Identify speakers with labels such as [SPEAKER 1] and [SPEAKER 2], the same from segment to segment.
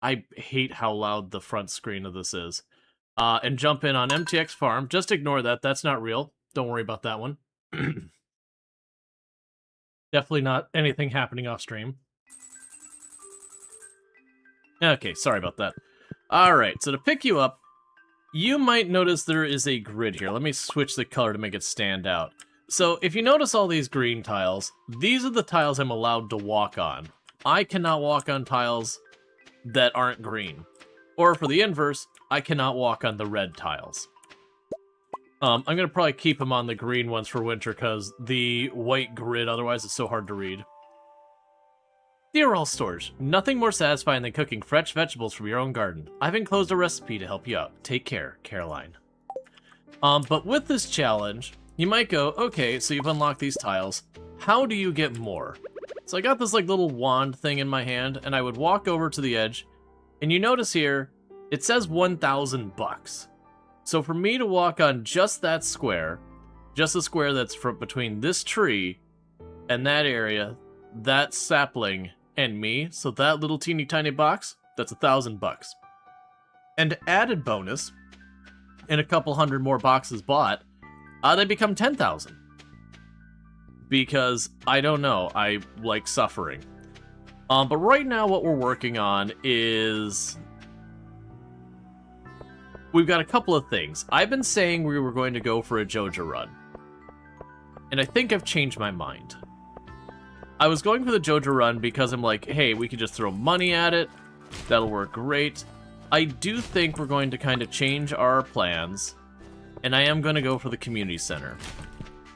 [SPEAKER 1] I hate how loud the front screen of this is. And jump in on MTX Farm. Just ignore that. That's not real. Don't worry about that one. Definitely not anything happening off stream. Okay, sorry about that. Alright, so to pick you up, you might notice there is a grid here. Let me switch the color to make it stand out. So if you notice all these green tiles, these are the tiles I'm allowed to walk on. I cannot walk on tiles that aren't green. Or for the inverse, I cannot walk on the red tiles. I'm going to probably keep them on the green ones for winter because the white grid otherwise is so hard to read. Dear Rual Storge, nothing more satisfying than cooking fresh vegetables from your own garden. I've enclosed a recipe to help you out. Take care, Caroline. But with this challenge, you might go, okay, so you've unlocked these tiles. How do you get more? So I got this like little wand thing in my hand, and I would walk over to the edge, and you notice here, it says 1,000 bucks. So for me to walk on just that square, just the square that's from between this tree and that area, that sapling, and me, so that little teeny tiny box, that's 1,000 bucks. And added bonus, and a couple hundred more boxes bought, they become 10,000. Because, I don't know, I like suffering. But right now what we're working on is... we've got a couple of things. I've been saying we were going to go for a JoJo run. And I think I've changed my mind. I was going for the JoJo run because I'm like, hey, we could just throw money at it. That'll work great. I do think we're going to kind of change our plans. And I am going to go for the community center.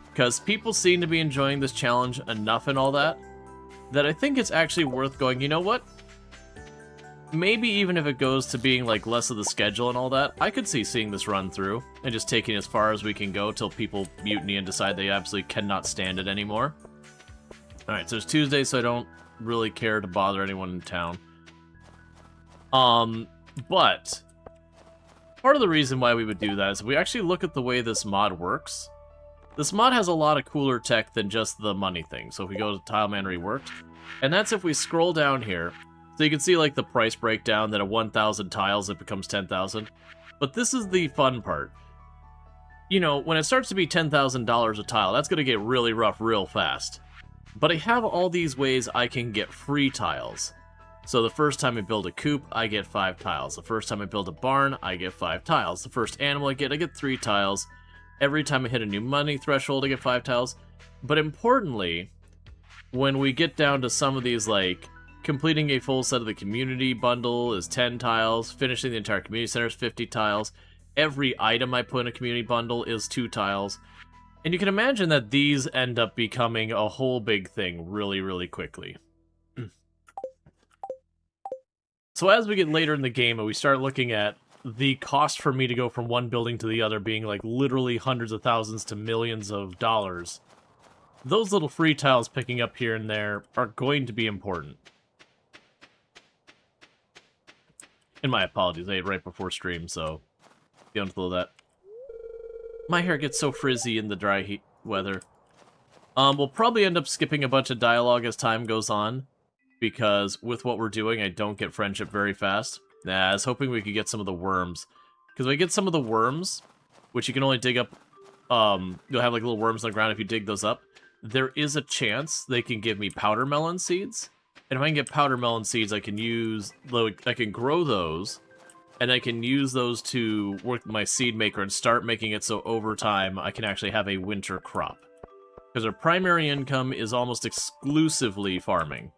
[SPEAKER 1] Because people seem to be enjoying this challenge enough and all that, that I think it's actually worth going, you know what? Maybe even if it goes to being like less of the schedule and all that, I could see seeing this run through and just taking as far as we can go till people mutiny and decide they absolutely cannot stand it anymore. Alright, so it's Tuesday, so I don't really care to bother anyone in town. But part of the reason why we would do that is if we actually look at the way this mod works. This mod has a lot of cooler tech than just the money thing. So if we go to Tileman Reworked, and that's if we scroll down here, so you can see like the price breakdown that at 1,000 tiles it becomes 10,000. But this is the fun part. You know, when it starts to be $10,000 a tile, that's going to get really rough real fast. But I have all these ways I can get free tiles. So the first time I build a coop, I get 5 tiles. The first time I build a barn, I get 5 tiles. The first animal I get 3 tiles. Every time I hit a new money threshold, I get 5 tiles. But importantly, when we get down to some of these, like, completing a full set of the community bundle is 10 tiles, finishing the entire community center is 50 tiles, every item I put in a community bundle is 2 tiles. And you can imagine that these end up becoming a whole big thing really, really quickly. So as we get later in the game and we start looking at the cost for me to go from one building to the other being like literally hundreds of thousands to millions of dollars, those little free tiles picking up here and there are going to be important. And my apologies, I ate right before stream, so don't feel that. My hair gets so frizzy in the dry heat weather. We'll probably end up skipping a bunch of dialogue as time goes on, because with what we're doing, I don't get friendship very fast. Nah, I was hoping we could get some of the worms. Because we get some of the worms, which you can only dig up, you'll have like little worms on the ground if you dig those up. There is a chance they can give me powder melon seeds. And if I can get powder melon seeds, I can use, like, I can grow those, and I can use those to work with my seed maker and start making it so over time I can actually have a winter crop. Because our primary income is almost exclusively farming.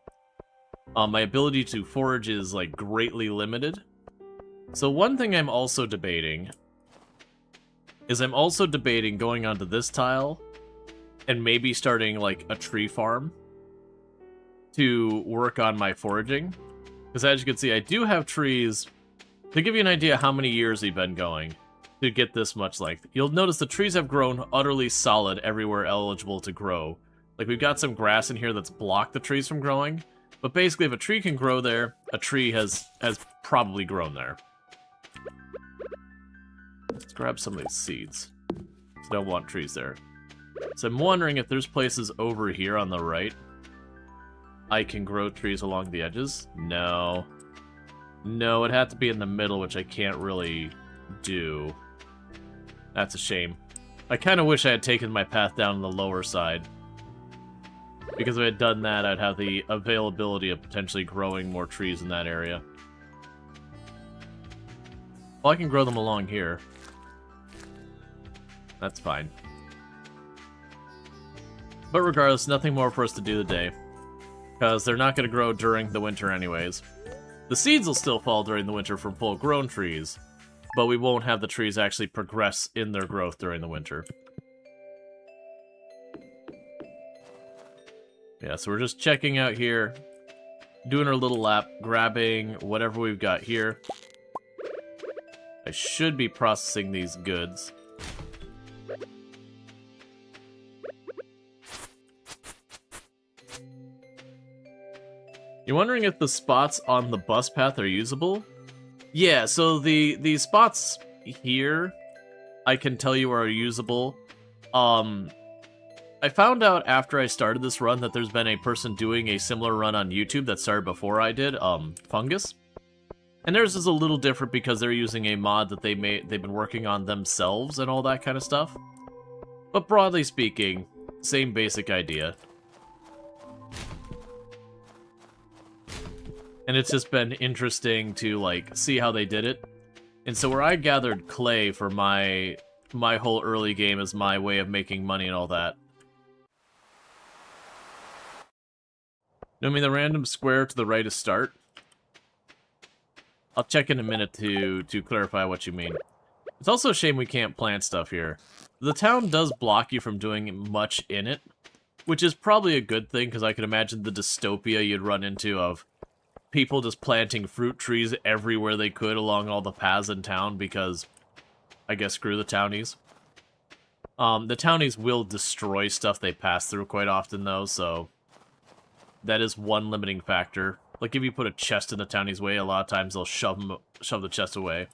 [SPEAKER 1] My ability to forage is, like, greatly limited. So one thing I'm also debating is I'm also debating going onto this tile and maybe starting, like, a tree farm to work on my foraging. Because as you can see, I do have trees. To give you an idea how many years we've been going to get this much length, you'll notice the trees have grown utterly solid everywhere eligible to grow. Like, we've got some grass in here that's blocked the trees from growing, but basically if a tree can grow there, a tree has probably grown there. Let's grab some of these seeds. I don't want trees there. So I'm wondering if there's places over here on the right I can grow trees along the edges. No. No, it had to be in the middle, which I can't really do. That's a shame. I kind of wish I had taken my path down on the lower side. Because if I had done that, I'd have the availability of potentially growing more trees in that area. Well, I can grow them along here. That's fine. But regardless, nothing more for us to do today. Because they're not going to grow during the winter anyways. The seeds will still fall during the winter from full-grown trees, but we won't have the trees actually progress in their growth during the winter. Yeah, so we're just checking out here, doing our little lap, grabbing whatever we've got here. I should be processing these goods. You're wondering if the spots on the bus path are usable? Yeah, so the spots here, I can tell you are usable. I found out after I started this run that there's been a person doing a similar run on YouTube that started before I did, Fungus. And theirs is a little different because they're using a mod that they've been working on themselves and all that kind of stuff. But broadly speaking, same basic idea. And it's just been interesting to, like, see how they did it. And so where I gathered clay for my whole early game as my way of making money and all that. You know, I mean, the random square to the right is start. I'll check in a minute to clarify what you mean. It's also a shame we can't plant stuff here. The town does block you from doing much in it, which is probably a good thing, because I can imagine the dystopia you'd run into of people just planting fruit trees everywhere they could along all the paths in town, because, I guess, screw the townies. The townies will destroy stuff they pass through quite often, though, so that is one limiting factor. Like, if you put a chest in the townie's way, a lot of times they'll shove the chest away.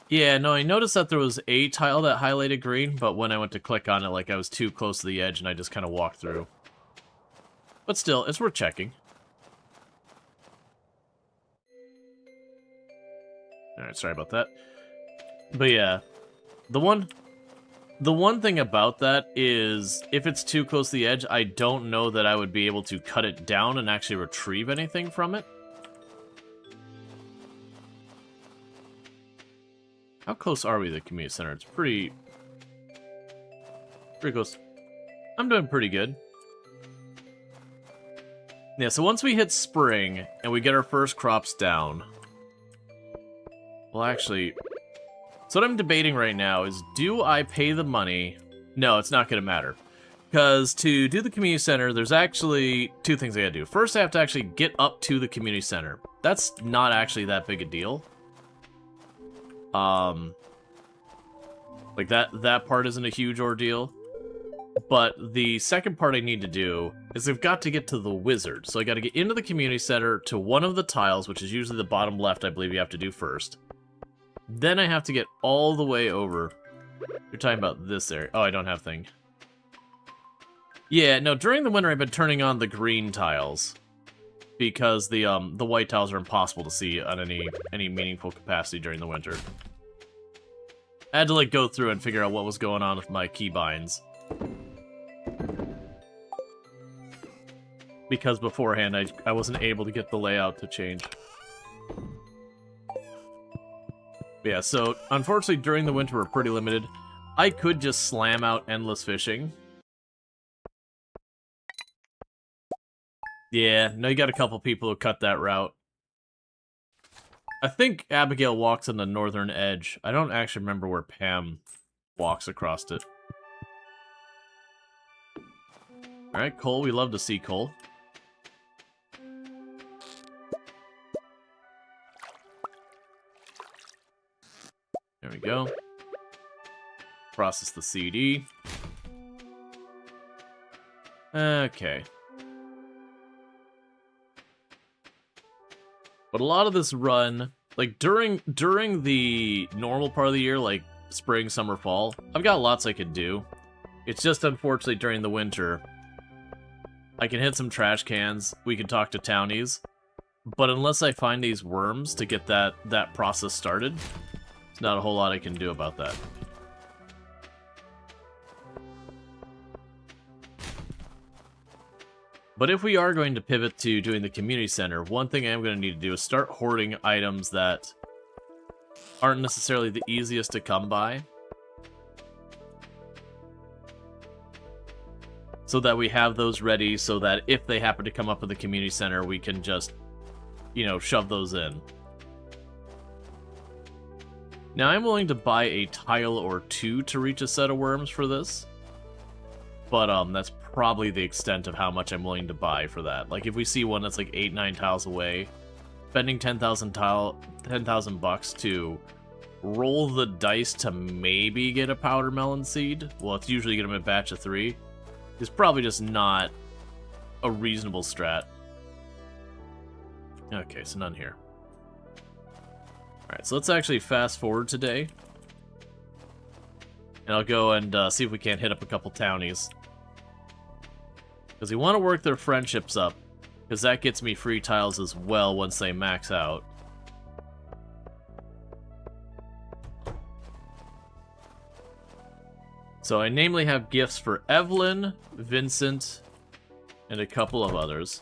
[SPEAKER 1] Yeah, no, I noticed that there was a tile that highlighted green, but when I went to click on it, like, I was too close to the edge and I just kind of walked through. But still, it's worth checking. Alright, sorry about that. But yeah, the one thing about that is, if it's too close to the edge, I don't know that I would be able to cut it down and actually retrieve anything from it. How close are we to the community center? It's pretty close. I'm doing pretty good. Yeah, so once we hit spring, and we get our first crops down... Well, actually... So what I'm debating right now is, do I pay the money? No, it's not going to matter. Because to do the community center, there's actually two things I gotta do. First, I have to actually get up to the community center. That's not actually that big a deal. Like, that part isn't a huge ordeal. But the second part I need to do is I've got to get to the wizard. So I got to get into the community center to one of the tiles, which is usually the bottom left, I believe you have to do first. Then I have to get all the way over. You're talking about this area. Oh, I don't have thing. Yeah, no, during the winter I've been turning on the green tiles. Because the white tiles are impossible to see on any meaningful capacity during the winter. I had to, like, go through and figure out what was going on with my keybinds. Because beforehand, I wasn't able to get the layout to change. Yeah, so, unfortunately, during the winter, we're pretty limited. I could just slam out endless fishing. Yeah, no, you got a couple people who cut that route. I think Abigail walks on the northern edge. I don't actually remember where Pam walks across it. Alright, coal. We love to see coal. There we go. Process the CD. Okay. But a lot of this run, like, during the normal part of the year, like spring, summer, fall, I've got lots I could do. It's just, unfortunately, during the winter, I can hit some trash cans, we can talk to townies, But unless I find these worms to get that process started, there's not a whole lot I can do about that. But if we are going to pivot to doing the community center, one thing I'm going to need to do is start hoarding items that aren't necessarily the easiest to come by. So that we have those ready, so that if they happen to come up in the community center, we can just, you know, shove those in. Now, I'm willing to buy a tile or two to reach a set of worms for this. But, that's probably the extent of how much I'm willing to buy for that. Like, if we see one that's like 8-9 tiles away, spending 10,000 bucks to roll the dice to maybe get a powder melon seed, well, it's usually get them a batch of 3, is probably just not a reasonable strat. Okay, so none here. Alright, so let's actually fast forward today. And I'll go and see if we can't hit up a couple townies. Because we want to work their friendships up. Because that gets me free tiles as well once they max out. So I namely have gifts for Evelyn, Vincent, and a couple of others.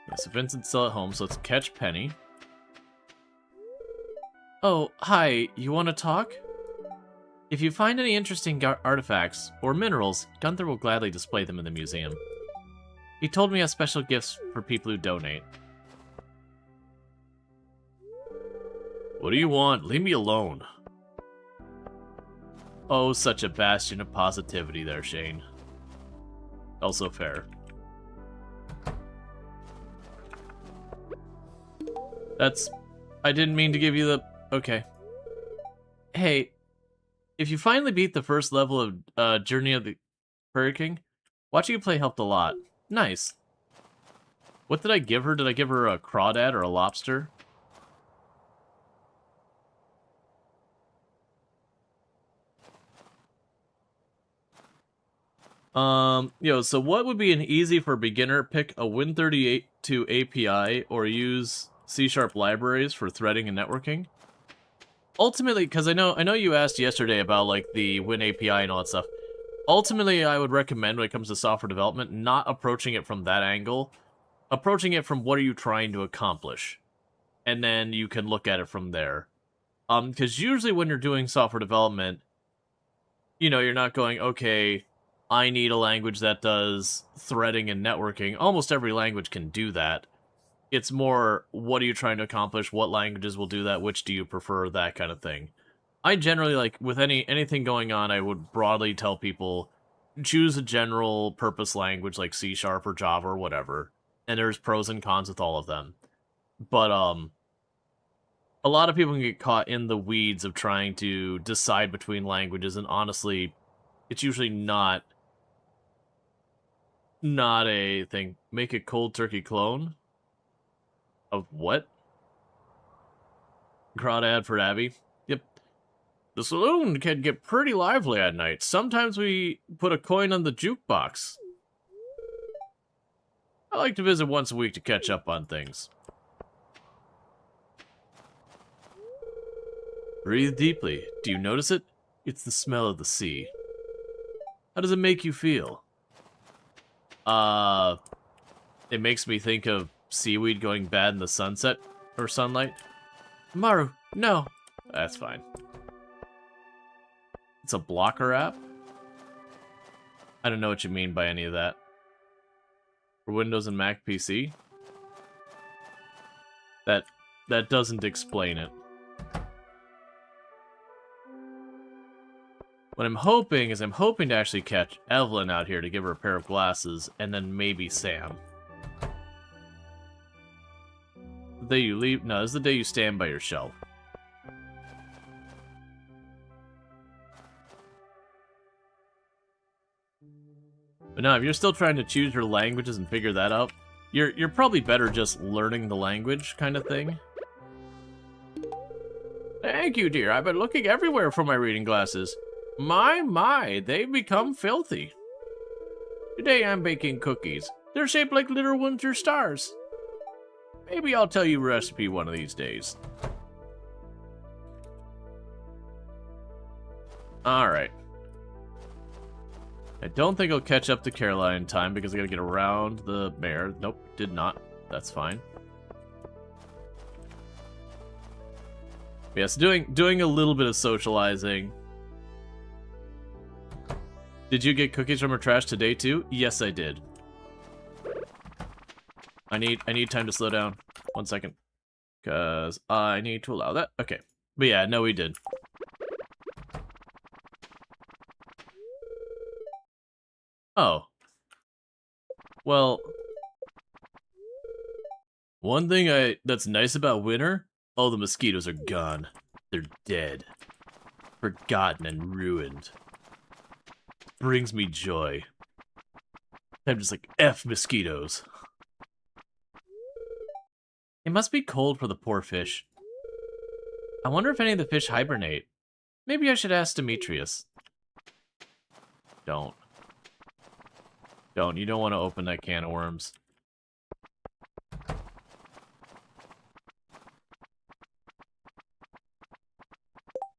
[SPEAKER 1] Yeah, so Vincent's still at home, so let's catch Penny. Oh, hi, you want to talk? If you find any interesting artifacts or minerals, Gunther will gladly display them in the museum. He told me he has special gifts for people who donate. What do you want? Leave me alone. Oh, such a bastion of positivity there, Shane. Also fair. I didn't mean to give you the... Okay. Hey, if you finally beat the first level of Journey of the Prairie King, watching you play helped a lot. Nice. What did I give her? Did I give her a crawdad or a lobster? So what would be an easy for beginner? Pick a Win32 API or use C# libraries for threading and networking. Ultimately, because I know you asked yesterday about like the Win API and all that stuff. Ultimately, I would recommend when it comes to software development, not approaching it from that angle. Approaching it from what are you trying to accomplish. And then you can look at it from there. Because usually when you're doing software development, you know, you're not going, okay, I need a language that does threading and networking. Almost every language can do that. It's more, what are you trying to accomplish? What languages will do that? Which do you prefer? That kind of thing. I generally, like, with anything going on, I would broadly tell people, choose a general purpose language like C# or Java or whatever. And there's pros and cons with all of them. But, a lot of people can get caught in the weeds of trying to decide between languages, and honestly, it's usually not a thing. Make a cold turkey clone? Of what? Crawdad for Abby? Yep. The saloon can get pretty lively at night. Sometimes we put a coin on the jukebox. I like to visit once a week to catch up on things. Breathe deeply. Do you notice it? It's the smell of the sea. How does it make you feel? It makes me think of seaweed going bad in the sunset or sunlight. Maru, no. That's fine. It's a blocker app? I don't know what you mean by any of that. For Windows and Mac PC? That doesn't explain it. What I'm hoping is I'm hoping to actually catch Evelyn out here to give her a pair of glasses, and then maybe Sam. The day you leave... No, this is the day you stand by your shelf. But no, if you're still trying to choose your languages and figure that out, you're probably better just learning the language kind of thing. Thank you, dear. I've been looking everywhere for my reading glasses. My, they've become filthy. Today I'm baking cookies. They're shaped like little winter stars. Maybe I'll tell you a recipe one of these days. Alright. I don't think I'll catch up to Caroline in time because I gotta get around the mayor. Nope, did not. That's fine. Yes, doing a little bit of socializing. Did you get cookies from her trash today too? Yes, I did. I need time to slow down. 1 second. Cause I need to allow that. Okay. But yeah, no, we did. Oh. Well, one thing that's nice about winter, all the mosquitoes are gone. They're dead. Forgotten and ruined. Brings me joy. I'm just like, F mosquitoes. It must be cold for the poor fish. I wonder if any of the fish hibernate. Maybe I should ask Demetrius. Don't. Don't. You don't want to open that can of worms.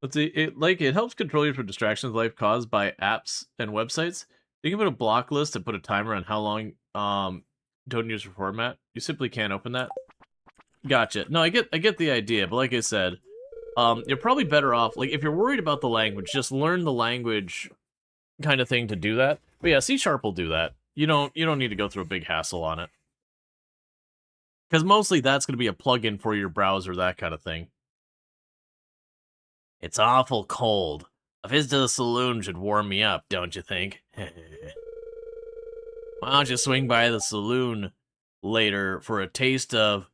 [SPEAKER 1] Let's see. It helps control you from distractions life caused by apps and websites. You can put a block list and put a timer on how long don't use your format. You simply can't open that. Gotcha. No, I get the idea, but like I said, you're probably better off, like, if you're worried about the language, just learn the language kind of thing to do that. But yeah, C# will do that. You don't need to go through a big hassle on it. Because mostly that's going to be a plugin for your browser, that kind of thing. It's awful cold. A visit to the saloon should warm me up, don't you think? Why don't you swing by the saloon later for a taste of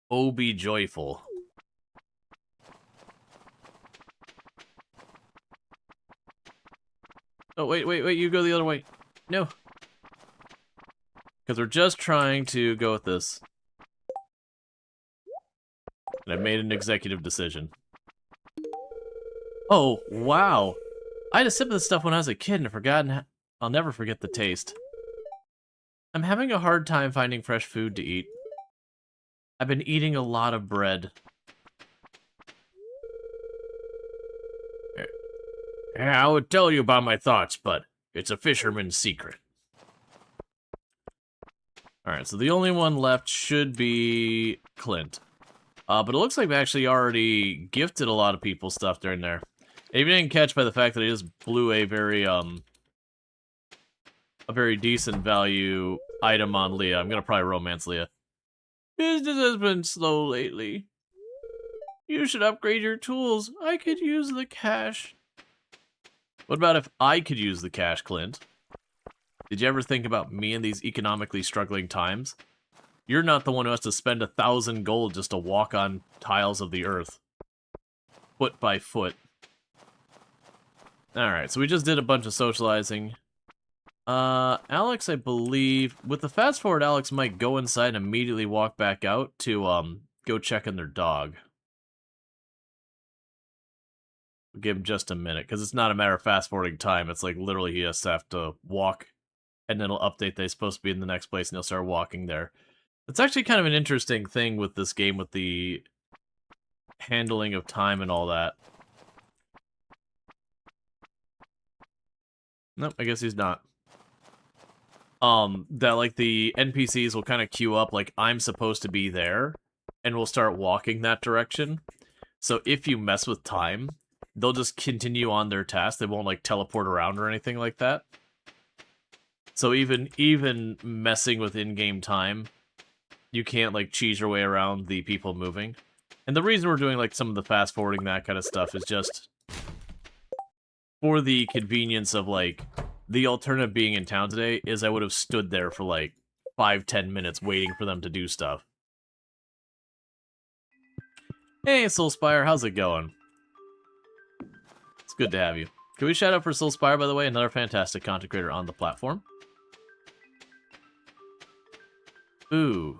[SPEAKER 1] Oh Be Joyful? Oh, wait, you go the other way. No. Because we're just trying to go with this. And I've made an executive decision. Oh, wow. I had a sip of this stuff when I was a kid and I've forgotten. I'll never forget the taste. I'm having a hard time finding fresh food to eat. I've been eating a lot of bread. Yeah, I would tell you about my thoughts, but it's a fisherman's secret. Alright, so the only one left should be Clint. But it looks like we actually already gifted a lot of people stuff during there. If you didn't catch by the fact that I just blew a very decent value item on Leah. I'm gonna probably romance Leah. Business has been slow lately. You should upgrade your tools. I could use the cash. What about if I could use the cash, Clint? Did you ever think about me in these economically struggling times? You're not the one who has to spend 1,000 gold just to walk on tiles of the earth. Foot by foot. Alright, so we just did a bunch of socializing. Alex, I believe... With the fast forward, Alex might go inside and immediately walk back out to, go check on their dog. We'll give him just a minute, because it's not a matter of fast forwarding time. It's like, literally, he has to have to walk, and then it'll update that he's supposed to be in the next place, and he'll start walking there. It's actually kind of an interesting thing with this game, with the handling of time and all that. Nope, I guess he's not. That, like, the NPCs will kind of queue up, like, I'm supposed to be there, and will start walking that direction. So if you mess with time, they'll just continue on their task. They won't, like, teleport around or anything like that. So even messing with in-game time, you can't, like, cheese your way around the people moving. And the reason we're doing, like, some of the fast-forwarding, that kind of stuff, is just for the convenience of, like, the alternative being in town today is I would have stood there for, like, 5-10 minutes waiting for them to do stuff. Hey, Soulspire, how's it going? It's good to have you. Can we shout out for Soulspire, by the way? Another fantastic content creator on the platform. Ooh.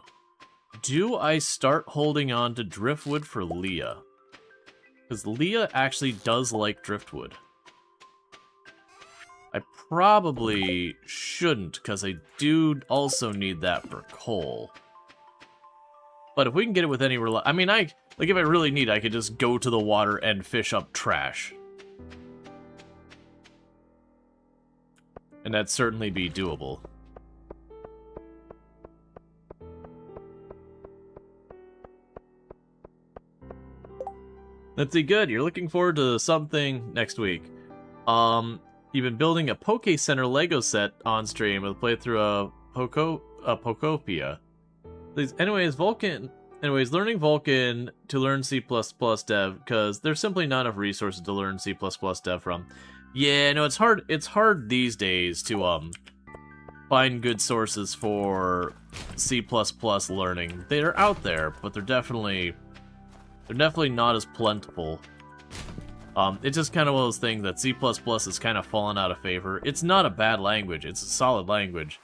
[SPEAKER 1] Do I start holding on to driftwood for Leah? Because Leah actually does like driftwood. I probably shouldn't, because I do also need that for coal. But if we can get it with any I mean, like, if I really need, I could just go to the water and fish up trash. And that'd certainly be doable. Let's see, good. You're looking forward to something next week. You've been building a Poke Center Lego set on stream with a playthrough of Pokopia. Anyways, learning Vulkan to learn C++ dev, because there's simply not enough resources to learn C++ dev from. Yeah, no, it's hard. It's hard these days to find good sources for C++ learning. They're out there, but they're definitely not as plentiful. It's just kind of one of those things that C++ has kind of fallen out of favor. It's not a bad language. It's a solid language.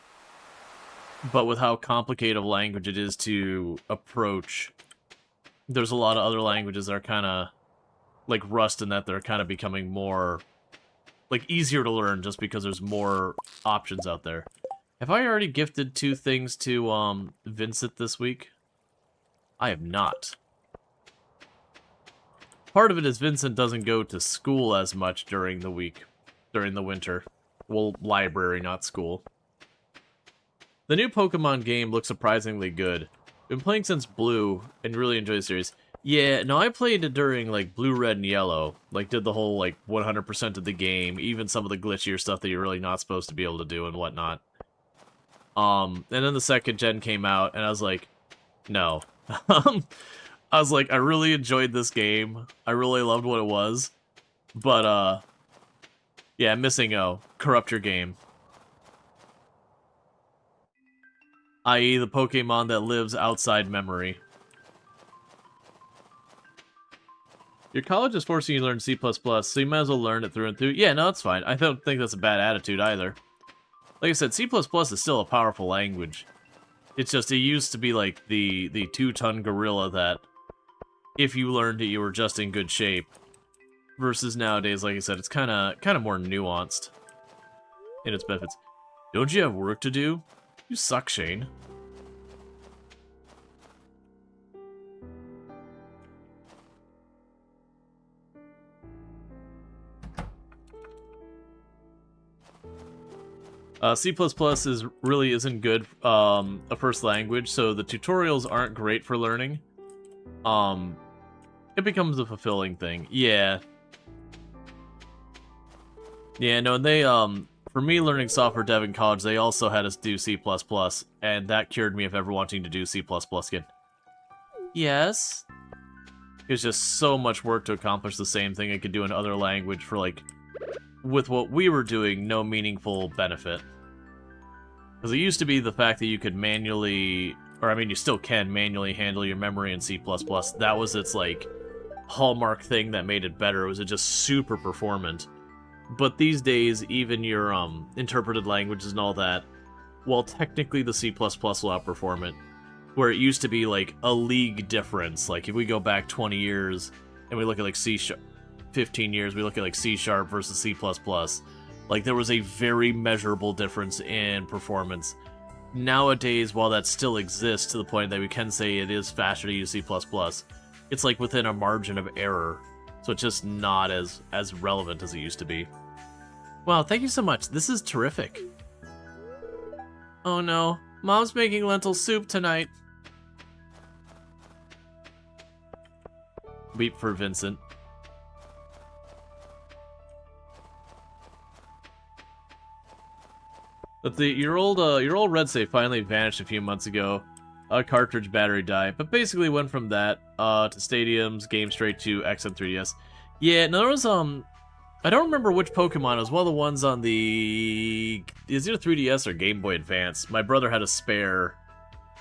[SPEAKER 1] But with how complicated of a language it is to approach, there's a lot of other languages that are kind of like Rust in that they're kind of becoming more like easier to learn just because there's more options out there. Have I already gifted 2 things to Vincent this week? I have not. Part of it is Vincent doesn't go to school as much during the week, during the winter. Well, library, not school. The new Pokemon game looks surprisingly good. Been playing since Blue, and really enjoy the series. Yeah, no, I played it during, like, Blue, Red, and Yellow. Like, did the whole, like, 100% of the game, even some of the glitchier stuff that you're really not supposed to be able to do and whatnot. And then the 2nd gen came out, and I was like, no. I was like, I really enjoyed this game. I really loved what it was. But, yeah, missing O. Corrupt your game. I.e. the Pokemon that lives outside memory. Your college is forcing you to learn C++, so you might as well learn it through and through. Yeah, no, that's fine. I don't think that's a bad attitude either. Like I said, C++ is still a powerful language. It's just, it used to be like the 2-ton gorilla that if you learned it, you were just in good shape. Versus nowadays, like I said, it's kind of more nuanced in its benefits. Don't you have work to do? You suck, Shane. C++ really isn't good a first language, so the tutorials aren't great for learning. It becomes a fulfilling thing. Yeah. Yeah, no, they, for me learning software dev in college, they also had us do C++, and that cured me of ever wanting to do C++ again. Yes? It was just so much work to accomplish the same thing I could do in other language for, like, with what we were doing, no meaningful benefit. Because it used to be the fact that you could manually, or I mean, you still can manually handle your memory in C++. That was its, like, hallmark thing that made it better. It was just super performant. But these days, even your interpreted languages and all that, while technically the C++ will outperform it, where it used to be like a league difference. Like if we go back 20 years and we look at like C#, 15 years, we look at like C# versus C++, like there was a very measurable difference in performance. Nowadays, while that still exists to the point that we can say it is faster to use C++, it's like within a margin of error. So it's just not as relevant as it used to be. Wow, thank you so much. This is terrific. Oh no, Mom's making lentil soup tonight. Beep for Vincent. But your old red save finally vanished a few months ago. A cartridge battery died, but basically went from that to Stadiums, Game Straight to X and 3DS. Yeah, no, there was I don't remember which Pokemon. It was one of the ones on the is either 3DS or Game Boy Advance. My brother had a spare,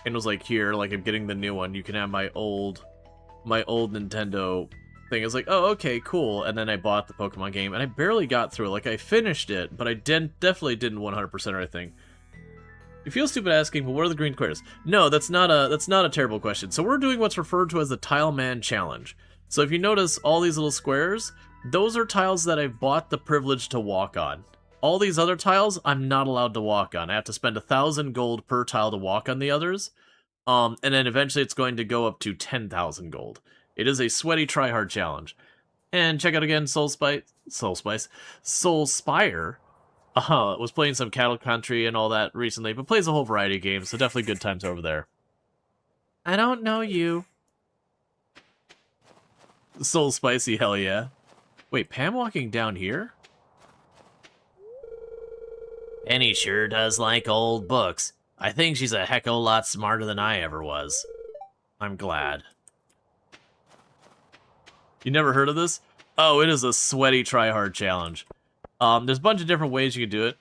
[SPEAKER 1] and was like, "Here, like I'm getting the new one. You can have my old Nintendo thing." I was like, "Oh, okay, cool." And then I bought the Pokemon game, and I barely got through it. Like I finished it, but I definitely didn't 100% or anything. You feel stupid asking, but what are the green squares? No, that's not a terrible question. So we're doing what's referred to as the Tileman Challenge. So if you notice all these little squares, those are tiles that I've bought the privilege to walk on. all these other tiles, I'm not allowed to walk on. I have to spend 1,000 gold per tile to walk on the others. And then eventually it's going to go up to 10,000 gold. It is a sweaty try-hard challenge. And check out again Soul Spire. Was playing some Cattle Country and all that recently, but plays a whole variety of games, so definitely good times over there. I don't know you. Soul Spicy, hell yeah. Wait, Pam walking down here? Penny sure does like old books. I think she's a heck of a lot smarter than I ever was. I'm glad. You never heard of this? Oh, it is a sweaty try-hard challenge. There's a bunch of different ways you can do it.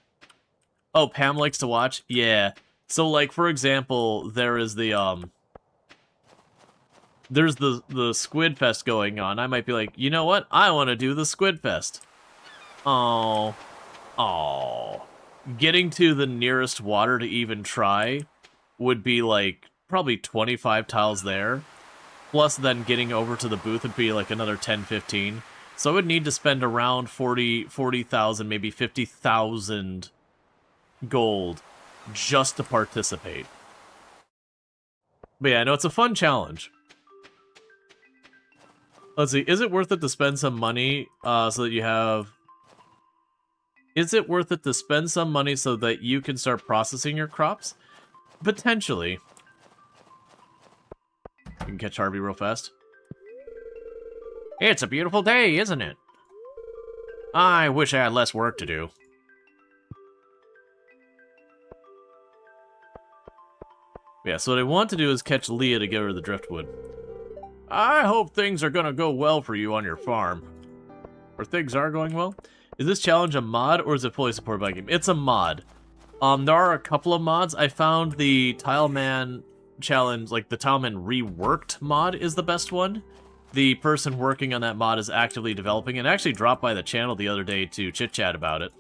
[SPEAKER 1] Oh, Pam likes to watch? Yeah. So, like, for example, there is the, there's the Squid Fest going on. I might be like, you know what? I want to do the Squid Fest. Oh. Oh. Getting to the nearest water to even try would be, like, probably 25 tiles there. Plus, then getting over to the booth would be, like, another 10, 15. So I would need to spend around 40,000, maybe 50,000 gold just to participate. But yeah, no, it's a fun challenge. Let's see, is it worth it to spend some money so that you have... Is it worth it to spend some money so that you can start processing your crops? Potentially. You can catch Harvey real fast. It's a beautiful day, isn't it? I wish I had less work to do. Yeah, so what I want to do is catch Leah to give her the driftwood. I hope things are gonna go well for you on your farm. Or things are going well? Is this challenge a mod, or is it fully supported by the game? It's a mod. There are a couple of mods. I found the Tileman challenge, like the Tileman reworked mod is the best one. The person working on that mod is actively developing it. Actually dropped by the channel the other day to chit-chat about it.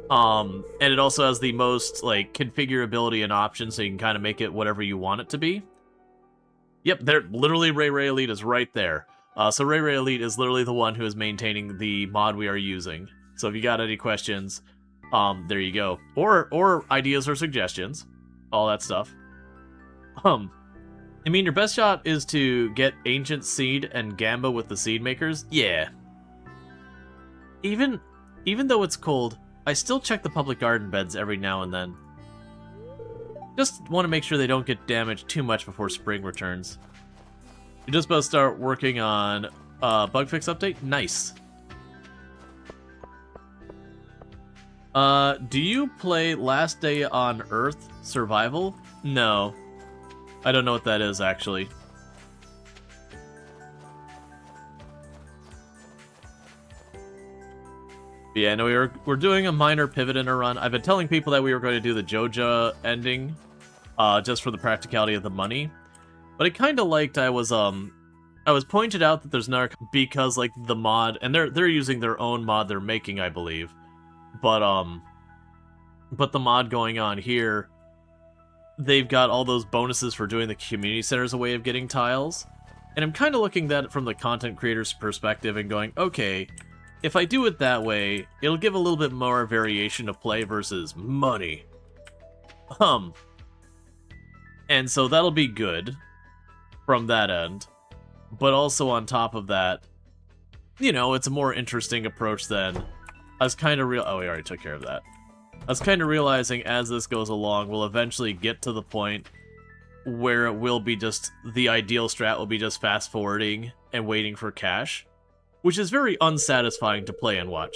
[SPEAKER 1] And it also has the most, like, configurability and options, so you can kind of make it whatever you want it to be. Yep, there, literally Ray Elite is right there. So Ray Elite is literally the one who is maintaining the mod we are using. So if you got any questions, there you go. Or ideas or suggestions. All that stuff. I mean, your best shot is to get Ancient Seed and Gamba with the Seed Makers. Yeah. Even though it's cold, I still check the public garden beds every now and then. Just want to make sure they don't get damaged too much before spring returns. You're just about to start working on bug fix update? Nice. Do you play Last Day on Earth Survival? No. I don't know what that is, actually. But yeah, no, we're doing a minor pivot in a run. I've been telling people that we were going to do the Joja ending, just for the practicality of the money. But I kind of liked I was pointed out that there's another, because like the mod, and they're using their own mod they're making, I believe. But the mod going on here, they've got all those bonuses for doing the community center as a way of getting tiles. And I'm kind of looking at it from the content creator's perspective and going, okay, if I do it that way, it'll give a little bit more variation to play versus money. And so that'll be good from that end. But also on top of that, you know, it's a more interesting approach than I was kind of oh, we already took care of that. I was kind of realizing as this goes along, we'll eventually get to the point where it will be just, the ideal strat will be just fast forwarding and waiting for cash, which is very unsatisfying to play and watch.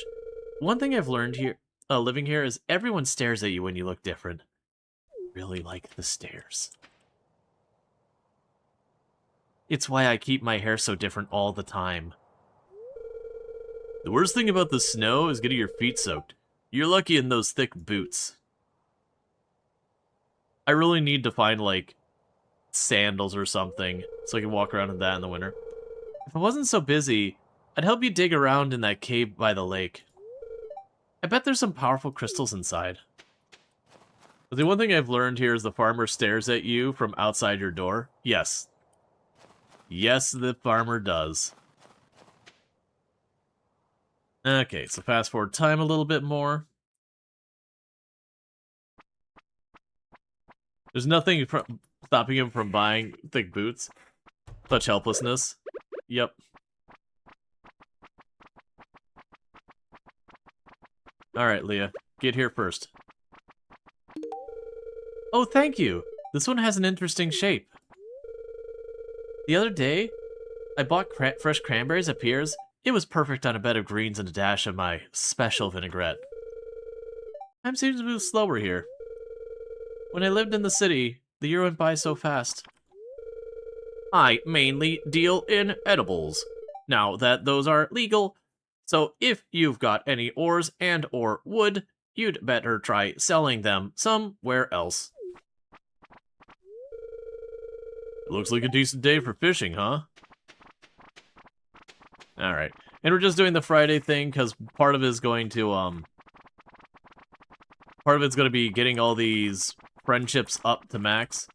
[SPEAKER 1] One thing I've learned here, living here, is everyone stares at you when you look different. Really like the stares. It's why I keep my hair so different all the time. The worst thing about the snow is getting your feet soaked. You're lucky in those thick boots. I really need to find, like, sandals or something, so I can walk around in that in the winter. If I wasn't so busy, I'd help you dig around in that cave by the lake. I bet there's some powerful crystals inside. But the one thing I've learned here is the farmer stares at you from outside your door. Yes. Yes, the farmer does. Okay, so fast forward time a little bit more. There's nothing stopping him from buying thick boots. Such helplessness. Yep. Alright, Leah. Get here first. Oh, thank you. This one has an interesting shape. The other day, I bought fresh cranberries at Pierre's. It was perfect on a bed of greens and a dash of my special vinaigrette. Time seems to move slower here. When I lived in the city, the year went by so fast. I mainly deal in edibles. Now that those are legal, so if you've got any ores and or wood, you'd better try selling them somewhere else. Looks like a decent day for fishing, huh? Alright. And we're just doing the Friday thing, because part of it is going to, part of it's going to be getting all these friendships up to max.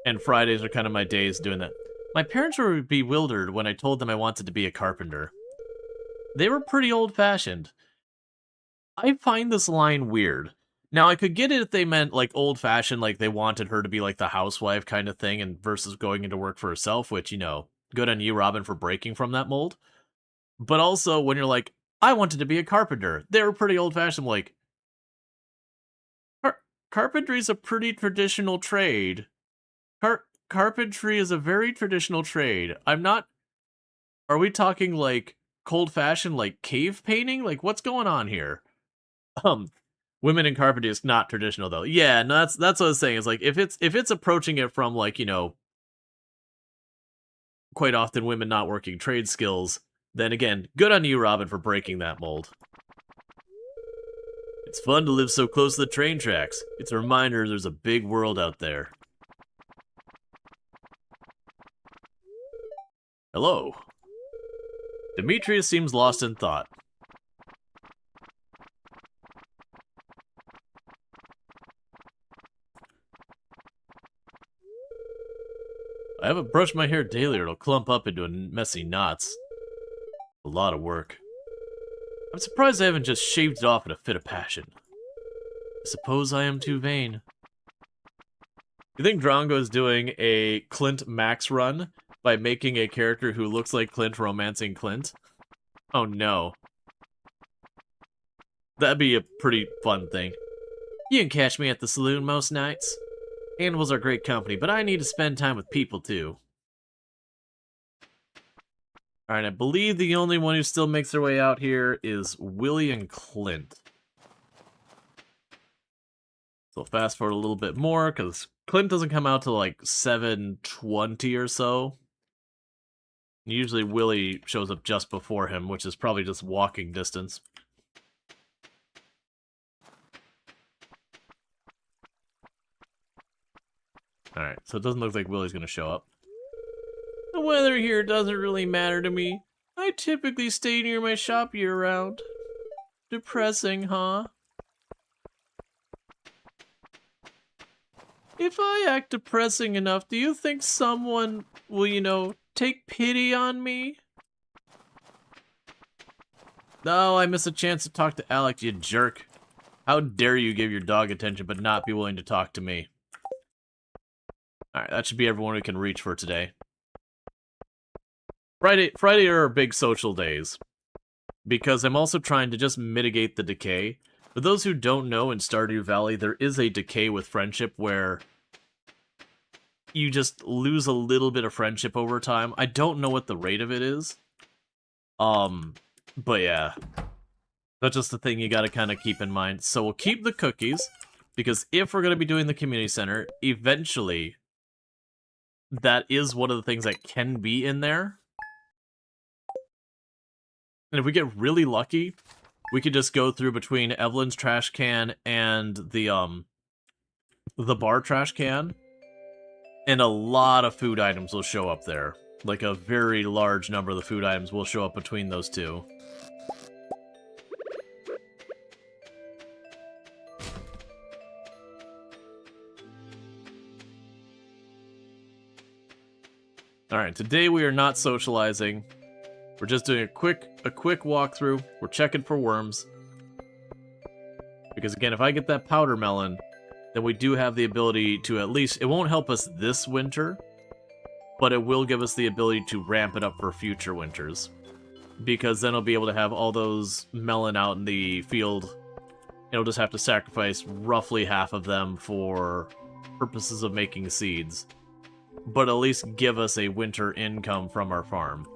[SPEAKER 1] And Fridays are kind of my days doing that. My parents were bewildered when I told them I wanted to be a carpenter. They were pretty old-fashioned. I find this line weird. Now, I could get it if they meant, like, old-fashioned, like they wanted her to be, like, the housewife kind of thing, and versus going into work for herself, which, you know, good on you, Robin, for breaking from that mold. But also, when you're like, I wanted to be a carpenter, they were pretty old-fashioned, like, carpentry's a pretty traditional trade. Carpentry is a very traditional trade. I'm not... Are we talking, like, cold-fashioned, like, cave painting? Like, what's going on here? Women in carpentry is not traditional, though. Yeah, no, that's what I was saying. Is like, if it's approaching it from, like, you know, quite often women not working trade skills, then again, good on you, Robin, for breaking that mold. It's fun to live so close to the train tracks. It's a reminder there's a big world out there. Hello. Demetrius seems lost in thought. I haven't brushed my hair daily or it'll clump up into messy knots. A lot of work. I'm surprised I haven't just shaved it off in a fit of passion. I suppose I am too vain. You think Drongo's doing a Clint Max run by making a character who looks like Clint romancing Clint? Oh no. That'd be a pretty fun thing. You can catch me at the saloon most nights. Animals are great company, but I need to spend time with people too. Alright, I believe the only one who still makes their way out here is Willie and Clint. So fast forward a little bit more, because Clint doesn't come out till like 7:20 or so. Usually Willie shows up just before him, which is probably just walking distance. Alright, so it doesn't look like Willie's gonna show up. The weather here doesn't really matter to me. I typically stay near my shop year-round. Depressing, huh? If I act depressing enough, do you think someone will, you know, take pity on me? No, I missed a chance to talk to Alec, you jerk. How dare you give your dog attention but not be willing to talk to me? Alright, that should be everyone we can reach for today. Friday are our big social days. Because I'm also trying to just mitigate the decay. For those who don't know, in Stardew Valley, there is a decay with friendship where you just lose a little bit of friendship over time. I don't know what the rate of it is. But yeah. That's just the thing you gotta kind of keep in mind. So we'll keep the cookies, because if we're gonna be doing the community center, eventually, that is one of the things that can be in there. And if we get really lucky, we could just go through between Evelyn's trash can and the bar trash can, and a lot of food items will show up there. Like a very large number of the food items will show up between those two. Alright, today we are not socializing. We're just doing a quick walkthrough. We're checking for worms. Because again, if I get that powder melon, then we do have the ability to at least... It won't help us this winter, but it will give us the ability to ramp it up for future winters. Because then we'll be able to have all those melon out in the field. It'll just have to sacrifice roughly half of them for purposes of making seeds. But at least give us a winter income from our farm.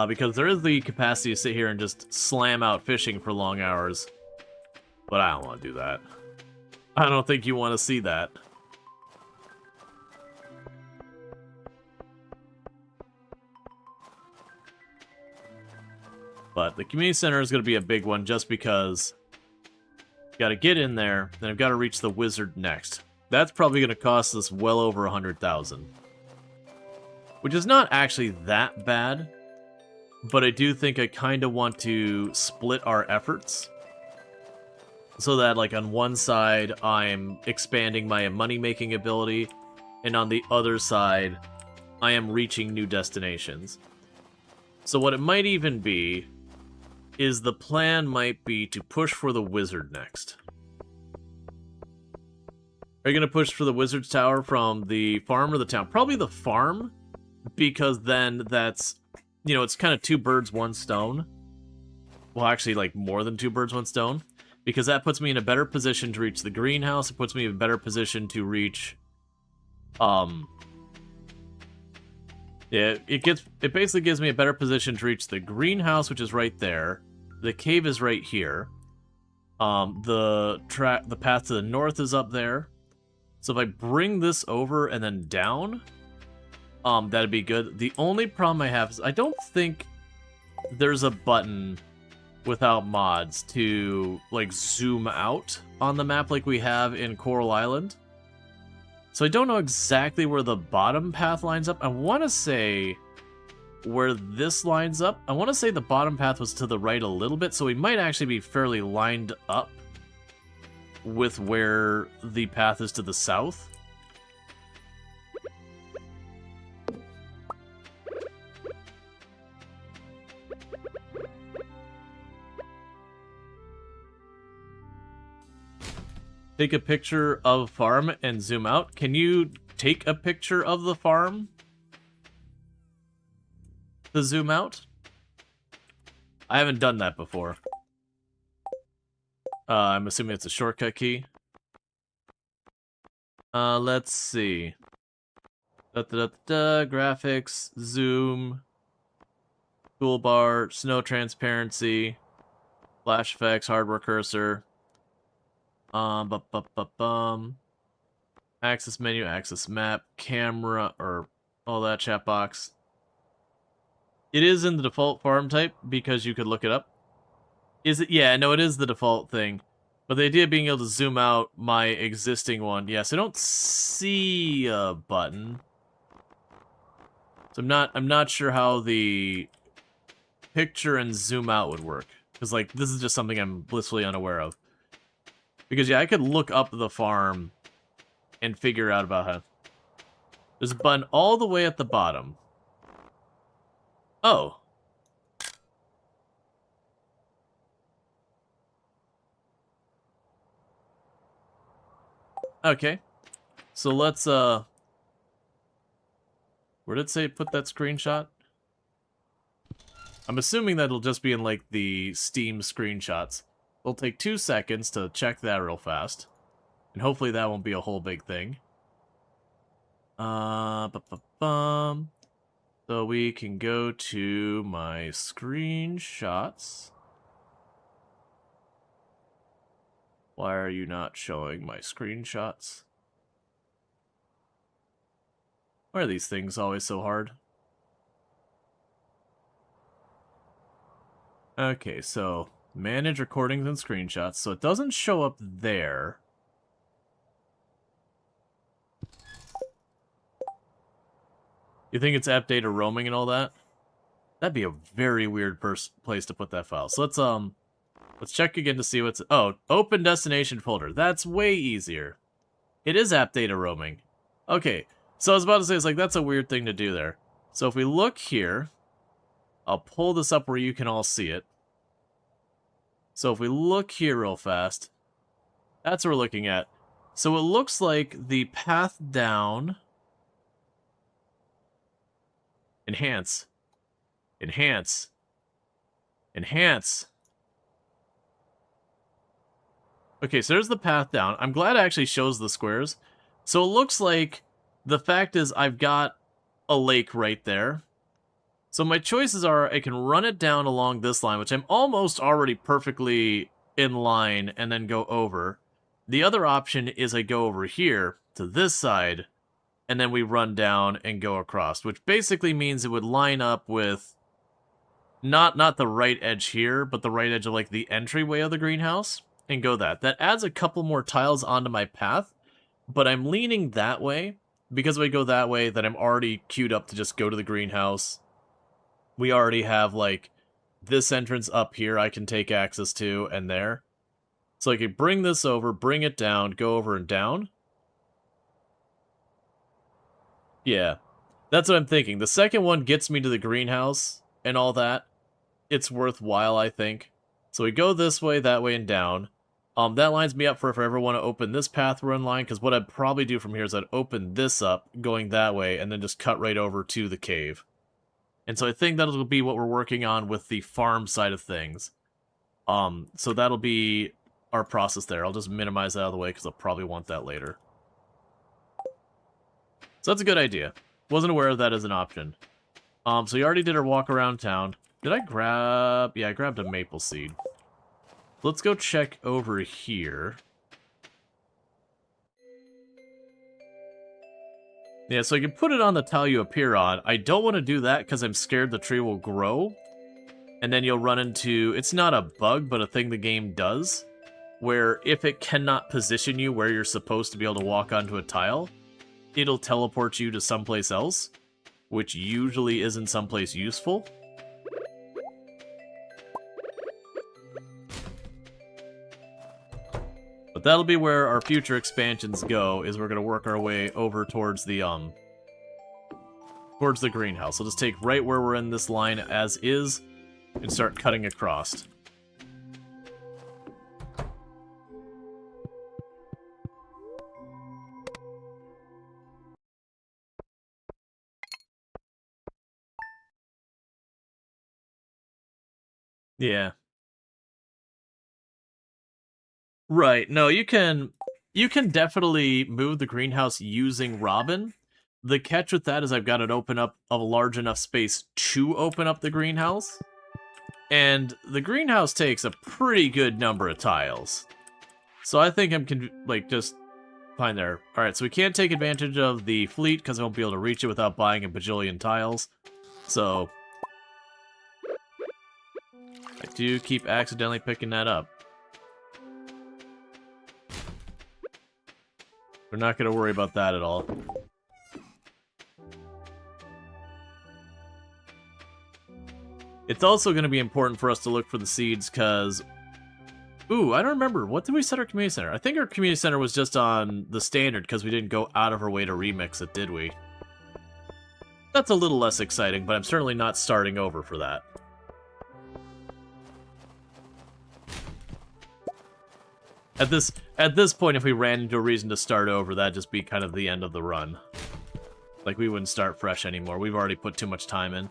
[SPEAKER 1] Because there is the capacity to sit here and just slam out fishing for long hours. But I don't want to do that. I don't think you want to see that. But the community center is going to be a big one just because you got to get in there, then I've got to reach the wizard next. That's probably going to cost us well over 100,000. Which is not actually that bad, but I do think I kind of want to split our efforts. So that, like, on one side, I'm expanding my money-making ability, and on the other side, I am reaching new destinations. So what it might even be is the plan might be to push for the wizard next. Are you going to push for the wizard's tower from the farm or the town? Probably the farm, because then that's, you know, it's kind of 2 birds, 1 stone. Well, actually, like, more than 2 birds, 1 stone. Because that puts me in a better position to reach the greenhouse. It puts me in a better position to reach... Yeah, it basically gives me a better position to reach the greenhouse, which is right there. The cave is right here. The path to the north is up there. So if I bring this over and then down, that'd be good. The only problem I have is I don't think there's a button without mods to, like, zoom out on the map like we have in Coral Island. So I don't know exactly where the bottom path lines up. I want to say where this lines up. I want to say the bottom path was to the right a little bit, so we might actually be fairly lined up with where the path is to the south. Take a picture of farm and zoom out. Can you take a picture of the farm to zoom out? I haven't done that before. I'm assuming it's a shortcut key. Let's see. Graphics, zoom, toolbar, snow transparency, flash effects, hardware cursor. Access menu, access map, camera, or all that chat box. It is in the default farm type because you could look it up. Is it? Yeah, no, it is the default thing. But the idea of being able to zoom out my existing one, yes, I don't see a button. So I'm not sure how the picture and zoom out would work. Because, like, this is just something I'm blissfully unaware of. Because, yeah, I could look up the farm and figure out about how... There's a button all the way at the bottom. Oh. Okay. So let's, where did it say put that screenshot? I'm assuming that'll just be in, like, the Steam screenshots. It'll take 2 seconds to check that real fast. And hopefully that won't be a whole big thing. So we can go to my screenshots. Why are you not showing my screenshots? Why are these things always so hard? Okay, so... Manage recordings and screenshots, so it doesn't show up there. You think it's app data roaming and all that? That'd be a very weird place to put that file. So let's check again to see what's... Oh, open destination folder. That's way easier. It is app data roaming. Okay, so I was about to say, it's like, that's a weird thing to do there. So if we look here, I'll pull this up where you can all see it. So if we look here real fast, that's what we're looking at. So it looks like the path down... Enhance. Enhance. Enhance. Okay, so there's the path down. I'm glad it actually shows the squares. So it looks like the fact is I've got a lake right there. So my choices are I can run it down along this line, which I'm almost already perfectly in line, and then go over. The other option is I go over here to this side, and then we run down and go across, which basically means it would line up with not the right edge here, but the right edge of like the entryway of the greenhouse, and go that. That adds a couple more tiles onto my path, but I'm leaning that way, because if I go that way, then I'm already queued up to just go to the greenhouse. We already have, like, this entrance up here I can take access to, and there. So I could bring this over, bring it down, go over and down. Yeah, that's what I'm thinking. The second one gets me to the greenhouse and all that. It's worthwhile, I think. So we go this way, that way, and down. That lines me up for if I ever want to open this path run line, because what I'd probably do from here is I'd open this up, going that way, and then just cut right over to the cave. And so I think that'll be what we're working on with the farm side of things. So that'll be our process there. I'll just minimize that out of the way, because I'll probably want that later. So that's a good idea. Wasn't aware of that as an option. So we already did our walk around town. Did I grab... Yeah, I grabbed a maple seed. Let's go check over here. Yeah, so I can put it on the tile you appear on. I don't want to do that because I'm scared the tree will grow. And then you'll run into... It's not a bug, but a thing the game does. Where if it cannot position you where you're supposed to be able to walk onto a tile, it'll teleport you to someplace else, which usually isn't someplace useful. But that'll be where our future expansions go, is we're going to work our way over towards the greenhouse. We'll just take right where we're in this line as is, and start cutting across. Yeah. Right. No, you can definitely move the greenhouse using Robin. The catch with that is I've got to open up a large enough space to open up the greenhouse. And the greenhouse takes a pretty good number of tiles. So I think I'm just fine there. Alright, so we can't take advantage of the fleet because I won't be able to reach it without buying a bajillion tiles. So I do keep accidentally picking that up. We're not going to worry about that at all. It's also going to be important for us to look for the seeds, because... Ooh, I don't remember. What did we set our community center? I think our community center was just on the standard, because we didn't go out of our way to remix it, did we? That's a little less exciting, but I'm certainly not starting over for that. At this point, if we ran into a reason to start over, that'd just be kind of the end of the run. Like, we wouldn't start fresh anymore. We've already put too much time in.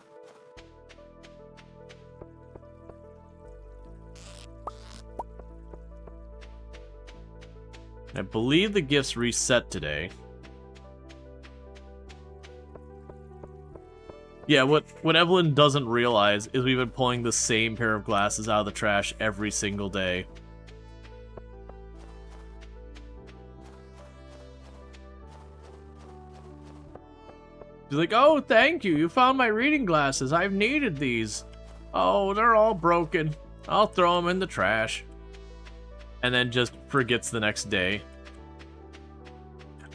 [SPEAKER 1] I believe the gifts reset today. Yeah, what Evelyn doesn't realize is we've been pulling the same pair of glasses out of the trash every single day. She's like, oh, thank you. You found my reading glasses. I've needed these. Oh, they're all broken. I'll throw them in the trash. And then just forgets the next day.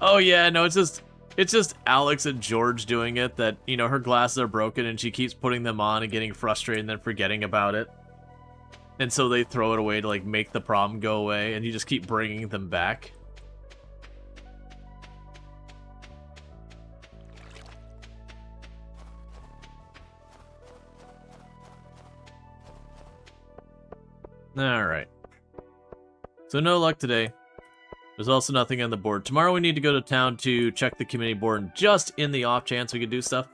[SPEAKER 1] Oh, yeah, no, it's just Alex and George doing it, that, you know, her glasses are broken and she keeps putting them on and getting frustrated and then forgetting about it. And so they throw it away to, like, make the problem go away, and you just keep bringing them back. Alright. So no luck today. There's also nothing on the board. Tomorrow we need to go to town to check the community board, just in the off chance we can do stuff.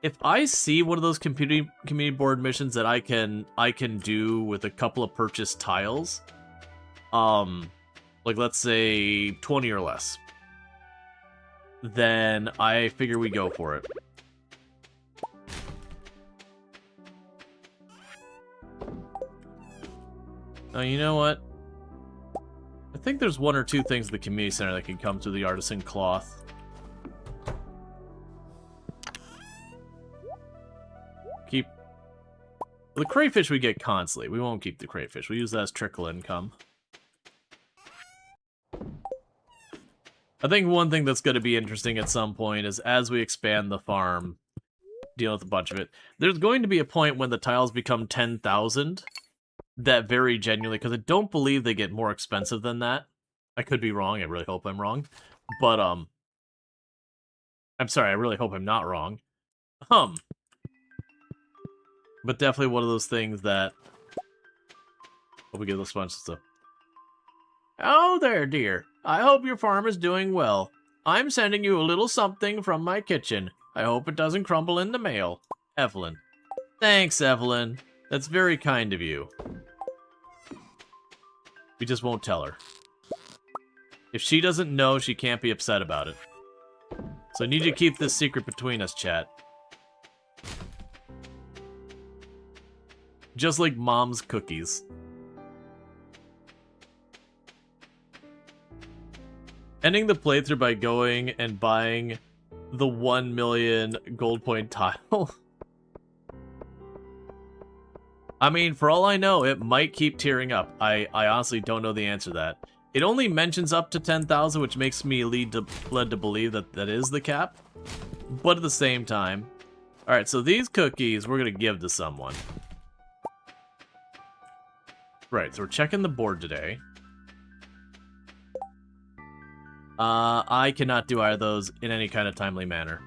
[SPEAKER 1] If I see one of those community board missions that I can do with a couple of purchased tiles, like let's say 20 or less, then I figure we go for it. Oh, you know what? I think there's one or two things at the community center that can come through the artisan cloth. Keep the crayfish we get constantly. We won't keep the crayfish. We use that as trickle income. I think one thing that's going to be interesting at some point is as we expand the farm, deal with a bunch of it, there's going to be a point when the tiles become 10,000 that very genuinely, because I don't believe they get more expensive than that. I could be wrong. I really hope I'm wrong. But, I'm sorry. I really hope I'm not wrong. But definitely one of those things that... Hope we get those bunch of stuff. Oh there, dear. I hope your farm is doing well. I'm sending you a little something from my kitchen. I hope it doesn't crumble in the mail. Evelyn. Thanks, Evelyn. That's very kind of you. We just won't tell her. If she doesn't know, she can't be upset about it. So I need you to keep this secret between us, chat. Just like Mom's cookies. Ending the playthrough by going and buying the 1 million gold point tile. I mean, for all I know, it might keep tearing up. I honestly don't know the answer to that. It only mentions up to 10,000, which makes me led to believe that that is the cap. But at the same time... Alright, so these cookies we're going to give to someone. Right, so we're checking the board today. I cannot do either of those in any kind of timely manner.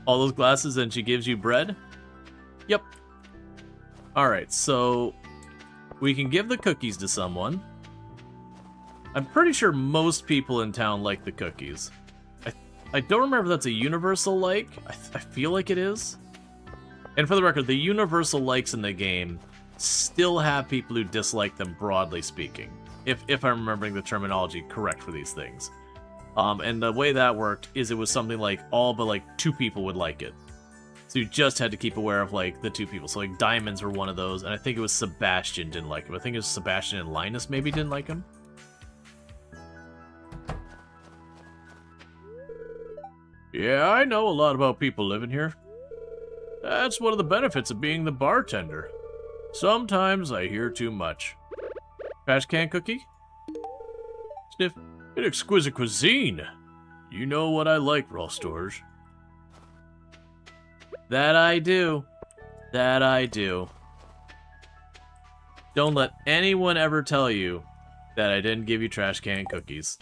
[SPEAKER 1] All those glasses and she gives you bread? Yep. Alright, so we can give the cookies to someone. I'm pretty sure most people in town like the cookies. I don't remember if that's a universal like. I feel like it is. And for the record, the universal likes in the game still have people who dislike them, broadly speaking. If I'm remembering the terminology correct for these things. And the way that worked is it was something like all but like 2 people would like it. So you just had to keep aware of like the 2 people. So like Diamonds were one of those, and I think it was Sebastian didn't like him. I think it was Sebastian and Linus maybe didn't like him. Yeah, I know a lot about people living here. That's one of the benefits of being the bartender. Sometimes I hear too much. Trash can cookie? Sniff. An exquisite cuisine. You know what I like, Rual Storge. That I do. That I do. Don't let anyone ever tell you that I didn't give you trash can cookies.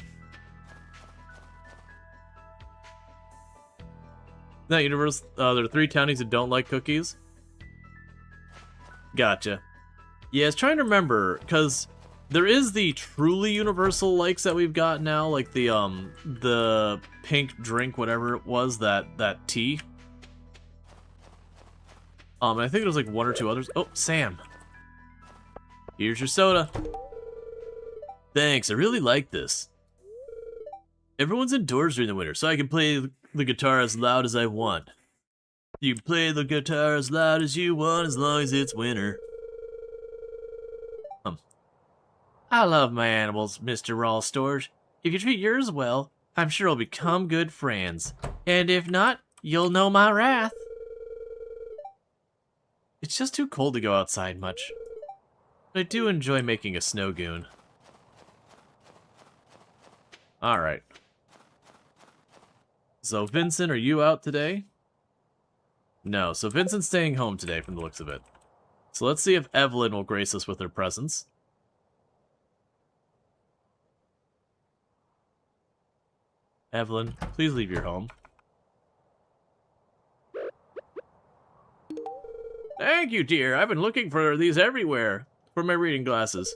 [SPEAKER 1] That universe, there are 3 townies that don't like cookies. Gotcha. Yeah, I was trying to remember, because there is the truly universal likes that we've got now, like the pink drink, whatever it was, that tea. I think there was like 1 or 2 others. Oh, Sam. Here's your soda. Thanks, I really like this. Everyone's indoors during the winter, so I can play the guitar as loud as I want. You can play the guitar as loud as you want, as long as it's winter. I love my animals, Mr. Rual Storge. If you treat yours well, I'm sure we'll become good friends. And if not, you'll know my wrath. It's just too cold to go outside much. But I do enjoy making a snow goon. Alright. So, Vincent, are you out today? No, so Vincent's staying home today from the looks of it. So let's see if Evelyn will grace us with her presence. Evelyn, please leave your home. Thank you, dear. I've been looking for these everywhere. For my reading glasses.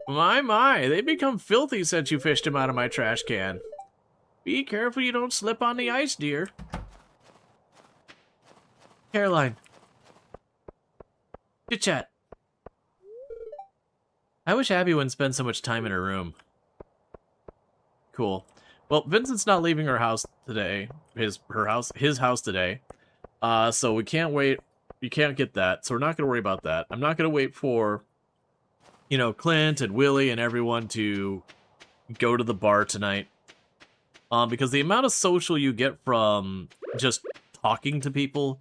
[SPEAKER 1] My, they become filthy since you fished them out of my trash can. Be careful you don't slip on the ice, dear. Caroline. Chit chat. I wish Abby wouldn't spend so much time in her room. Cool. Well, Vincent's not leaving her house today. His house today. So we can't wait. You can't get that. So we're not going to worry about that. I'm not going to wait for, you know, Clint and Willie and everyone to go to the bar tonight. Because the amount of social you get from just talking to people,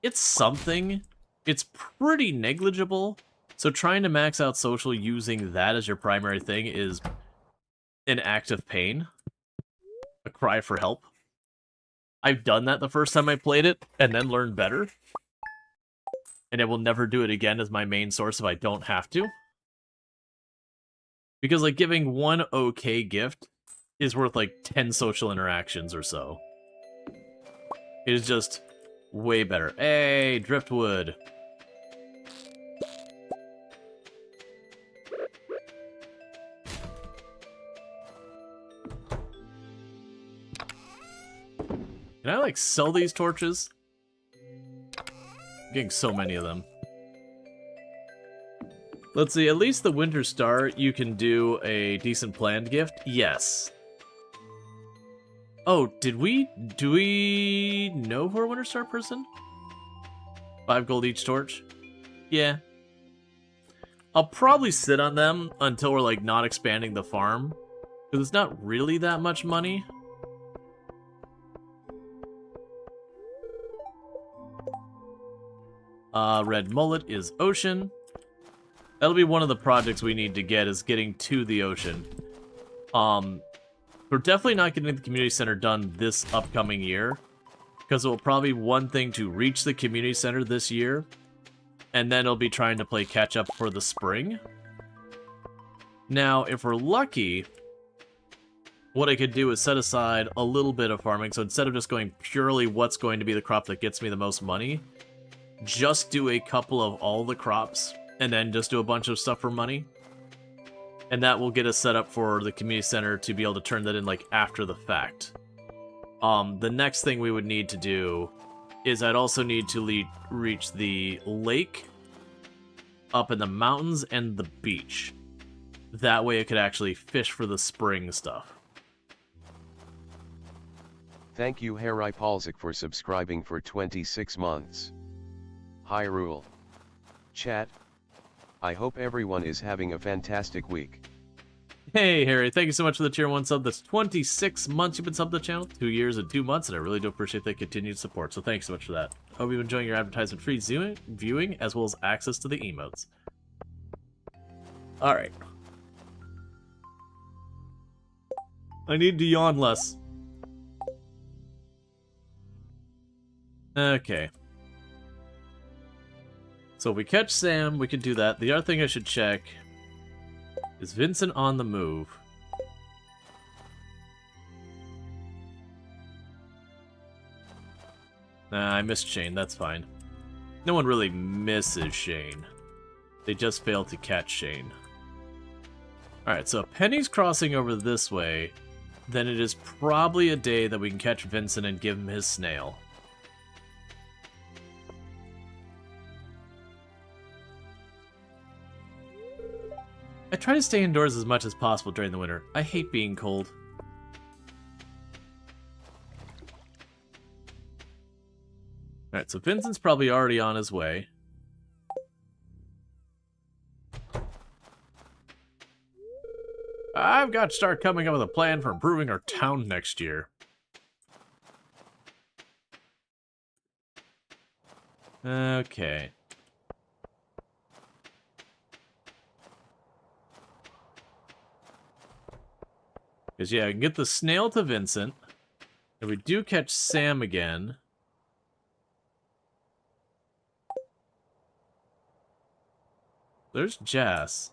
[SPEAKER 1] it's something. It's pretty negligible. So trying to max out social using that as your primary thing is an act of pain. A cry for help. I've done that the first time I played it, and then learned better. And I will never do it again as my main source if I don't have to. Because, like, giving one okay gift is worth, like, 10 social interactions or so. It is just way better. Hey, driftwood. Can I, like, sell these torches? I'm getting so many of them. Let's see, at least the Winter Star, you can do a decent planned gift. Yes. Oh, do we know who our Winter Star person? 5 gold each torch? Yeah. I'll probably sit on them until we're, like, not expanding the farm. Because it's not really that much money. Red Mullet is ocean. That'll be one of the projects we need to get, is getting to the ocean. We're definitely not getting the community center done this upcoming year, because it will probably be one thing to reach the community center this year, and then it'll be trying to play catch up for the spring. Now, if we're lucky, what I could do is set aside a little bit of farming, so instead of just going purely what's going to be the crop that gets me the most money, just do a couple of all the crops, and then just do a bunch of stuff for money. And that will get us set up for the community center to be able to turn that in, like, after the fact. The next thing we would need to do is I'd also need to reach the lake up in the mountains and the beach. That way I could actually fish for the spring stuff.
[SPEAKER 2] Thank you Harry Polzik for subscribing for 26 months. Hi Rual. Chat. I hope everyone is having a fantastic week.
[SPEAKER 1] Hey Harry, thank you so much for the tier 1 sub. That's 26 months you've been subbed to the channel, 2 years and 2 months, and I really do appreciate that continued support, so thanks so much for that. Hope you're enjoying your advertisement-free viewing, as well as access to the emotes. Alright. I need to yawn less. Okay. So if we catch Sam, we can do that. The other thing I should check is Vincent on the move. Nah, I missed Shane, that's fine. No one really misses Shane. They just fail to catch Shane. Alright, so if Penny's crossing over this way, then it is probably a day that we can catch Vincent and give him his snail. I try to stay indoors as much as possible during the winter. I hate being cold. Alright, so Vincent's probably already on his way. I've got to start coming up with a plan for improving our town next year. Okay. Because, yeah, I can get the snail to Vincent. If we do catch Sam again... There's Jas.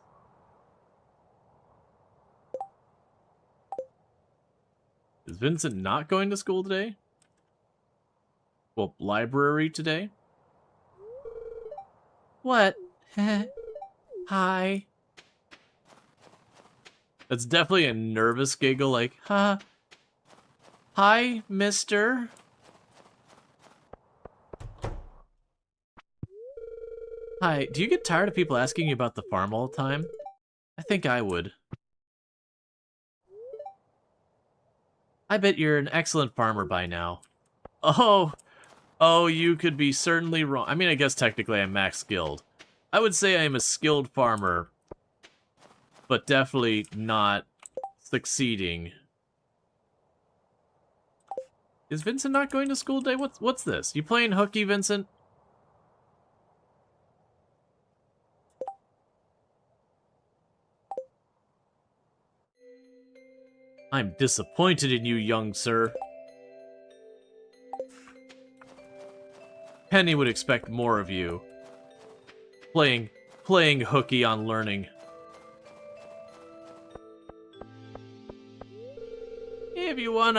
[SPEAKER 1] Is Vincent not going to school today? Well, library today? What? Hi. That's definitely a nervous giggle, like, huh? Hi, mister. Hi, do you get tired of people asking you about the farm all the time? I think I would. I bet you're an excellent farmer by now. Oh, you could be certainly wrong. I mean, I guess technically I'm max skilled. I would say I am a skilled farmer, but definitely not succeeding. Is Vincent not going to school today? What's this? You playing hooky, Vincent? I'm disappointed in you, young sir. Penny would expect more of you. Playing hooky on learning. If you want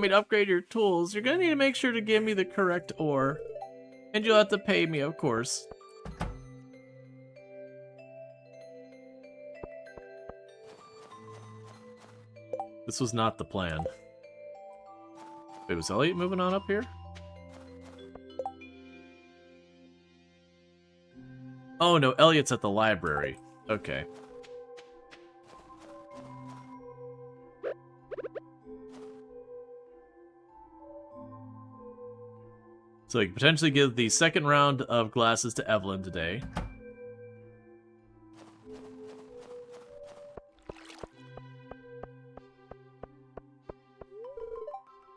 [SPEAKER 1] me to upgrade your tools, you're gonna need to make sure to give me the correct ore. And you'll have to pay me, of course. This was not the plan. Wait, was Elliot moving on up here? Oh no, Elliot's at the library. Okay. So you can potentially give the second round of glasses to Evelyn today.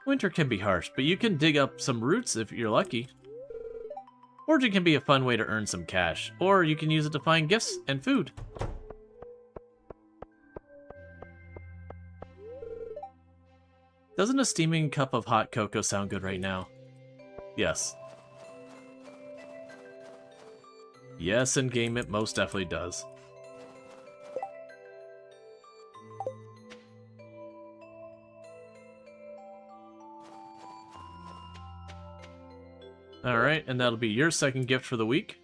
[SPEAKER 1] Winter can be harsh, but you can dig up some roots if you're lucky. Foraging can be a fun way to earn some cash, or you can use it to find gifts and food. Doesn't a steaming cup of hot cocoa sound good right now? Yes. Yes, in game it most definitely does. Alright, and that'll be your second gift for the week.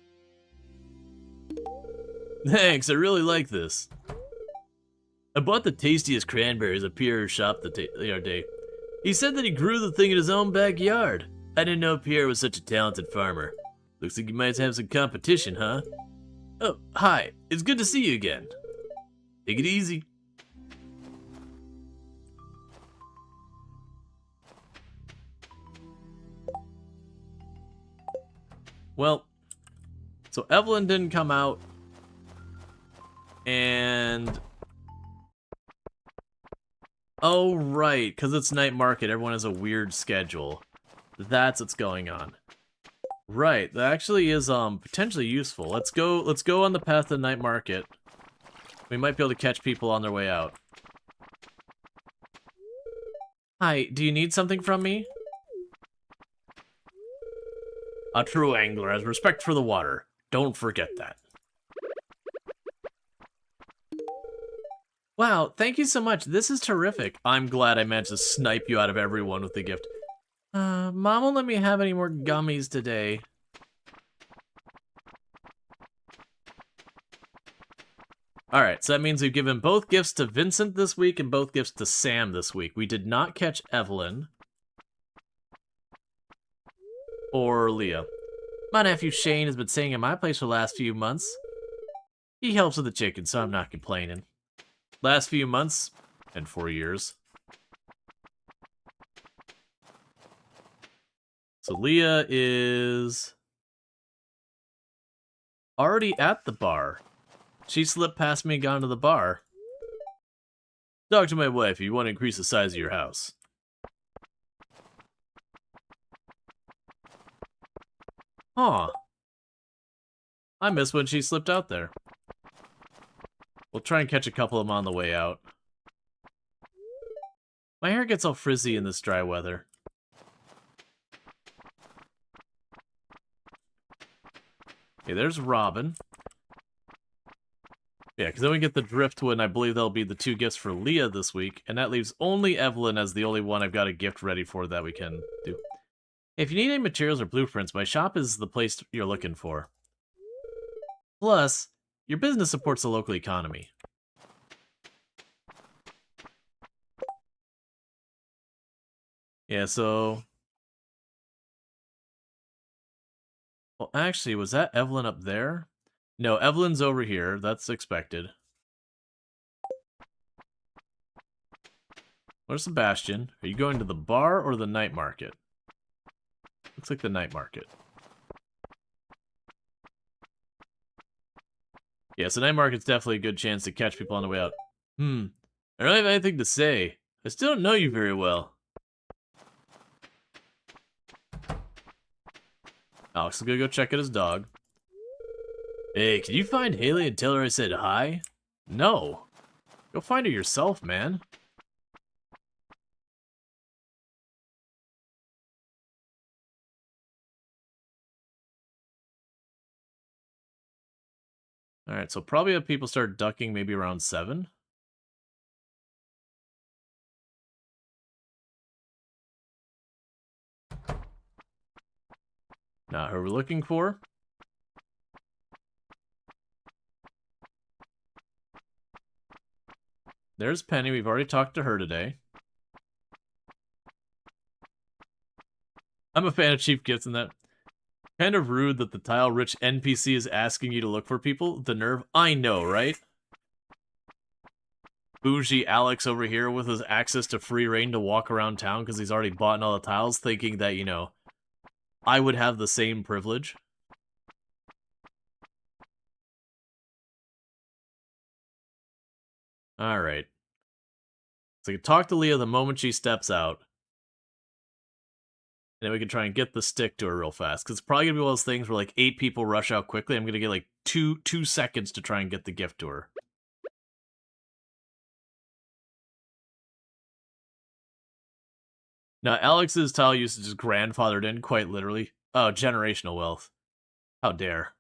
[SPEAKER 1] Thanks, I really like this. I bought the tastiest cranberries at Pierre's shop the other day. He said that he grew the thing in his own backyard. I didn't know Pierre was such a talented farmer. Looks like you might have some competition, huh? Oh, hi. It's good to see you again. Take it easy. Well, so Evelyn didn't come out, and... Oh, right, because it's night market, everyone has a weird schedule. That's what's going on. Right, that actually is potentially useful. Let's go on the path to night market. We might be able to catch people on their way out. Hi, do you need something from me? A true angler has respect for the water. Don't forget that. Wow, thank you so much. This is terrific. I'm glad I managed to snipe you out of everyone with the gift. Mom won't let me have any more gummies today. Alright, so that means we've given both gifts to Vincent this week and both gifts to Sam this week. We did not catch Evelyn. Or Leah. My nephew Shane has been staying at my place for the last few months. He helps with the chicken, so I'm not complaining. Last few months, and 4 years. So Leah is already at the bar. She slipped past me and gone to the bar. Talk to my wife if you want to increase the size of your house. Huh. I missed when she slipped out there. We'll try and catch a couple of them on the way out. My hair gets all frizzy in this dry weather. Okay, there's Robin. Yeah, because then we get the driftwood, and I believe that'll be the 2 gifts for Leah this week, and that leaves only Evelyn as the only one I've got a gift ready for that we can do. If you need any materials or blueprints, my shop is the place you're looking for. Plus, your business supports the local economy. Yeah, so... Well, actually, was that Evelyn up there? No, Evelyn's over here. That's expected. Where's Sebastian? Are you going to the bar or the night market? Looks like the night market. Yeah, so night market's definitely a good chance to catch people on the way out. I don't have anything to say. I still don't know you very well. Alex is gonna go check out his dog. Hey, can you find Haley and tell her I said hi? No. Go find her yourself, man. Alright, so probably have people start ducking maybe around 7. Not who we're looking for. There's Penny. We've already talked to her today. I'm a fan of Chief Gifts in that. Kind of rude that the tile-rich NPC is asking you to look for people. The nerve. I know, right? Bougie Alex over here with his access to free reign to walk around town because he's already bought all the tiles, thinking that, you know, I would have the same privilege. Alright. So we can talk to Leah the moment she steps out. And then we can try and get the stick to her real fast. Because it's probably going to be one of those things where like 8 people rush out quickly. I'm going to get like two seconds to try and get the gift to her. Now, Alex's tile usage is grandfathered in, quite literally. Oh, generational wealth. How dare.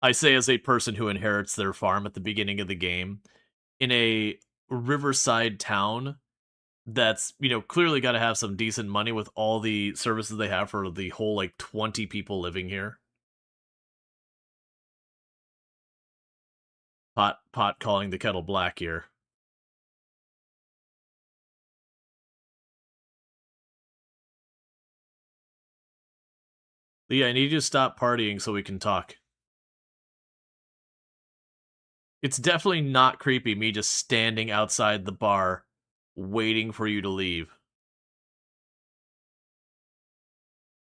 [SPEAKER 1] I say as a person who inherits their farm at the beginning of the game, in a riverside town that's, you know, clearly got to have some decent money with all the services they have for the whole, like, 20 people living here. Pot calling the kettle black here. Leah, I need you to stop partying so we can talk. It's definitely not creepy, me just standing outside the bar, waiting for you to leave.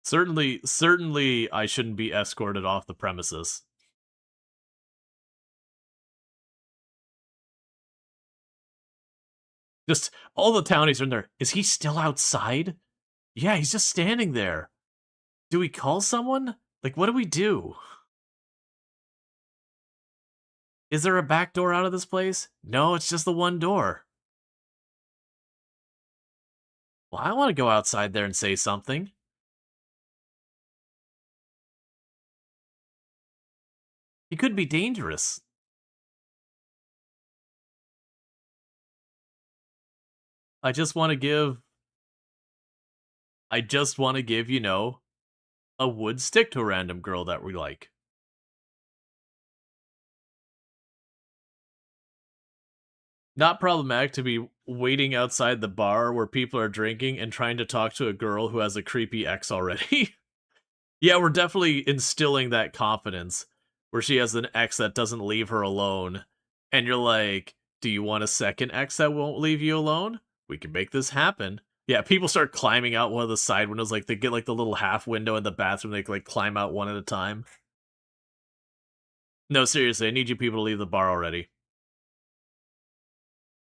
[SPEAKER 1] Certainly, I shouldn't be escorted off the premises. Just, all the townies are in there. Is he still outside? Yeah, he's just standing there. Do we call someone? Like, what do we do? Is there a back door out of this place? No, it's just the one door. Well, I want to go outside there and say something. He could be dangerous. I just want to give, you know, a wood stick to a random girl that we like. Not problematic to be waiting outside the bar where people are drinking and trying to talk to a girl who has a creepy ex already. Yeah, we're definitely instilling that confidence where she has an ex that doesn't leave her alone. And you're like, do you want a second ex that won't leave you alone? We can make this happen. Yeah, people start climbing out one of the side windows. Like, they get, like, the little half window in the bathroom. They, like, climb out one at a time. No, seriously, I need you people to leave the bar already.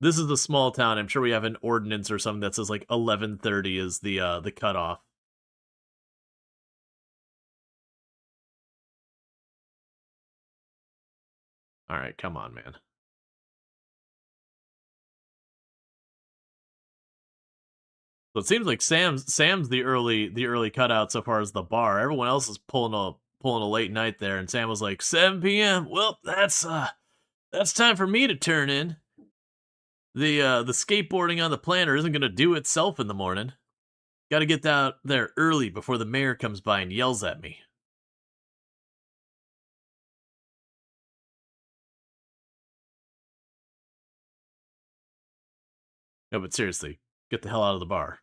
[SPEAKER 1] This is a small town. I'm sure we have an ordinance or something that says, like, 11:30 is the cutoff. Alright, come on, man. So it seems like Sam's the early cutout so far as the bar. Everyone else is pulling a late night there, and Sam was like, 7 p.m. Well, that's time for me to turn in. The skateboarding on the planner isn't gonna do itself in the morning. Gotta get out there early before the mayor comes by and yells at me. No, but seriously, get the hell out of the bar.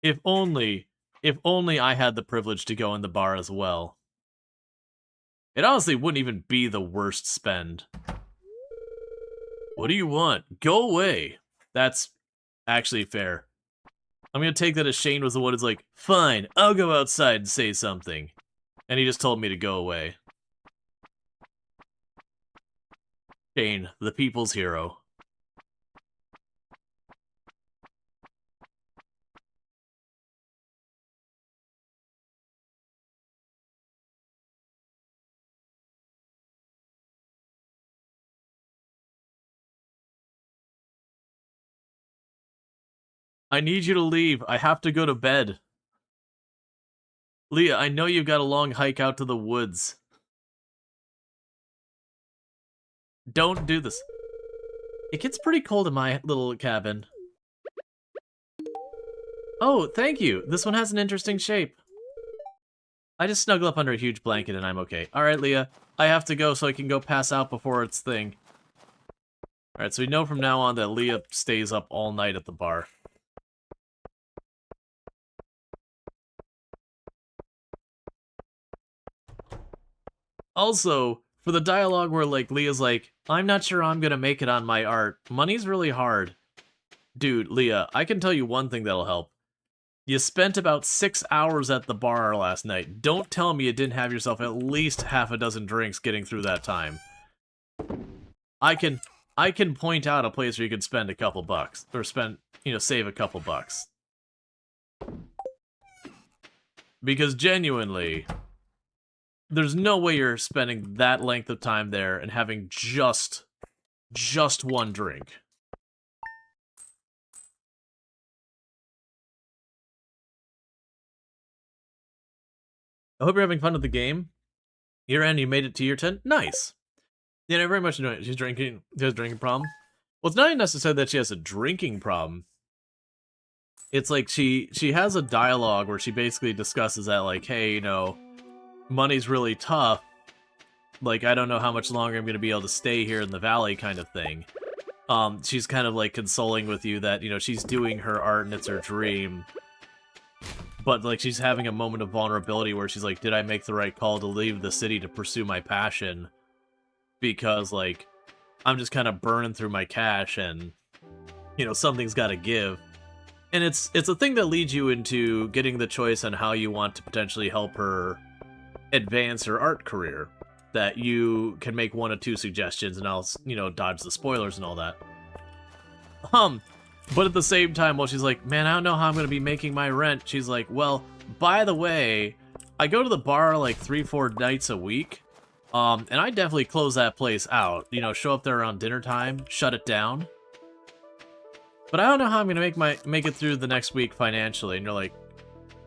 [SPEAKER 1] If only I had the privilege to go in the bar as well. It honestly wouldn't even be the worst spend. What do you want? Go away. That's actually fair. I'm gonna take that as Shane was the one who's like, fine, I'll go outside and say something. And he just told me to go away. Shane, the people's hero. I need you to leave. I have to go to bed. Leah, I know you've got a long hike out to the woods. Don't do this. It gets pretty cold in my little cabin. Oh, thank you. This one has an interesting shape. I just snuggle up under a huge blanket and I'm okay. Alright, Leah. I have to go so I can go pass out before its thing. Alright, so we know from now on that Leah stays up all night at the bar. Also, for the dialogue where, like, Leah's like, I'm not sure I'm gonna make it on my art. Money's really hard. Dude, Leah, I can tell you one thing that'll help. You spent about 6 hours at the bar last night. Don't tell me you didn't have yourself at least half a dozen drinks getting through that time. I can point out a place where you could spend a couple bucks. Or save a couple bucks. Because genuinely, there's no way you're spending that length of time there and having just one drink. I hope you're having fun with the game. Year end, you made it to year 10. Nice. Yeah, I very much enjoy it. She has a drinking problem. Well, it's not even necessarily that she has a drinking problem. It's like she has a dialogue where she basically discusses that, like, hey, you know, money's really tough. Like, I don't know how much longer I'm going to be able to stay here in the valley kind of thing. She's kind of, like, consoling with you that, you know, she's doing her art and it's her dream. But, like, she's having a moment of vulnerability where she's like, did I make the right call to leave the city to pursue my passion? Because, like, I'm just kind of burning through my cash and, you know, something's got to give. And it's a thing that leads you into getting the choice on how you want to potentially help her advance her art career. That you can make one or two suggestions and I'll, you know, dodge the spoilers and all that. But at the same time, while she's like, man, I don't know how I'm going to be making my rent, she's like, well, by the way, I go to the bar like 3-4 nights a week, and I definitely close that place out. You know, show up there around dinner time, shut it down. But I don't know how I'm going to make it through the next week financially. And you're like,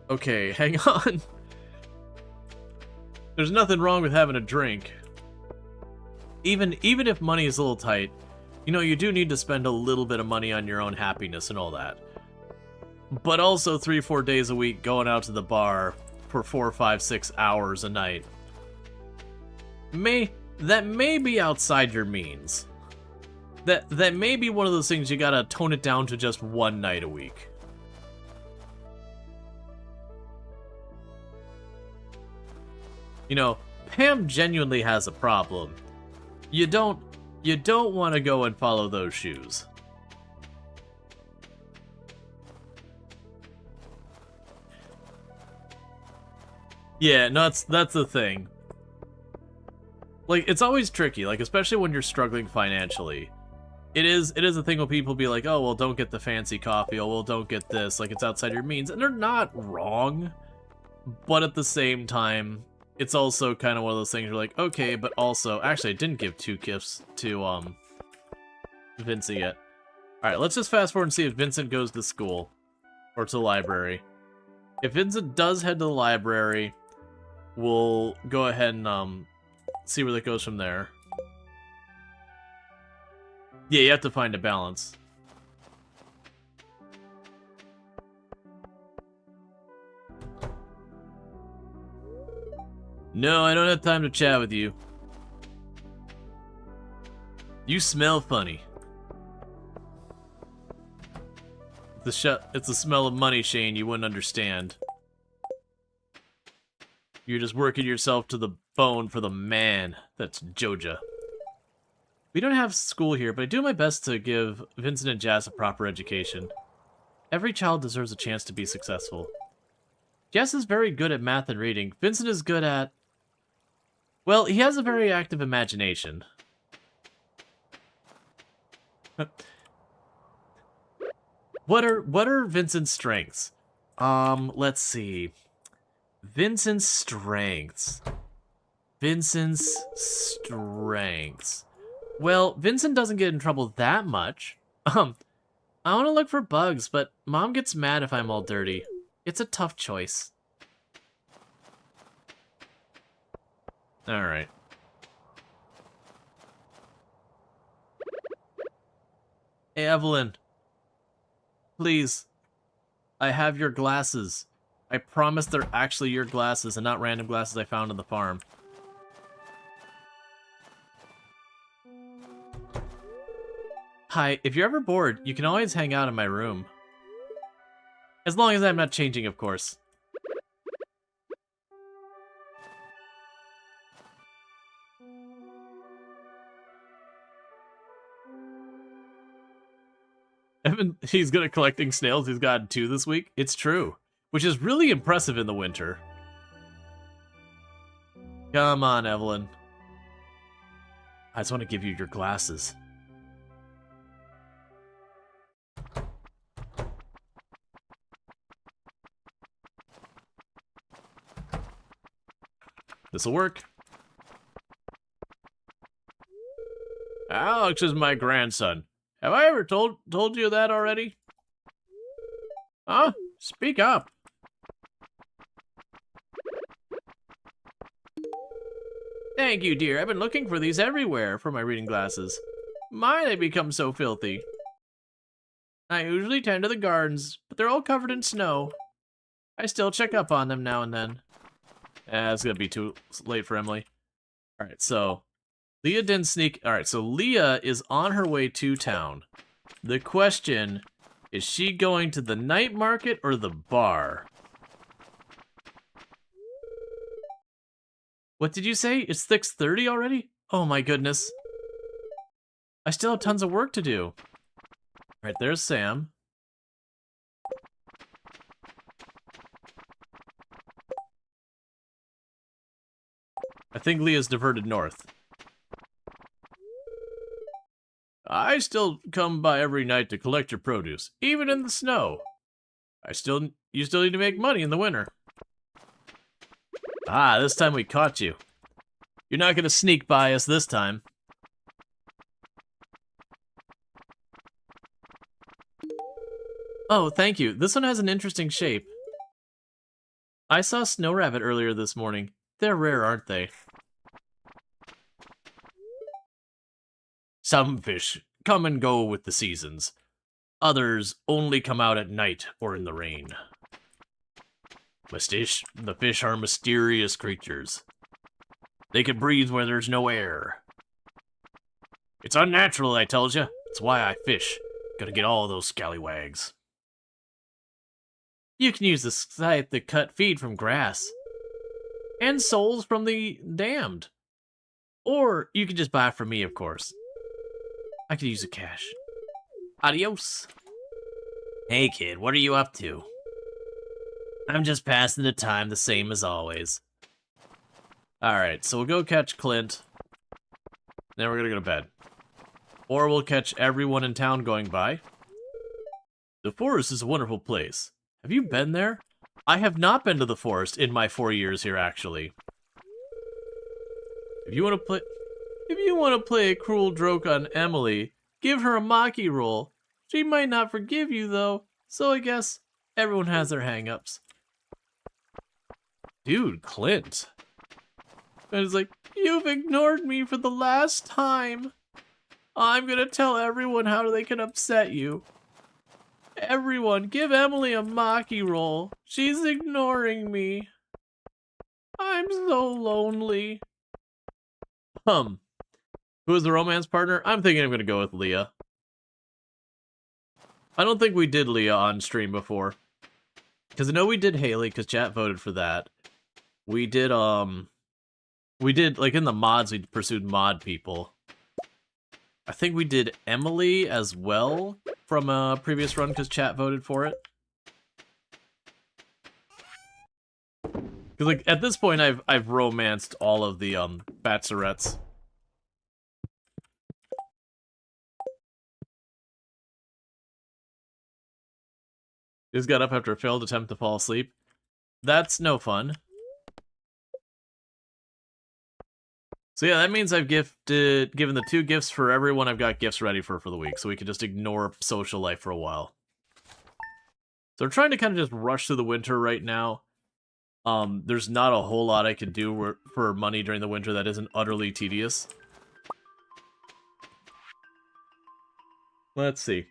[SPEAKER 1] okay, hang on. There's nothing wrong with having a drink. Even if money is a little tight, you know, you do need to spend a little bit of money on your own happiness and all that. But also 3-4 days a week going out to the bar for 4, 5, 6 hours a night. That may be outside your means. That may be one of those things you gotta tone it down to just one night a week. You know, Pam genuinely has a problem. You don't want to go and follow those shoes. Yeah, no, that's the thing. Like, it's always tricky, like, especially when you're struggling financially. It is a thing when people be like, oh, well, don't get the fancy coffee, oh, well, don't get this, like, it's outside your means. And they're not wrong, but at the same time, it's also kind of one of those things you're like, okay, but also, actually, I didn't give 2 gifts to, Vincent yet. Alright, let's just fast forward and see if Vincent goes to school, or to the library. If Vincent does head to the library, we'll go ahead and, see where that goes from there. Yeah, you have to find a balance. No, I don't have time to chat with you. You smell funny. It's the smell of money, Shane. You wouldn't understand. You're just working yourself to the bone for the man. That's Joja. We don't have school here, but I do my best to give Vincent and Jazz a proper education. Every child deserves a chance to be successful. Jess is very good at math and reading. Vincent is good at... Well, he has a very active imagination. What are Vincent's strengths? Let's see. Vincent's strengths. Well, Vincent doesn't get in trouble that much. I want to look for bugs, but Mom gets mad if I'm all dirty. It's a tough choice. Alright. Hey, Evelyn. Please. I have your glasses. I promise they're actually your glasses and not random glasses I found on the farm. Hi, if you're ever bored, you can always hang out in my room. As long as I'm not changing, of course. Evan, he's good at collecting snails. He's gotten 2 this week. It's true. Which is really impressive in the winter. Come on, Evelyn. I just want to give you your glasses. This'll work. Alex is my grandson. Have I ever told you that already? Huh? Speak up. Thank you, dear. I've been looking for these everywhere for my reading glasses. Mine have become so filthy. I usually tend to the gardens, but they're all covered in snow. I still check up on them now and then. It's gonna be too late for Emily. Alright, so Leah didn't sneak. Alright, so Leah is on her way to town. The question, is she going to the night market or the bar? What did you say? It's 6:30 already? Oh my goodness. I still have tons of work to do. Alright, there's Sam. I think Leah's diverted north. I still come by every night to collect your produce, even in the snow. You still need to make money in the winter. Ah, this time we caught you. You're not gonna sneak by us this time. Oh, thank you. This one has an interesting shape. I saw a snow rabbit earlier this morning. They're rare, aren't they? Some fish come and go with the seasons. Others only come out at night or in the rain. The fish are mysterious creatures. They can breathe where there's no air. It's unnatural, I tells you. It's why I fish. Gotta get all those scallywags. You can use the scythe to cut feed from grass. And souls from the damned. Or you can just buy it from me, of course. I could use the cash. Adios. Hey kid, what are you up to? I'm just passing the time the same as always. Alright, so we'll go catch Clint. Then we're gonna go to bed. Or we'll catch everyone in town going by. The forest is a wonderful place. Have you been there? I have not been to the forest in my 4 years here, actually. If you want to play a cruel joke on Emily, give her a Maki roll. She might not forgive you, though, so I guess everyone has their hang-ups. Dude, Clint. And it's like, you've ignored me for the last time. I'm gonna tell everyone how they can upset you. Everyone, give Emily a Maki roll. She's ignoring me. I'm so lonely. Who is the romance partner? I'm thinking I'm going to go with Leah. I don't think we did Leah on stream before. Because I know we did Haley, because chat voted for that. We did, like, in the mods, we pursued mod people. I think we did Emily as well from a previous run, because chat voted for it. Because, like, at this point, I've romanced all of the, bachelorettes. Just got up after a failed attempt to fall asleep. That's no fun. So yeah, that means I've given the 2 gifts for everyone I've got gifts ready for the week, so we can just ignore social life for a while. So we're trying to kind of just rush through the winter right now. There's not a whole lot I can do for money during the winter that isn't utterly tedious. Let's see.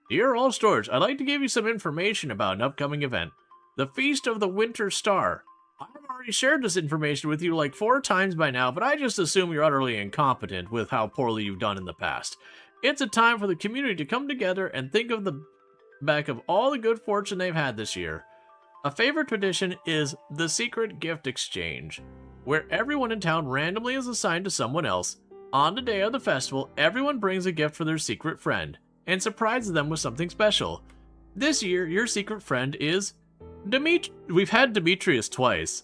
[SPEAKER 1] Dear All Storge, I'd like to give you some information about an upcoming event. The Feast of the Winter Star. I've already shared this information with you like 4 times by now, but I just assume you're utterly incompetent with how poorly you've done in the past. It's a time for the community to come together and think of the back of all the good fortune they've had this year. A favorite tradition is the Secret Gift Exchange, where everyone in town randomly is assigned to someone else. On the day of the festival, everyone brings a gift for their secret friend, and surprises them with something special. This year, your secret friend is We've had Demetrius twice.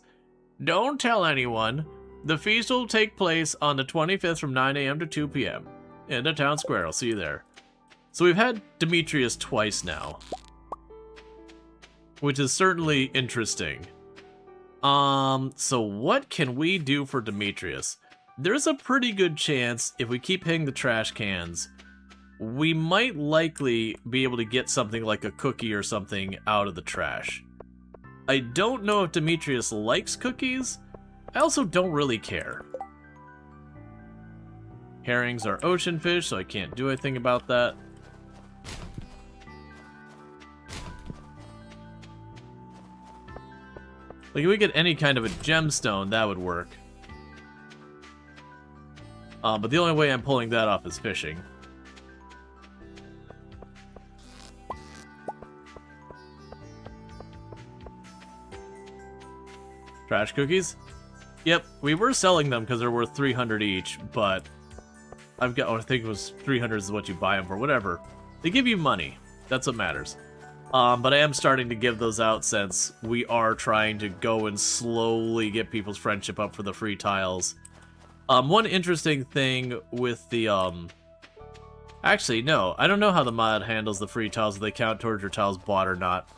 [SPEAKER 1] Don't tell anyone. The feast will take place on the 25th from 9 a.m. to 2 p.m. in the town square. I'll see you there. So we've had Demetrius twice now, which is certainly interesting. So what can we do for Demetrius? There's a pretty good chance if we keep hitting the trash cans, we might likely be able to get something like a cookie or something out of the trash. I don't know if Demetrius likes cookies. I also don't really care. Herrings are ocean fish, so I can't do anything about that. Like, if we get any kind of a gemstone, that would work. But the only way I'm pulling that off is fishing. Trash cookies? Yep, we were selling them because they're worth 300 each, but I've got, I think it was 300 is what you buy them for, whatever. They give you money. That's what matters. But I am starting to give those out since we are trying to go and slowly get people's friendship up for the free tiles. One interesting thing with the, actually, no, I don't know how the mod handles the free tiles, if they count towards your tiles bought or not.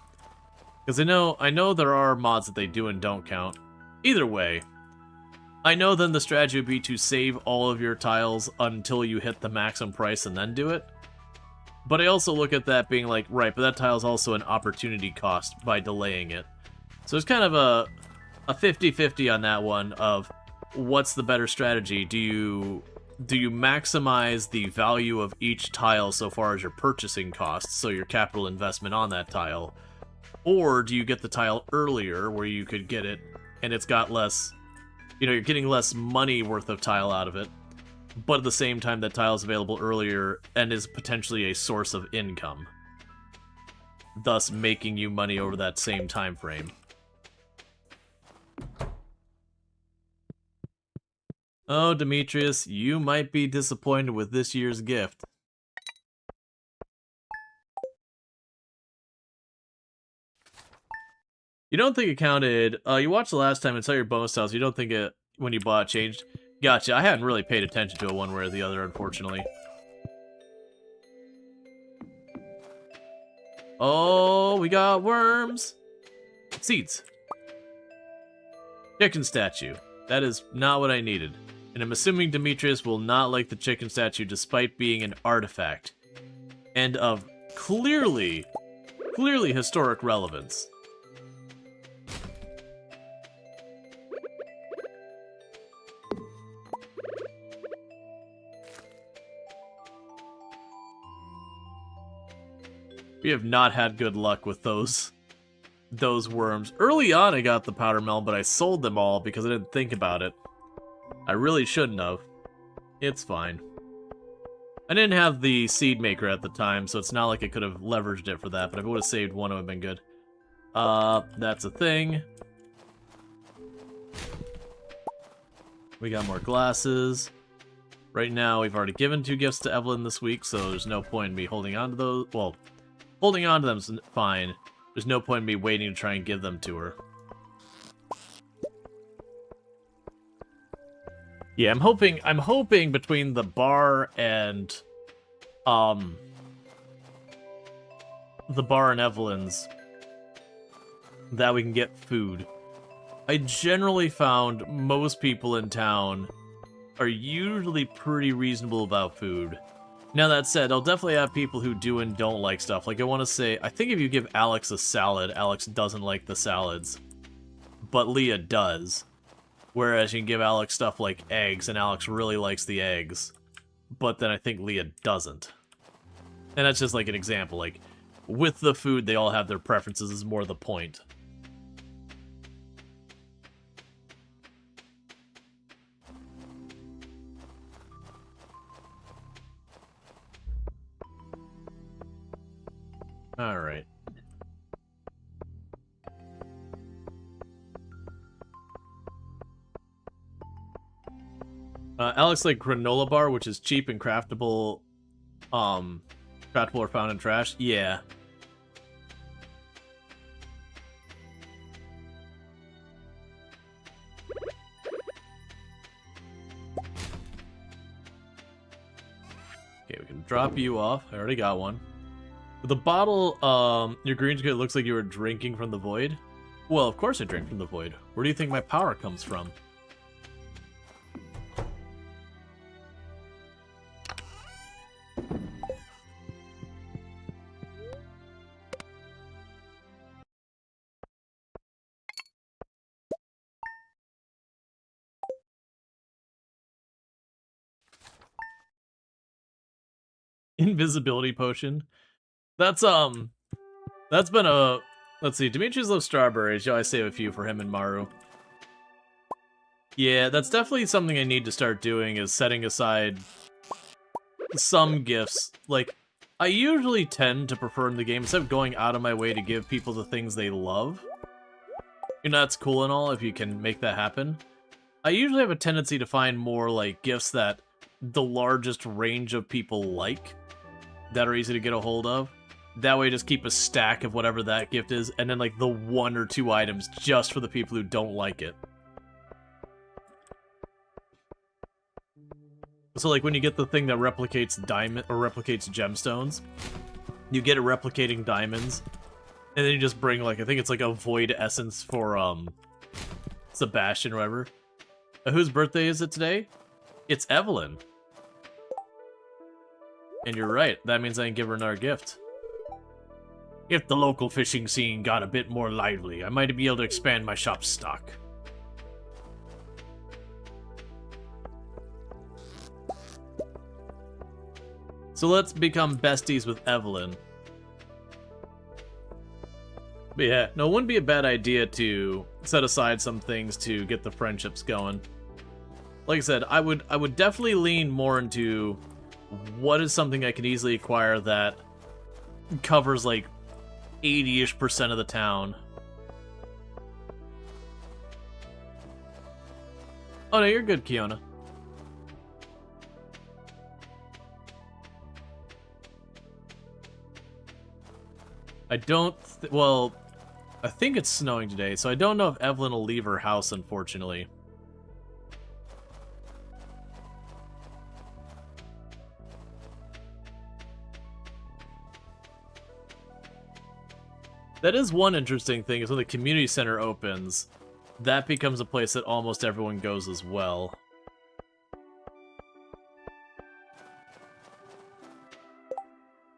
[SPEAKER 1] Because I know there are mods that they do and don't count. Either way, I know then the strategy would be to save all of your tiles until you hit the maximum price and then do it. But I also look at that being like, right, but that tile is also an opportunity cost by delaying it. So it's kind of a 50-50 on that one of what's the better strategy. Do you maximize the value of each tile so far as your purchasing costs, so your capital investment on that tile? Or do you get the tile earlier where you could get it and it's got less, you know, you're getting less money worth of tile out of it, but at the same time that tile is available earlier and is potentially a source of income, thus making you money over that same time frame. Oh, Demetrius, you might be disappointed with this year's gift. You don't think it counted, you watched the last time and saw your bonus tiles, you don't think it, when you bought it, changed? Gotcha, I hadn't really paid attention to it one way or the other, unfortunately. Oh, we got worms! Seeds. Chicken statue. That is not what I needed. And I'm assuming Demetrius will not like the chicken statue despite being an artifact. And of clearly historic relevance. We have not had good luck with those worms. Early on I got the powder melon, but I sold them all because I didn't think about it. I really shouldn't have. It's fine. I didn't have the seed maker at the time, so it's not like I could have leveraged it for that, but if I would have saved one, it would have been good. That's a thing. We got more glasses. Right now, we've already given 2 gifts to Evelyn this week, so there's no point in me holding on to those. Well, holding on to them is fine. There's no point in me waiting to try and give them to her. Yeah, I'm hoping between the bar and Evelyn's that we can get food. I generally found most people in town are usually pretty reasonable about food. Now that said, I'll definitely have people who do and don't like stuff. Like I want to say, I think if you give Alex a salad, Alex doesn't like the salads. But Leah does. Whereas you can give Alex stuff like eggs, and Alex really likes the eggs. But then I think Leah doesn't. And that's just like an example. Like, with the food, they all have their preferences is more the point. Alright. Alex like granola bar, which is cheap and craftable. Craftable or found in trash. Yeah. Okay, we can drop you off. I already got one. The bottle, your green ticket looks like you were drinking from the void. Well, of course I drink from the void. Where do you think my power comes from? Invisibility potion. That's been a, let's see, Dimitri's loves strawberries. Yeah, I save a few for him and Maru. Yeah, that's definitely something I need to start doing, is setting aside some gifts. Like, I usually tend to prefer in the game, instead of going out of my way to give people the things they love. You know, that's cool and all if you can make that happen. I usually have a tendency to find more, like, gifts that the largest range of people like, that are easy to get a hold of. That way, just keep a stack of whatever that gift is, and then, like, the 1 or 2 items just for the people who don't like it. So, like, when you get the thing that replicates diamond, or replicates gemstones, you get it replicating diamonds, and then you just bring, like, I think it's, like, a void essence for, Sebastian or whatever. Whose birthday is it today? It's Evelyn. And you're right, that means I can give her another gift. If the local fishing scene got a bit more lively, I might be able to expand my shop's stock. So let's become besties with Evelyn. But yeah, no, it wouldn't be a bad idea to set aside some things to get the friendships going. Like I said, I would definitely lean more into what is something I can easily acquire that covers like 80-ish% of the town. Oh no, you're good, Kiona. I don't, well, I think it's snowing today, so I don't know if Evelyn will leave her house, unfortunately. That is one interesting thing, is when the community center opens, that becomes a place that almost everyone goes as well.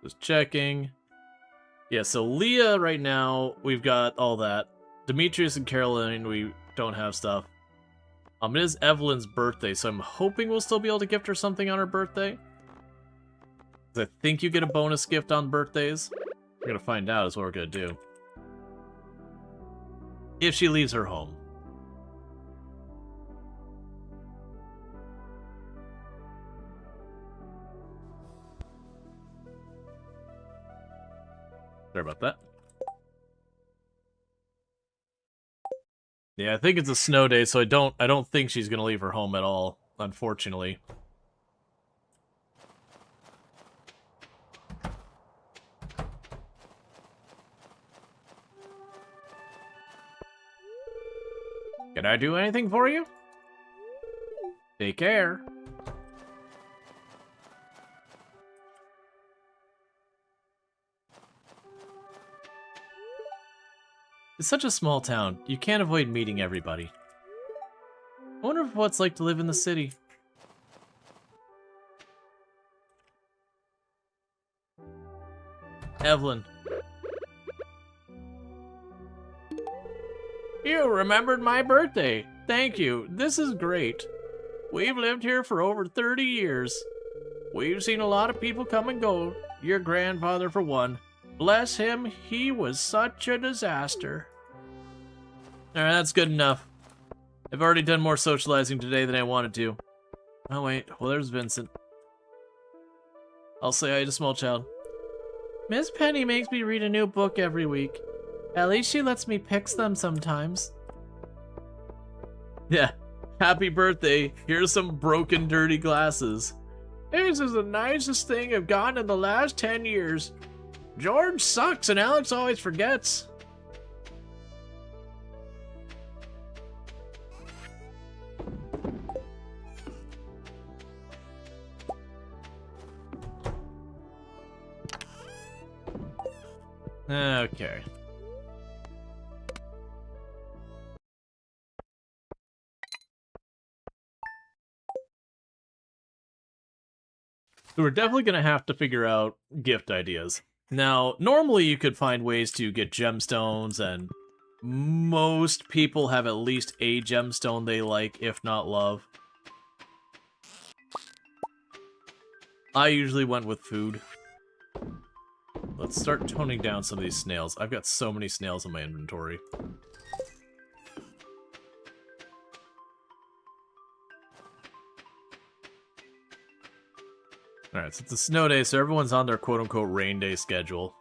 [SPEAKER 1] Just checking. Yeah, so Leah right now, we've got all that. Demetrius and Caroline, we don't have stuff. It is Evelyn's birthday, so I'm hoping we'll still be able to gift her something on her birthday. 'Cause I think you get a bonus gift on birthdays. We're gonna find out is what we're gonna do. If she leaves her home. Sorry about that. Yeah, I think it's a snow day, so I don't think she's gonna leave her home at all, unfortunately. Can I do anything for you? Take care. It's such a small town. You can't avoid meeting everybody. I wonder what it's like to live in the city. Evelyn. You remembered my birthday. Thank you. This is great. We've lived here for over 30 years. We've seen a lot of people come and go. Your grandfather, for one. Bless him, he was such a disaster. Alright, that's good enough. I've already done more socializing today than I wanted to. Oh wait, well there's Vincent. I'll say hi to small child. Miss Penny makes me read a new book every week. At least she lets me pick them sometimes. Yeah, happy birthday. Here's some broken, dirty glasses. This is the nicest thing I've gotten in the last 10 years. George sucks and Alex always forgets. Okay. So we're definitely going to have to figure out gift ideas. Now, normally you could find ways to get gemstones, and most people have at least a gemstone they like, if not love. I usually went with food. Let's start toning down some of these snails. I've got so many snails in my inventory. Alright, so it's a snow day, so everyone's on their quote-unquote rain day schedule.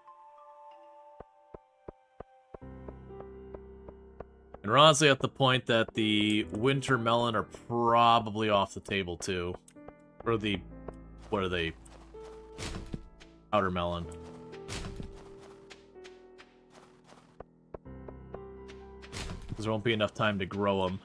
[SPEAKER 1] And we're honestly at the point that the winter melon are probably off the table, too. Or the... what are they? Powder melon. Because there won't be enough time to grow them.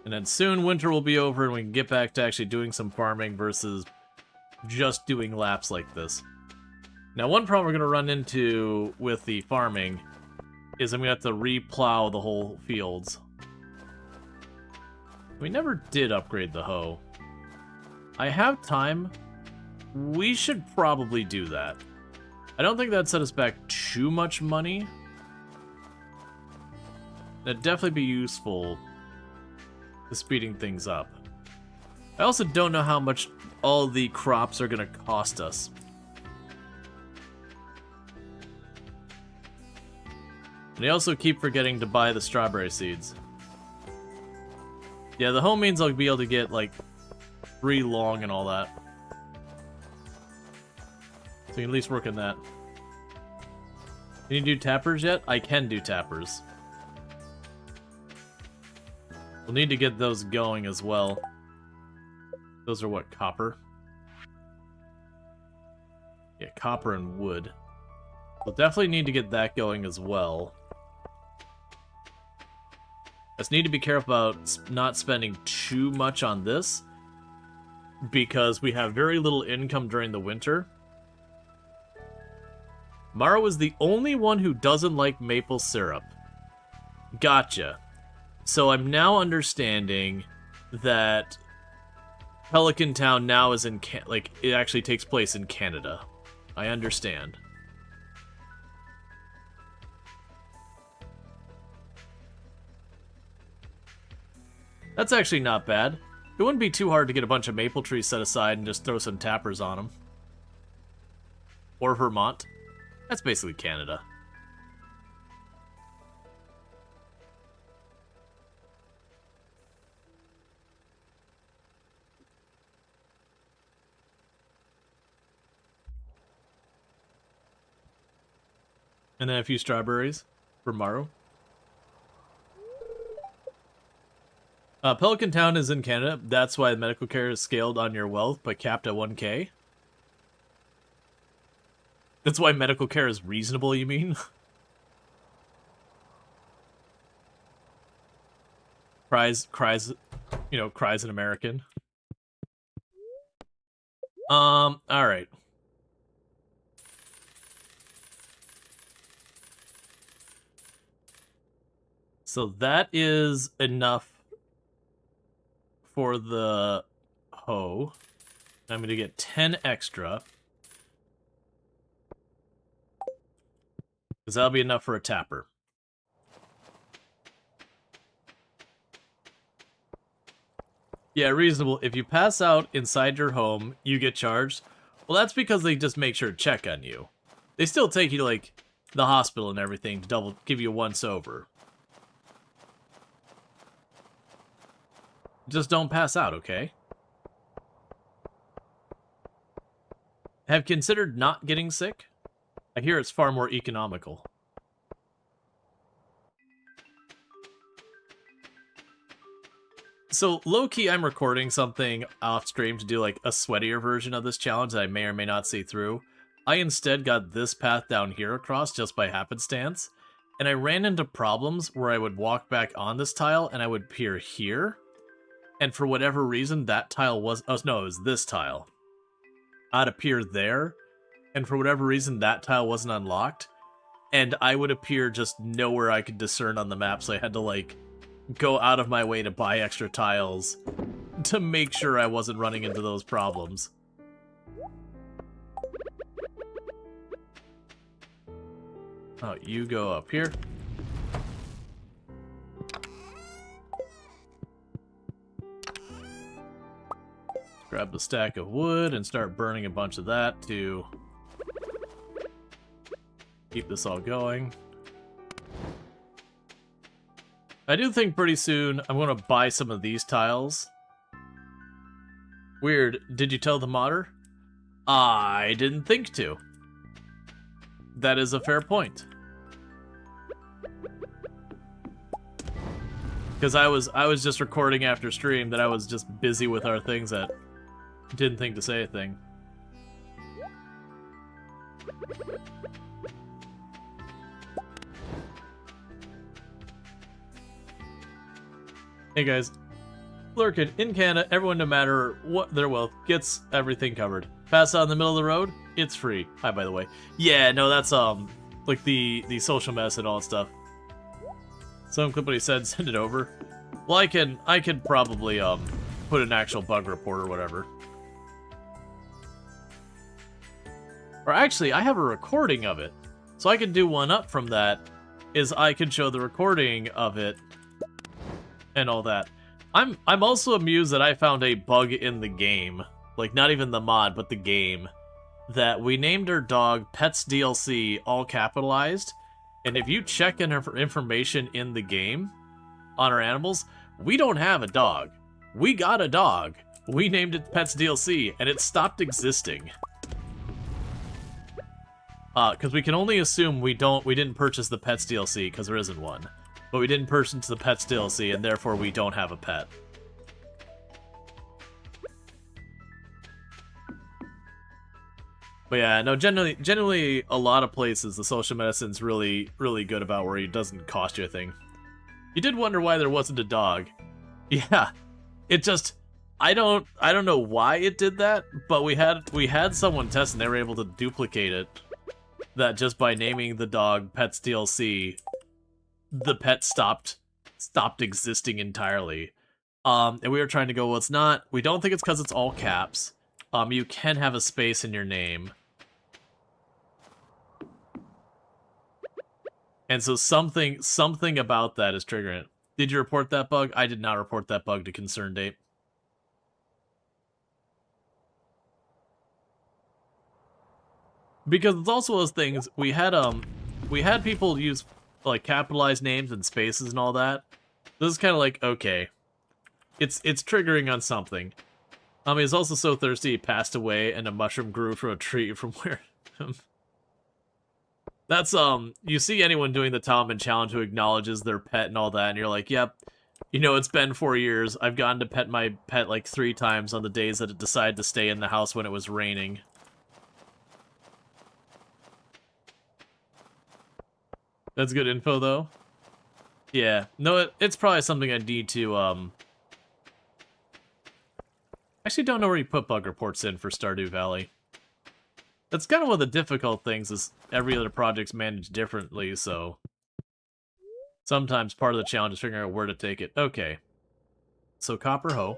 [SPEAKER 1] And then soon winter will be over and we can get back to actually doing some farming versus just doing laps like this. Now, one problem we're going to run into with the farming is I'm going to have to re-plow the whole fields. We never did upgrade the hoe. I have time. We should probably do that. I don't think that'd set us back too much money. That'd definitely be useful to speeding things up. I also don't know how much all the crops are going to cost us. And I also keep forgetting to buy the strawberry seeds. Yeah, the hoe means I'll be able to get, like, 3 long and all that. So you can at least work on that. Can you do tappers yet? I can do tappers. We'll need to get those going as well. Those are what, copper? Yeah, copper and wood. We'll definitely need to get that going as well. Just need to be careful about not spending too much on this, because we have very little income during the winter. Mara is the only one who doesn't like maple syrup. Gotcha. So I'm now understanding that Pelican Town now is in it actually takes place in Canada. I understand. That's actually not bad. It wouldn't be too hard to get a bunch of maple trees set aside and just throw some tappers on them. Or Vermont. That's basically Canada. And then a few strawberries for Maru. Pelican Town is in Canada. That's why medical care is scaled on your wealth, but capped at 1K. That's why medical care is reasonable, you mean? cries, you know, cries an American. Alright. So that is enough for the hoe. I'm going to get 10 extra. Because that'll be enough for a tapper. Yeah, reasonable. If you pass out inside your home, you get charged. Well, that's because they just make sure to check on you. They still take you to, like, the hospital and everything to give you a once-over. Just don't pass out, okay? Have considered not getting sick? I hear it's far more economical. So, low-key, I'm recording something off-stream to do, like, a sweatier version of this challenge that I may or may not see through. I instead got this path down here across just by happenstance, and I ran into problems where I would walk back on this tile and I would appear here, and for whatever reason, that tile was... Oh, no, it was this tile. I'd appear there, and for whatever reason, that tile wasn't unlocked, and I would appear just nowhere I could discern on the map, so I had to, like, go out of my way to buy extra tiles to make sure I wasn't running into those problems. Oh, you go up here. Grab the stack of wood and start burning a bunch of that to keep this all going. I do think pretty soon I'm going to buy some of these tiles. Weird. Did you tell the modder? I didn't think to. That is a fair point. Because I was just recording after stream that I was just busy with our things that didn't think to say a thing. Hey guys, Lurkin, in Canada, everyone, no matter what their wealth, gets everything covered. Pass out in the middle of the road, it's free. Hi, by the way. Yeah, no, that's like the social mess and all that stuff. Some clip what he said, send it over. Well, I can probably put an actual bug report or whatever. Or actually, I have a recording of it, so I can do one up from that. Is I can show the recording of it. And all that. I'm also amused that I found a bug in the game, like not even the mod, but the game, that we named our dog Pets DLC, all capitalized, and if you check in information in the game on our animals, we don't have a dog. We got a dog. We named it Pets DLC, and it stopped existing. Because we can only assume we didn't purchase the Pets DLC because there isn't one. But we didn't purchase the Pets DLC, and therefore we don't have a pet. But yeah, no, generally a lot of places, the social medicine's really, really good about where it doesn't cost you a thing. You did wonder why there wasn't a dog. Yeah, it just, I don't know why it did that, but we had someone test and they were able to duplicate it. That just by naming the dog Pets DLC, the pet stopped existing entirely. And we were trying to go, well, it's not, we don't think it's because it's all caps. You can have a space in your name. And so something about that is triggering it. Did you report that bug? I did not report that bug to Concern Date. Because it's also those things, we had people use like capitalized names and spaces and all that. This is kind of like, okay, it's triggering on something. He's also so thirsty he passed away and a mushroom grew from a tree from where That's, you see anyone doing the Tileman challenge who acknowledges their pet and all that, and you're like, yep, you know, it's been 4 years. I've gotten to pet my pet like 3 times on the days that it decided to stay in the house when it was raining. That's good info, though. Yeah. No, it's probably something I need to, actually don't know where you put bug reports in for Stardew Valley. That's kind of one of the difficult things, is every other project's managed differently, so... sometimes part of the challenge is figuring out where to take it. Okay. So, copper hoe.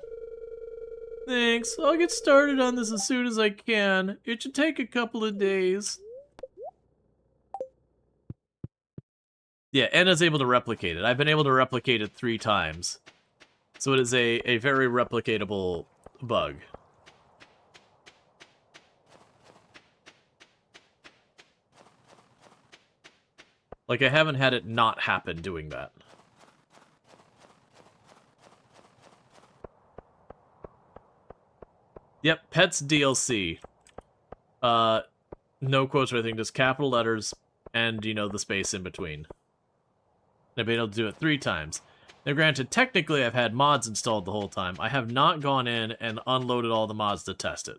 [SPEAKER 1] Thanks. I'll get started on this as soon as I can. It should take a couple of days. Yeah, Anna's able to replicate it. I've been able to replicate it 3 times. So it is a very replicatable bug. Like, I haven't had it not happen doing that. Yep, Pets DLC. No quotes or anything, just capital letters and, you know, the space in between. I've been able to do it 3 times. Now, granted, technically I've had mods installed the whole time. I have not gone in and unloaded all the mods to test it.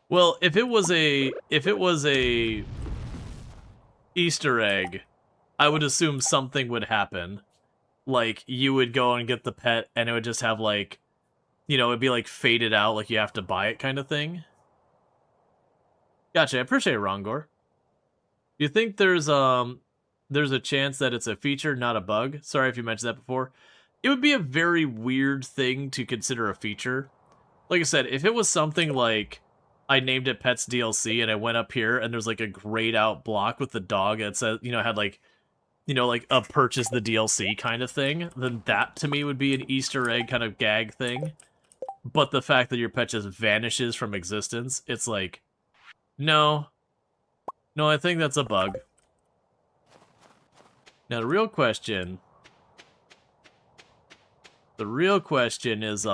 [SPEAKER 1] Well, if it was a Easter egg, I would assume something would happen. Like, you would go and get the pet, and it would just have, like, you know, it'd be, like, faded out, like you have to buy it kind of thing. Gotcha, I appreciate it, Rongor. Do you think there's a chance that it's a feature, not a bug? Sorry if you mentioned that before. It would be a very weird thing to consider a feature. Like I said, if it was something like, I named it Pets DLC, and I went up here, and there's, like, a grayed out block with the dog that said, you know, had, like, you know, like a purchase the DLC kind of thing, then that to me would be an Easter egg kind of gag thing. But the fact that your pet just vanishes from existence, it's like, no. No, I think that's a bug. Now, the real question is,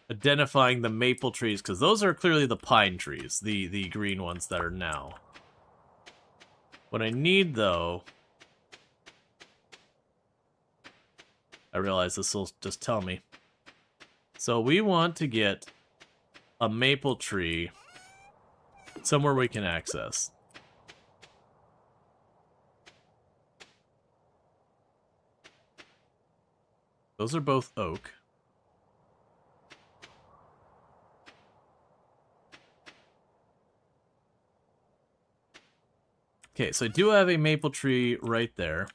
[SPEAKER 1] identifying the maple trees, because those are clearly the pine trees, the green ones that are now. What I need, though... I realize this will just tell me. So we want to get a maple tree somewhere we can access. Those are both oak. Okay, so I do have a maple tree right there.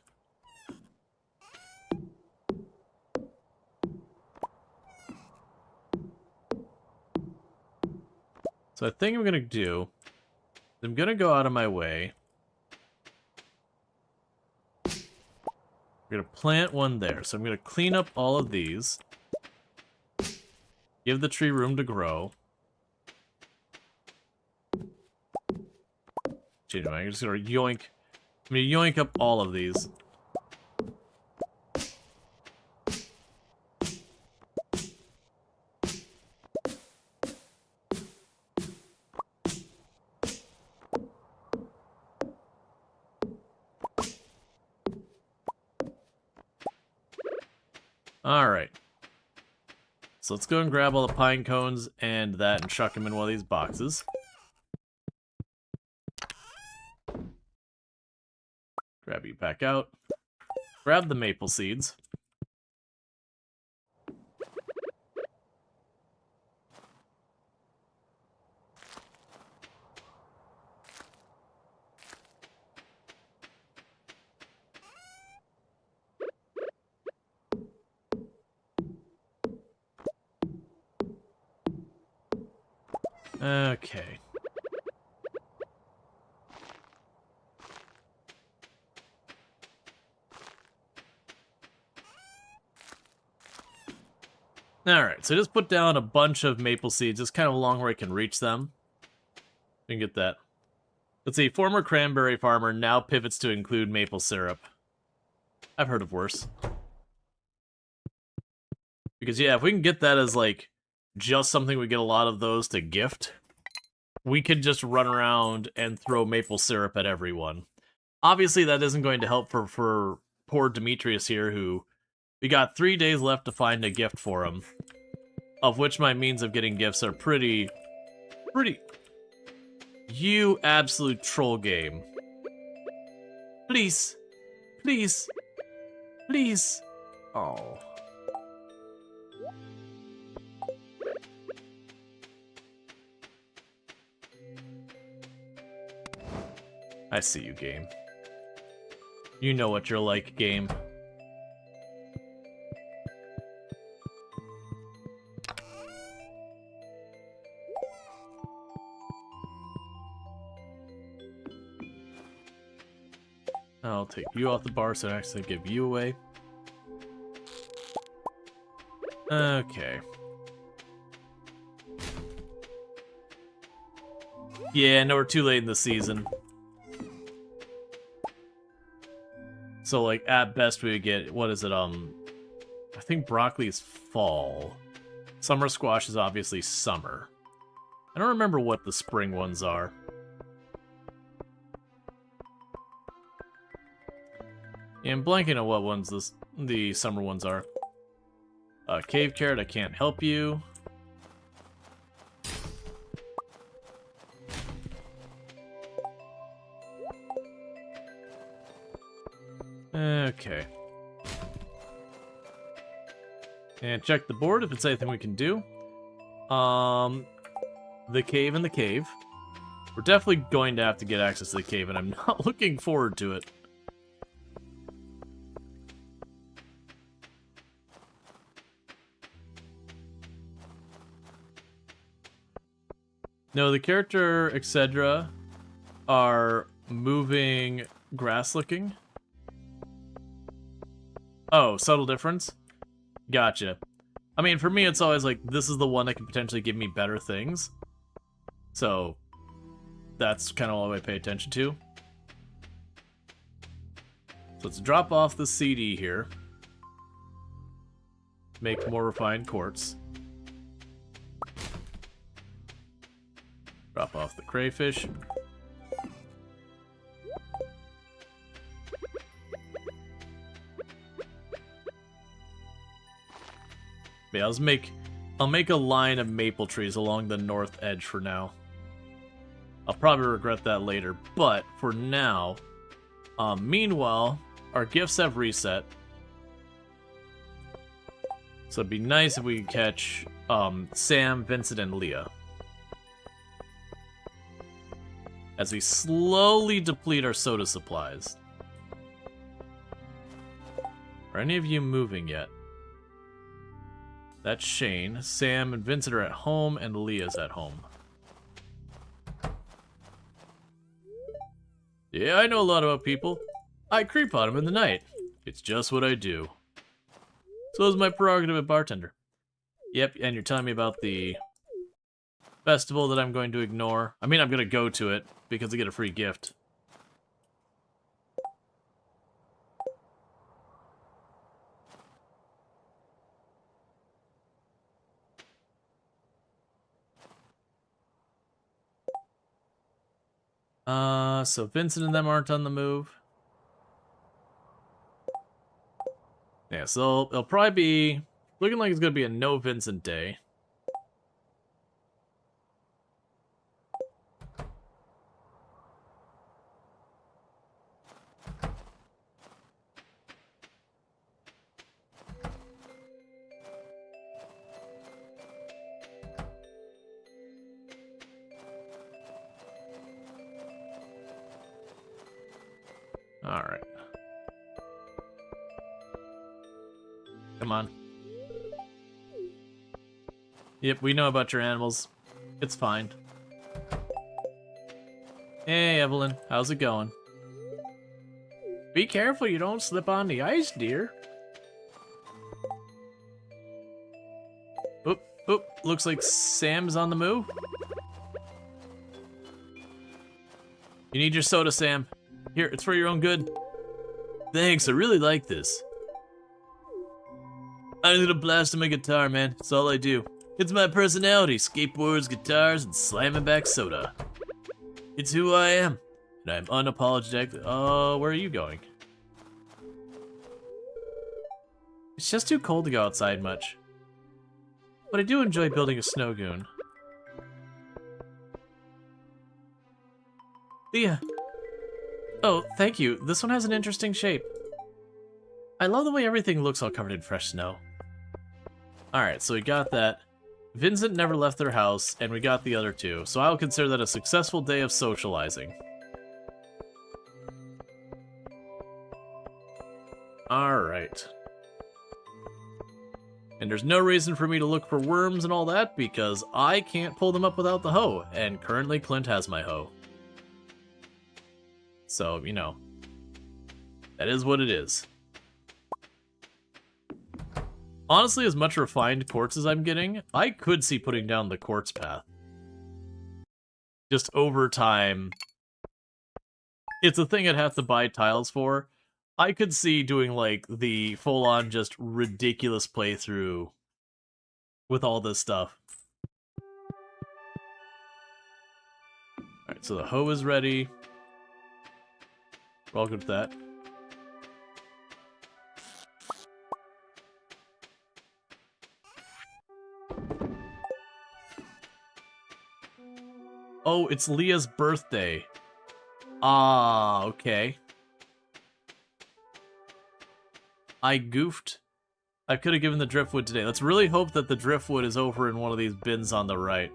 [SPEAKER 1] So I think I'm going to do... I'm going to go out of my way. I'm going to plant one there. So I'm going to clean up all of these. Give the tree room to grow. Change my mind. I'm just going to yoink. I'm going to yoink up all of these. Alright. So let's go and grab all the pine cones and that and chuck them in one of these boxes. Grab you back out. Grab the maple seeds. Okay. Alright, so just put down a bunch of maple seeds, just kind of along where I can reach them. You can get that. Let's see, former cranberry farmer now pivots to include maple syrup. I've heard of worse. Because, yeah, if we can get that as, like, just something we get a lot of those to gift, we could just run around and throw maple syrup at everyone. Obviously, that isn't going to help for poor Demetrius here, who we got 3 days left to find a gift for him, of which my means of getting gifts are pretty... You absolute troll game. Please. Please. Please. Oh. I see you, game. You know what you're like, game. I'll take you off the bar so I actually give you away. Okay. Yeah, no, we're too late in the season. So, like, at best we would get, what is it, I think broccoli is fall. Summer squash is obviously summer. I don't remember what the spring ones are. Yeah, I'm blanking on what ones the summer ones are. Cave carrot, I can't help you. Okay. And check the board if it's anything we can do. The cave and the cave. We're definitely going to have to get access to the cave, and I'm not looking forward to it. No, the character, etc., are moving grass-looking. Oh, subtle difference? Gotcha. I mean, for me, it's always like, this is the one that can potentially give me better things. So, that's kind of all I pay attention to. So let's drop off the CD here. Make more refined quartz. Drop off the crayfish. Yeah, I'll make a line of maple trees along the north edge for now. I'll probably regret that later, but for now, meanwhile, our gifts have reset. So it'd be nice if we could catch Sam, Vincent, and Leah. As we slowly deplete our soda supplies. Are any of you moving yet? That's Shane. Sam and Vincent are at home, and Leah's at home. Yeah, I know a lot about people. I creep on them in the night. It's just what I do. So is my prerogative as bartender. Yep, and you're telling me about the festival that I'm going to ignore. I mean, I'm going to go to it because I get a free gift. So Vincent and them aren't on the move. Yeah, so it'll probably be looking like it's going to be a no Vincent day. Alright. Come on. Yep, we know about your animals. It's fine. Hey, Evelyn. How's it going? Be careful you don't slip on the ice, dear. Oop, oop. Looks like Sam's on the move. You need your soda, Sam. Here, it's for your own good. Thanks, I really like this. I need a blast on my guitar, man. It's all I do. It's my personality, skateboards, guitars, and slamming back soda. It's who I am, and I'm unapologetic. Oh, where are you going? It's just too cold to go outside much. But I do enjoy building a snow goon. Leah. Oh, thank you. This one has an interesting shape. I love the way everything looks all covered in fresh snow. Alright, so we got that. Vincent never left their house, and we got the other two, so I'll consider that a successful day of socializing. Alright. And there's no reason for me to look for worms and all that, because I can't pull them up without the hoe, and currently Clint has my hoe. So, you know, that is what it is. Honestly, as much refined quartz as I'm getting, I could see putting down the quartz path. Just over time. It's a thing I'd have to buy tiles for. I could see doing, like, the full-on just ridiculous playthrough with all this stuff. Alright, so the hoe is ready. We're all good with that. Oh, it's Leah's birthday. Ah, okay. I goofed. I could have given the driftwood today. Let's really hope that the driftwood is over in one of these bins on the right.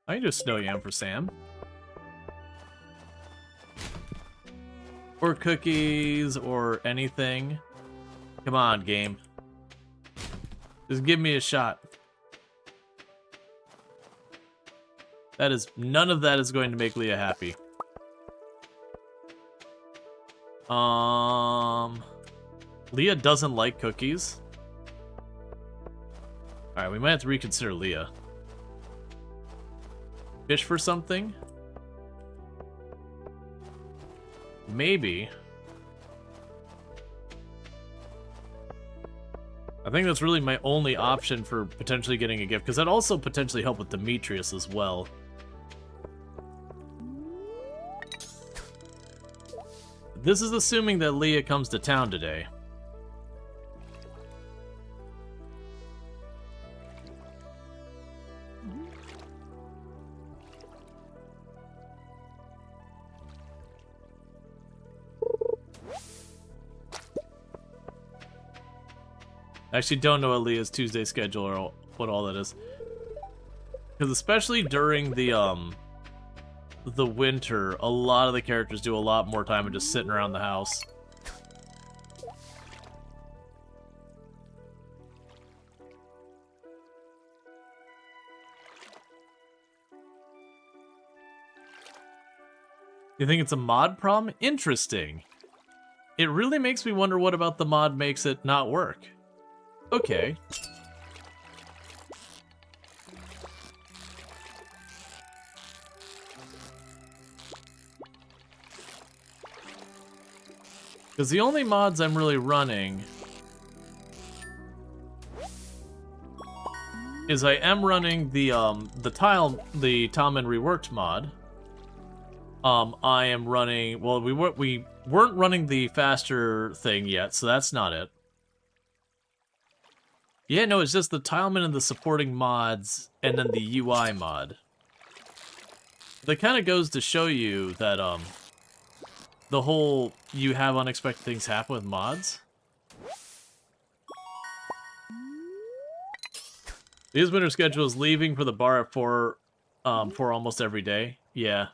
[SPEAKER 1] I can do a snow yam for Sam. Or cookies, or anything. Come on, game. Just give me a shot. None of that is going to make Leah happy. Leah doesn't like cookies. Alright, we might have to reconsider Leah. Fish for something? Maybe. I think that's really my only option for potentially getting a gift, because that'd also potentially help with Demetrius as well. This is assuming that Leah comes to town today. I actually don't know what Leah's Tuesday schedule or what all that is. Because especially during the winter, a lot of the characters do a lot more time of just sitting around the house. You think it's a mod problem? Interesting. It really makes me wonder what about the mod makes it not work. Okay. Because the only mods I'm really running is I am running the Tileman reworked mod. I am running, well, we weren't running the faster thing yet, so that's not it. Yeah, no, it's just the Tileman and the supporting mods, and then the UI mod. That kind of goes to show you that, the whole you have unexpected things happen with mods. Leah's winter schedule is leaving for the bar at 4 almost every day. Yeah.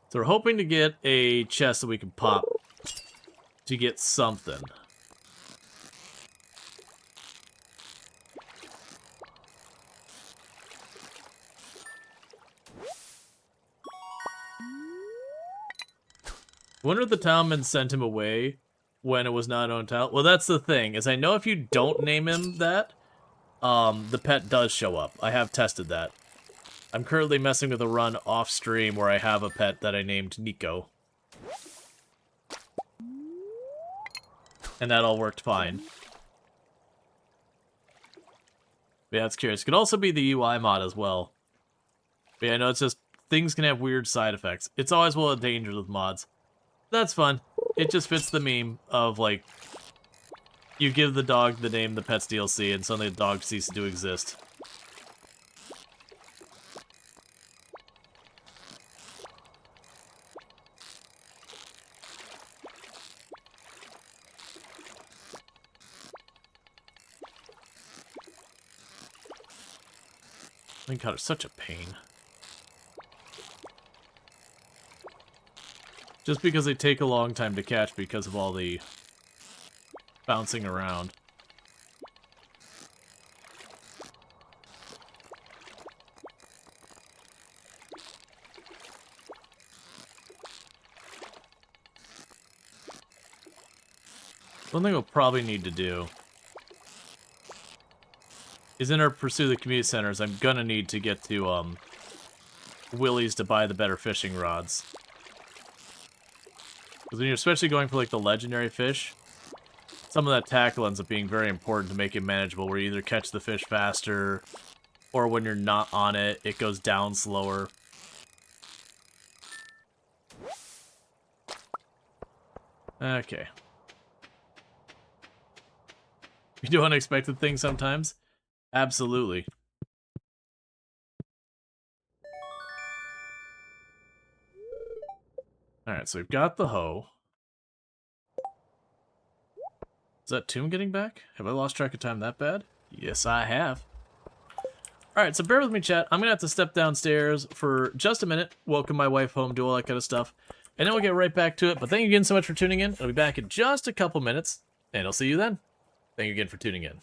[SPEAKER 1] So we're hoping to get a chest that we can pop to get something. I wonder if the Tileman sent him away when it was not on tile. Well, that's the thing, is I know if you don't name him that, the pet does show up. I have tested that. I'm currently messing with a run off stream where I have a pet that I named Nico. And that all worked fine. But yeah, it's curious. It could also be the UI mod as well. But yeah, I know it's just things can have weird side effects. It's always one of the dangers with mods. That's fun. It just fits the meme of, like, you give the dog the name the Pets DLC and suddenly the dog ceases to exist. My god, it's such a pain. Just because they take a long time to catch because of all the bouncing around. One thing we'll probably need to do is in our pursuit of the community centers, I'm gonna need to get to, Willie's to buy the better fishing rods. Because when you're especially going for, like, the legendary fish, some of that tackle ends up being very important to make it manageable, where you either catch the fish faster, or when you're not on it, it goes down slower. Okay. You do unexpected things sometimes? Absolutely. Alright, so we've got the hoe. Is that tomb getting back? Have I lost track of time that bad? Yes, I have. Alright, so bear with me, chat. I'm gonna have to step downstairs for just a minute, welcome my wife home, do all that kind of stuff, and then we'll get right back to it. But thank you again so much for tuning in. I'll be back in just a couple minutes, and I'll see you then. Thank you again for tuning in.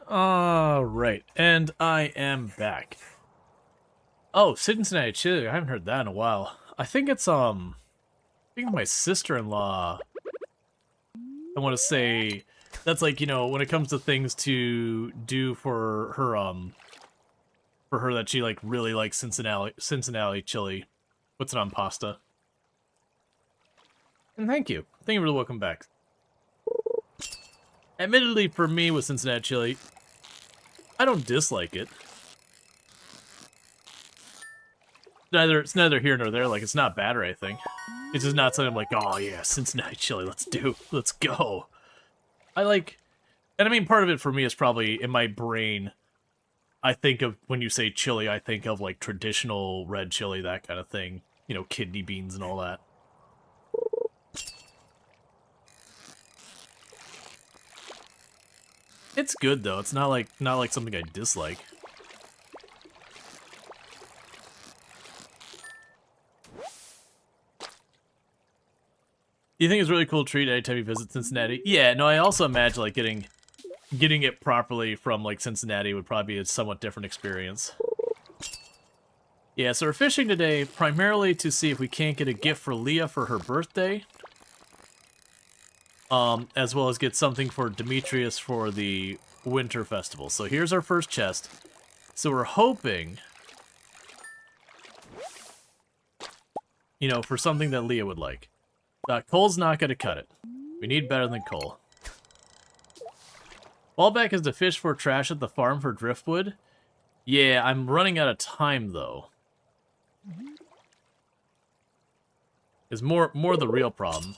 [SPEAKER 1] Alright, and I am back. Oh, Cincinnati Chili, I haven't heard that in a while. I think it's, I think my sister-in-law, I want to say, that's like, you know, when it comes to things to do for her that she, like, really likes Cincinnati chili, puts it on pasta. And thank you. Thank you for the welcome back. Admittedly, for me with Cincinnati chili, I don't dislike it. It's neither here nor there. Like, it's not bad or anything. It's just not something I'm like, oh yeah, Cincinnati chili, let's go. I like, and I mean, part of it for me is probably in my brain. I think of, when you say chili, I think of like traditional red chili, that kind of thing. You know, kidney beans and all that. It's good though. It's not like something I dislike. You think it's a really cool treat anytime you visit Cincinnati? Yeah, no, I also imagine like getting it properly from like Cincinnati would probably be a somewhat different experience. Yeah, so we're fishing today primarily to see if we can't get a gift for Leah for her birthday. As well as get something for Demetrius for the winter festival. So here's our first chest. So we're hoping, you know, for something that Leah would like. Cole's not going to cut it. We need better than Cole. Fallback is to fish for trash at the farm for driftwood. Yeah, I'm running out of time, though. Is more the real problem.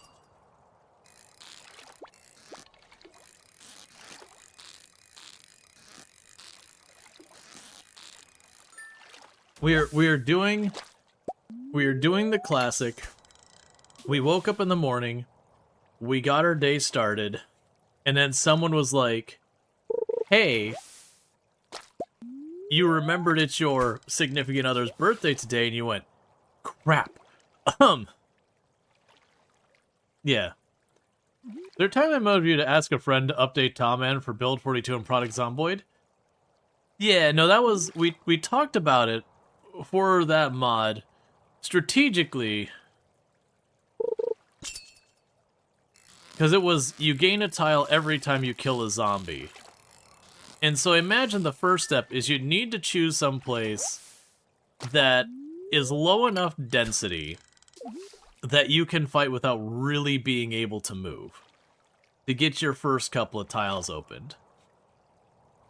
[SPEAKER 1] We are doing the classic. We woke up in the morning, we got our day started, and then someone was like, hey, you remembered it's your significant other's birthday today, and you went, crap. Yeah. There time I motivated you to ask a friend to update Tileman for Build 42 and Product Zomboid? Yeah, no, that was, we talked about it for that mod strategically. Because it was, you gain a tile every time you kill a zombie. And so I imagine the first step is you need to choose some place that is low enough density that you can fight without really being able to move to get your first couple of tiles opened.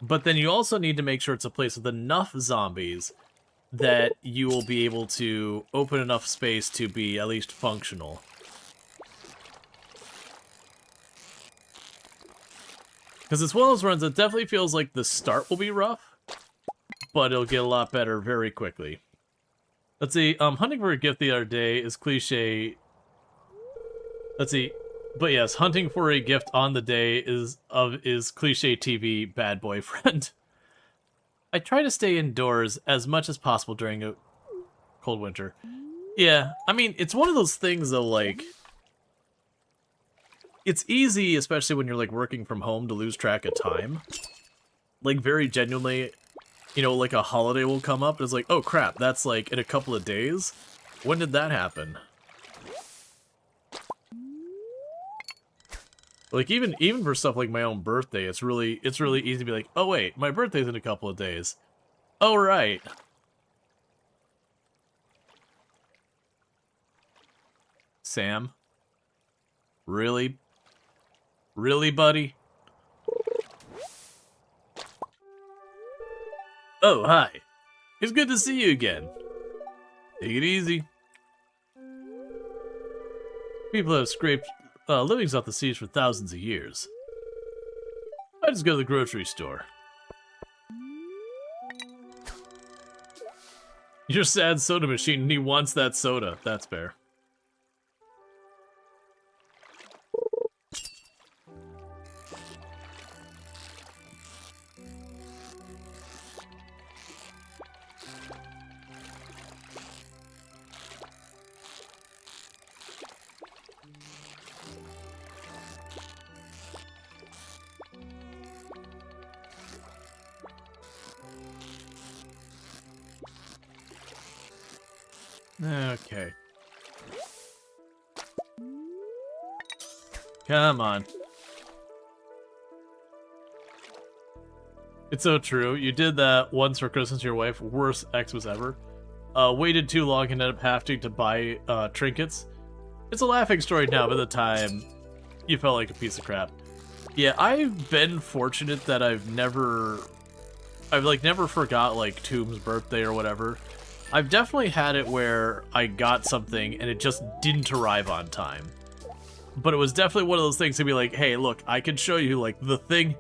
[SPEAKER 1] But then you also need to make sure it's a place with enough zombies that you will be able to open enough space to be at least functional. Because it's one of those runs that definitely feels like the start will be rough, but it'll get a lot better very quickly. Let's see, hunting for a gift the other day is cliche. Let's see, but yes, hunting for a gift on the day is cliche TV bad boyfriend. I try to stay indoors as much as possible during a cold winter. Yeah, I mean, it's one of those things though, like, it's easy, especially when you're, like, working from home, to lose track of time. Like, very genuinely, you know, like, a holiday will come up, and it's like, oh, crap, that's, like, in a couple of days? When did that happen? Like, even for stuff like my own birthday, it's really easy to be like, oh, wait, my birthday's in a couple of days. Oh, right. Sam? Really? Really, buddy? Oh, hi. It's good to see you again. Take it easy. People have scraped livings off the seas for thousands of years. I just go to the grocery store. Your sad soda machine, and he wants that soda. That's fair. Okay. Come on. It's so true. You did that once for Christmas to your wife. Worst Xmas ever. Waited too long and ended up having to buy trinkets. It's a laughing story now, but at the time, you felt like a piece of crap. Yeah, I've been fortunate that I've never forgot, like, Tomb's birthday or whatever. I've definitely had it where I got something and it just didn't arrive on time. But it was definitely one of those things to be like, hey, look, I can show you, like, the thing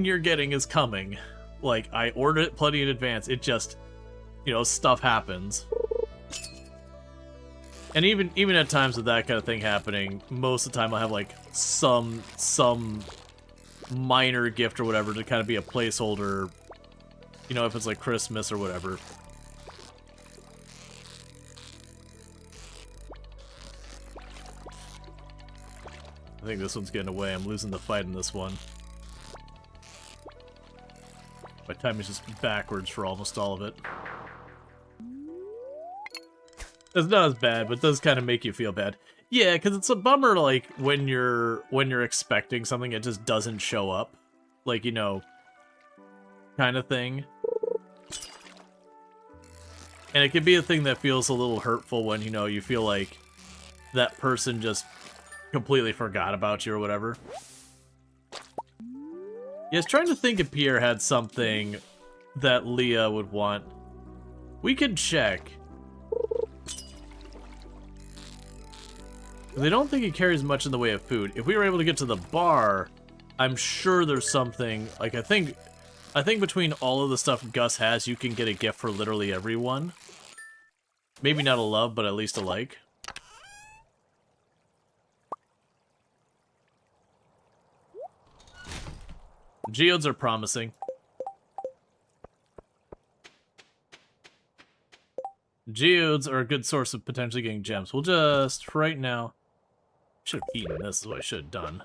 [SPEAKER 1] you're getting is coming. Like, I ordered it plenty in advance. It just, you know, stuff happens. And even at times with that kind of thing happening, most of the time I'll have, like, some minor gift or whatever to kind of be a placeholder, you know, if it's, like, Christmas or whatever. I think this one's getting away. I'm losing the fight in this one. My time is just backwards for almost all of it. It's not as bad, but it does kind of make you feel bad. Yeah, because it's a bummer, like, when you're expecting something, it just doesn't show up. Like, you know, kind of thing. And it can be a thing that feels a little hurtful when, you know, you feel like that person just completely forgot about you or whatever. Yeah, I was trying to think if Pierre had something that Leah would want. We could check. I don't think he carries much in the way of food. If we were able to get to the bar, I'm sure there's something, like, I think between all of the stuff Gus has, you can get a gift for literally everyone. Maybe not a love, but at least a like. Geodes are promising. Geodes are a good source of potentially getting gems. We'll just, right now... Should have eaten this, is what I should have done.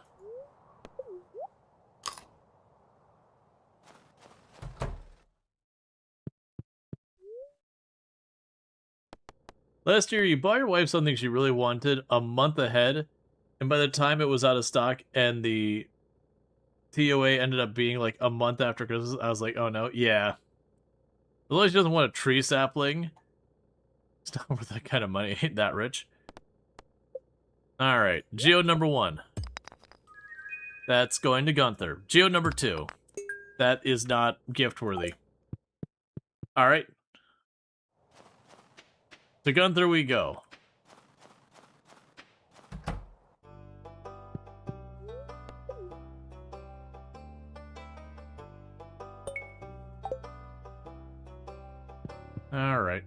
[SPEAKER 1] Last year, you bought your wife something she really wanted a month ahead, and by the time it was out of stock and the TOA ended up being like a month after Christmas, I was like, oh no, yeah. As long as she doesn't want a tree sapling, it's not worth that kind of money. Ain't that rich. Alright, Geode number 1. That's going to Gunther. Geode number 2. That is not gift-worthy. Alright. To Gunther we go. Alright.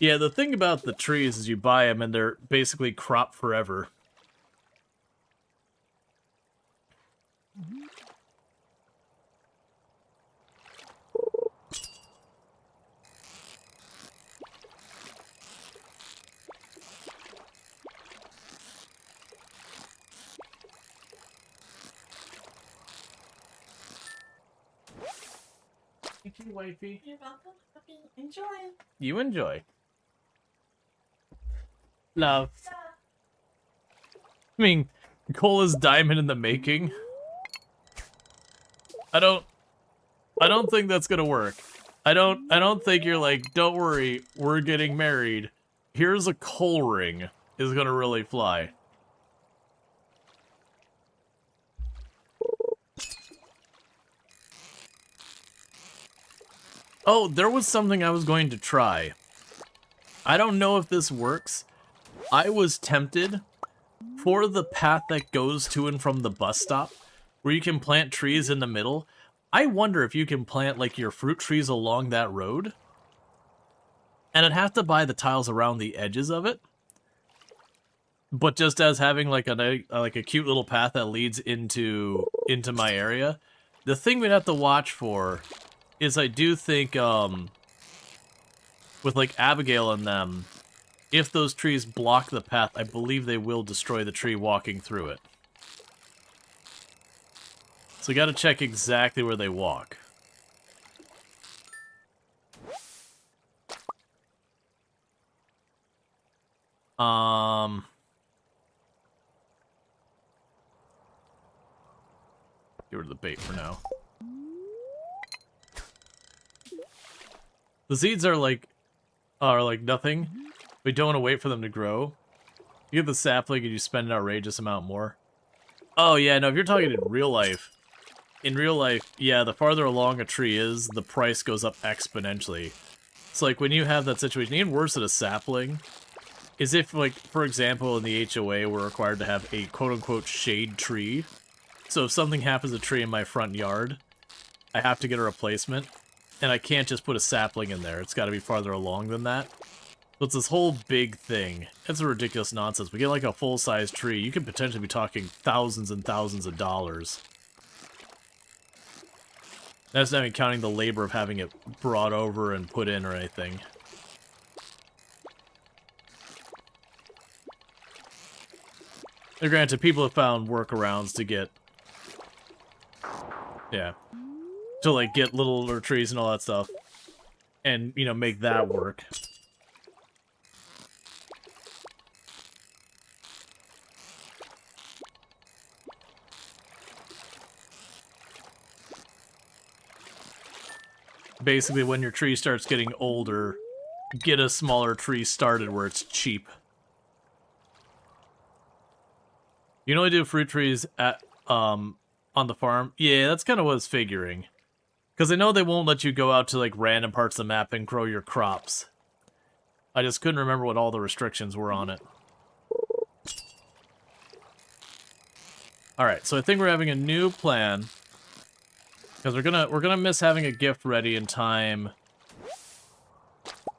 [SPEAKER 1] Yeah, the thing about the trees is you buy them and they're basically crop forever. Thank you, wifey.
[SPEAKER 3] You're welcome. Enjoy.
[SPEAKER 1] You enjoy. Love. I mean, Cola's diamond in the making. I don't think that's gonna work. I don't think you're like, don't worry, we're getting married. Here's a coal ring is gonna really fly. Oh, there was something I was going to try. I don't know if this works. I was tempted for the path that goes to and from the bus stop, where you can plant trees in the middle. I wonder if you can plant, like, your fruit trees along that road. And I'd have to buy the tiles around the edges of it. But just as having, like, a cute little path that leads into my area. The thing we'd have to watch for is I do think, with, like, Abigail and them, if those trees block the path, I believe they will destroy the tree walking through it. So we gotta check exactly where they walk. Get rid of the bait for now. The seeds are like nothing. We don't want to wait for them to grow. You get the sapling and you spend an outrageous amount more. Oh yeah, no, if you're talking in real life, yeah, the farther along a tree is, the price goes up exponentially. It's like when you have that situation, even worse than a sapling, is if, like, for example, in the HOA, we're required to have a quote-unquote shade tree. So if something happens to a tree in my front yard, I have to get a replacement, and I can't just put a sapling in there. It's got to be farther along than that. So it's this whole big thing. It's a ridiculous nonsense. We get like a full-size tree, you could potentially be talking thousands and thousands of dollars. That's not even counting the labor of having it brought over and put in or anything. Now, granted, people have found workarounds to get... Yeah. To, like, get littler trees and all that stuff. And, you know, make that work. Basically, when your tree starts getting older, get a smaller tree started where it's cheap. You can only do fruit trees at on the farm? Yeah, that's kind of what I was figuring. Because I know they won't let you go out to like random parts of the map and grow your crops. I just couldn't remember what all the restrictions were on it. Alright, so I think we're having a new plan. Because we're gonna miss having a gift ready in time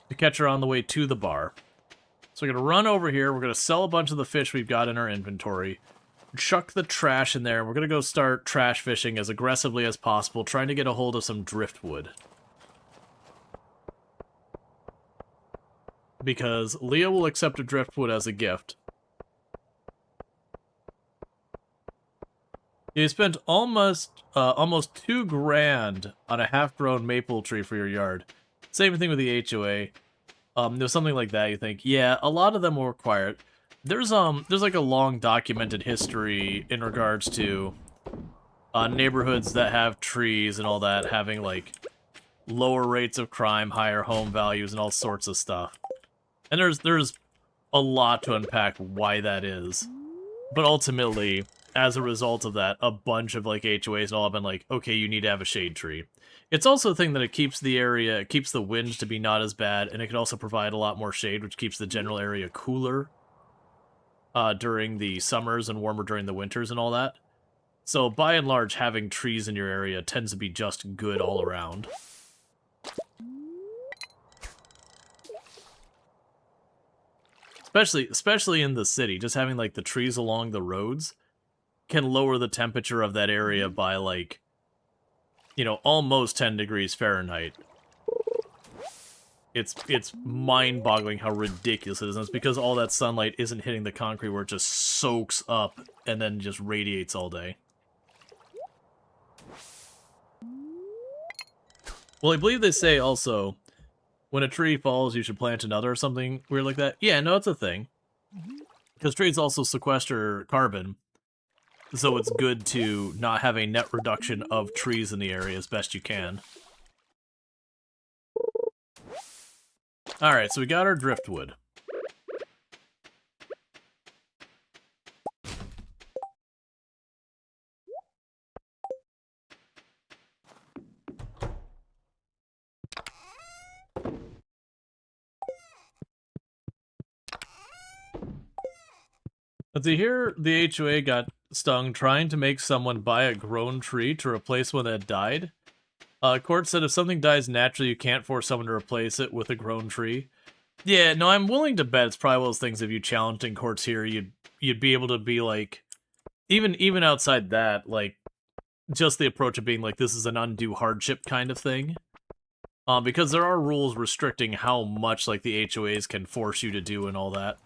[SPEAKER 1] to catch her on the way to the bar. So we're gonna run over here, we're gonna sell a bunch of the fish we've got in our inventory, chuck the trash in there, and we're gonna go start trash fishing as aggressively as possible, trying to get a hold of some driftwood. Because Leah will accept a driftwood as a gift. You spent almost $2 grand on a half-grown maple tree for your yard. Same thing with the HOA. There's something like that. You think, yeah, a lot of them will require it. There's like a long documented history in regards to neighborhoods that have trees and all that having like lower rates of crime, higher home values, and all sorts of stuff. And there's a lot to unpack why that is. But ultimately, as a result of that, a bunch of like HOAs and all have been like, okay, you need to have a shade tree. It's also a thing that it keeps the area, it keeps the wind to be not as bad, and it can also provide a lot more shade, which keeps the general area cooler during the summers and warmer during the winters and all that. So by and large, having trees in your area tends to be just good all around. Especially in the city, just having like the trees along the roads can lower the temperature of that area by like, you know, almost 10 degrees Fahrenheit. It's mind-boggling how ridiculous it is. And it's because all that sunlight isn't hitting the concrete where it just soaks up and then just radiates all day. Well, I believe they say also, when a tree falls, you should plant another or something weird like that. Yeah, no, it's a thing. Because trees also sequester carbon. So it's good to not have a net reduction of trees in the area as best you can. Alright, so we got our driftwood. Let's see here, the HOA got stung trying to make someone buy a grown tree to replace one that died. Court said if something dies naturally, you can't force someone to replace it with a grown tree. Yeah, no, I'm willing to bet it's probably one of those things if you challenged in courts here, you'd be able to be like, even outside that, like, just the approach of being like, this is an undue hardship kind of thing. Because there are rules restricting how much, like, the HOAs can force you to do and all that.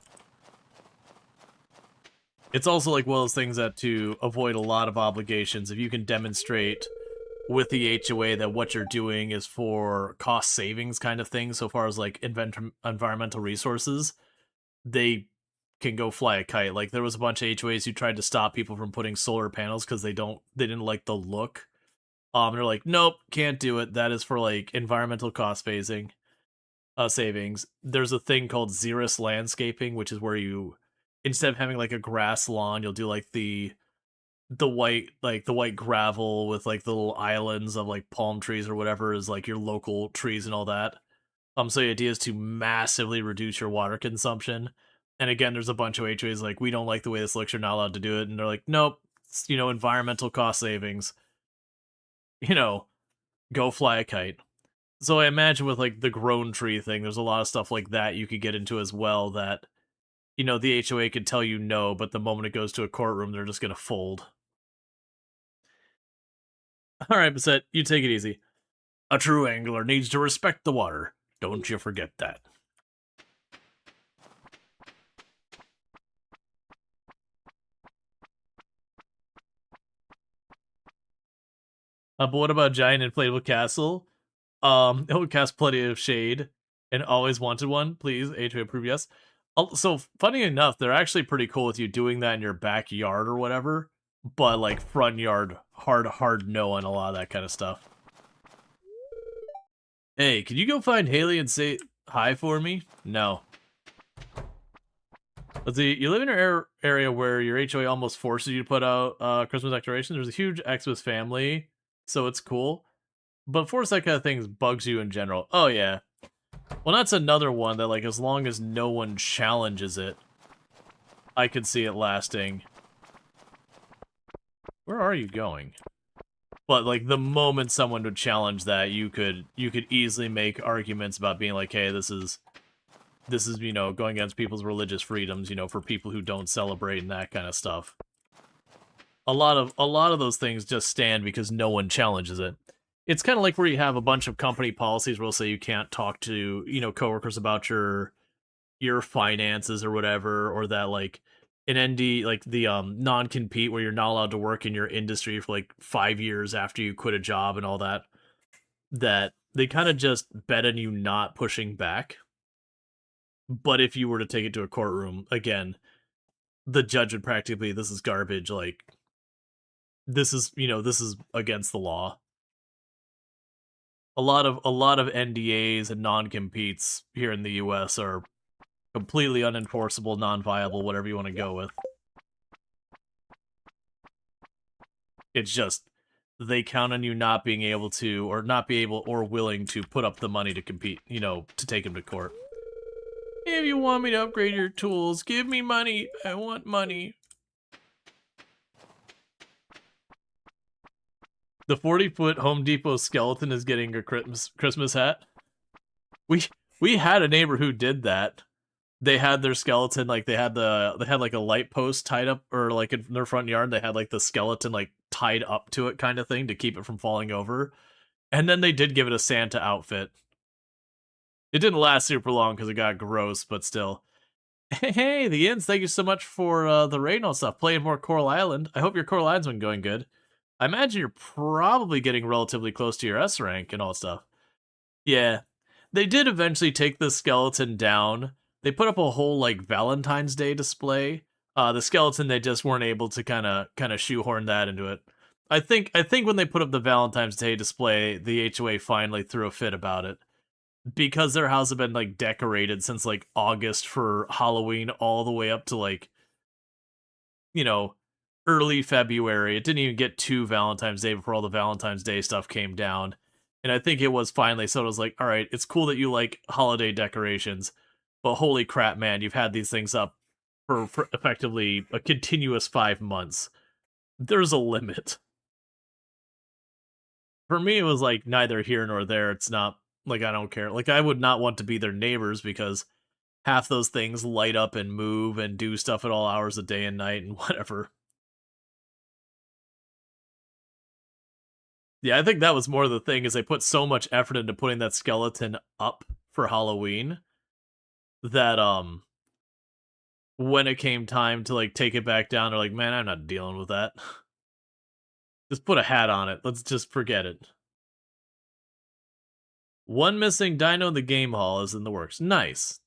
[SPEAKER 1] It's also like one of those things that to avoid a lot of obligations, if you can demonstrate with the HOA that what you're doing is for cost savings kind of thing, so far as like environmental resources, they can go fly a kite. Like there was a bunch of HOAs who tried to stop people from putting solar panels because they didn't like the look. They're like, nope, can't do it. That is for like environmental cost phasing, savings. There's a thing called Xeris landscaping, which is where you, instead of having like a grass lawn, you'll do like the white gravel with like the little islands of like palm trees or whatever is like your local trees and all that. So the idea is to massively reduce your water consumption. And again, there's a bunch of HOAs like, we don't like the way this looks, you're not allowed to do it. And they're like, nope, it's, environmental cost savings. Go fly a kite. So I imagine with like the grown tree thing, there's a lot of stuff like that you could get into as well that, the HOA could tell you no, but the moment it goes to a courtroom, they're just going to fold. All right, Bassett, you take it easy. A true angler needs to respect the water. Don't you forget that. But what about a giant inflatable castle? It would cast plenty of shade and always wanted one. Please, HOA approve, yes. So, funny enough, they're actually pretty cool with you doing that in your backyard or whatever. But, like, front yard, hard no on a lot of that kind of stuff. Hey, can you go find Haley and say hi for me? No. Let's see, you live in an area where your HOA almost forces you to put out Christmas decorations. There's a huge Xmas family, so it's cool. But force that kind of thing bugs you in general. Oh, yeah. Well, that's another one that, like, as long as no one challenges it, I could see it lasting. Where are you going? But, like, the moment someone would challenge that, you could easily make arguments about being like, hey, this is, going against people's religious freedoms, for people who don't celebrate and that kind of stuff. A lot of those things just stand because no one challenges it. It's kind of like where you have a bunch of company policies where they'll say you can't talk to, coworkers about your finances or whatever, or that like an ND, like the non-compete where you're not allowed to work in your industry for like 5 years after you quit a job and all that. That they kind of just bet on you not pushing back. But if you were to take it to a courtroom, again, the judge would practically, this is garbage, like this is against the law. A lot of NDAs and non-competes here in the US are completely unenforceable, non-viable, whatever you want to go with. It's just they count on you not being able to, or not be able or willing to put up the money to compete, to take them to court. If you want me to upgrade your tools, give me money. I want money. The 40-foot Home Depot skeleton is getting a Christmas hat. We had a neighbor who did that. They had their skeleton, like they had like a light post tied up, or like in their front yard, they had like the skeleton like tied up to it kind of thing to keep it from falling over. And then they did give it a Santa outfit. It didn't last super long because it got gross, but still. Hey, the Inns, thank you so much for the raid and all stuff. Playing more Coral Island. I hope your Coral Island's been going good. I imagine you're probably getting relatively close to your S rank and all stuff. Yeah. They did eventually take the skeleton down. They put up a whole, like, Valentine's Day display. The skeleton, they just weren't able to kind of shoehorn that into it. I think when they put up the Valentine's Day display, the HOA finally threw a fit about it. Because their house had been, like, decorated since, like, August for Halloween all the way up to, like, early February. It didn't even get to Valentine's Day before all the Valentine's Day stuff came down. And I think it was finally, so it was like, all right, it's cool that you like holiday decorations, but holy crap, man, you've had these things up for effectively a continuous 5 months. There's a limit. For me, it was like neither here nor there. It's not, like, I don't care. Like, I would not want to be their neighbors because half those things light up and move and do stuff at all hours of day and night and whatever. Yeah, I think that was more the thing, is they put so much effort into putting that skeleton up for Halloween that when it came time to, like, take it back down, they're like, man, I'm not dealing with that. Just put a hat on it. Let's just forget it. One missing dino in the game hall is in the works. Nice.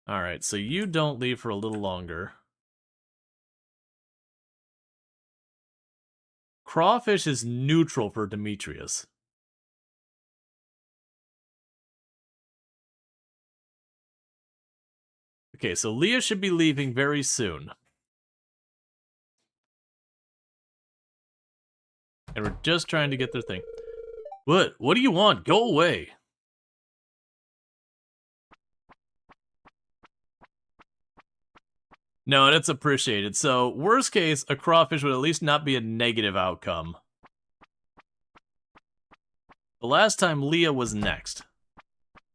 [SPEAKER 1] Alright, so you don't leave for a little longer. Crawfish is neutral for Demetrius. Okay, so Leah should be leaving very soon. And we're just trying to get their thing. What? What do you want? Go away. No, and it's appreciated. So, worst case, a crawfish would at least not be a negative outcome. The last time Leah was next.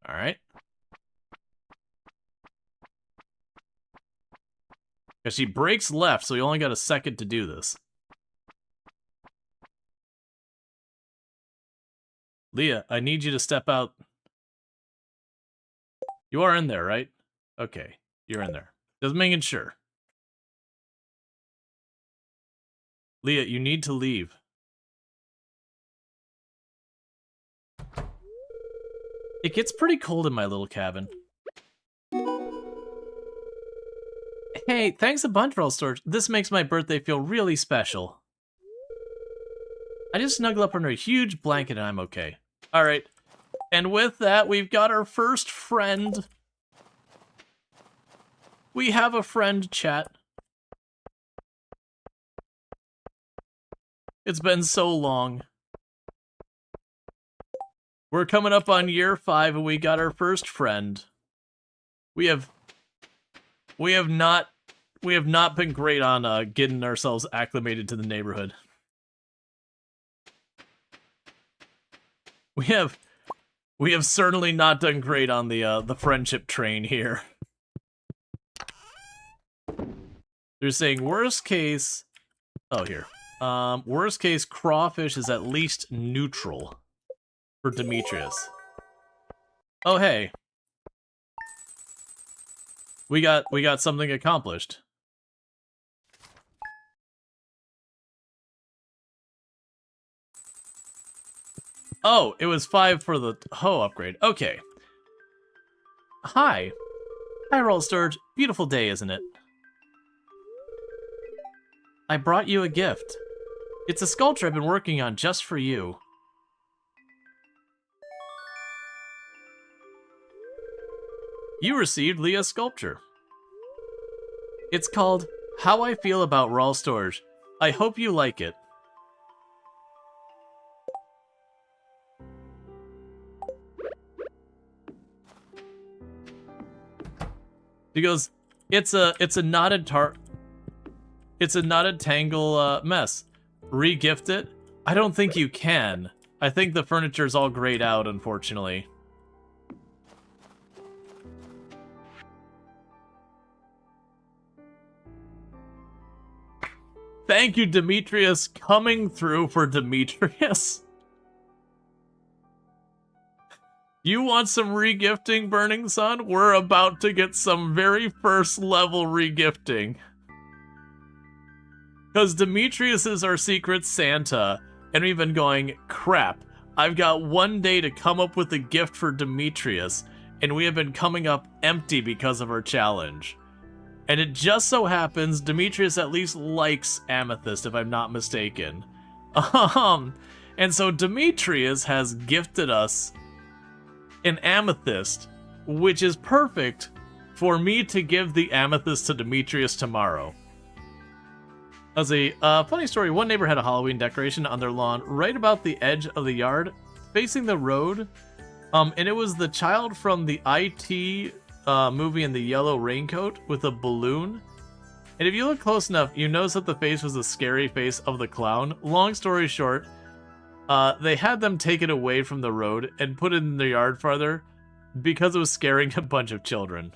[SPEAKER 1] Alright. Because she breaks left, so you only got a second to do this. Leah, I need you to step out. You are in there, right? Okay, you're in there. Just making sure. Leah, you need to leave. It gets pretty cold in my little cabin. Hey, thanks a bunch, Rual Storge. This makes my birthday feel really special. I just snuggle up under a huge blanket and I'm okay. Alright. And with that, we've got our first friend. We have a friend, chat. It's been so long. We're coming up on year 5 and we got our first friend. We have not been great on getting ourselves acclimated to the neighborhood. We have certainly not done great on the friendship train here. They're saying worst case. Oh, here. Worst case, crawfish is at least neutral for Demetrius. Oh, hey. We got something accomplished. Oh, it was 5 for the hoe upgrade. Okay. Hi. Hi, Rual Storge. Beautiful day, isn't it? I brought you a gift. It's a sculpture I've been working on just for you. You received Leah's sculpture. It's called How I Feel About Rual Storge. I hope you like it. He goes, it's a knotted tangle mess. Re-gift it? I don't think you can. I think the furniture's all grayed out, unfortunately. Thank you, Demetrius, coming through for Demetrius. You want some regifting, Burning Sun? We're about to get some very first level regifting. Because Demetrius is our secret Santa, and we've been going, crap, I've got 1 day to come up with a gift for Demetrius, and we have been coming up empty because of our challenge. And it just so happens Demetrius at least likes amethyst, if I'm not mistaken. And so Demetrius has gifted us an amethyst, which is perfect for me to give the amethyst to Demetrius tomorrow. As a funny story, one neighbor had a Halloween decoration on their lawn right about the edge of the yard, facing the road. And it was the child from the IT movie in the yellow raincoat with a balloon. And if you look close enough, you notice that the face was the scary face of the clown. Long story short, they had them take it away from the road and put it in their yard farther because it was scaring a bunch of children.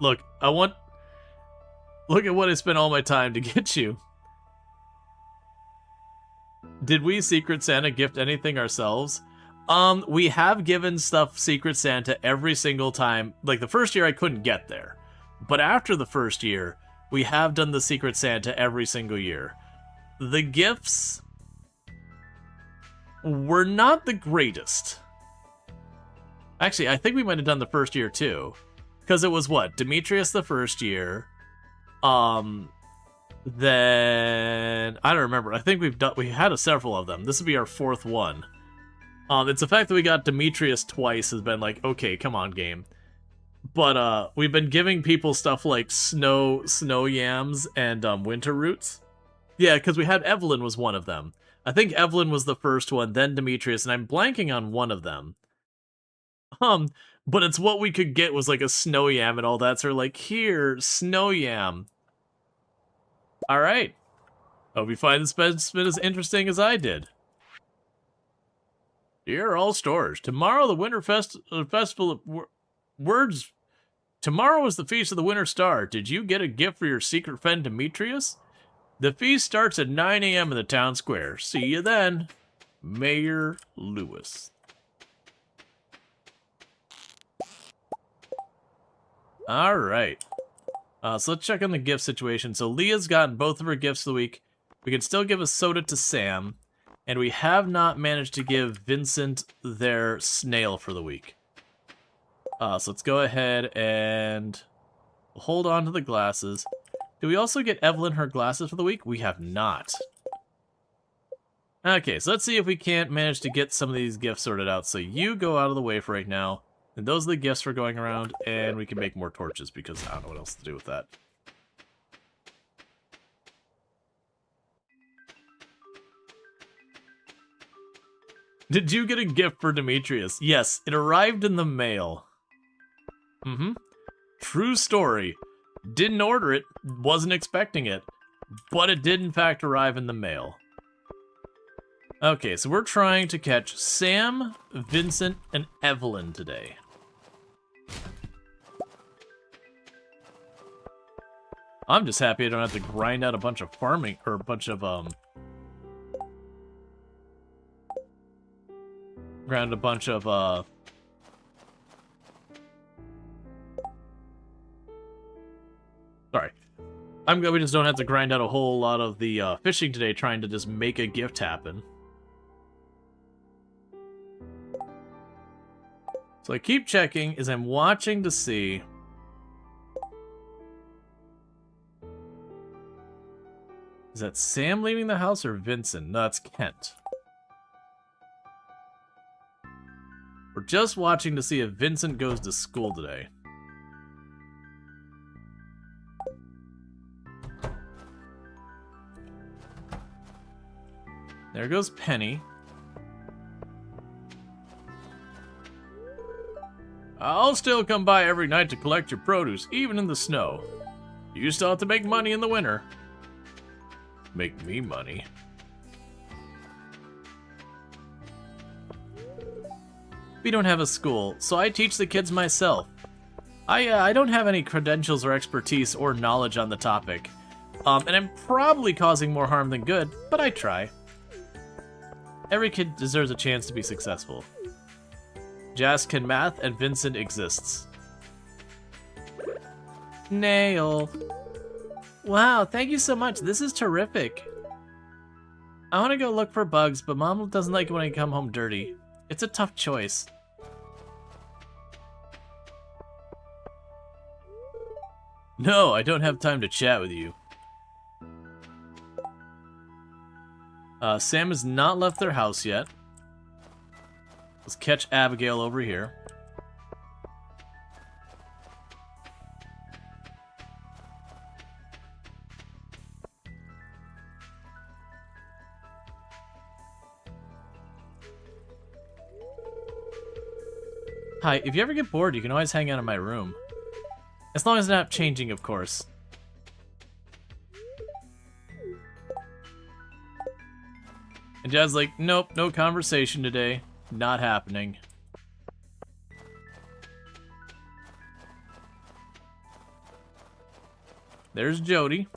[SPEAKER 1] Look, look at what I spent all my time to get you. Did we Secret Santa gift anything ourselves? We have given stuff Secret Santa every single time. Like, the first year I couldn't get there. But after the first year, we have done the Secret Santa every single year. The gifts were not the greatest. Actually, I think we might have done the first year too. Because it was what? Demetrius the first year. Then I don't remember. I think we had several of them. This would be our fourth one. It's the fact that we got Demetrius twice has been like, okay, come on, game. But we've been giving people stuff like snow yams and winter roots. Yeah, because we had Evelyn was one of them. I think Evelyn was the first one, then Demetrius, and I'm blanking on one of them. But it's what we could get was like a snow yam and all that. So we're like, here, snow yam. All right. Hope you find this been as interesting as I did. Dear all Storge, tomorrow the Winter Festival of Words. Tomorrow is the Feast of the Winter Star. Did you get a gift for your secret friend Demetrius? The feast starts at 9 a.m. in the town square. See you then, Mayor Lewis. All right. So let's check on the gift situation. So Leah's gotten both of her gifts of the week. We can still give a soda to Sam. And we have not managed to give Vincent their snail for the week. So let's go ahead and hold on to the glasses. Did we also get Evelyn her glasses for the week? We have not. Okay, so let's see if we can't manage to get some of these gifts sorted out. So you go out of the way for right now. And those are the gifts we're going around, and we can make more torches because I don't know what else to do with that. Did you get a gift for Demetrius? Yes, it arrived in the mail. True story. Didn't order it, wasn't expecting it, but it did in fact arrive in the mail. Okay, so we're trying to catch Sam, Vincent, and Evelyn today. I'm just happy I don't have to grind out a bunch of farming, or a bunch of, sorry. We just don't have to grind out a whole lot of the, fishing today trying to just make a gift happen. So I keep checking as I'm watching to see... Is that Sam leaving the house or Vincent? No, that's Kent. We're just watching to see if Vincent goes to school today. There goes Penny. I'll still come by every night to collect your produce, even in the snow. You still have to make money in the winter. Make me money. We don't have a school, so I teach the kids myself. I don't have any credentials or expertise or knowledge on the topic. And I'm probably causing more harm than good, but I try. Every kid deserves a chance to be successful. Jas can math, and Vincent exists. Nail. Wow, thank you so much. This is terrific. I want to go look for bugs, but Mom doesn't like it when I come home dirty. It's a tough choice. No, I don't have time to chat with you. Sam has not left their house yet. Let's catch Abigail over here. Hi, if you ever get bored, you can always hang out in my room. As long as it's not changing, of course. And Dad's like, nope, no conversation today. Not happening. There's Jody.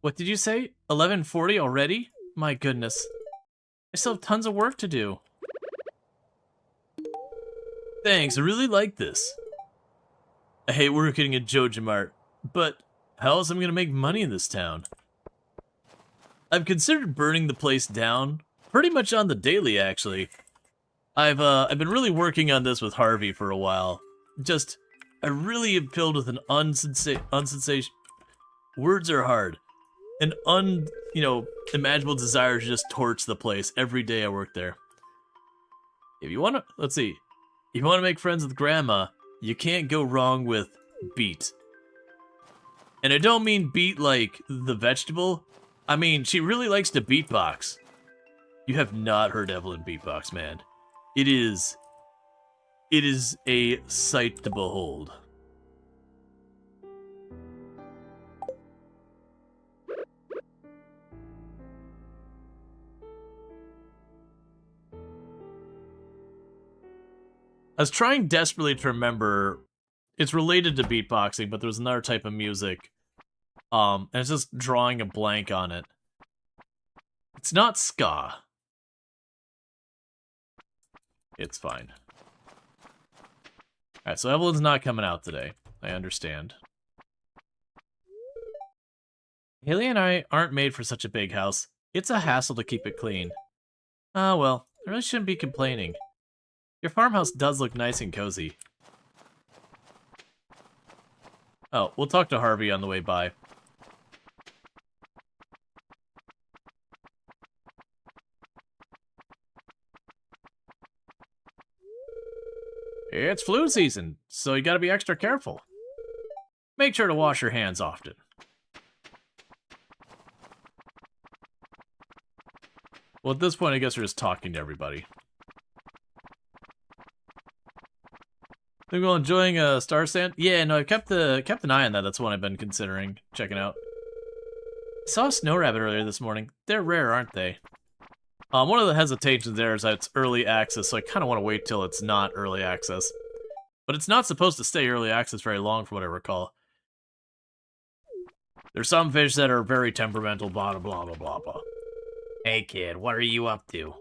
[SPEAKER 1] What did you say? 11:40 already? My goodness. I still have tons of work to do. Thanks, I really like this. I hate working at JojaMart, but how else am I gonna make money in this town? I've considered burning the place down, pretty much on the daily, actually. I've been really working on this with Harvey for a while. Just, I really am filled with an unsensation. Words are hard. An imaginable desire to just torch the place every day I work there. If you wanna, let's see. If you wanna make friends with Grandma, you can't go wrong with beet. And I don't mean beet like the vegetable. I mean, she really likes to beatbox. You have not heard Evelyn beatbox, man. It is a sight to behold. I was trying desperately to remember. It's related to beatboxing, but there's another type of music. And it's just drawing a blank on it. It's not ska. It's fine. Alright, so Evelyn's not coming out today. I understand. Haley and I aren't made for such a big house. It's a hassle to keep it clean. Ah, well, I really shouldn't be complaining. Your farmhouse does look nice and cozy. Oh, we'll talk to Harvey on the way by. It's flu season, so you gotta be extra careful. Make sure to wash your hands often. Well, at this point, I guess we're just talking to everybody. Think we're enjoying Star Sand? Yeah, no, I've kept an eye on that. That's one I've been considering checking out. I saw a snow rabbit earlier this morning. They're rare, aren't they? One of the hesitations there is that it's early access, so I kind of want to wait till it's not early access. But it's not supposed to stay early access very long, from what I recall. There's some fish that are very temperamental, blah, blah, blah, blah, blah. Hey, kid, what are you up to?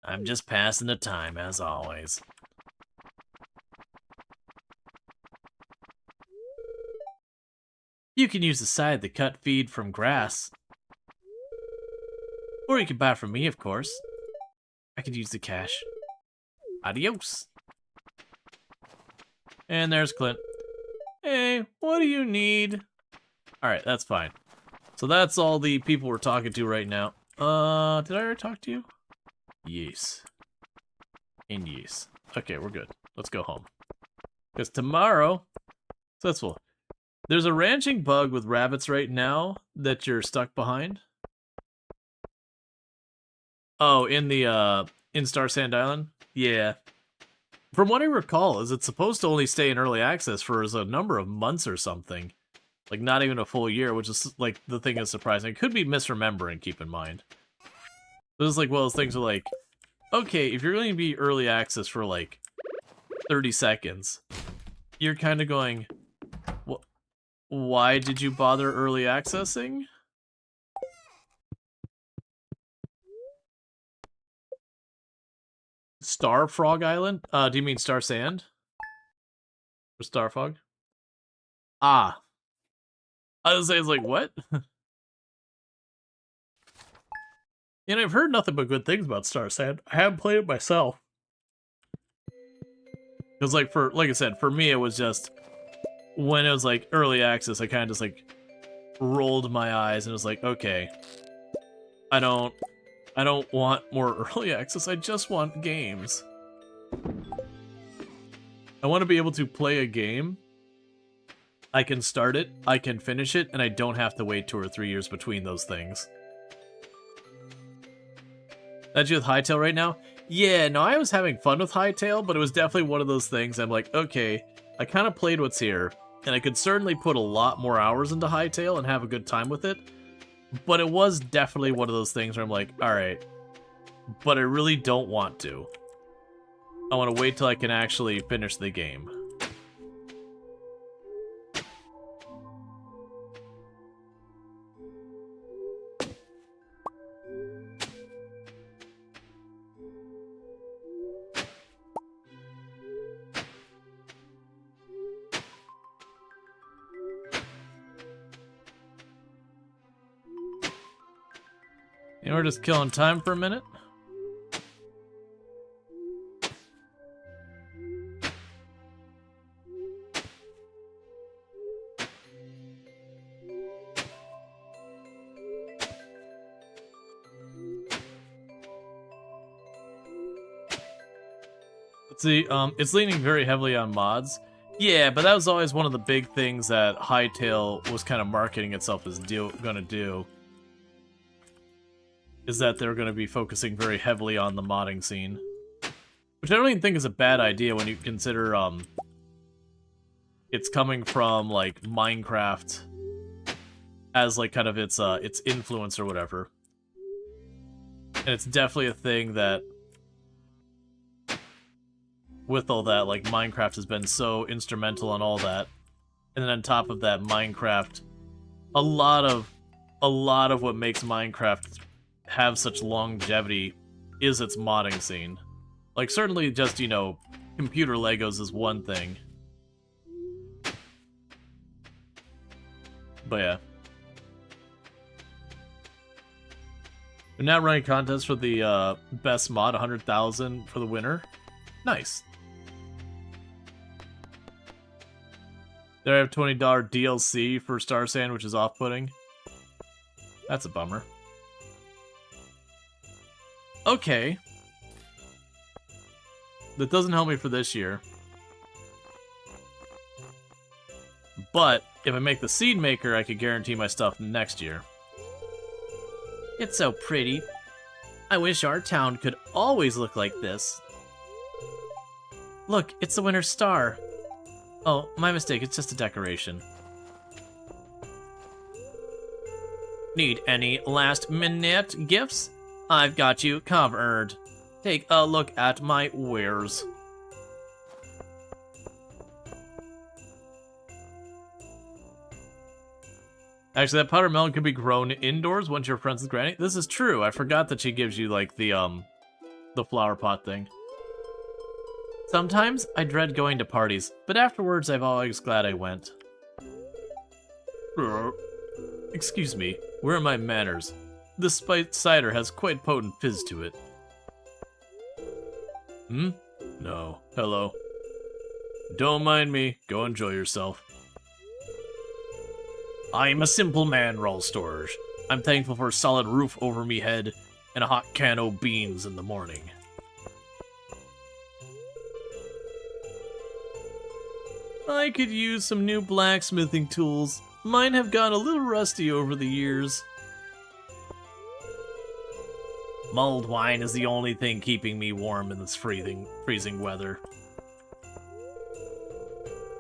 [SPEAKER 1] I'm just passing the time, as always. You can use the side the cut feed from grass. Or you can buy it from me, of course. I could use the cash. Adios. And there's Clint. Hey, what do you need? Alright, that's fine. So that's all the people we're talking to right now. Did I already talk to you? Yes. And yes. Okay, we're good. Let's go home. Because tomorrow... Successful. There's a ranching bug with rabbits right now that you're stuck behind. Oh, in the, in Star Sand Island? Yeah. From what I recall, is it's supposed to only stay in early access for a number of months or something. Like, not even a full year, which is, like, the thing that's surprising. It could be misremembering, keep in mind. This is, like, one of those things where, like, okay, if you're going to be early access for, like, 30 seconds, you're kind of going, why did you bother early accessing? Star Frog Island? Do you mean Star Sand? Or Star Fog? Ah. I was saying, like, what? And I've heard nothing but good things about Star Sand. I haven't played it myself. Because, like I said, for me, it was just, when it was, like, early access, I kind of just, like, rolled my eyes and was like, okay, I don't want more early access, I just want games. I want to be able to play a game, I can start it, I can finish it, and I don't have to wait 2 or 3 years between those things. That you with Hytale right now? Yeah, no, I was having fun with Hytale, but it was definitely one of those things I'm like, okay, I kind of played what's here, and I could certainly put a lot more hours into Hytale and have a good time with it, but it was definitely one of those things where I'm like, alright, but I really don't want to. I want to wait till I can actually finish the game. And we're just killing time for a minute. Let's see, it's leaning very heavily on mods. Yeah, but that was always one of the big things that Hytale was kind of marketing itself as gonna do. Is that they're gonna be focusing very heavily on the modding scene. Which I don't even think is a bad idea when you consider, it's coming from, like, Minecraft as, like, kind of its influence or whatever. And it's definitely a thing that with all that, like, Minecraft has been so instrumental on all that. And then on top of that, Minecraft, a lot of what makes Minecraft have such longevity is its modding scene. Like, certainly just, you know, computer Legos is one thing. But yeah. We're now running contests for the best mod, 100,000 for the winner. Nice. There I have $20 DLC for Star Sand, which is off-putting. That's a bummer. Okay. That doesn't help me for this year. But, if I make the Seed Maker, I could guarantee my stuff next year. It's so pretty. I wish our town could always look like this. Look, it's the winter star. Oh, my mistake, it's just a decoration. Need any last-minute gifts? I've got you covered. Take a look at my wares. Actually, that powder melon can be grown indoors once you're friends with Granny. This is true. I forgot that she gives you, like, the flower pot thing. Sometimes I dread going to parties, but afterwards I'm always glad I went. Excuse me, where are my manners? This spiced cider has quite potent fizz to it. Hmm? No. Hello. Don't mind me. Go enjoy yourself. I'm a simple man, Rual Storge. I'm thankful for a solid roof over me head and a hot can o' beans in the morning. I could use some new blacksmithing tools. Mine have gone a little rusty over the years. Mulled wine is the only thing keeping me warm in this freezing weather.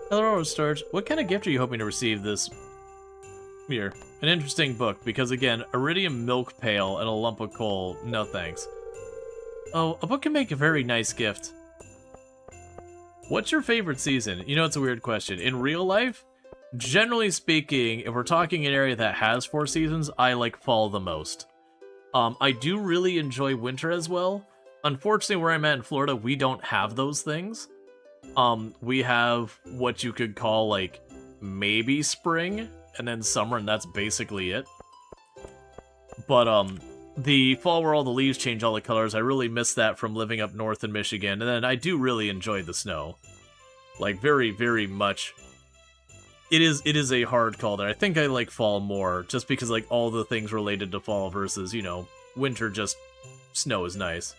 [SPEAKER 1] Hello, Storge. What kind of gift are you hoping to receive this year? An interesting book, because again, iridium milk pail and a lump of coal, no thanks. Oh, a book can make a very nice gift. What's your favorite season? You know, it's a weird question. In real life, generally speaking, if we're talking an area that has 4 seasons, I like fall the most. I do really enjoy winter as well. Unfortunately, where I'm at in Florida, we don't have those things. We have what you could call, like, maybe spring, and then summer, and that's basically it. But, the fall where all the leaves change all the colors, I really miss that from living up north in Michigan, and then I do really enjoy the snow. Like, very, very much. It is a hard call there. I think I like fall more, just because, like, all the things related to fall versus, you know, winter, just snow is nice.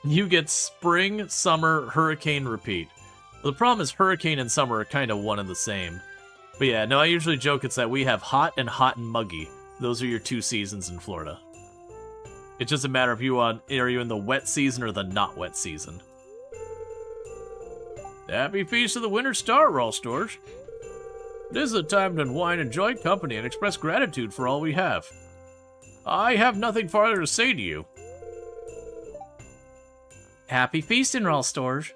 [SPEAKER 1] You get spring, summer, hurricane, repeat. The problem is hurricane and summer are kind of one and the same. But yeah, no, I usually joke it's that we have hot and muggy. Those are your 2 seasons in Florida. It's just a matter of are you in the wet season or the not wet season. Happy Feast of the Winter Star, Rual Storge. This is a time to unwind, enjoy company, and express gratitude for all we have. I have nothing farther to say to you. Happy feasting, Rual Storge.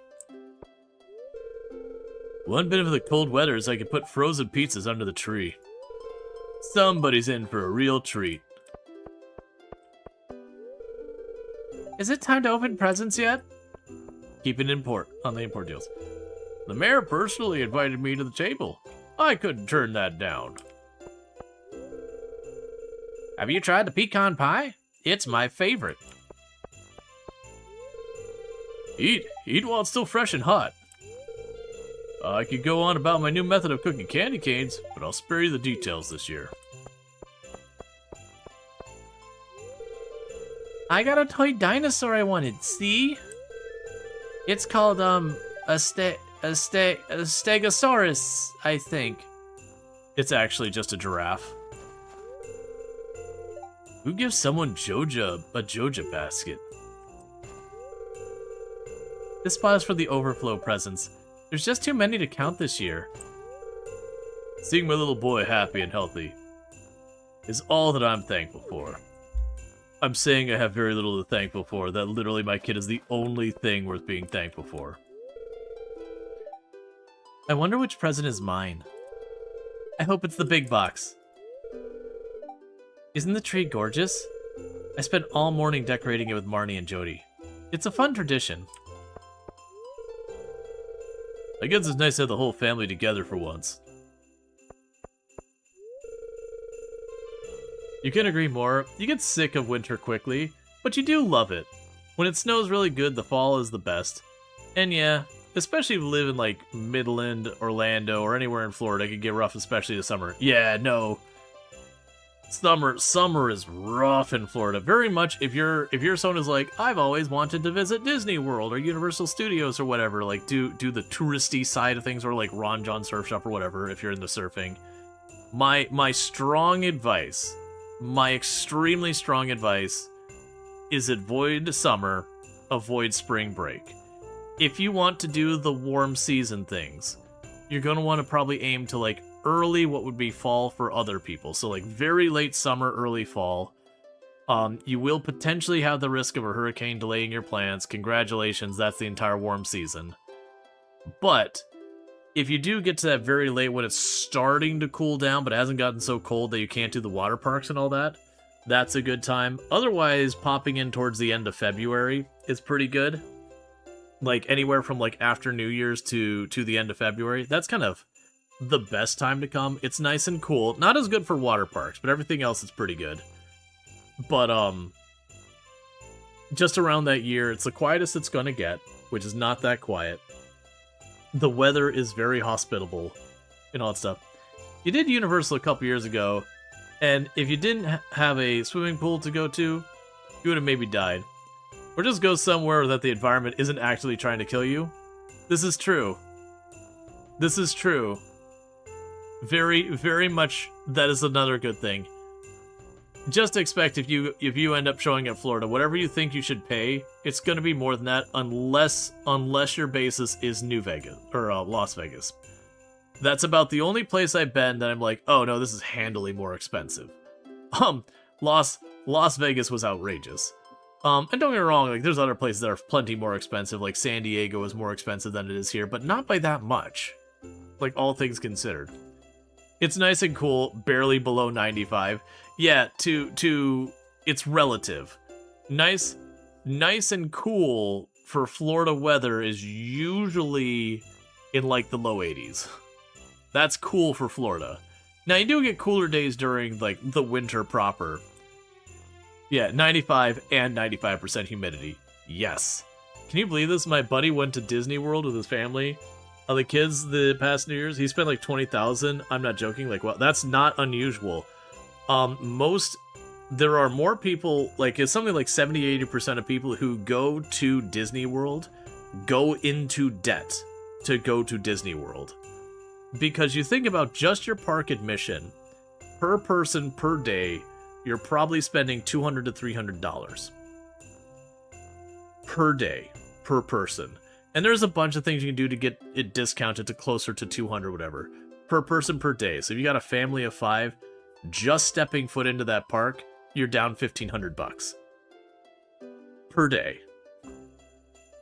[SPEAKER 1] One bit of the cold weather is I could put frozen pizzas under the tree. Somebody's in for a real treat. Is it time to open presents yet? Keep it on the import deals. The mayor personally invited me to the table. I couldn't turn that down. Have you tried the pecan pie? It's my favorite. Eat while it's still fresh and hot. I could go on about my new method of cooking candy canes, but I'll spare you the details this year. I got a toy dinosaur I wanted, see? It's called, a Stegosaurus, I think. It's actually just a giraffe. Who gives someone a Joja basket? This spot is for the overflow presents. There's just too many to count this year. Seeing my little boy happy and healthy is all that I'm thankful for. I'm saying I have very little to thankful for, that literally my kid is the only thing worth being thankful for. I wonder which present is mine. I hope it's the big box. Isn't the tree gorgeous? I spent all morning decorating it with Marnie and Jody. It's a fun tradition. I guess it's nice to have the whole family together for once. You can agree more. You get sick of winter quickly, but you do love it. When it snows really good, the fall is the best. And yeah, especially if you live in like Midland, Orlando, or anywhere in Florida, it can get rough, especially the summer. Yeah, no. Summer is rough in Florida. Very much if you're someone who's like, I've always wanted to visit Disney World or Universal Studios or whatever, like do the touristy side of things, or like Ron John Surf Shop or whatever, if you're into surfing. My strong advice, my extremely strong advice is avoid summer, avoid spring break. If you want to do the warm season things, you're going to want to probably aim to like early what would be fall for other people. So like very late summer, early fall. You will potentially have the risk of a hurricane delaying your plans. Congratulations, that's the entire warm season. But if you do get to that very late when it's starting to cool down, but it hasn't gotten so cold that you can't do the water parks and all that, that's a good time. Otherwise, popping in towards the end of February is pretty good. Like anywhere from like after New Year's to the end of February. That's kind of the best time to come. It's nice and cool. Not as good for water parks, but everything else is pretty good. But just around that year, it's the quietest it's gonna get, which is not that quiet. The weather is very hospitable and all that stuff. You did Universal a couple years ago, and if you didn't have a swimming pool to go to, you would have maybe died. Or just go somewhere that the environment isn't actually trying to kill you. This is true. This is true. Very, very much that is another good thing. Just expect if you end up showing at Florida, whatever you think you should pay, it's going to be more than that unless your basis is New Vegas or Las Vegas. That's about the only place I've been that I'm like, oh no, this is handily more expensive. Las Vegas was outrageous. And don't get me wrong, like there's other places that are plenty more expensive, like San Diego is more expensive than it is here, but not by that much. Like all things considered. It's nice and cool, barely below 95. Yeah, it's relative. Nice and cool for Florida weather is usually in like the low 80s. That's cool for Florida. Now you do get cooler days during like the winter proper. Yeah, 95 and 95% humidity. Yes. Can you believe this? My buddy went to Disney World with his family. The kids the past New Year's, he spent like $20,000. I'm not joking. Like, well, that's not unusual. There are more people, like it's something like 70-80% of people who go to Disney World go into debt to go to Disney World. Because you think about just your park admission, per person per day, you're probably spending $200 to $300 per day, per person. And there's a bunch of things you can do to get it discounted to closer to 200, whatever, per person per day. So if you got a family of 5, just stepping foot into that park, you're down $1,500 per day.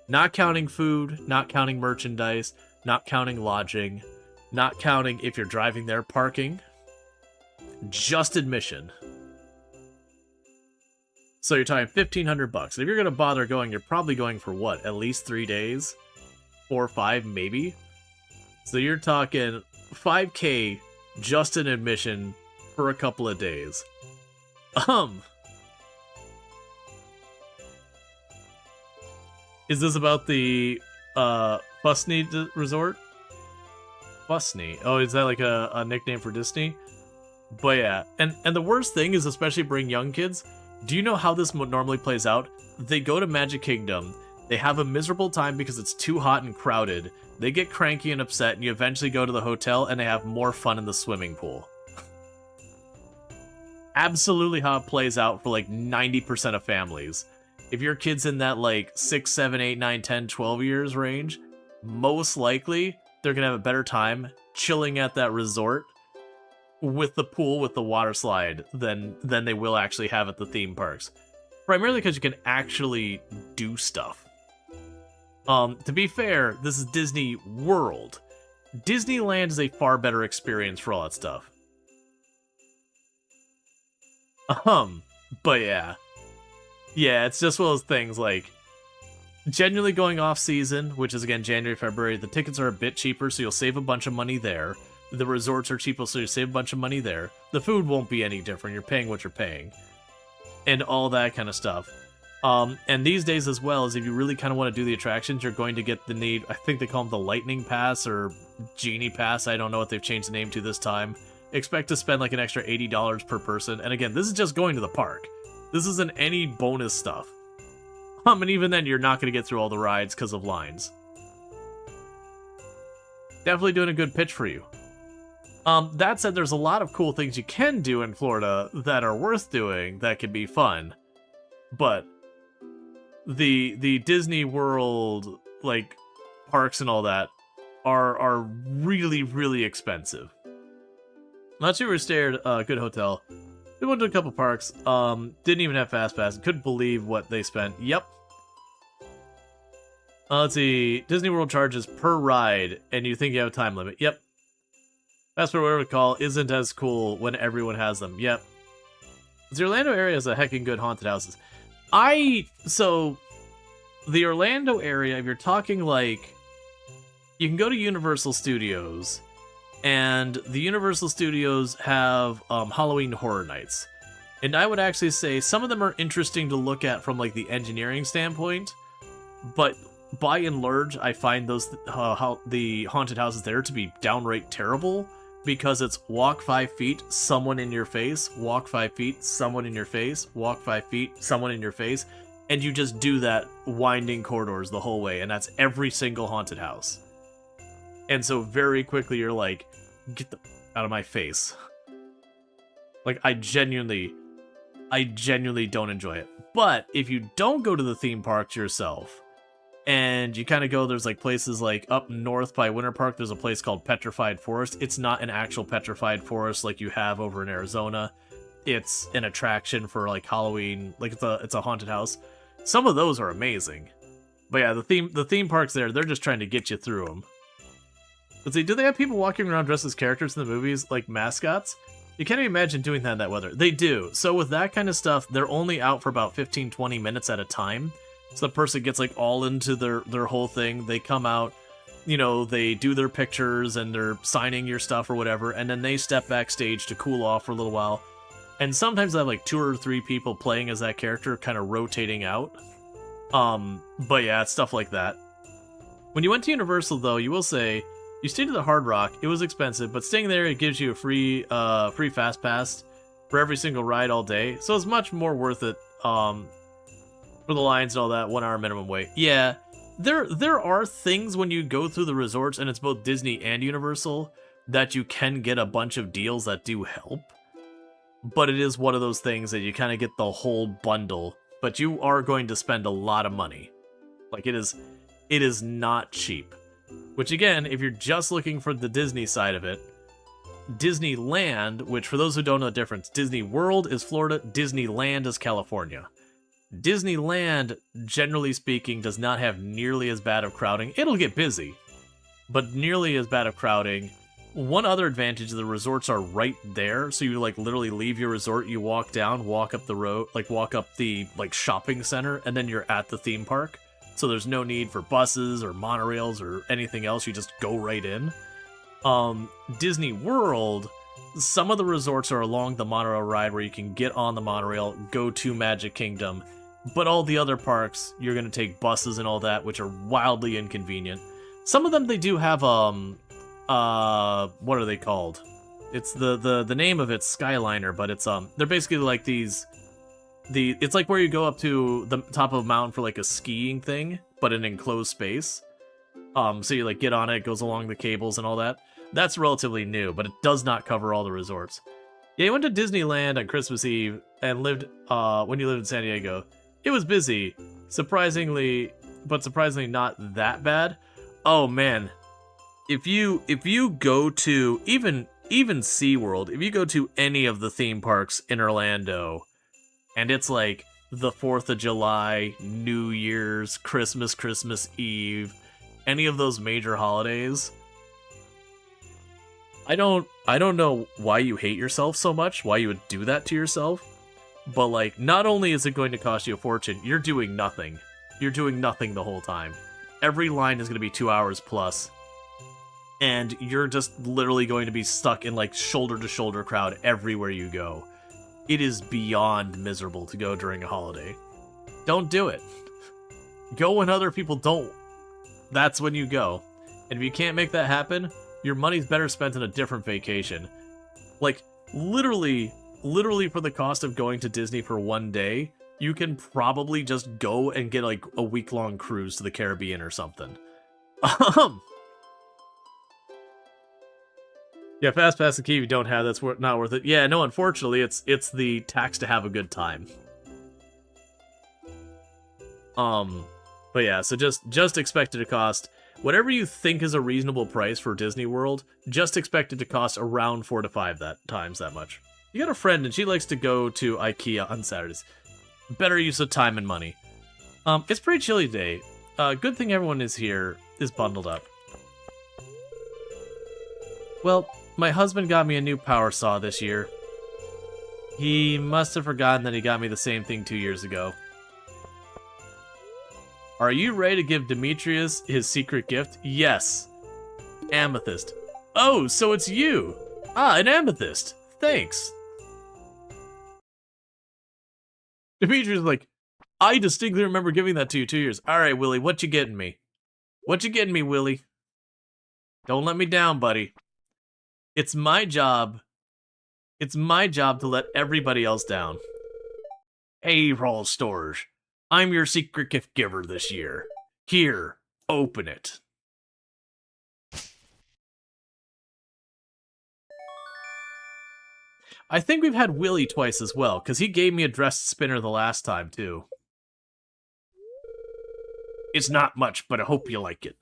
[SPEAKER 1] Not counting food, not counting merchandise, not counting lodging, not counting if you're driving there, parking, just admission. So you're talking $1,500. And if you're going to bother going, you're probably going for what? At least 3 days? 4 or 5, maybe? So you're talking $5,000 just in admission for a couple of days. Is this about the Fusney resort? Fusney. Oh, is that like a nickname for Disney? But yeah, and the worst thing is, especially bring young kids. Do you know how this normally plays out? They go to Magic Kingdom, they have a miserable time because it's too hot and crowded, they get cranky and upset, and you eventually go to the hotel and they have more fun in the swimming pool. Absolutely how it plays out for like 90% of families. If your kid's in that like 6, 7, 8, 9, 10, 12 years range, most likely they're gonna have a better time chilling at that resort with the pool with the water slide than they will actually have at the theme parks. Primarily because you can actually do stuff. To be fair, this is Disney World. Disneyland is a far better experience for all that stuff. But yeah. Yeah, it's just one of those things, like, genuinely going off season, which is again January, February, the tickets are a bit cheaper, so you'll save a bunch of money there. The resorts are cheaper, so you save a bunch of money there. The food won't be any different, you're paying what you're paying. And all that kind of stuff. And these days as well, is if you really kind of want to do the attractions, you're going to get the need, I think they call them the Lightning Pass or Genie Pass, I don't know what they've changed the name to this time. Expect to spend like an extra $80 per person, and again, this is just going to the park. This isn't any bonus stuff. And even then, you're not going to get through all the rides because of lines. Definitely doing a good pitch for you. That said, there's a lot of cool things you can do in Florida that are worth doing that can be fun. But the Disney World, like, parks and all that are really, really expensive. Not sure we stayed at a good hotel. We went to a couple parks. Didn't even have Fast Pass. Couldn't believe what they spent. Yep. Let's see. Disney World charges per ride, and you think you have a time limit. Yep. Fast Pass, whatever we call, isn't as cool when everyone has them. Yep. The Orlando area has a heckin' good haunted houses. So, the Orlando area, if you're talking like, you can go to Universal Studios, and the Universal Studios have Halloween Horror Nights. And I would actually say some of them are interesting to look at from like the engineering standpoint, but by and large, I find those the haunted houses there to be downright terrible, because it's walk 5 feet, someone in your face, walk 5 feet, someone in your face, walk 5 feet, someone in your face, and you just do that winding corridors the whole way, and that's every single haunted house. And so very quickly you're like, get the out of my face. Like, I genuinely don't enjoy it. But if you don't go to the theme parks yourself, and you kind of go, there's like places like up north by Winter Park, there's a place called Petrified Forest. It's not an actual petrified forest like you have over in Arizona. It's an attraction for like Halloween, like it's a haunted house. Some of those are amazing. But yeah, the theme parks there, they're just trying to get you through them. Let's see, do they have people walking around dressed as characters in the movies, like mascots? You can't even imagine doing that in that weather. They do. So with that kind of stuff, they're only out for about 15-20 minutes at a time. So the person gets like all into their whole thing. They come out, you know, they do their pictures and they're signing your stuff or whatever, and then they step backstage to cool off for a little while. And sometimes I have like 2 or 3 people playing as that character, kind of rotating out. But yeah, it's stuff like that. When you went to Universal though, you will say, you stayed at the Hard Rock. It was expensive, but staying there, it gives you a free Fast Pass for every single ride all day. So it's much more worth it, for the lines and all that, 1 hour minimum wait. Yeah, there are things when you go through the resorts, and it's both Disney and Universal, that you can get a bunch of deals that do help. But it is one of those things that you kind of get the whole bundle, but you are going to spend a lot of money. Like, it is not cheap. Which again, if you're just looking for the Disney side of it, Disneyland, which for those who don't know the difference, Disney World is Florida, Disneyland is California. Disneyland, generally speaking, does not have nearly as bad of crowding. It'll get busy, but nearly as bad of crowding. One other advantage, the resorts are right there, so you like literally leave your resort, you walk down, walk up the road, like walk up the like shopping center, and then you're at the theme park. So there's no need for buses or monorails or anything else, you just go right in. Disney World, some of the resorts are along the monorail ride where you can get on the monorail, go to Magic Kingdom, but all the other parks, you're going to take buses and all that, which are wildly inconvenient. Some of them, they do have, what are they called? It's the name of it's Skyliner, but it's, they're basically like these, it's like where you go up to the top of a mountain for like a skiing thing, but an enclosed space. So you like get on it goes along the cables and all that. That's relatively new, but it does not cover all the resorts. Yeah, you went to Disneyland on Christmas Eve and lived, when you lived in San Diego. It was busy, surprisingly not that bad. Oh man, if you go to even SeaWorld, if you go to any of the theme parks in Orlando, and it's like the 4th of July, New Year's, Christmas Eve, any of those major holidays, I don't know why you hate yourself so much, why you would do that to yourself, but like, not only is it going to cost you a fortune, you're doing nothing. You're doing nothing the whole time. Every line is going to be 2 hours plus, and you're just literally going to be stuck in like shoulder-to-shoulder crowd everywhere you go. It is beyond miserable to go during a holiday. Don't do it. Go when other people don't. That's when you go. And if you can't make that happen, your money's better spent on a different vacation. Like, literally for the cost of going to Disney for one day, you can probably just go and get like a week-long cruise to the Caribbean or something. Yeah, Fast Pass and key if you don't have, that's not worth it. Yeah, no, unfortunately, it's the tax to have a good time. But yeah, so just expect it to cost whatever you think is a reasonable price for Disney World. Just expect it to cost around 4 to 5 times that much. You got a friend and she likes to go to IKEA on Saturdays. Better use of time and money. It's pretty chilly today. Good thing everyone is bundled up. Well, my husband got me a new power saw this year. He must have forgotten that he got me the same thing 2 years ago. Are you ready to give Demetrius his secret gift? Yes. Amethyst. Oh, so it's you. Ah, an amethyst. Thanks. Demetrius is like, I distinctly remember giving that to you 2 years. All right, Willie, what you getting me? What you getting me, Willie? Don't let me down, buddy. It's my job. It's my job to let everybody else down. Hey, Rual Storge. I'm your secret gift giver this year. Here, open it. I think we've had Willie twice as well, because he gave me a dressed spinner the last time, too. It's not much, but I hope you like it.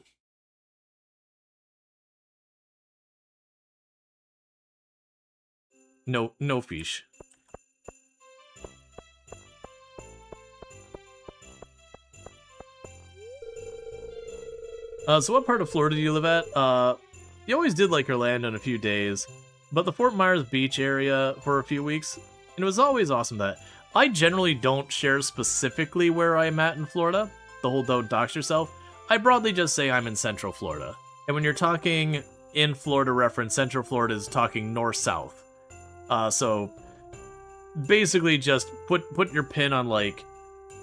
[SPEAKER 1] No fish. So what part of Florida do you live at? You always did like Orlando in a few days, but the Fort Myers Beach area for a few weeks, and it was always awesome that I generally don't share specifically where I'm at in Florida, the whole don't dox yourself. I broadly just say I'm in Central Florida. And when you're talking in Florida reference, Central Florida is talking north-south. So basically just put your pin on like,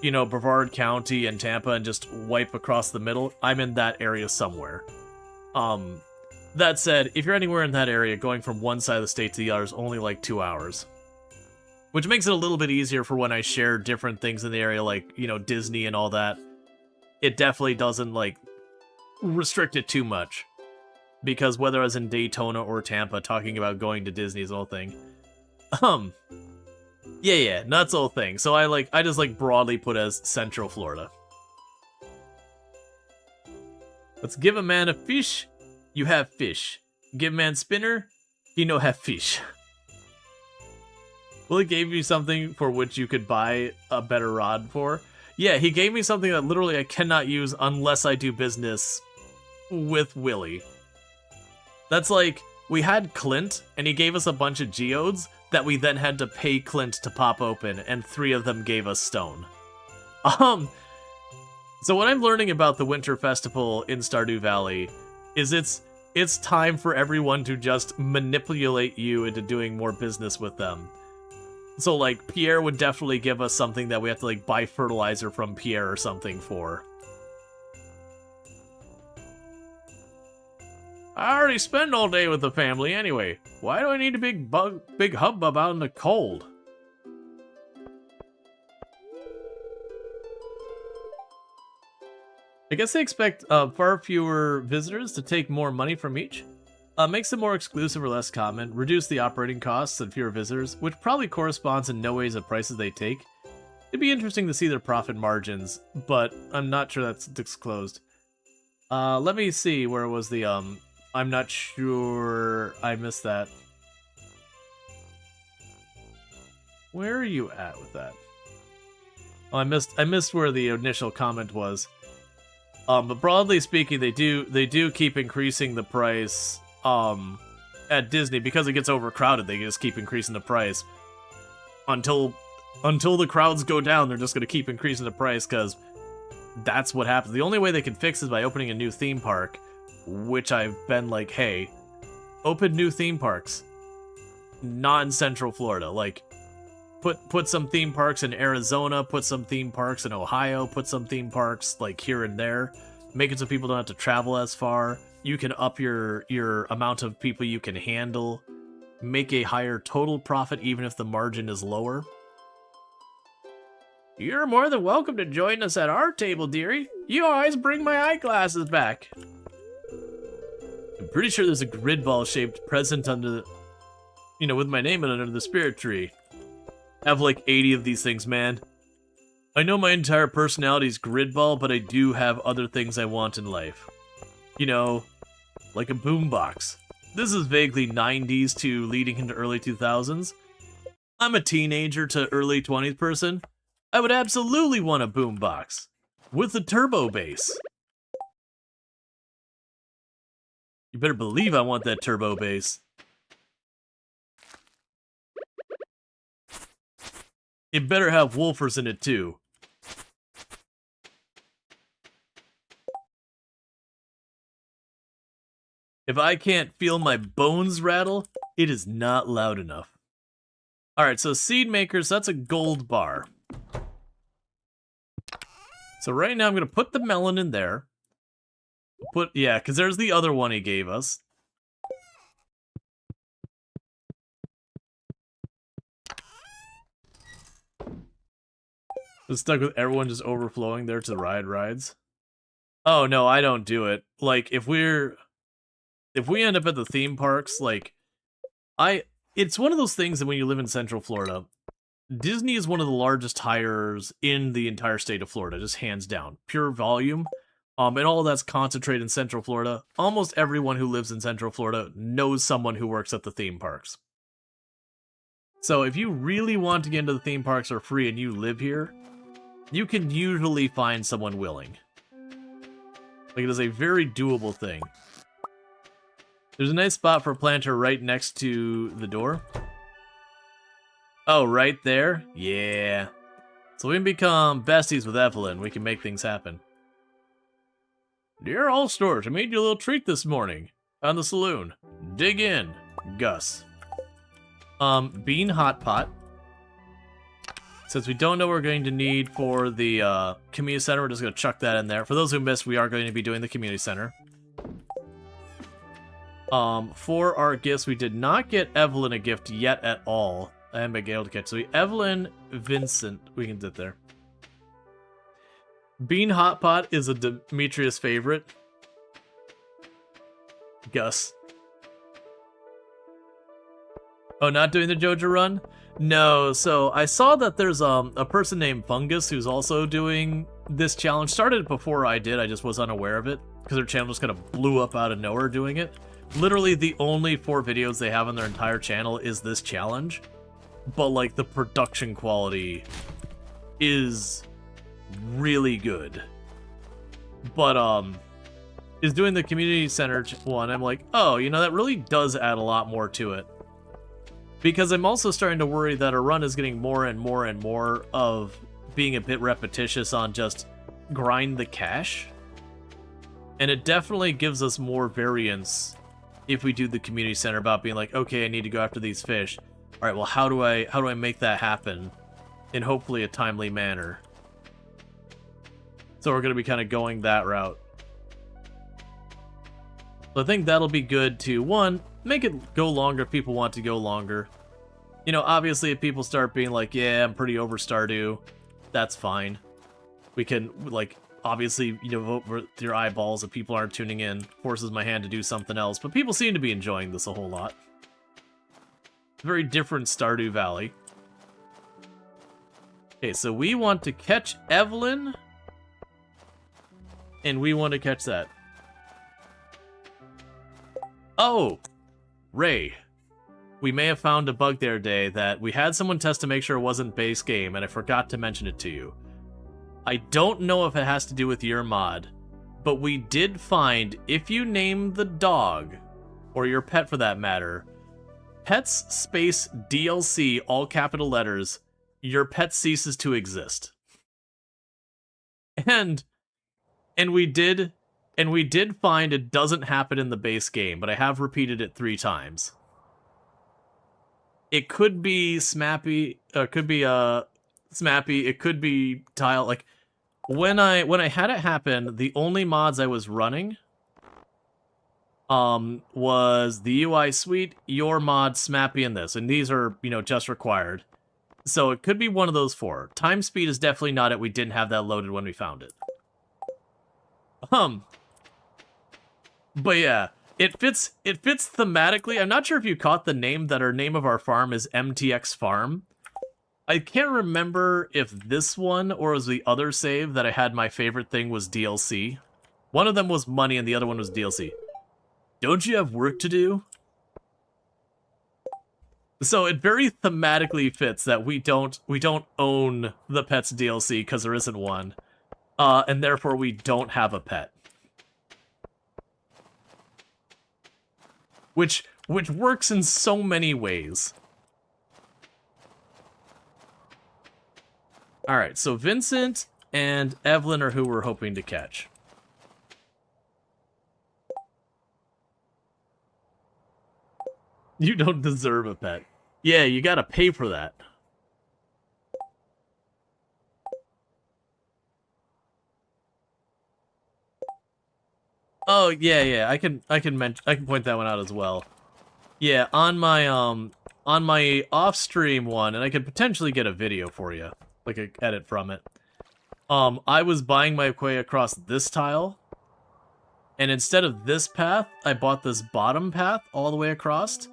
[SPEAKER 1] you know, Brevard County and Tampa and just wipe across the middle. I'm in that area somewhere. That said, if you're anywhere in that area, going from one side of the state to the other is only like 2 hours. Which makes it a little bit easier for when I share different things in the area, like, you know, Disney and all that. It definitely doesn't, like, restrict it too much. Because whether I was in Daytona or Tampa talking about going to Disney's whole thing. Yeah, that's the whole thing. So I just like broadly put as Central Florida. Let's give a man a fish, you have fish. Give a man spinner, he no have fish. Well, he gave you something for which you could buy a better rod for. Yeah, he gave me something that literally I cannot use unless I do business with Willie. That's like, we had Clint, and he gave us a bunch of geodes that we then had to pay Clint to pop open, and 3 of them gave us stone. So what I'm learning about the Winter Festival in Stardew Valley is it's it's time for everyone to just manipulate you into doing more business with them. So, like, Pierre would definitely give us something that we have to, like, buy fertilizer from Pierre or something for. I already spend all day with the family anyway. Why do I need a big hubbub out in the cold? I guess they expect far fewer visitors to take more money from each. Makes it more exclusive or less common, reduce the operating costs and fewer visitors, which probably corresponds in no ways to prices they take. It'd be interesting to see their profit margins, but I'm not sure that's disclosed. Let me see, where was the, I'm not sure, I missed that. Where are you at with that? Oh, I missed where the initial comment was. But broadly speaking, they do keep increasing the price, at Disney, because it gets overcrowded. They just keep increasing the price until the crowds go down. They're just going to keep increasing the price because that's what happens. The only way they can fix is by opening a new theme park, which I've been like, hey, open new theme parks, not in Central Florida. Like, put some theme parks in Arizona, put some theme parks in Ohio, put some theme parks like here and there. Make it so people don't have to travel as far. You can up your amount of people you can handle. Make a higher total profit even if the margin is lower. You're more than welcome to join us at our table, dearie. You always bring my eyeglasses back. I'm pretty sure there's a grid ball shaped present under the, with my name in it under the spirit tree. I have like 80 of these things, man. I know my entire personality is grid ball, but I do have other things I want in life. Like a boombox. This is vaguely 90s to leading into early 2000s. I'm a teenager to early 20s person. I would absolutely want a boombox with a turbo bass. You better believe I want that turbo bass. It better have woofers in it too. If I can't feel my bones rattle, it is not loud enough. Alright, so seed makers, that's a gold bar. So right now I'm going to put the melon in there. Yeah, because there's the other one he gave us. I'm stuck with everyone just overflowing there to ride rides. Oh no, I don't do it. Like, if we end up at the theme parks, like, it's one of those things that when you live in Central Florida, Disney is one of the largest hires in the entire state of Florida, just hands down. Pure volume. And all that's concentrated in Central Florida. Almost everyone who lives in Central Florida knows someone who works at the theme parks. So if you really want to get into the theme parks for free and you live here, you can usually find someone willing. Like, it is a very doable thing. There's a nice spot for a planter right next to the door. Oh, right there? Yeah. So we can become besties with Evelyn. We can make things happen. Dear old Storge, I made you a little treat this morning. On the saloon. Dig in. Gus. Bean hot pot. Since we don't know what we're going to need for the community center, we're just going to chuck that in there. For those who missed, we are going to be doing the community center. For our gifts, we did not get Evelyn a gift yet at all. I haven't been able to get. So Evelyn, Vincent, we can sit there. Bean hot pot is a Demetrius favorite. Gus. Oh, not doing the Jojo run? No, so I saw that there's a person named Fungus who's also doing this challenge. Started it before I did, I just was unaware of it, because their channel just kind of blew up out of nowhere doing it. Literally the only 4 videos they have on their entire channel is this challenge. But like the production quality is really good. But is doing the community center one, I'm like, oh, that really does add a lot more to it. Because I'm also starting to worry that our run is getting more and more and more of being a bit repetitious on just grind the cash. And it definitely gives us more variance if we do the community center about being like, okay, I need to go after these fish. All right, well, how do I make that happen in hopefully a timely manner? So we're going to be kind of going that route. So I think that'll be good to, one, make it go longer if people want to go longer. You know, obviously if people start being like, yeah, I'm pretty over Stardew, that's fine. We can, like, obviously, you know, vote with your eyeballs if people aren't tuning in. Forces my hand to do something else, but people seem to be enjoying this a whole lot. Very different Stardew Valley. Okay, so we want to catch Evelyn. And we want to catch that. Oh! Ray. We may have found a bug there, Day, that we had someone test to make sure it wasn't base game, and I forgot to mention it to you. I don't know if it has to do with your mod, but we did find, if you name the dog, or your pet for that matter, pets space DLC, all capital letters, your pet ceases to exist. And we did find it doesn't happen in the base game, but I have repeated it 3 times. It could be Smappy, it could be Smappy, it could be Tile. Like when I had it happen, the only mods I was running was the UI suite, your mod, Smappy, and this, and these are, you know, just required. So it could be one of those 4. Time speed is definitely not it. We didn't have that loaded when we found it. But yeah, it fits thematically. I'm not sure if you caught the name that our name of our farm is MTX Farm. I can't remember if this one or was the other save that I had my favorite thing was DLC. One of them was money and the other one was DLC. Don't you have work to do? So it very thematically fits that we don't own the pet's DLC because there isn't one. And therefore we don't have a pet. Which works in so many ways. Alright, so Vincent and Evelyn are who we're hoping to catch. You don't deserve a pet. Yeah, you gotta pay for that. Oh yeah, I can point that one out as well. Yeah, on my off-stream one, and I could potentially get a video for you, like a edit from it. I was buying my way across this tile, and instead of this path, I bought this bottom path all the way across,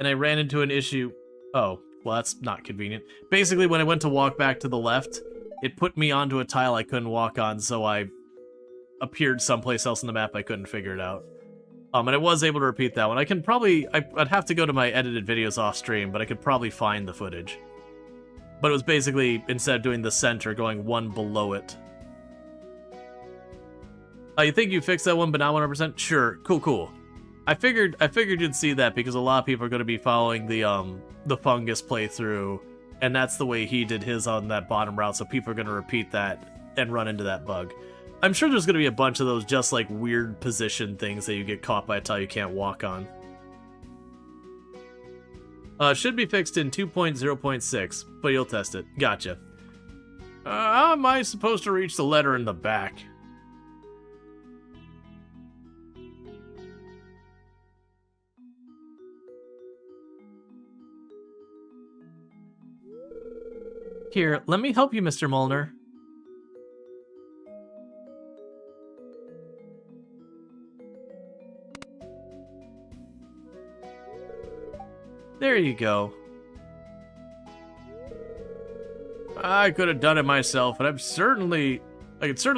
[SPEAKER 1] and I ran into an issue. Oh, well, that's not convenient. Basically, when I went to walk back to the left, it put me onto a tile I couldn't walk on, so I appeared someplace else on the map. I couldn't figure it out. And I was able to repeat that one. I can probably, I'd have to go to my edited videos off stream, but I could probably find the footage. But it was basically, instead of doing the center, going one below it. You think you fixed that one, but not 100%? Sure, cool. I figured you'd see that because a lot of people are going to be following the fungus playthrough, and that's the way he did his on that bottom route, so people are going to repeat that and run into that bug. I'm sure there's going to be a bunch of those just like weird position things that you get caught by a tile you can't walk on. Should be fixed in 2.0.6, but you'll test it. Gotcha. How am I supposed to reach the letter in the back? Here, let me help you, Mr. Molnar. There you go. I could have done it myself, and I could certainly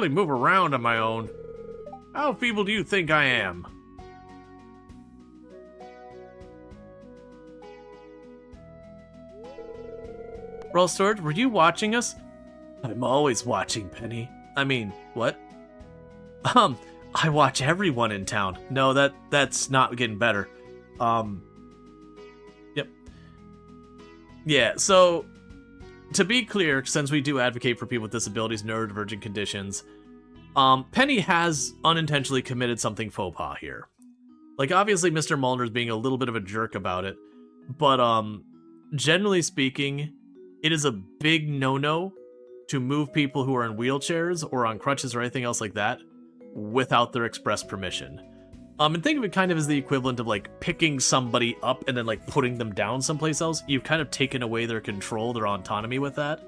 [SPEAKER 1] move around on my own. How feeble do you think I am? Rual Storge, were you watching us? I'm always watching, Penny. I mean, what? I watch everyone in town. No, that's not getting better. Yep. Yeah, so, to be clear, since we do advocate for people with disabilities, neurodivergent conditions, Penny has unintentionally committed something faux pas here. Like, obviously, Mr. Molnar's being a little bit of a jerk about it, but, generally speaking, it is a big no-no to move people who are in wheelchairs or on crutches or anything else like that without their express permission. And think of it kind of as the equivalent of, like, picking somebody up and then, like, putting them down someplace else. You've kind of taken away their control, their autonomy with that.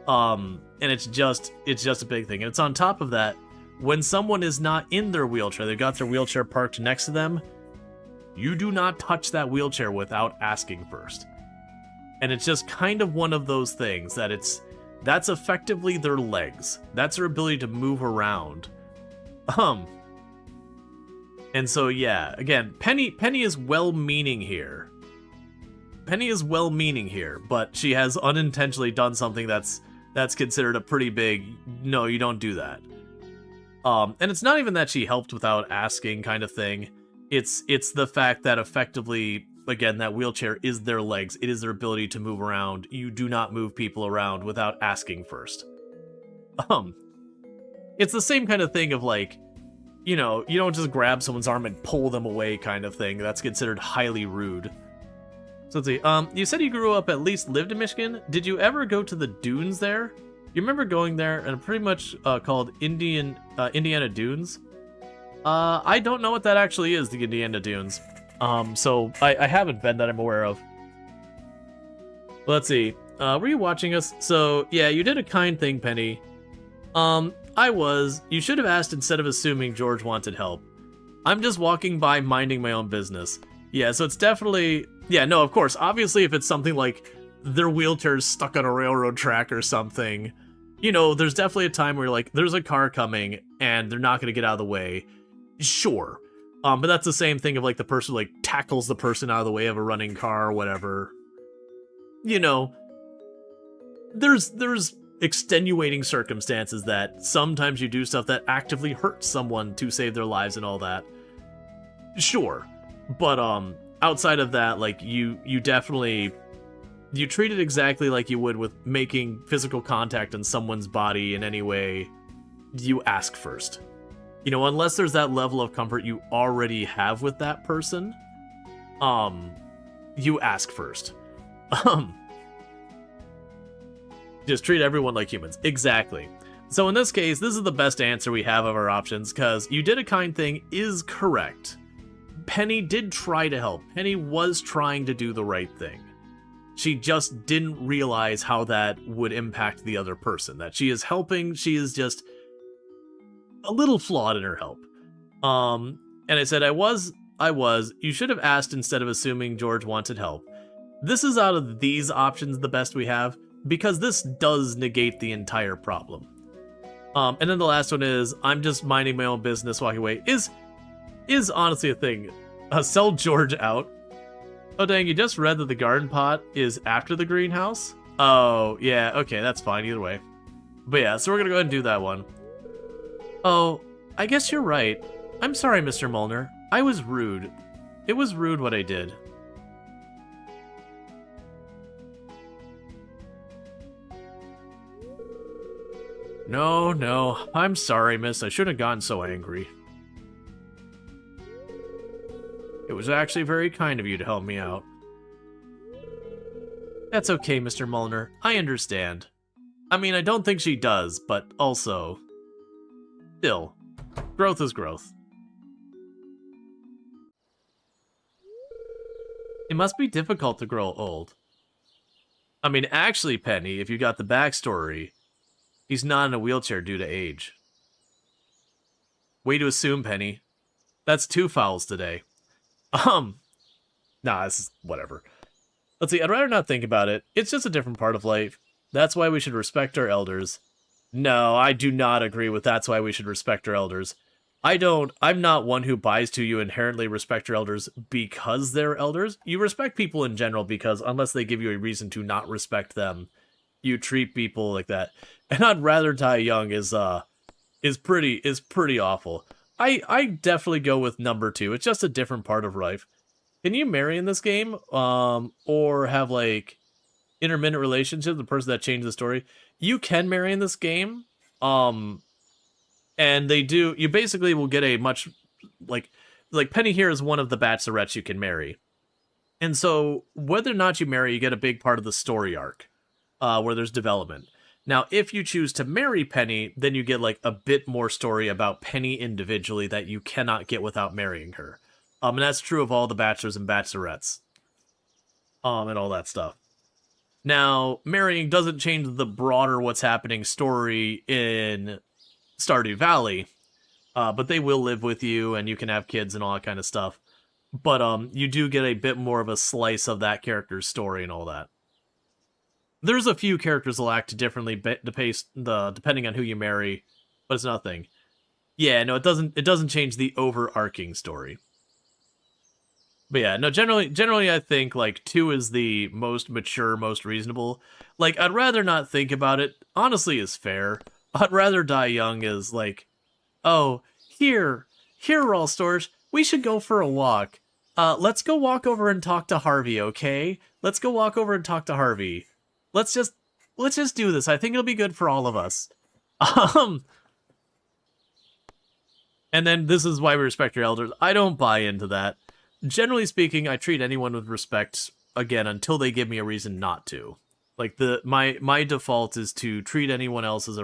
[SPEAKER 1] And it's just a big thing. And it's on top of that, when someone is not in their wheelchair, they've got their wheelchair parked next to them, you do not touch that wheelchair without asking first. And it's just kind of one of those things that that's effectively their legs. That's their ability to move around. And so, yeah, again, Penny is well-meaning here. Penny is well-meaning here, but she has unintentionally done something that's considered a pretty big, no, you don't do that. And it's not even that she helped without asking kind of thing. It's the fact that effectively, again, that wheelchair is their legs. It is their ability to move around. You do not move people around without asking first. It's the same kind of thing of, like, you know, you don't just grab someone's arm and pull them away kind of thing. That's considered highly rude. So let's see. You said you grew up, at least lived in Michigan. Did you ever go to the dunes there? You remember going there, and pretty much called Indiana Dunes? I don't know what that actually is, the Indiana Dunes. So I haven't been that I'm aware of. Let's see. Were you watching us? So, yeah, you did a kind thing, Penny. I was. You should have asked instead of assuming George wanted help. I'm just walking by minding my own business. Yeah, so it's definitely... Yeah, no, of course. Obviously, if it's something like their wheelchair's stuck on a railroad track or something, you know, there's definitely a time where, like, there's a car coming and they're not going to get out of the way. Sure. But that's the same thing of, like, the person, like, tackles the person out of the way of a running car or whatever. You know, there's extenuating circumstances that sometimes you do stuff that actively hurts someone to save their lives and all that. Sure. But, outside of that, like, you definitely... You treat it exactly like you would with making physical contact on someone's body in any way. You ask first. You know, unless there's that level of comfort you already have with that person, you ask first. Just treat everyone like humans. Exactly. So in this case, this is the best answer we have of our options, because you did a kind thing is correct. Penny did try to help. Penny was trying to do the right thing. She just didn't realize how that would impact the other person. That she is helping, she is just a little flawed in her help. And I said, I was. You should have asked instead of assuming George wanted help. This is out of these options the best we have, because this does negate the entire problem. And then the last one is, I'm just minding my own business walking away, is honestly a thing. Sell George out. Oh dang, you just read that the garden pot is after the greenhouse? Oh, yeah, okay, that's fine either way. But yeah, so we're gonna go ahead and do that one. Oh, I guess you're right. I'm sorry, Mr. Molnar. I was rude. It was rude what I did. No, I'm sorry, miss. I shouldn't have gotten so angry. It was actually very kind of you to help me out. That's okay, Mr. Molnar. I understand. I mean, I don't think she does, but also... Still, growth is growth. It must be difficult to grow old. I mean, actually, Penny, if you got the backstory, he's not in a wheelchair due to age. Way to assume, Penny. That's 2 fouls today. Nah, this is whatever. Let's see, I'd rather not think about it. It's just a different part of life. That's why we should respect our elders. No, I do not agree with that's why we should respect our elders. I'm not one who buys to you inherently respect your elders because they're elders. You respect people in general because unless they give you a reason to not respect them, you treat people like that. And I'd rather die young is pretty awful. I definitely go with number 2. It's just a different part of life. Can you marry in this game? Or have, like, intermittent relationships, the person that changed the story? You can marry in this game. And they do... You basically will get a much... Like, like, Penny here is one of the bachelorettes you can marry. And so, whether or not you marry, you get a big part of the story arc, where there's development. Now, if you choose to marry Penny, then you get, like, a bit more story about Penny individually that you cannot get without marrying her. And that's true of all the bachelors and bachelorettes. And all that stuff. Now, marrying doesn't change the broader what's happening story in Stardew Valley, but they will live with you, and you can have kids and all that kind of stuff. But you do get a bit more of a slice of that character's story and all that. There's a few characters will act differently depending on who you marry, but it's nothing. Yeah, no, it doesn't change the overarching story. But yeah, no, generally I think, like, 2 is the most mature, most reasonable. Like, I'd rather not think about it, honestly, is fair. I'd rather die young is, like, oh, here, Rual Storge, we should go for a walk. Let's go walk over and talk to Harvey, okay? Let's go walk over and talk to Harvey. Let's just do this. I think it'll be good for all of us. And then this is why we respect your elders. I don't buy into that. Generally speaking, I treat anyone with respect, again, until they give me a reason not to. Like, my default is to treat anyone else as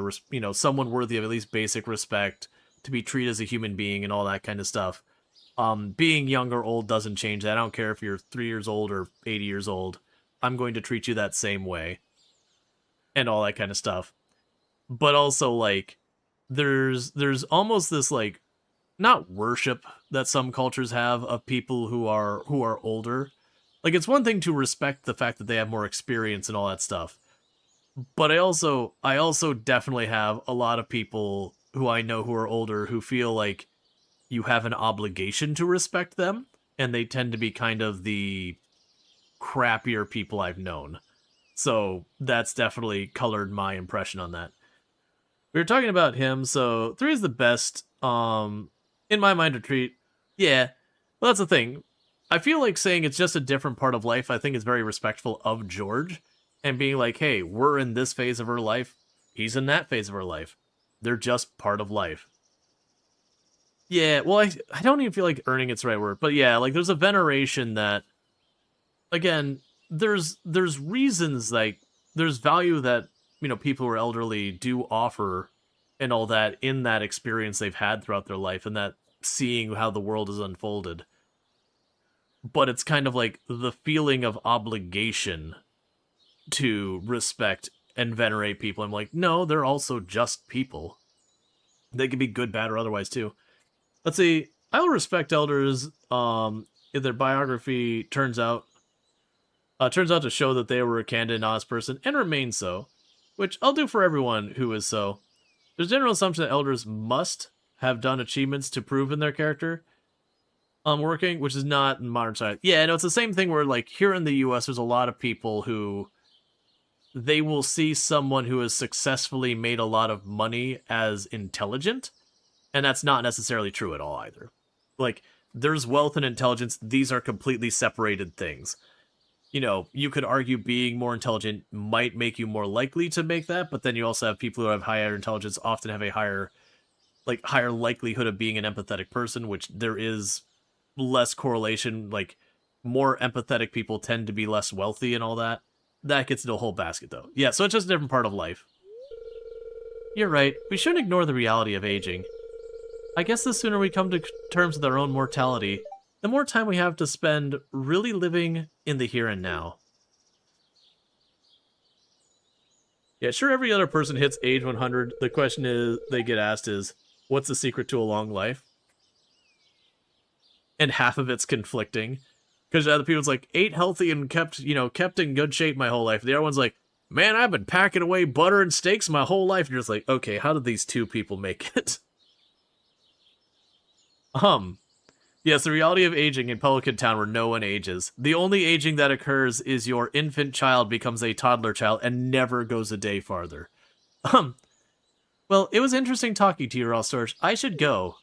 [SPEAKER 1] someone worthy of at least basic respect, to be treated as a human being and all that kind of stuff. Being young or old doesn't change that. I don't care if you're 3 years old or 80 years old. I'm going to treat you that same way. And all that kind of stuff. But also, like, there's almost this, like, not worship that some cultures have of people who are older. Like, it's one thing to respect the fact that they have more experience and all that stuff. But I also definitely have a lot of people who I know who are older who feel like you have an obligation to respect them, and they tend to be kind of the crappier people I've known. So that's definitely colored my impression on that. We were talking about him, so 3 is the best, in my mind, to treat. Yeah, well, that's the thing. I feel like saying it's just a different part of life, I think is very respectful of George, and being like, hey, we're in this phase of her life, he's in that phase of her life. They're just part of life. Yeah, well, I don't even feel like earning it's the right word, but yeah, like, there's a veneration that, again, there's reasons, like, there's value that, people who are elderly do offer and all that in that experience they've had throughout their life and that seeing how the world is unfolded. But it's kind of like the feeling of obligation to respect and venerate people. I'm like, no, they're also just people. They can be good, bad, or otherwise too. Let's see. I will respect elders if their biography turns out to show that they were a candid and honest person and remain so, which I'll do for everyone who is so. There's a general assumption that elders must have done achievements to prove in their character working, which is not in modern society. Yeah, no, it's the same thing where, like, here in the US, there's a lot of people who they will see someone who has successfully made a lot of money as intelligent, and that's not necessarily true at all either. Like, there's wealth and intelligence. These are completely separated things. You could argue being more intelligent might make you more likely to make that, but then you also have people who have higher intelligence often have a higher likelihood of being an empathetic person, which there is less correlation. Like, more empathetic people tend to be less wealthy and all that. That gets into a whole basket, though. Yeah, so it's just a different part of life. You're right. We shouldn't ignore the reality of aging. I guess the sooner we come to terms with our own mortality, the more time we have to spend really living in the here and now. Yeah, sure, every other person hits age 100. The question they get asked is, what's the secret to a long life? And half of it's conflicting. Because the other people's like, ate healthy and kept in good shape my whole life. The other one's like, man, I've been packing away butter and steaks my whole life. And you're just like, okay, how did these two people make it? Yes, the reality of aging in Pelican Town where no one ages. The only aging that occurs is your infant child becomes a toddler child and never goes a day farther. Well, it was interesting talking to you, Rual Storge. I should go.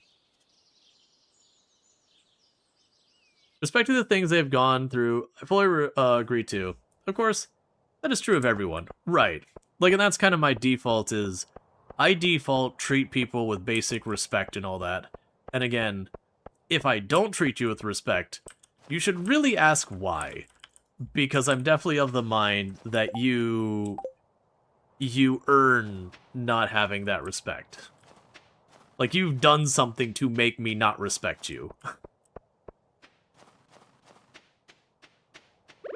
[SPEAKER 1] Respecting the things they've gone through, I fully agree to. Of course, that is true of everyone. Right. Like, and that's kind of my default is, I default treat people with basic respect and all that. And again, if I don't treat you with respect, you should really ask why. Because I'm definitely of the mind that you earn not having that respect. Like, you've done something to make me not respect you.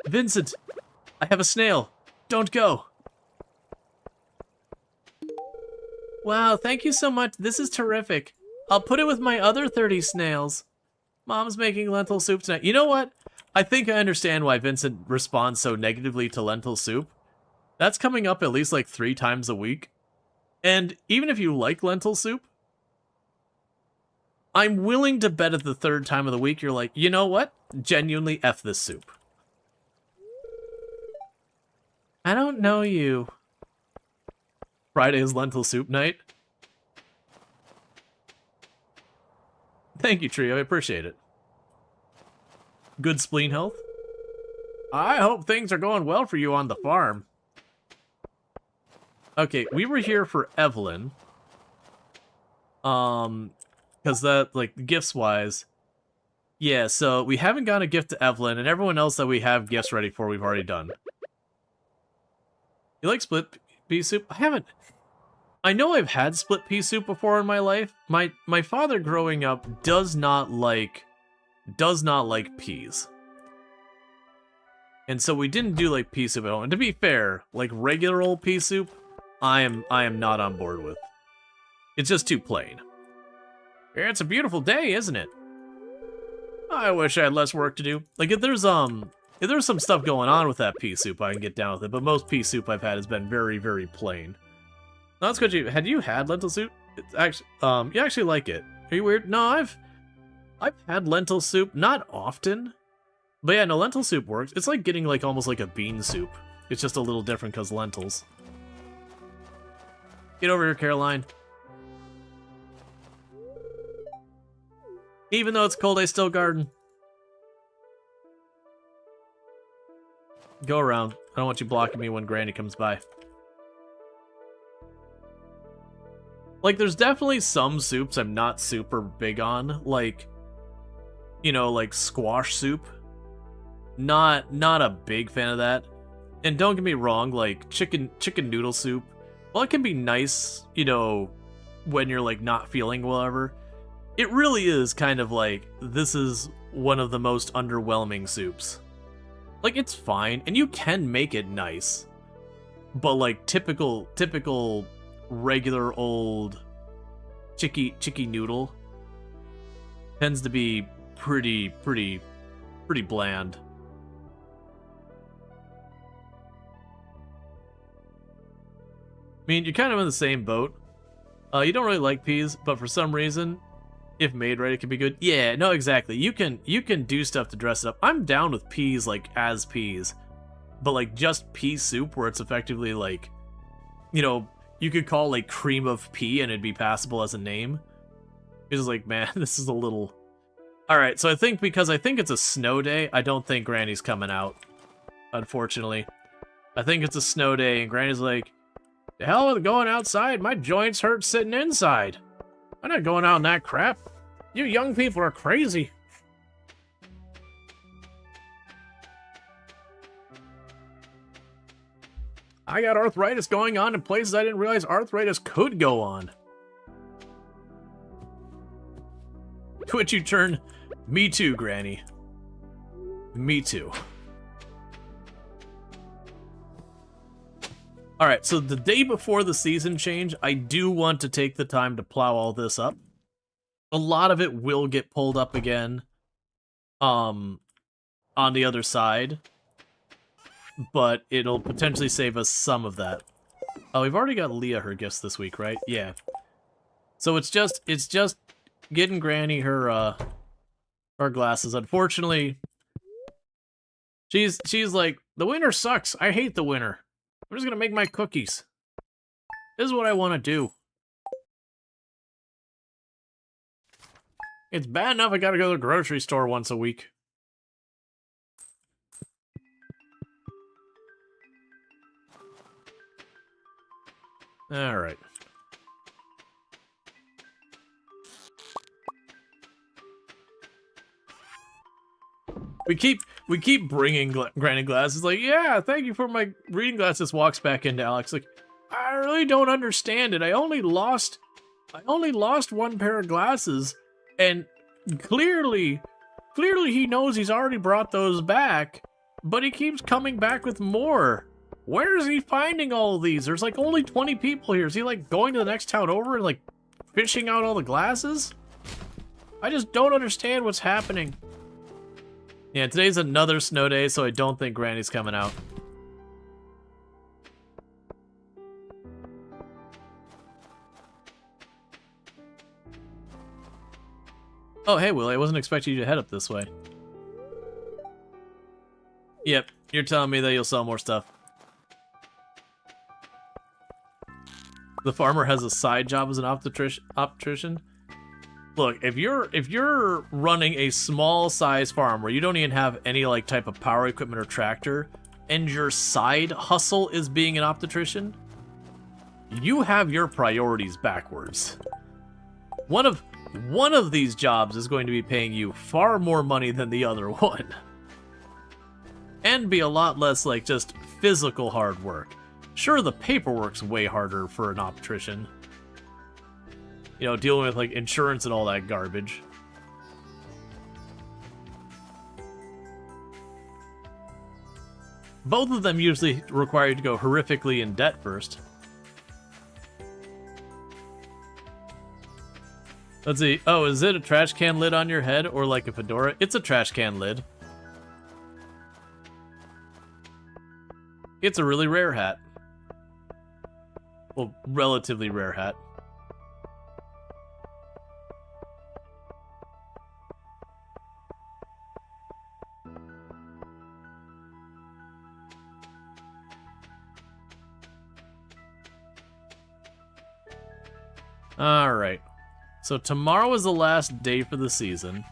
[SPEAKER 1] Vincent, I have a snail. Don't go. Wow, thank you so much. This is terrific. I'll put it with my other 30 snails. Mom's making lentil soup tonight. You know what? I think I understand why Vincent responds so negatively to lentil soup. That's coming up at least like 3 times a week. And even if you like lentil soup, I'm willing to bet at the 3rd time of the week you're like, you know what? Genuinely F this soup. I don't know you. Friday is lentil soup night. Thank you, Trio. I appreciate it. Good spleen health. I hope things are going well for you on the farm. Okay, we were here for Evelyn. Because that, like, gifts-wise. Yeah, so we haven't got a gift to Evelyn, and everyone else that we have gifts ready for, we've already done. You like split pea soup? I haven't. I know I've had split pea soup before in my life. My father growing up does not like peas. And so we didn't do like pea soup at home. And to be fair, like regular old pea soup, I am not on board with. It's just too plain. Yeah, it's a beautiful day, isn't it? I wish I had less work to do. Like if there's some stuff going on with that pea soup, I can get down with it. But most pea soup I've had has been very, very plain. No, that's good. Had you had lentil soup? It's actually, you actually like it. Are you weird? No, I've had lentil soup, not often. But yeah, no, lentil soup works. It's like getting like almost like a bean soup. It's just a little different because lentils. Get over here, Caroline. Even though it's cold, I still garden. Go around. I don't want you blocking me when Granny comes by. Like, there's definitely some soups I'm not super big on. Like, you know, like squash soup. Not a big fan of that. And don't get me wrong, like chicken noodle soup, well, it can be nice, you know, when you're like not feeling whatever. It really is kind of like, this is one of the most underwhelming soups. Like, it's fine, and you can make it nice. But like typical regular old chicky noodle tends to be pretty bland. I mean, you're kind of in the same boat. You don't really like peas, but for some reason, if made right, it can be good. Yeah, no, exactly. You can do stuff to dress it up. I'm down with peas, like, as peas. But, like, just pea soup, where it's effectively, like, you know, you could call, like, cream of pea, and it'd be passable as a name. It's just like, man, this is a little... Alright, so I think because I think it's a snow day, I don't think Granny's coming out. Unfortunately. I think it's a snow day, and Granny's like, the hell with going outside? My joints hurt sitting inside. I'm not going out in that crap. You young people are crazy. I got arthritis going on in places I didn't realize arthritis could go on. Twitch, you turn. Me too, Granny. Me too. Alright, so the day before the season change, I do want to take the time to plow all this up. A lot of it will get pulled up again on the other side, but it'll potentially save us some of that. Oh, we've already got Leah her gifts this week, right? Yeah. So it's just getting Granny her glasses. Unfortunately, she's like, the winter sucks. I hate the winter. I'm just gonna make my cookies. This is what I want to do. It's bad enough I gotta go to the grocery store once a week. Alright. We keep bringing granny glasses. Like, yeah, thank you for my reading glasses. Walks back into Alex. Like, I really don't understand it. I only lost one pair of glasses, and clearly he knows he's already brought those back, but he keeps coming back with more. Where is he finding all of these? There's like only 20 people here. Is he like going to the next town over and like fishing out all the glasses? I just don't understand what's happening. Yeah, today's another snow day, so I don't think Granny's coming out. Oh, hey, Willie, I wasn't expecting you to head up this way. Yep, you're telling me that you'll sell more stuff. The farmer has a side job as an optician. Look, if you're running a small size farm where you don't even have any like type of power equipment or tractor, and your side hustle is being an optician, you have your priorities backwards. One of these jobs is going to be paying you far more money than the other one. And be a lot less like just physical hard work. Sure, the paperwork's way harder for an optician. You know, dealing with like insurance and all that garbage. Both of them usually require you to go horrifically in debt first. Let's see. Oh, is it a trash can lid on your head or like a fedora? It's a trash can lid. It's a really rare hat. Well, relatively rare hat. Alright. So tomorrow is the last day for the season.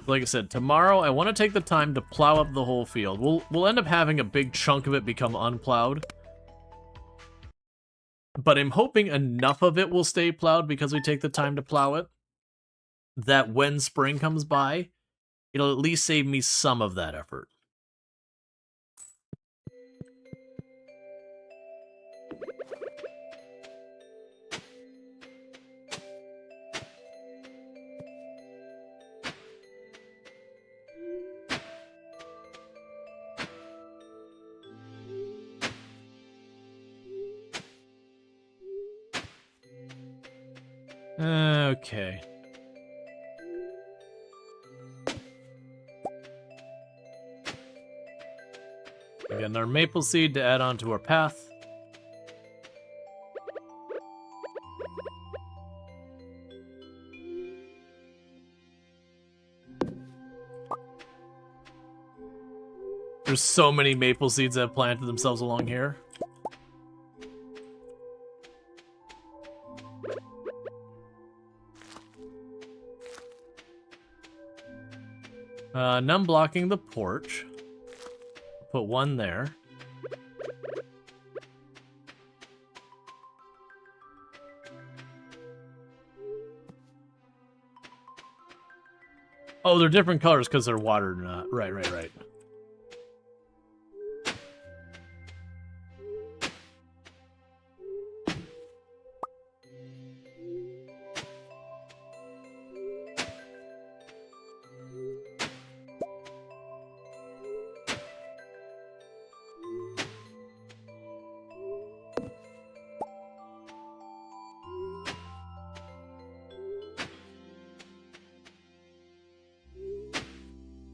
[SPEAKER 1] Like I said, tomorrow I want to take the time to plow up the whole field. We'll end up having a big chunk of it become unplowed. But I'm hoping enough of it will stay plowed because we take the time to plow it, that when spring comes by, it'll at least save me some of that effort. Okay. We got another maple seed to add onto our path. There's so many maple seeds that have planted themselves along here. None blocking the porch. Put one there. Oh, they're different colors because they're watered or not. Right.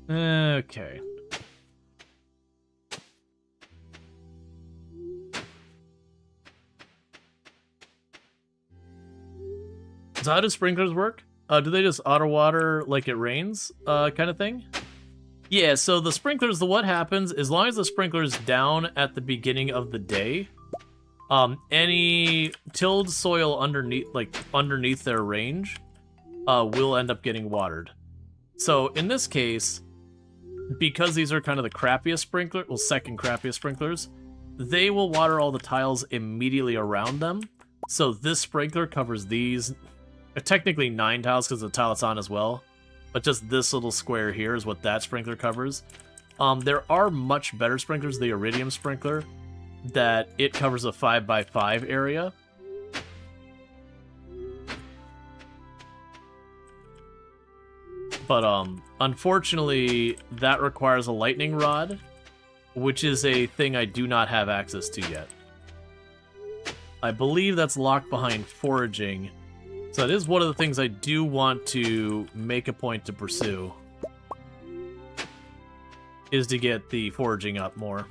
[SPEAKER 1] Okay. So how do sprinklers work? Do they just auto water like it rains, kind of thing? Yeah, so the sprinklers, what happens, as long as the sprinklers down at the beginning of the day, any tilled soil underneath their range, will end up getting watered. So in this case, because these are kind of the crappiest sprinklers, well, second crappiest sprinklers, they will water all the tiles immediately around them. So this sprinkler covers these, technically 9 tiles because the tile it's on as well. but just this little square here is what that sprinkler covers. There are much better sprinklers, the Iridium sprinkler, that it covers a 5x5 area. But unfortunately, that requires a lightning rod, which is a thing I do not have access to yet. I believe that's locked behind foraging, so that is one of the things I do want to make a point to pursue, is to get the foraging up more.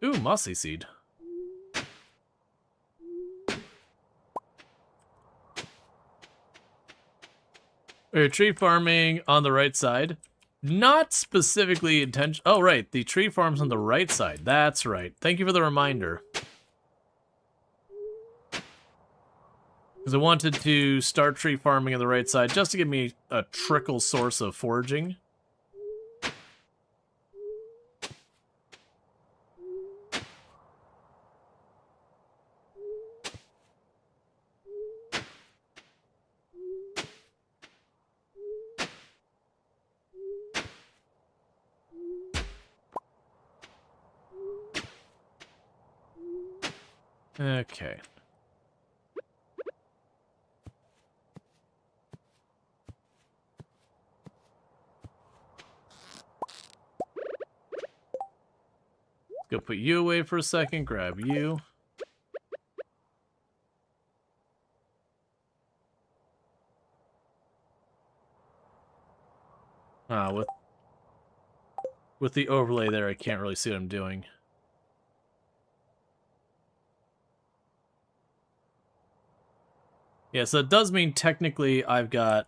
[SPEAKER 1] Ooh, mossy seed. Tree farming on the right side. Not specifically intention. Oh, right. The tree farm's on the right side. That's right. Thank you for the reminder. Because I wanted to start tree farming on the right side just to give me a trickle source of foraging. Okay. Let's go put you away for a second, grab you. With the overlay there, I can't really see what I'm doing. Yeah, so it does mean technically I've got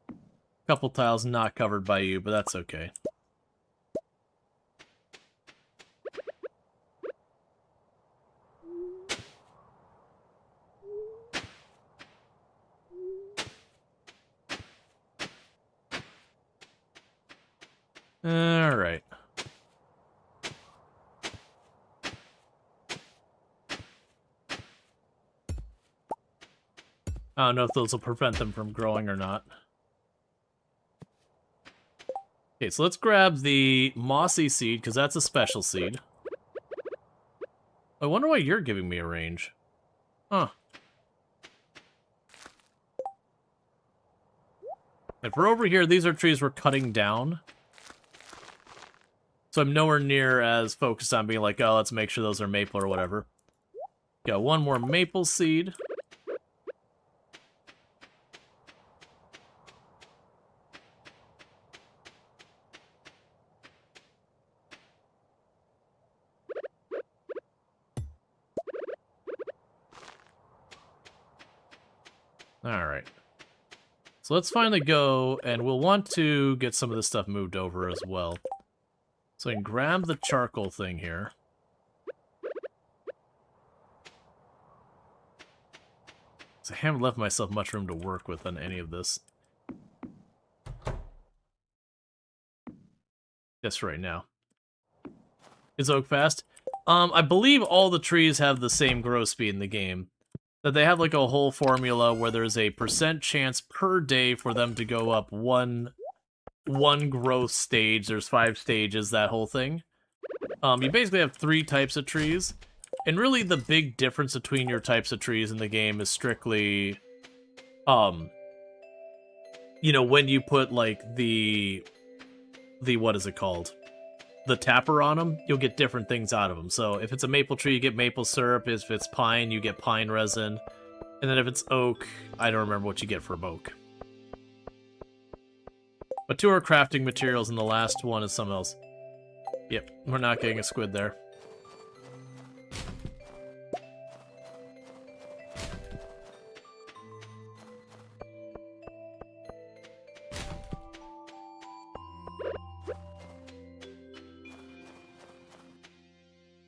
[SPEAKER 1] a couple tiles not covered by you, but that's okay. Alright. I don't know if those will prevent them from growing or not. Okay, so let's grab the mossy seed, because that's a special seed. I wonder why you're giving me a range. Huh. If we're over here, these are trees we're cutting down. So I'm nowhere near as focused on being like, oh, let's make sure those are maple or whatever. Got one more maple seed. Alright. So let's finally go, and we'll want to get some of this stuff moved over as well. So I can grab the charcoal thing here. So I haven't left myself much room to work with on any of this. Just right now. Is oak fast? I believe all the trees have the same growth speed in the game. That they have like a whole formula where there's a % chance per day for them to go up one growth stage. There's 5 stages, that whole thing. You basically have 3 types of trees. And really the big difference between your types of trees in the game is strictly, you know, when you put like the what is it called? The tapper on them, you'll get different things out of them. So if it's a maple tree, you get maple syrup. If it's pine, you get pine resin. And then if it's oak, I don't remember what you get from oak. But 2 are crafting materials, and the last one is something else. Yep, we're not getting a squid there.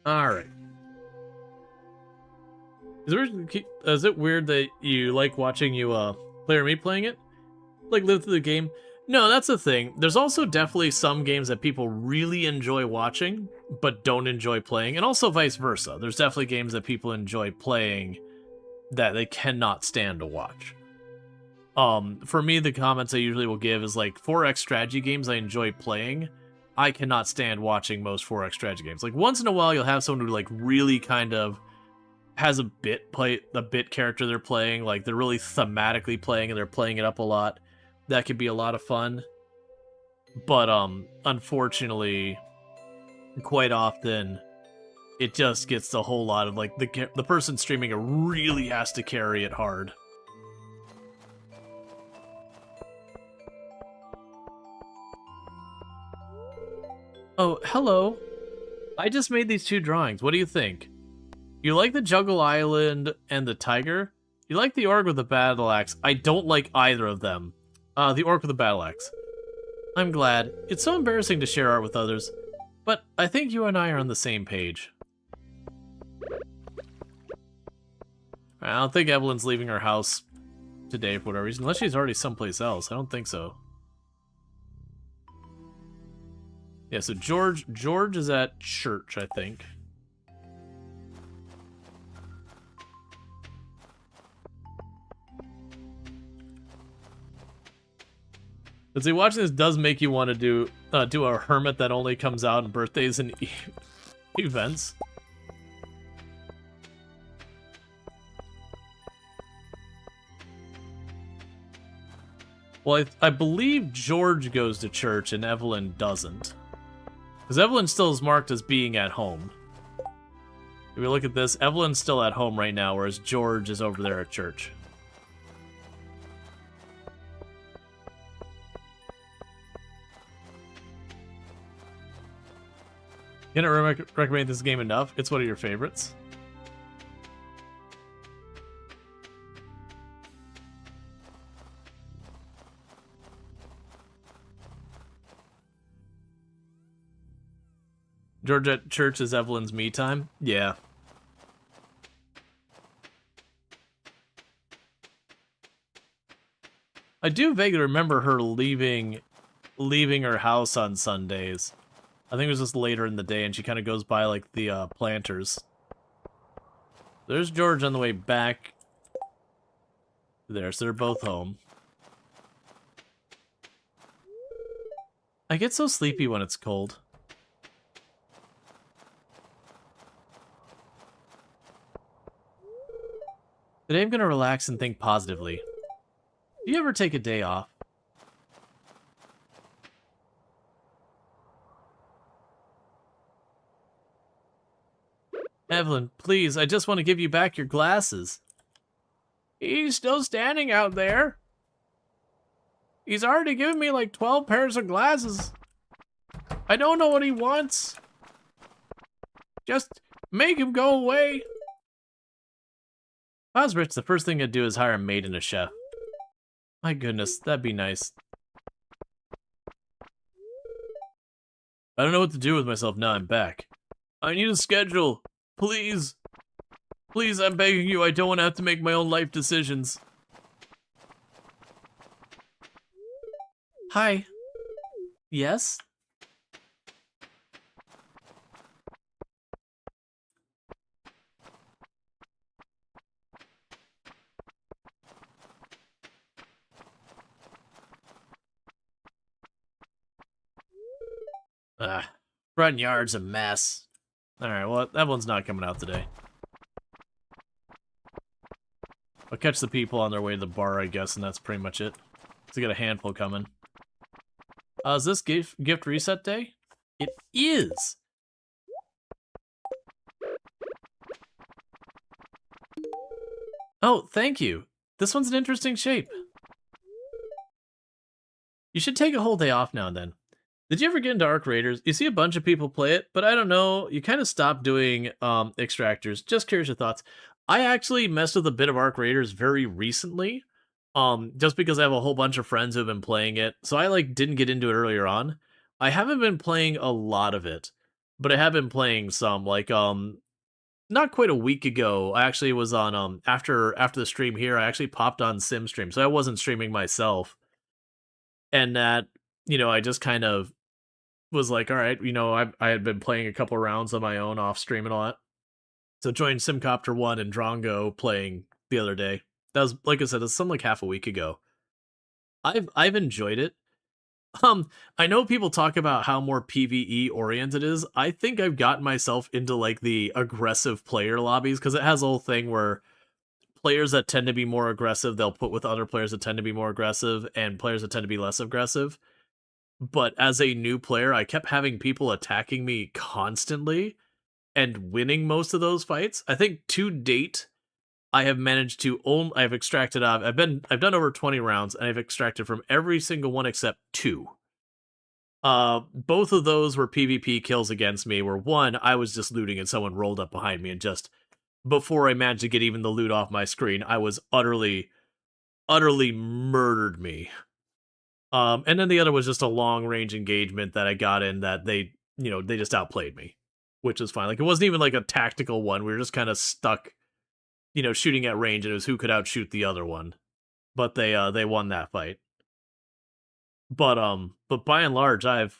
[SPEAKER 1] Alright. Is it weird that you like watching player me playing it? Like live through the game? No, that's the thing. There's also definitely some games that people really enjoy watching, but don't enjoy playing, and also vice versa. There's definitely games that people enjoy playing that they cannot stand to watch. For me, the comments I usually will give is like 4X strategy games I enjoy playing. I cannot stand watching most 4X strategy games. Like once in a while, you'll have someone who like really kind of has a bit character they're playing, like they're really thematically playing and they're playing it up a lot. That could be a lot of fun. But unfortunately, quite often it just gets a whole lot of like the person streaming it really has to carry it hard. Oh, hello. I just made these 2 drawings. What do you think? You like the Juggle Island and the tiger? You like the orc with the battle axe? I don't like either of them. The orc with the battle axe. I'm glad. It's so embarrassing to share art with others, but I think you and I are on the same page. I don't think Evelyn's leaving her house today for whatever reason, unless she's already someplace else. I don't think so. Yeah, so George is at church, I think. But see, watching this does make you want to do a hermit that only comes out on birthdays and events. Well, I believe George goes to church and Evelyn doesn't. Because Evelyn still is marked as being at home. If we look at this, Evelyn's still at home right now, whereas George is over there at church. Can't recommend this game enough. It's one of your favorites. George at church is Evelyn's me time? Yeah. I do vaguely remember her leaving her house on Sundays. I think it was just later in the day, and she kind of goes by, like, the planters. There's George on the way back there, so they're both home. I get so sleepy when it's cold. Today I'm gonna relax and think positively. Do you ever take a day off? Evelyn, please, I just want to give you back your glasses. He's still standing out there. He's already given me like 12 pairs of glasses. I don't know what he wants. Just make him go away. If I was rich, the first thing I'd do is hire a maid and a chef. My goodness, that'd be nice. I don't know what to do with myself now I'm back. I need a schedule. Please. Please, I'm begging you. I don't want to have to make my own life decisions. Hi. Yes? Front yard's a mess. Alright, well, that one's not coming out today. I'll catch the people on their way to the bar, I guess, and that's pretty much it. So I got a handful coming. Is this gift reset day? It is! Oh, thank you. This one's an interesting shape. You should take a whole day off now and then. Did you ever get into Arc Raiders? You see a bunch of people play it, but I don't know. You kind of stopped doing extractors. Just curious your thoughts. I actually messed with a bit of Arc Raiders very recently, just because I have a whole bunch of friends who have been playing it. So I didn't get into it earlier on. I haven't been playing a lot of it, but I have been playing some. not quite a week ago, I actually was on after the stream here, I actually popped on Sim stream, so I wasn't streaming myself. And that, I just kind of was like, all right, I had been playing a couple rounds on my own off stream and all that. So joined Simcopter 1 and Drongo playing the other day. That was, like I said, it's something like half a week ago. I've enjoyed it. I know people talk about how more PvE oriented it is. I think I've gotten myself into like the aggressive player lobbies because it has a whole thing where players that tend to be more aggressive, they'll put with other players that tend to be more aggressive, and players that tend to be less aggressive. But as a new player, I kept having people attacking me constantly and winning most of those fights. I think to date, I have managed to I've extracted out. I've done over 20 rounds, and I've extracted from every single one except 2. Both of those were PvP kills against me, where one, I was just looting and someone rolled up behind me and just, before I managed to get even the loot off my screen, I was utterly murdered me. And then the other was just a long range engagement that I got in that they just outplayed me, which was fine. Like, it wasn't even like a tactical one. We were just kind of stuck, shooting at range, and it was who could outshoot the other one. But they won that fight. But by and large, I've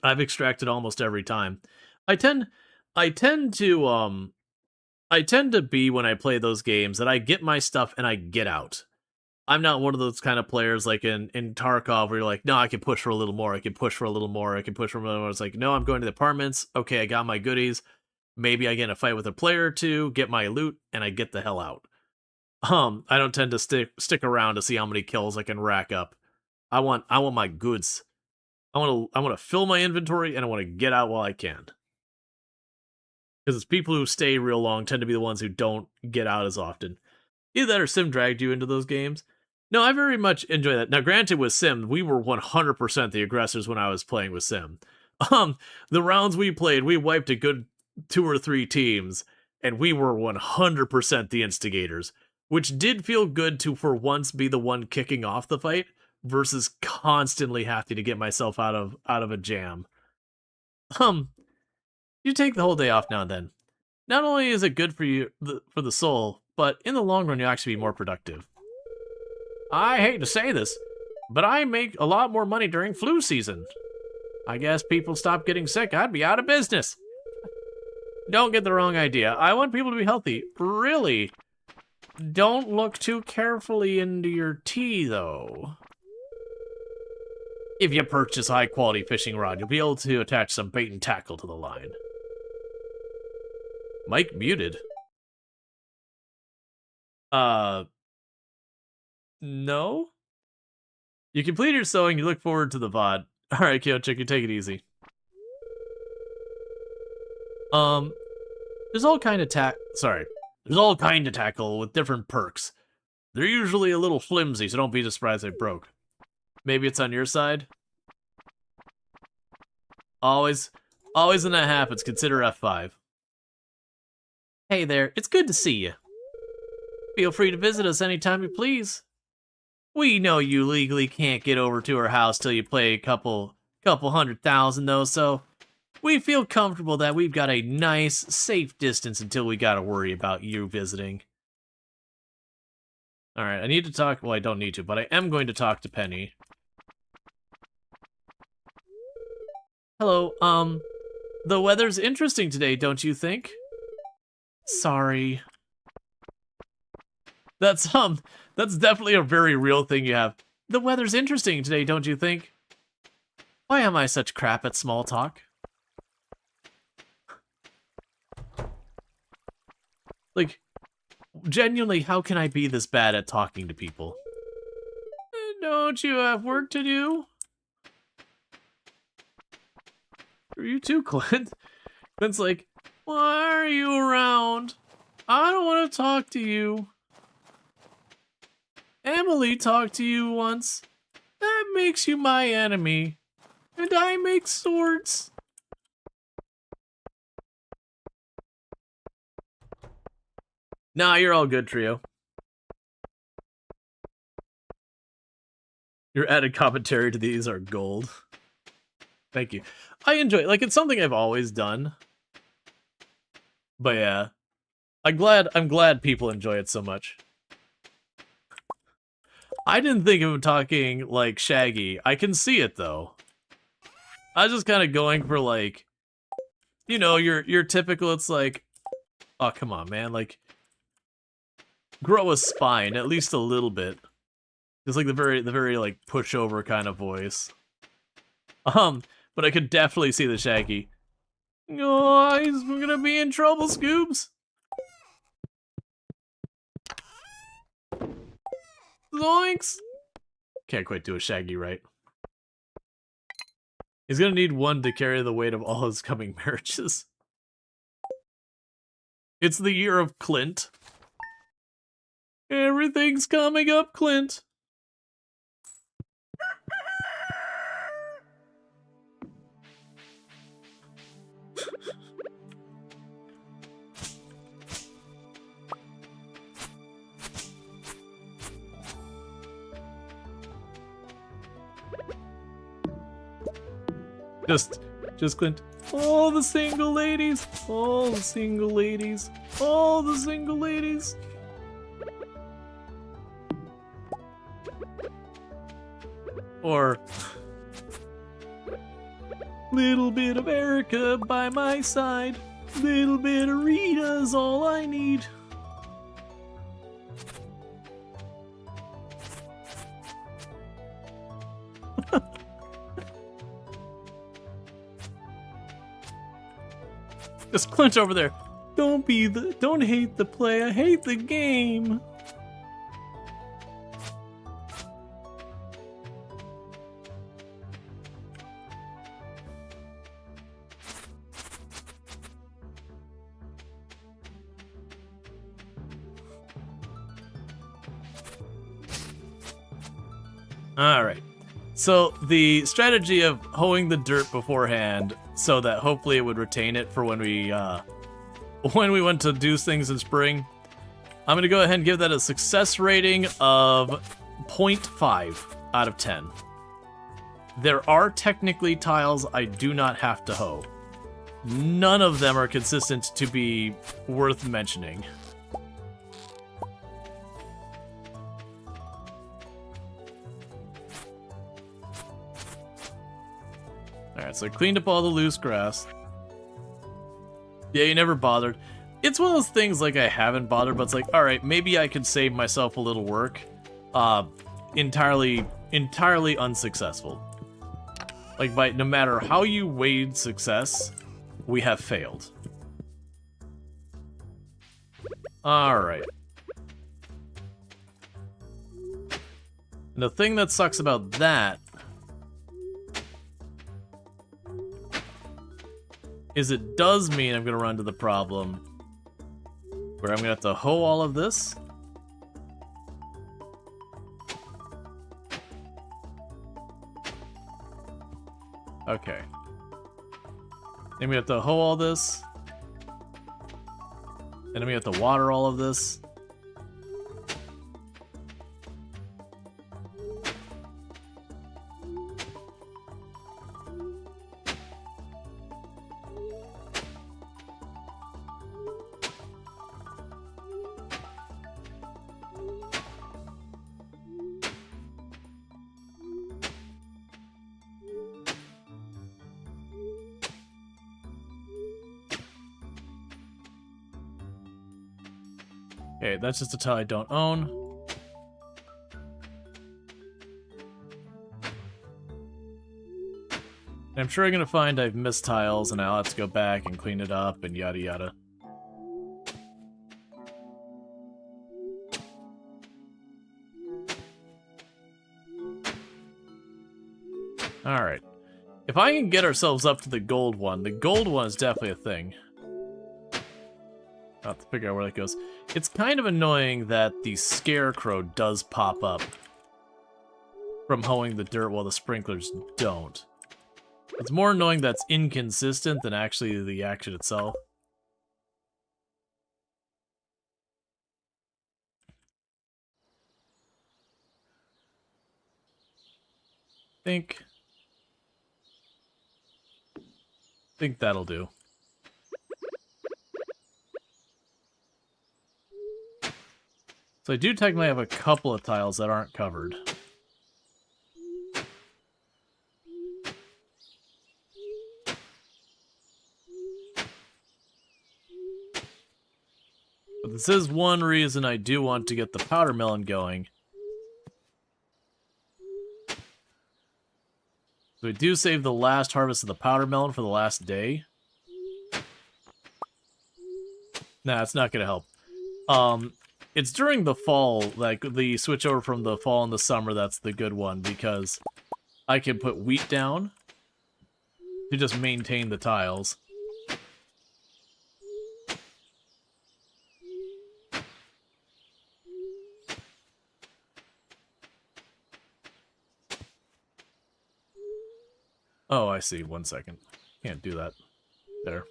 [SPEAKER 1] extracted almost every time. I tend to be, when I play those games, that I get my stuff and I get out. I'm not one of those kind of players like in Tarkov where you're like, no, I can push for a little more, I can push for a little more, I can push for a little more. It's like, no, I'm going to the apartments. Okay, I got my goodies. Maybe I get in a fight with a player or two, get my loot, and I get the hell out. I don't tend to stick around to see how many kills I can rack up. I want my goods. I want to fill my inventory, and I want to get out while I can. Because it's people who stay real long tend to be the ones who don't get out as often. Either that or Sim dragged you into those games. No, I very much enjoy that. Now, granted, with Sim, we were 100% the aggressors when I was playing with Sim. The rounds we played, we wiped a good 2 or 3 teams, and we were 100% the instigators, which did feel good to, for once, be the one kicking off the fight versus constantly having to get myself out of a jam. You take the whole day off now and then. Not only is it good for you, for the soul, but in the long run, you'll actually be more productive. I hate to say this, but I make a lot more money during flu season. I guess people stop getting sick, I'd be out of business. Don't get the wrong idea. I want people to be healthy. Really. Don't look too carefully into your tea, though. If you purchase a high-quality fishing rod, you'll be able to attach some bait and tackle to the line. Mic muted. No? You completed your sewing, you look forward to the VOD. Alright, Kyochick, you take it easy. There's all kind of tackle with different perks. They're usually a little flimsy, so don't be surprised they broke. Maybe it's on your side? Always when that happens, consider F5. Hey there, it's good to see you. Feel free to visit us anytime you please. We know you legally can't get over to our house till you play a couple 100,000 though, so we feel comfortable that we've got a nice, safe distance until we gotta worry about you visiting. Alright, I need to talk, well, I don't need to, but I am going to talk to Penny. Hello, the weather's interesting today, don't you think? Sorry. That's definitely a very real thing you have. The weather's interesting today, don't you think? Why am I such crap at small talk? Like, genuinely, how can I be this bad at talking to people? Don't you have work to do? Are you too, Clint? Clint's like, why are you around? I don't want to talk to you. Emily talked to you once. That makes you my enemy. And I make swords. Nah, you're all good, Trio. Your added commentary to these are gold. Thank you. I enjoy it. Like, it's something I've always done. But yeah, I'm glad people enjoy it so much. I didn't think of him talking like Shaggy. I can see it though. I was just kind of going for like, you know, your typical. It's like, oh come on, man, like grow a spine at least a little bit. It's like the very like pushover kind of voice. But I could definitely see the Shaggy. Oh, he's gonna be in trouble, Scoobs. Zoinks! Can't quite do a Shaggy right. He's gonna need one to carry the weight of all his coming marriages. It's the year of Clint. Everything's coming up, Clint. Just Clint. All the single ladies. All the single ladies. All the single ladies. Or little bit of Erica by my side. Little bit of Rita's all I need. Just Clint over there. Don't hate the play, I hate the game. Alright. So the strategy of hoeing the dirt beforehand so that hopefully it would retain it for when we went to do things in spring. I'm gonna go ahead and give that a success rating of 0.5 out of 10. There are technically tiles I do not have to hoe. None of them are consistent to be worth mentioning. Alright, so I cleaned up all the loose grass. Yeah, you never bothered. It's one of those things like I haven't bothered, but it's like, alright, maybe I could save myself a little work. Entirely unsuccessful. Like, no matter how you weighed success, we have failed. Alright. The thing that sucks about that is it does mean I'm gonna run into the problem where I'm gonna have to hoe all of this. Okay. Then we have to hoe all this. Then we have to water all of this. Okay, that's just a tile I don't own. And I'm sure I'm gonna find I've missed tiles and I'll have to go back and clean it up and yada yada. Alright. If I can get ourselves up to the gold one is definitely a thing. I'll have to figure out where that goes. It's kind of annoying that the scarecrow does pop up from hoeing the dirt while the sprinklers don't. It's more annoying that's inconsistent than actually the action itself. Think that'll do. So I do technically have a couple of tiles that aren't covered. But this is one reason I do want to get the powder melon going. So we do save the last harvest of the powder melon for the last day. Nah, it's not going to help. It's during the fall, like the switch over from the fall and the summer, that's the good one, because I can put wheat down to just maintain the tiles. Oh, I see. 1 second. Can't do that. There.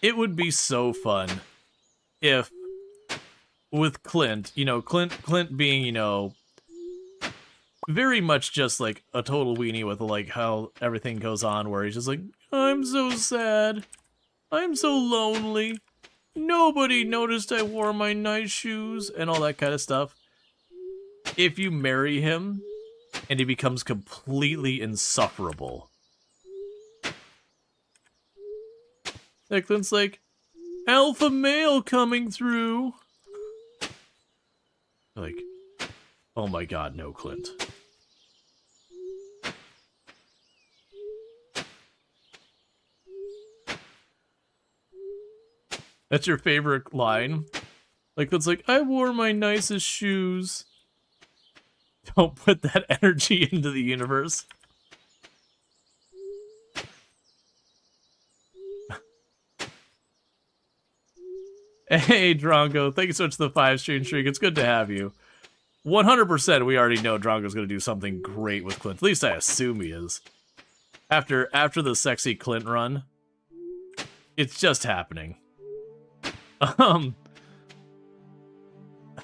[SPEAKER 1] It would be so fun if with Clint, you know, Clint being, you know, very much just like a total weenie with like how everything goes on, where he's just like, I'm so sad. I'm so lonely. Nobody noticed I wore my nice shoes and all that kind of stuff. If you marry him and he becomes completely insufferable. Clint's like, alpha male coming through. Like, oh my god, no, Clint. That's your favorite line? Like, it's like, I wore my nicest shoes. Don't put that energy into the universe. Hey, Drongo, thank you so much for the 5-stream streak. It's good to have you. 100% we already know Drongo's going to do something great with Clint. At least I assume he is. After the sexy Clint run, it's just happening.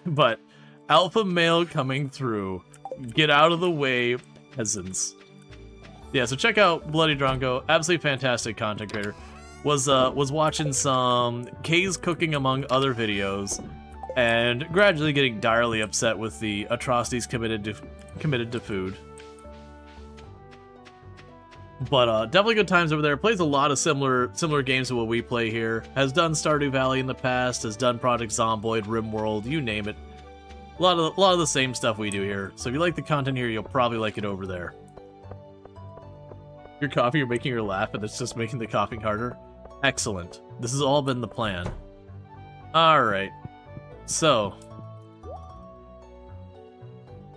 [SPEAKER 1] But alpha male coming through. Get out of the way, peasants. Yeah, so check out Bloody Drongo. Absolutely fantastic content creator. Was watching some K's cooking among other videos, and gradually getting direly upset with the atrocities committed to food. But definitely good times over there. Plays a lot of similar games to what we play here. Has done Stardew Valley in the past. Has done Project Zomboid, RimWorld, you name it. A lot of the same stuff we do here. So if you like the content here, you'll probably like it over there. Your coffee, you're making her laugh, and it's just making the coughing harder. Excellent. This has all been the plan. Alright. So.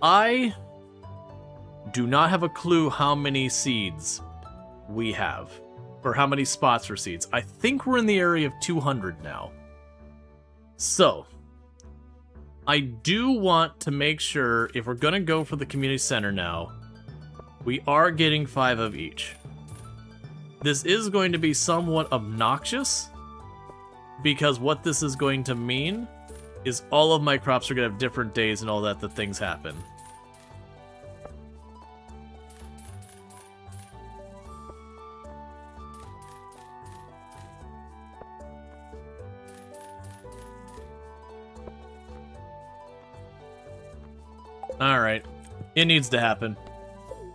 [SPEAKER 1] I do not have a clue how many seeds we have. Or how many spots for seeds. I think we're in the area of 200 now. So. I do want to make sure, if we're going to go for the community center now, we are getting 5 of each. This is going to be somewhat obnoxious, because what this is going to mean is all of my crops are going to have different days and all that things happen. Alright. It needs to happen.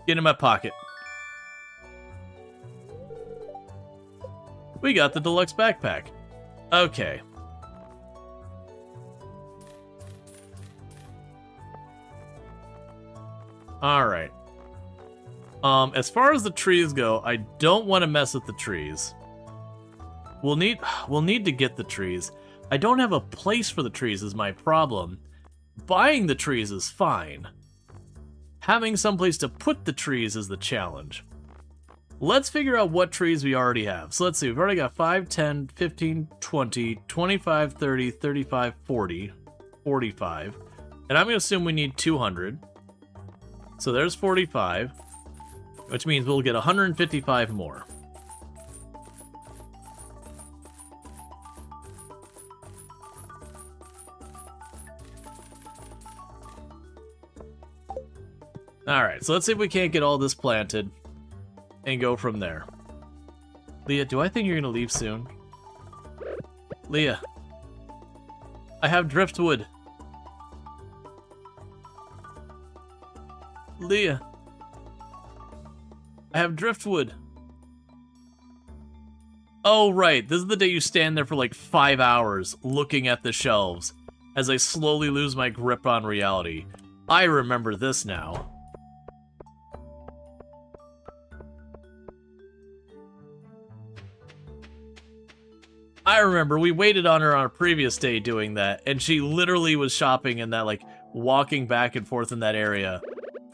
[SPEAKER 1] Get in my pocket. We got the deluxe backpack. Okay. Alright. As far as the trees go, I don't want to mess with the trees. We'll need to get the trees. I don't have a place for the trees is my problem. Buying the trees is fine. Having someplace to put the trees is the challenge. Let's figure out what trees we already have. So let's see, we've already got 5, 10, 15, 20, 25, 30, 35, 40, 45. And I'm going to assume we need 200. So there's 45, which means we'll get 155 more. Alright, so let's see if we can't get all this planted and go from there. Leah, do I think you're gonna leave soon? Leah. I have driftwood. Leah. I have driftwood. Oh, right. This is the day you stand there for like 5 hours looking at the shelves as I slowly lose my grip on reality. I remember this now. I remember we waited on her on a previous day doing that, and she literally was shopping in that, like, walking back and forth in that area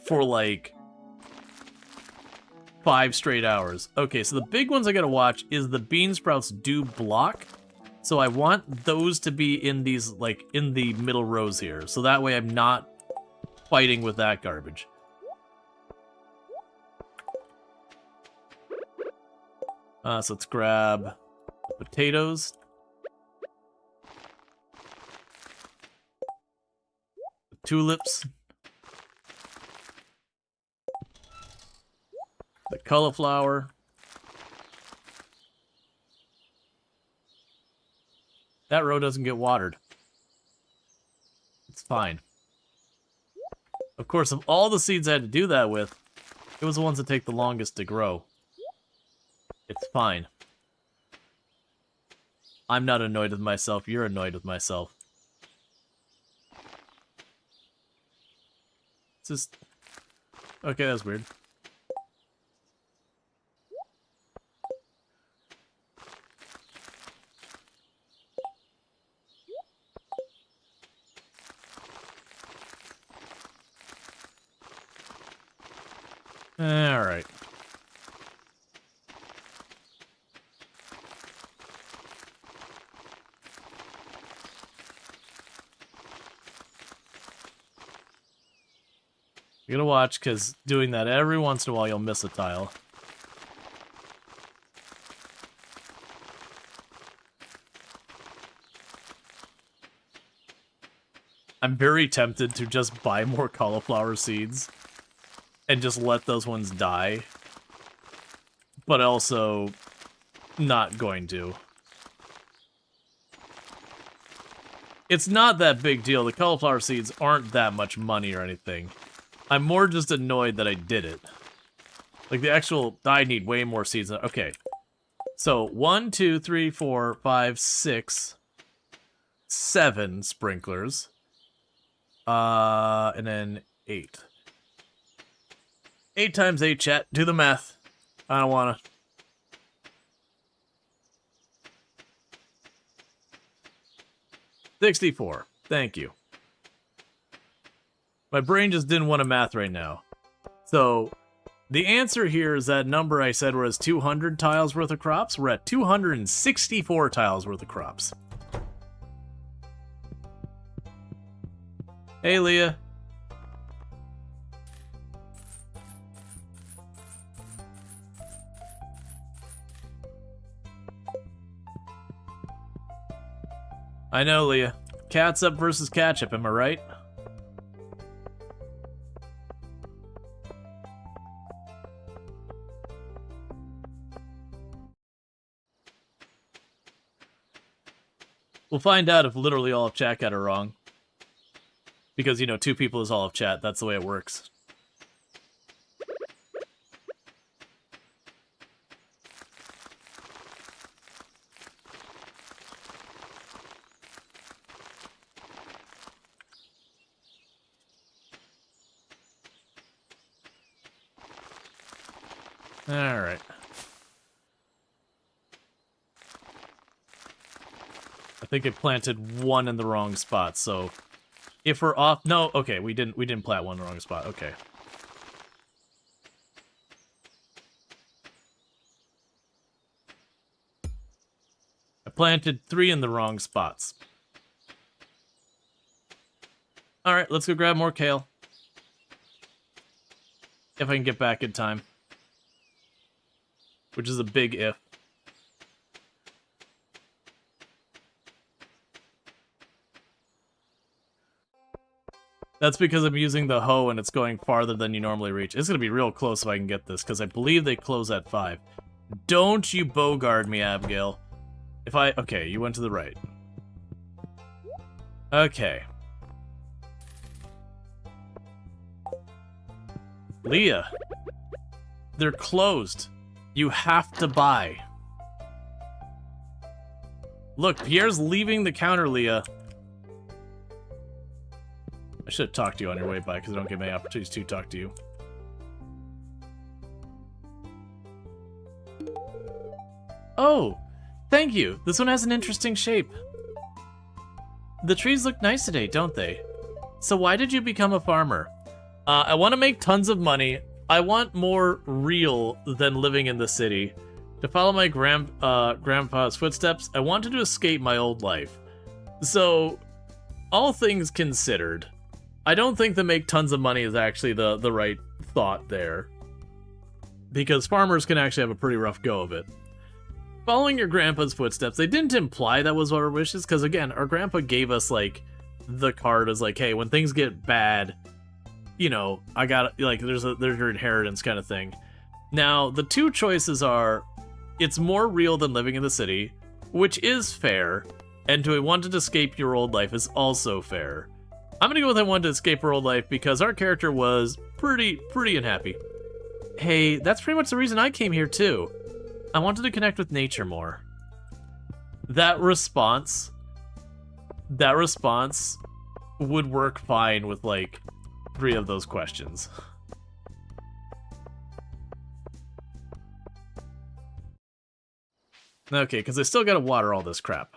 [SPEAKER 1] for, like, 5 straight hours. Okay, so the big ones I gotta watch is the bean sprouts do block, so I want those to be in these, like, in the middle rows here, so that way I'm not fighting with that garbage. So let's grab potatoes. Tulips. The cauliflower. That row doesn't get watered. It's fine. Of course, of all the seeds I had to do that with, it was the ones that take the longest to grow. It's fine. I'm not annoyed with myself, you're annoyed with myself. It's just... Okay, that's weird. Alright. You gotta watch, because doing that every once in a while you'll miss a tile. I'm very tempted to just buy more cauliflower seeds and just let those ones die, but also not going to. It's not that big deal. The cauliflower seeds aren't that much money or anything. I'm more just annoyed that I did it. Like, the actual... I need way more seeds. Okay. So, 1, 2, 3, 4, 5, 6, 7 sprinklers. And then 8. 8 times 8, chat. Do the math. I don't wanna. $64. Thank you. My brain just didn't want to math right now. So, the answer here is that number I said was 200 tiles worth of crops. We're at 264 tiles worth of crops. Hey, Leah. I know, Leah. Catsup versus ketchup, am I right? We'll find out if literally all of chat got it wrong. Because, you know, 2 people is all of chat. That's the way it works. Alright. I think it planted 1 in the wrong spot, so if we're off... No, okay, we didn't plant 1 in the wrong spot. Okay. I planted 3 in the wrong spots. Alright, let's go grab more kale. If I can get back in time. Which is a big if. That's because I'm using the hoe and it's going farther than you normally reach. It's going to be real close if I can get this, because I believe they close at 5. Don't you bogard me, Abigail. Okay, you went to the right. Okay. Leah. They're closed. You have to buy. Look, Pierre's leaving the counter, Leah. I should have talked to you on your way by, because I don't get many opportunities to talk to you. Oh, thank you. This one has an interesting shape. The trees look nice today, don't they? So why did you become a farmer? I want to make tons of money. I want more real than living in the city. To follow my grandpa's footsteps, I wanted to escape my old life. So, all things considered, I don't think that make tons of money is actually the right thought there. Because farmers can actually have a pretty rough go of it. Following your grandpa's footsteps, they didn't imply that was our wishes, because again, our grandpa gave us, like, the card as like, hey, when things get bad, you know, I got, like, there's your inheritance kind of thing. Now, the two choices are, it's more real than living in the city, which is fair, and do I want to escape your old life is also fair. I'm gonna go with I wanted to escape her old life because our character was pretty unhappy. Hey, that's pretty much the reason I came here too. I wanted to connect with nature more. That response would work fine with like 3 of those questions. Okay, because I still gotta water all this crap.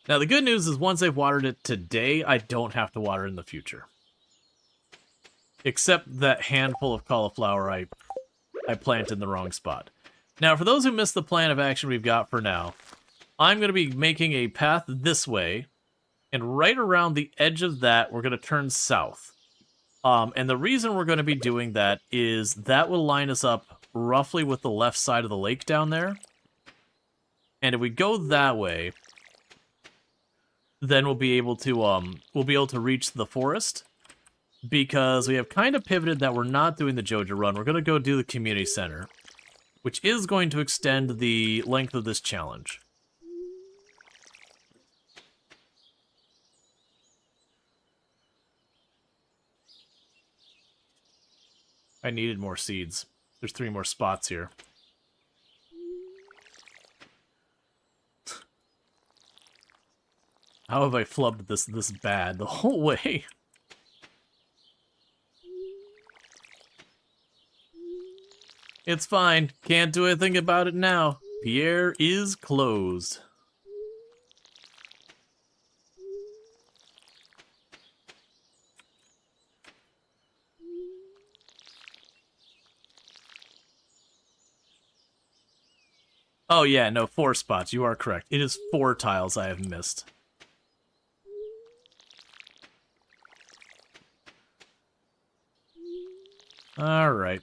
[SPEAKER 1] Now the good news is once I've watered it today, I don't have to water in the future. Except that handful of cauliflower I planted in the wrong spot. Now for those who missed the plan of action we've got for now, I'm going to be making a path this way, and right around the edge of that we're going to turn south. And the reason we're going to be doing that is that will line us up roughly with the left side of the lake down there. And if we go that way, then we'll be able to reach the forest, because we have kind of pivoted that we're not doing the Joja run. We're going to go do the community center, which is going to extend the length of this challenge. I needed more seeds. There's 3 more spots here. How have I flubbed this bad the whole way? It's fine. Can't do anything about it now. Pierre is closed. Oh yeah, no, 4 spots. You are correct. It is 4 tiles I have missed. Alright.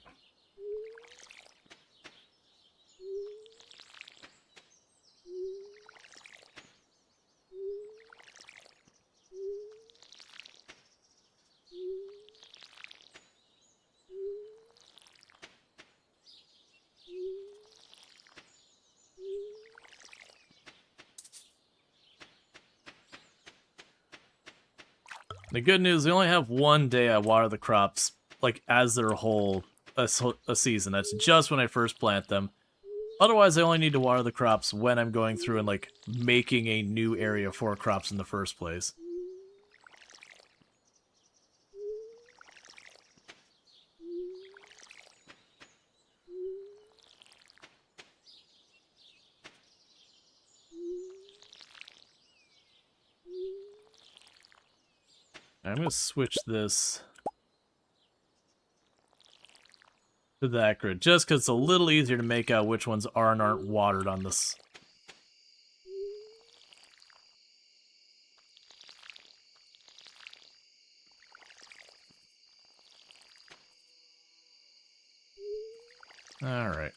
[SPEAKER 1] The good news, we only have 1 day I water the crops, like, as their whole a season. That's just when I first plant them. Otherwise, I only need to water the crops when I'm going through and, like, making a new area for crops in the first place. I'm going to switch this to that grid, just because it's a little easier to make out which ones are and aren't watered on this. Alright.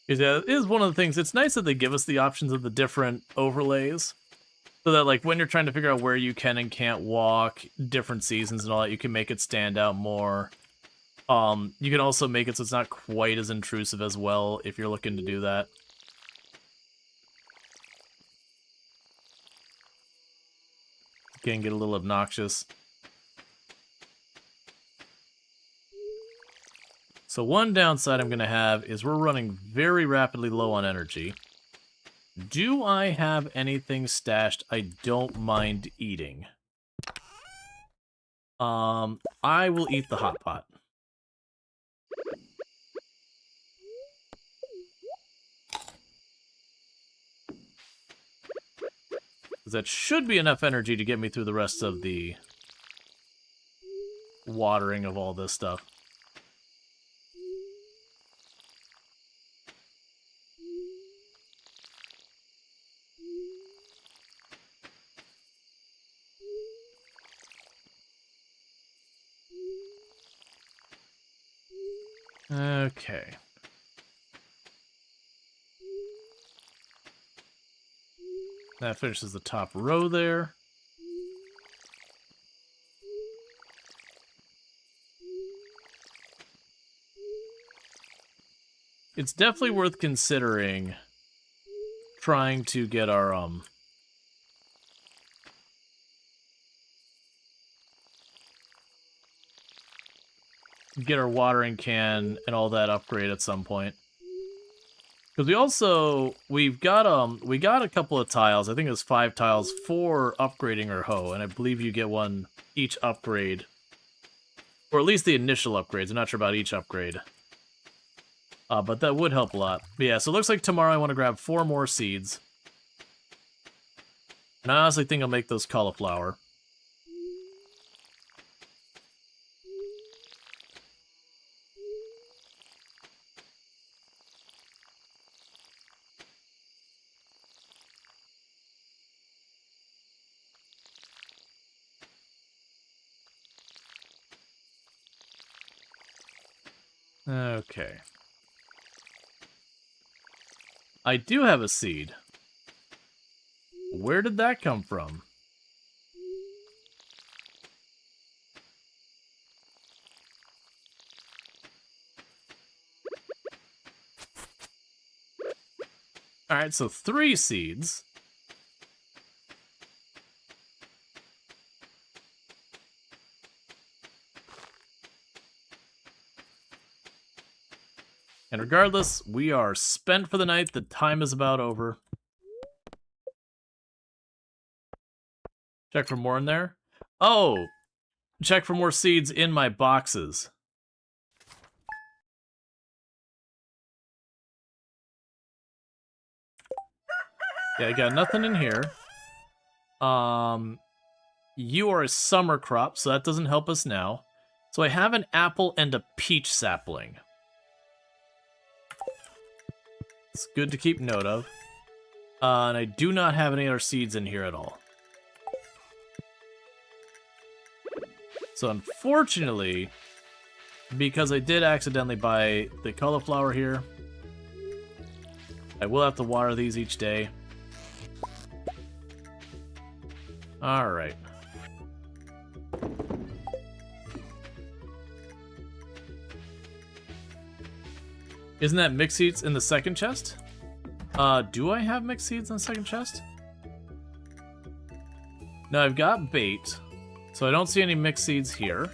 [SPEAKER 1] It is one of the things. It's nice that they give us the options of the different overlays. So that, like, when you're trying to figure out where you can and can't walk, different seasons and all that, you can make it stand out more. You can also make it so it's not quite as intrusive as well if you're looking to do that. It can get a little obnoxious. So one downside I'm going to have is we're running very rapidly low on energy. Do I have anything stashed I don't mind eating? I will eat the hot pot. That should be enough energy to get me through the rest of the watering of all this stuff. Okay. That finishes the top row there. It's definitely worth considering trying to get our, get our watering can and all that upgrade at some point. Because we got a couple of tiles. I think it was 5 tiles for upgrading our hoe, and I believe you get one each upgrade. Or at least the initial upgrades. I'm not sure about each upgrade. But that would help a lot. But yeah, so it looks like tomorrow I want to grab 4 more seeds. And I honestly think I'll make those cauliflower. Okay. I do have a seed. Where did that come from? Alright, so 3 seeds. And regardless, we are spent for the night. The time is about over. Check for more in there. Oh! Check for more seeds in my boxes. Yeah, I got nothing in here. You are a summer crop, so that doesn't help us now. So I have an apple and a peach sapling. It's good to keep note of. And I do not have any other seeds in here at all. So unfortunately, because I did accidentally buy the cauliflower here, I will have to water these each day. Alright. Isn't that mixed seeds in the second chest? Do I have mixed seeds in the second chest? No, I've got bait, so I don't see any mixed seeds here.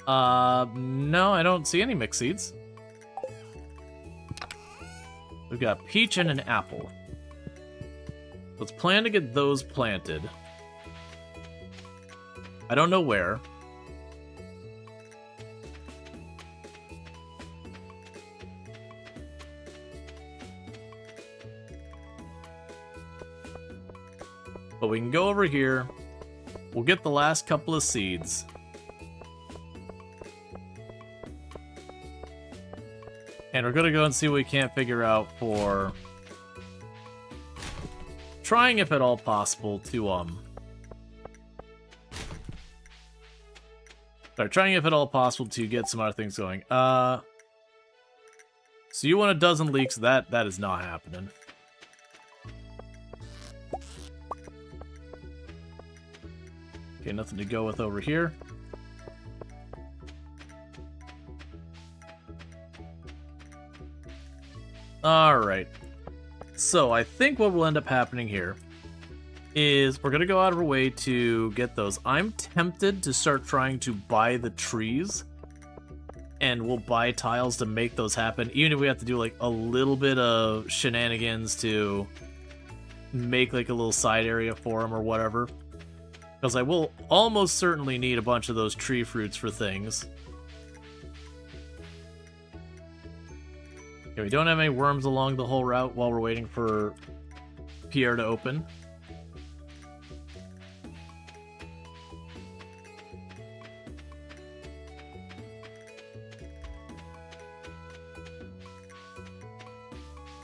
[SPEAKER 1] No, I don't see any mixed seeds. We've got peach and an apple. Let's plan to get those planted. I don't know where. But we can go over here. We'll get the last couple of seeds. And we're gonna go and see what we can't figure out for trying, if at all possible, to Alright, trying if at all possible to get some other things going. So you want a dozen leeks, that is not happening. Okay, nothing to go with over here. Alright. So I think what will end up happening here is we're going to go out of our way to get those. I'm tempted to start trying to buy the trees, and we'll buy tiles to make those happen, even if we have to do like a little bit of shenanigans to make like a little side area for them or whatever. Because I will almost certainly need a bunch of those tree fruits for things. Okay, we don't have any worms along the whole route while we're waiting for Pierre to open.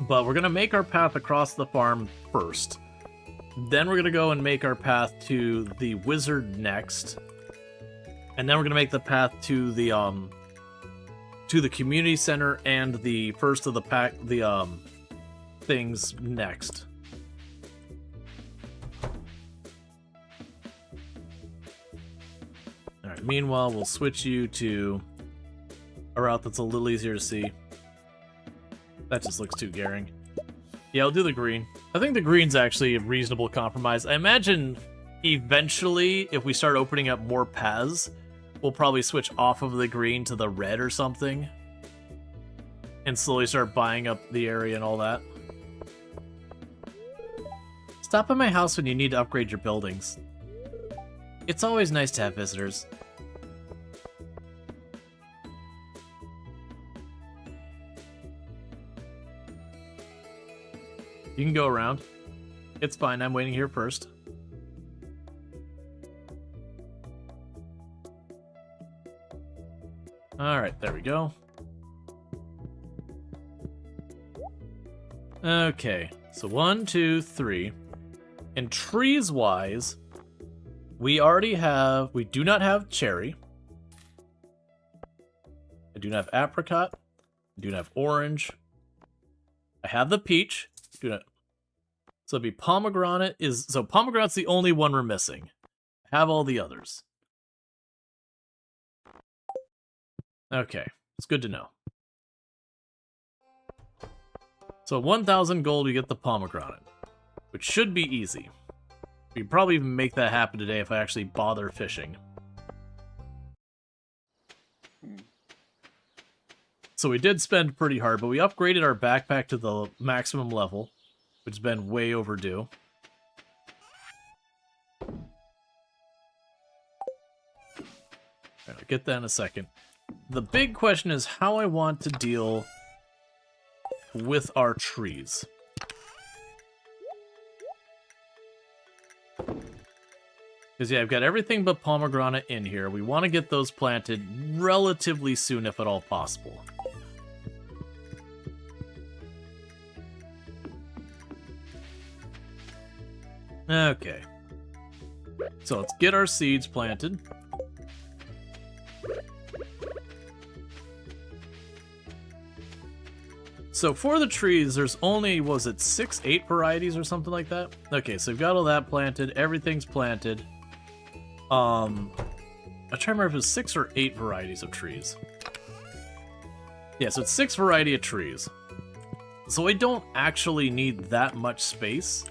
[SPEAKER 1] But we're going to make our path across the farm first. Then we're going to go and make our path to the wizard next. And then we're going to make the path to the community center and the first of the pack, things next. Alright, meanwhile, we'll switch you to a route that's a little easier to see. That just looks too garing. Yeah, I'll do the green. I think the green's actually a reasonable compromise. I imagine eventually, if we start opening up more paths, we'll probably switch off of the green to the red or something. And slowly start buying up the area and all that. Stop by my house when you need to upgrade your buildings. It's always nice to have visitors. You can go around. It's fine, I'm waiting here first. Alright, there we go. Okay, so 1, 2, 3. And trees-wise, we do not have cherry. I do not have apricot. I do not have orange. I have the peach. So it'd be pomegranate so pomegranate's the only one we're missing. I have all the others. Okay, it's good to know. So 1,000 gold, we get the pomegranate, which should be easy. We could probably even make that happen today if I actually bother fishing. So we did spend pretty hard, but we upgraded our backpack to the maximum level, which has been way overdue. I'll get that in a second. The big question is how I want to deal with our trees. Because yeah, I've got everything but pomegranate in here. We want to get those planted relatively soon, if at all possible. Okay. So let's get our seeds planted. So for the trees, there's only, was it 6, 8 varieties or something like that? Okay, so we've got all that planted. Everything's planted. I'm trying to remember if it was 6 or 8 varieties of trees. Yeah, so it's 6 variety of trees. So I don't actually need that much space.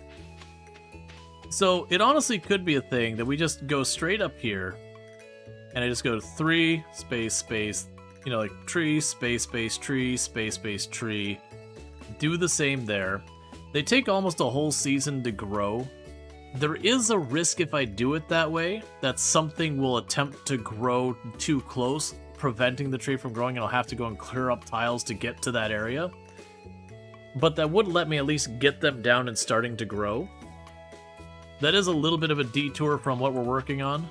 [SPEAKER 1] So it honestly could be a thing that we just go straight up here, and I just go to 3, space, space, you know, like tree, space, space, tree, space, space, tree. Do the same there. They take almost a whole season to grow. There is a risk if I do it that way that something will attempt to grow too close, preventing the tree from growing, and I'll have to go and clear up tiles to get to that area. But that would let me at least get them down and starting to grow. That is a little bit of a detour from what we're working on.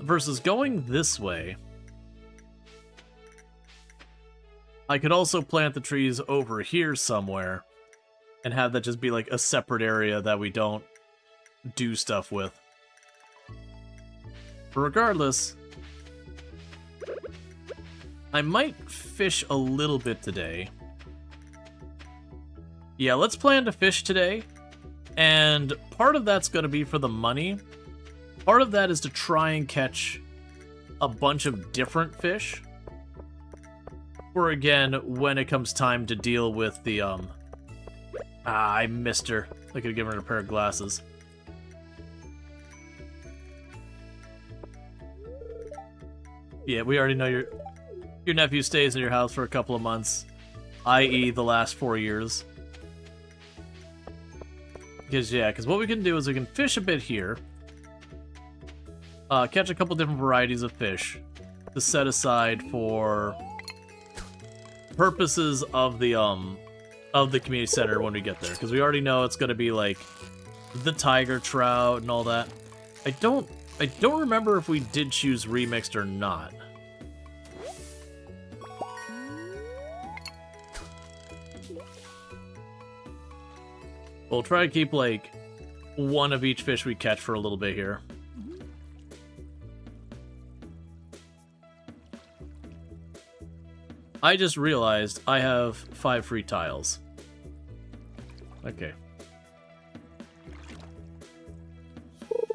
[SPEAKER 1] Versus going this way, I could also plant the trees over here somewhere and have that just be like a separate area that we don't do stuff with. But regardless, I might fish a little bit today. Yeah, let's plan to fish today. And part of that's going to be for the money. Part of that is to try and catch a bunch of different fish. For, again, when it comes time to deal with the, I missed her. I could have given her a pair of glasses. Yeah, we already know your nephew stays in your house for a couple of months, i.e. the last 4 years. Because what we can do is we can fish a bit here, catch a couple different varieties of fish to set aside for purposes of the community center when we get there. Because we already know it's going to be like the tiger trout and all that. I don't remember if we did choose remixed or not. We'll try to keep, like, one of each fish we catch for a little bit here. I just realized I have 5 free tiles. Okay.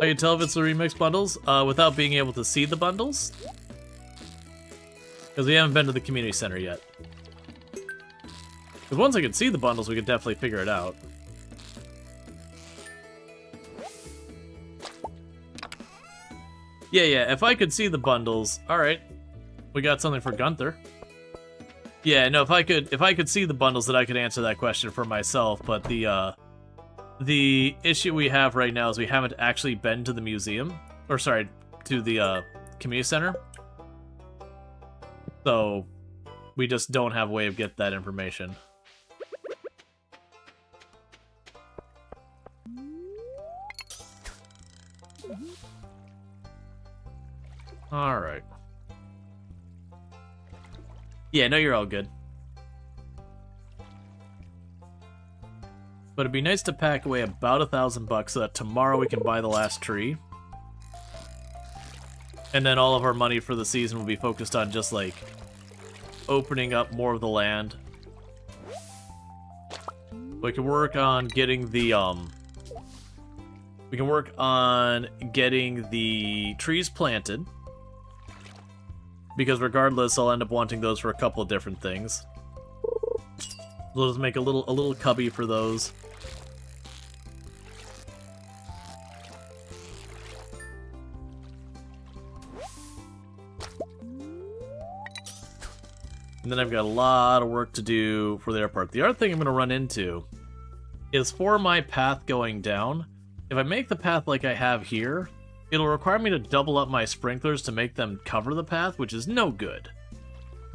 [SPEAKER 1] I can tell if it's the remix bundles without being able to see the bundles. Because we haven't been to the community center yet. Because once I can see the bundles, we could definitely figure it out. Yeah, if I could see the bundles, alright. We got something for Gunther. Yeah, no, if I could see the bundles, then I could answer that question for myself, but the issue we have right now is we haven't actually been to the museum. Or sorry, to the community center. So we just don't have a way of getting that information. Alright. Yeah, no, you're all good. But it'd be nice to pack away about $1,000 so that tomorrow we can buy the last tree. And then all of our money for the season will be focused on just, like, opening up more of the land. We can work on getting the, we can work on getting the trees planted. Because regardless, I'll end up wanting those for a couple of different things. We'll just make a little cubby for those. And then I've got a lot of work to do for the other part. The other thing I'm going to run into is for my path going down. If I make the path like I have here, it'll require me to double up my sprinklers to make them cover the path, which is no good.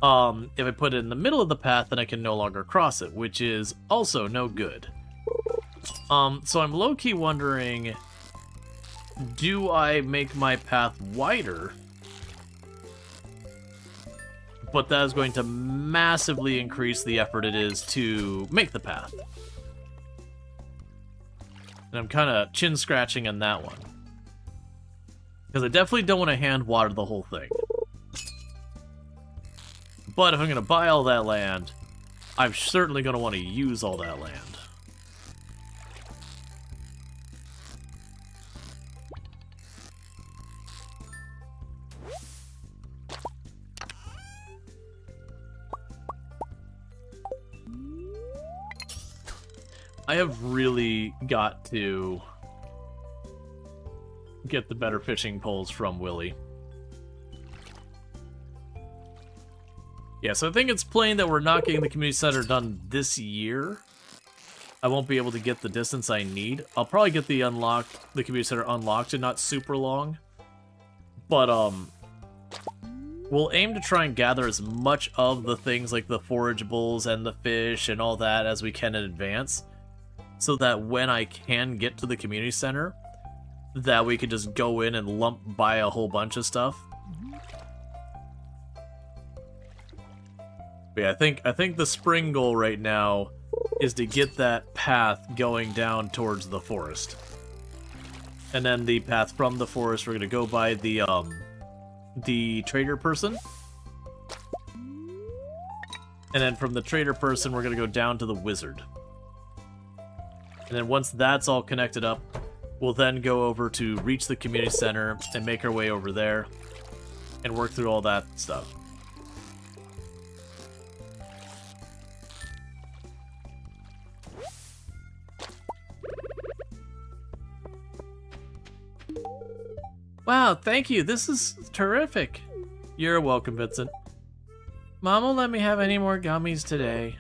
[SPEAKER 1] If I put it in the middle of the path, then I can no longer cross it, which is also no good. So I'm low-key wondering, do I make my path wider? But that is going to massively increase the effort it is to make the path. And I'm kind of chin-scratching on that one. Because I definitely don't want to hand water the whole thing. But if I'm going to buy all that land, I'm certainly going to want to use all that land. I have really got to get the better fishing poles from Willy. Yeah, so I think it's plain that we're not getting the community center done this year. I won't be able to get the distance I need. I'll probably get the community center unlocked in not super long. But, we'll aim to try and gather as much of the things like the forageables and the fish and all that as we can in advance. So that when I can get to the community center, that we could just go in and buy a whole bunch of stuff. But yeah, I think the spring goal right now is to get that path going down towards the forest. And then the path from the forest, we're gonna go by the trader person. And then from the trader person, we're going to go down to the wizard. And then once that's all connected up, we'll then go over to reach the community center and make our way over there and work through all that stuff. Wow, thank you. This is terrific. You're welcome, Vincent. Mom won't let me have any more gummies today.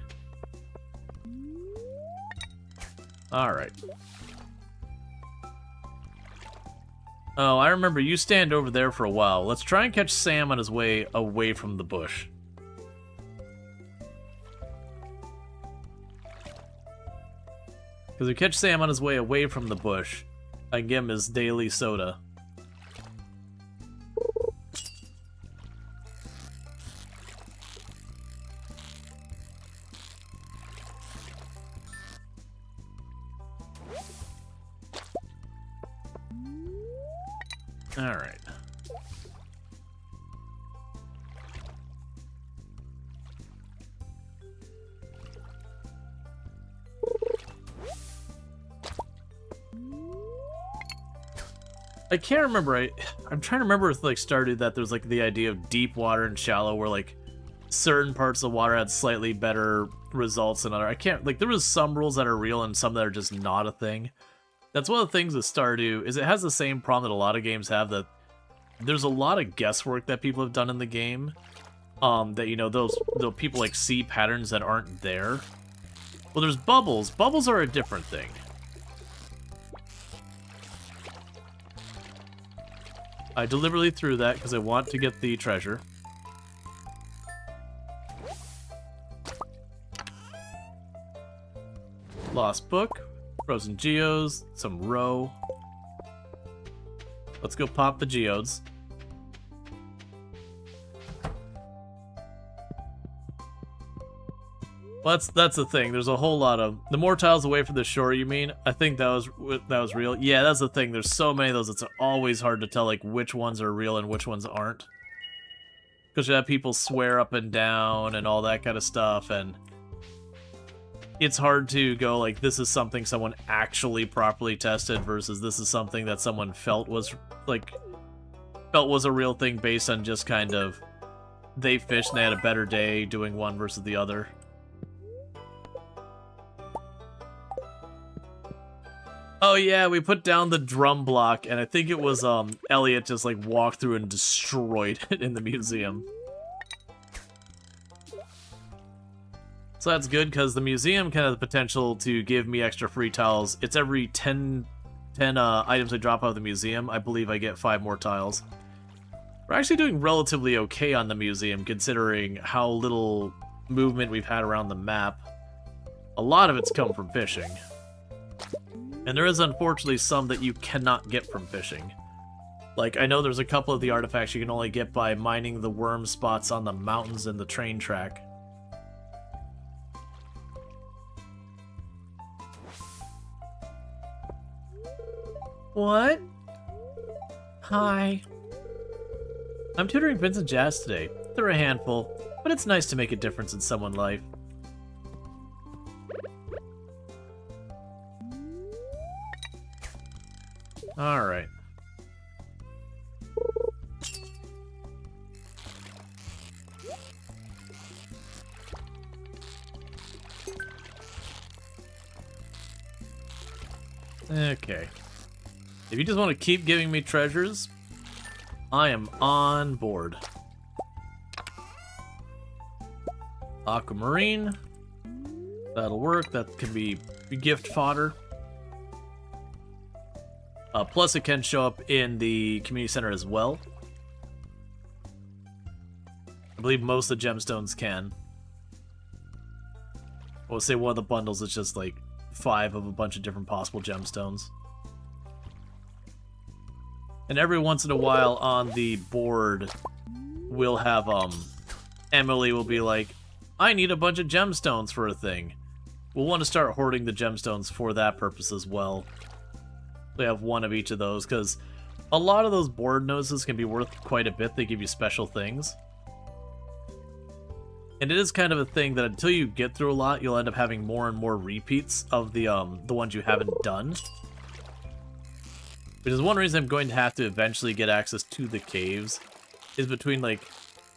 [SPEAKER 1] Alright. Oh, I remember you stand over there for a while. Let's try and catch Sam on his way away from the bush. Because we catch Sam on his way away from the bush, I can give him his daily soda. Alright. I can't remember. I'm trying to remember with like Stardew that there's like the idea of deep water and shallow where like certain parts of the water had slightly better results than other. I can't, like, there was some rules that are real and some that are just not a thing. That's one of the things with Stardew, is it has the same problem that a lot of games have, that there's a lot of guesswork that people have done in the game. That, you know, those people like see patterns that aren't there. Well, there's bubbles. Bubbles are a different thing. I deliberately threw that because I want to get the treasure. Lost book, frozen geodes, some roe. Let's go pop the geodes. Well, that's the thing. There's a whole lot of... The more tiles away from the shore, you mean? I think that was real. Yeah, that's the thing. There's so many of those, it's always hard to tell like which ones are real and which ones aren't. Because you have people swear up and down and all that kind of stuff, and it's hard to go like, this is something someone actually properly tested versus this is something that someone felt was a real thing based on just kind of they fished and they had a better day doing one versus the other. Oh yeah, we put down the drum block, and I think it was Elliot just like walked through and destroyed it in the museum. So that's good, because the museum can have the potential to give me extra free tiles. It's every 10 items I drop out of the museum, I believe I get 5 more tiles. We're actually doing relatively okay on the museum, considering how little movement we've had around the map. A lot of it's come from fishing. And there is unfortunately some that you cannot get from fishing. Like, I know there's a couple of the artifacts you can only get by mining the worm spots on the mountains and the train track. What? Hi. I'm tutoring Vincent Jazz today. They're a handful, but it's nice to make a difference in someone's life. Alright. Okay. If you just want to keep giving me treasures, I am on board. Aquamarine. That'll work. That can be gift fodder. Plus, it can show up in the community center as well. I believe most of the gemstones can. We'll say one of the bundles is just like 5 of a bunch of different possible gemstones. And every once in a while on the board, we'll have, Emily will be like, I need a bunch of gemstones for a thing. We'll want to start hoarding the gemstones for that purpose as well. We have one of each of those, because a lot of those board noses can be worth quite a bit. They give you special things. And it is kind of a thing that until you get through a lot, you'll end up having more and more repeats of the ones you haven't done. Which is one reason I'm going to have to eventually get access to the caves, is between, like,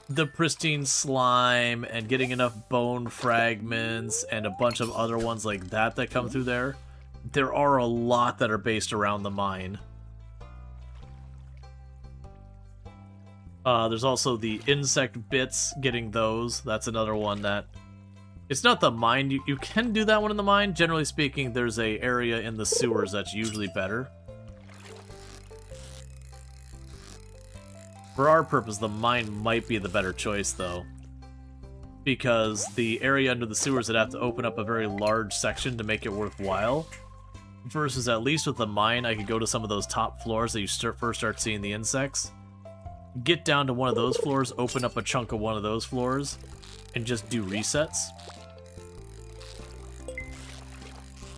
[SPEAKER 1] the pristine slime and getting enough bone fragments and a bunch of other ones like that that come through there. There are a lot that are based around the mine. There's also the insect bits, getting those. That's another one that... It's not the mine. You can do that one in the mine. Generally speaking, there's a area in the sewers that's usually better. For our purpose, the mine might be the better choice, though. Because the area under the sewers would have to open up a very large section to make it worthwhile. Versus, at least with the mine, I could go to some of those top floors that you first start seeing the insects. Get down to one of those floors, open up a chunk of one of those floors, and just do resets.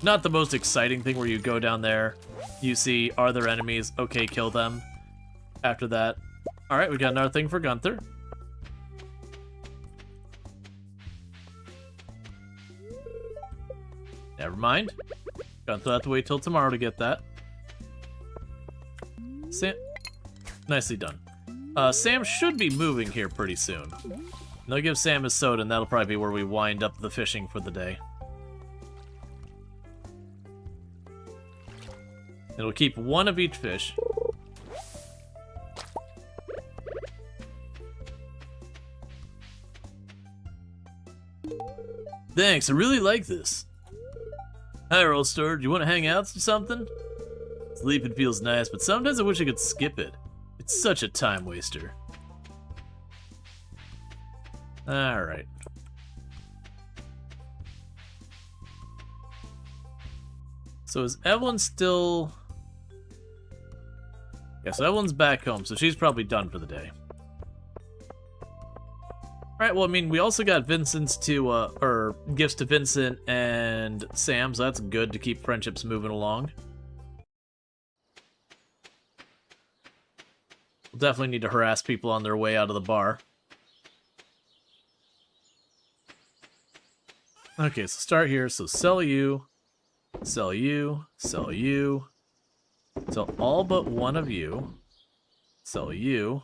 [SPEAKER 1] Not the most exciting thing where you go down there, you see, are there enemies? Okay, kill them. After that, alright, we got another thing for Gunther. Never mind. Gunther will have to wait till tomorrow to get that. Sam, nicely done. Sam should be moving here pretty soon. They'll give Sam his soda, and that'll probably be where we wind up the fishing for the day. It'll keep one of each fish. Thanks, I really like this. Hi, Rual Storge. You want to hang out or something? Sleeping feels nice, but sometimes I wish I could skip it. It's such a time waster. Alright. So is Evelyn still... Yeah, so Evelyn's back home, so she's probably done for the day. Alright, well, I mean, we also got Vincent's to, or gifts to Vincent and Sam, so that's good to keep friendships moving along. We'll definitely need to harass people on their way out of the bar. Okay, so start here. So sell you, sell you, sell you, sell all but one of you, sell you,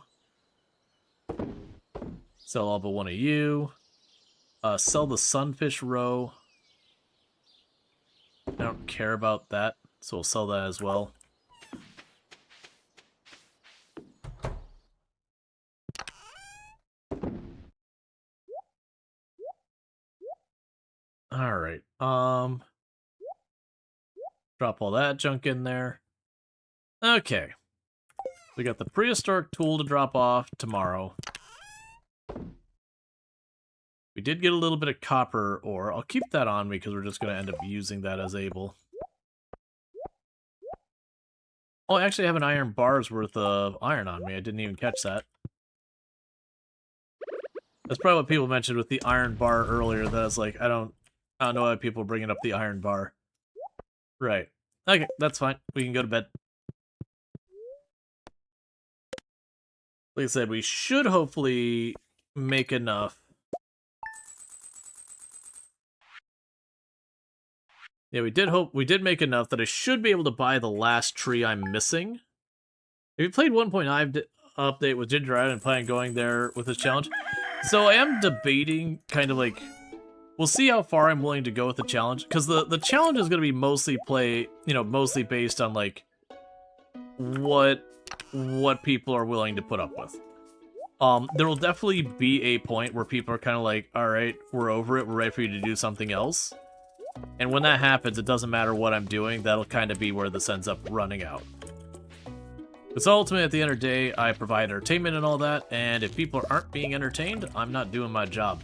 [SPEAKER 1] sell all but one of you, sell the sunfish roe. I don't care about that, so we'll sell that as well. Alright, drop all that junk in there. Okay. We got the prehistoric tool to drop off tomorrow. We did get a little bit of copper ore. I'll keep that on me because we're just going to end up using that as able. Oh, I actually have an iron bar's worth of iron on me. I didn't even catch that. That's probably what people mentioned with the iron bar earlier. That I was like, I don't know why people are bringing up the iron bar. Right. Okay, that's fine. We can go to bed. Like I said, we should hopefully make enough. Yeah, we did make enough that I should be able to buy the last tree I'm missing. If you played 1.9 update with Ginger, I didn't plan on going there with this challenge. So I am debating kind of like, we'll see how far I'm willing to go with the challenge, because the challenge is going to be mostly mostly based on like what people are willing to put up with. There will definitely be a point where people are kind of like, all right, we're over it, we're ready for you to do something else. And when that happens, it doesn't matter what I'm doing, that'll kind of be where this ends up running out. Because ultimately, at the end of the day, I provide entertainment and all that, and if people aren't being entertained, I'm not doing my job.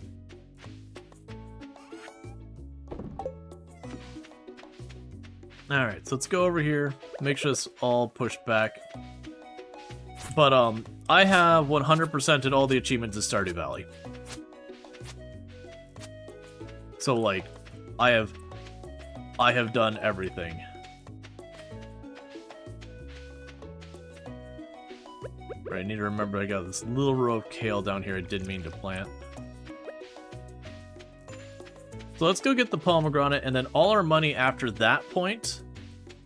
[SPEAKER 1] Alright, so let's go over here, make sure it's all pushed back. But, I have 100%ed all the achievements in Stardew Valley. So, like, I have done everything. Right, I need to remember I got this little row of kale down here I didn't mean to plant. So let's go get the pomegranate, and then all our money after that point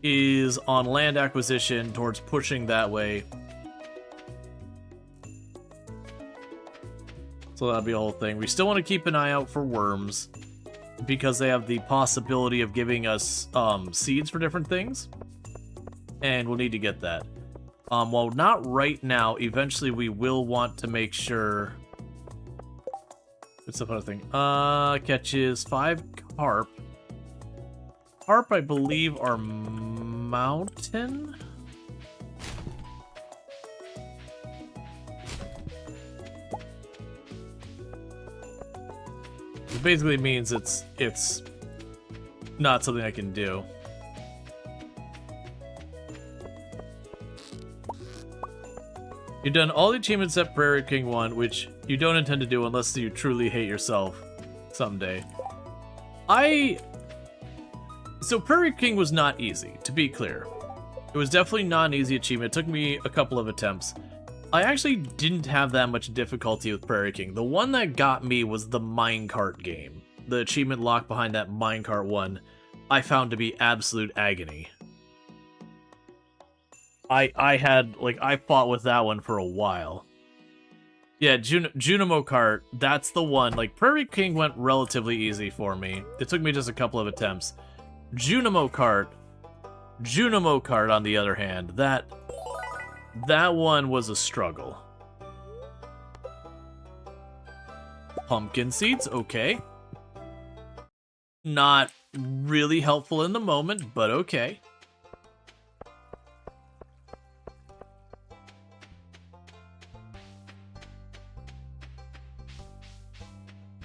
[SPEAKER 1] is on land acquisition towards pushing that way. So that'll be a whole thing. We still want to keep an eye out for worms, because they have the possibility of giving us seeds for different things. And we'll need to get that. Well, not right now. Eventually, we will want to make sure... What's the other thing? Catches 5 carp. Carp, I believe, are mountain? It basically means it's not something I can do. You've done all the achievements except Prairie King 1, which you don't intend to do unless you truly hate yourself someday. So Prairie King was not easy, to be clear. It was definitely not an easy achievement. It took me a couple of attempts. I actually didn't have that much difficulty with Prairie King. The one that got me was the minecart game. The achievement locked behind that minecart one I found to be absolute agony. I fought with that one for a while. Yeah, Junimo Kart, that's the one. Like, Prairie King went relatively easy for me. It took me just a couple of attempts. Junimo Kart, on the other hand, that one was a struggle. Pumpkin seeds, okay. Not really helpful in the moment, but okay.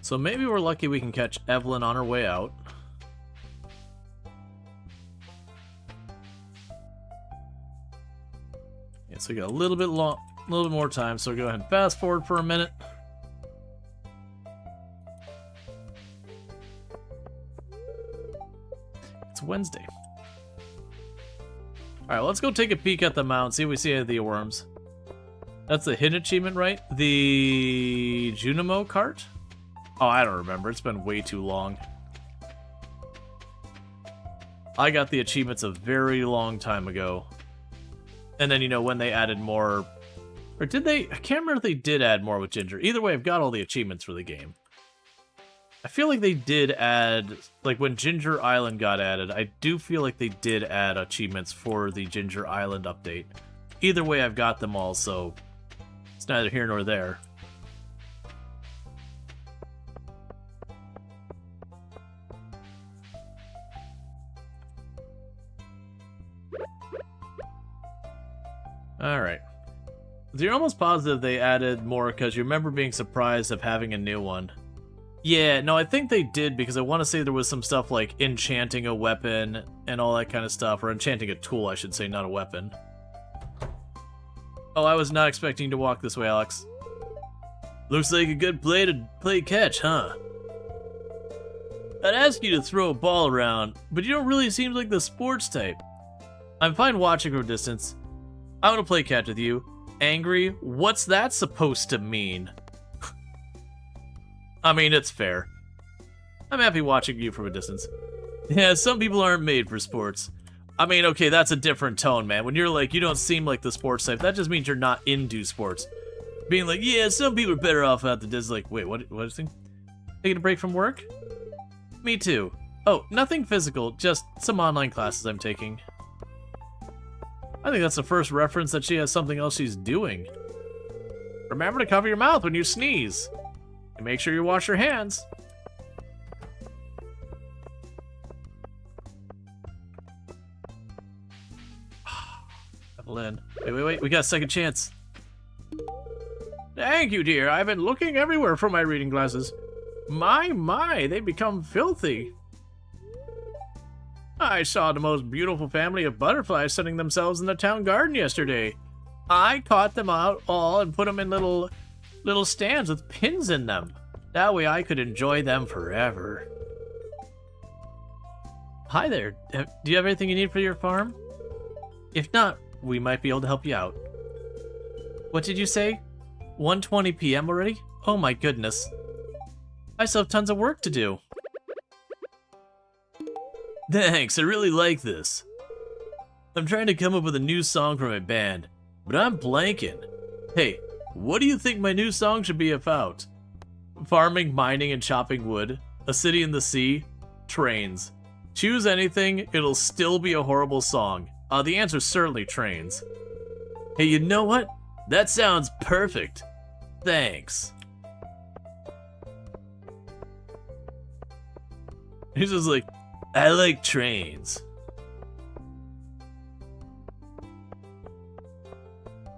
[SPEAKER 1] So maybe we're lucky we can catch Evelyn on her way out. Yeah, so we got a little bit more time, so go ahead and fast forward for a minute. It's Wednesday. Alright, let's go take a peek at the mountain, see if we see any of the worms. That's the hidden achievement, right? The Junimo cart? Oh, I don't remember. It's been way too long. I got the achievements a very long time ago. And then, you know, when they added more... Or did they? I can't remember if they did add more with Ginger. Either way, I've got all the achievements for the game. I feel like they did add... Like, when Ginger Island got added, I do feel like they did add achievements for the Ginger Island update. Either way, I've got them all, so... It's neither here nor there. Alright. So you're almost positive they added more because you remember being surprised of having a new one. Yeah, no, I think they did because I want to say there was some stuff like enchanting a weapon and all that kind of stuff. Or enchanting a tool, I should say, not a weapon. Oh, I was not expecting to walk this way, Alex. Looks like a good play to play catch, huh? I'd ask you to throw a ball around, but you don't really seem like the sports type. I'm fine watching from a distance. I want to play catch with you. Angry? What's that supposed to mean? I mean, it's fair. I'm happy watching you from a distance. Yeah, some people aren't made for sports. I mean, okay, that's a different tone, man. When you're like, you don't seem like the sports type, that just means you're not into sports. Being like, yeah, some people are better off at the Disney. Like, wait, what is it? Taking a break from work? Me too. Oh, nothing physical, just some online classes I'm taking. I think that's the first reference that she has something else she's doing. Remember to cover your mouth when you sneeze. And make sure you wash your hands. Evelyn. Wait. We got a second chance. Thank you, dear. I've been looking everywhere for my reading glasses. My, they become filthy. I saw the most beautiful family of butterflies sunning themselves in the town garden yesterday. I caught them out all and put them in little stands with pins in them. That way I could enjoy them forever. Hi there. Do you have everything you need for your farm? If not, we might be able to help you out. What did you say? 1:20 p.m. already? Oh my goodness. I still have tons of work to do. Thanks, I really like this. I'm trying to come up with a new song for my band, but I'm blanking. Hey, what do you think my new song should be about? Farming, mining, and chopping wood. A city in the sea. Trains. Choose anything, it'll still be a horrible song. The answer's certainly trains. Hey, you know what? That sounds perfect. Thanks. He's just like, I like trains.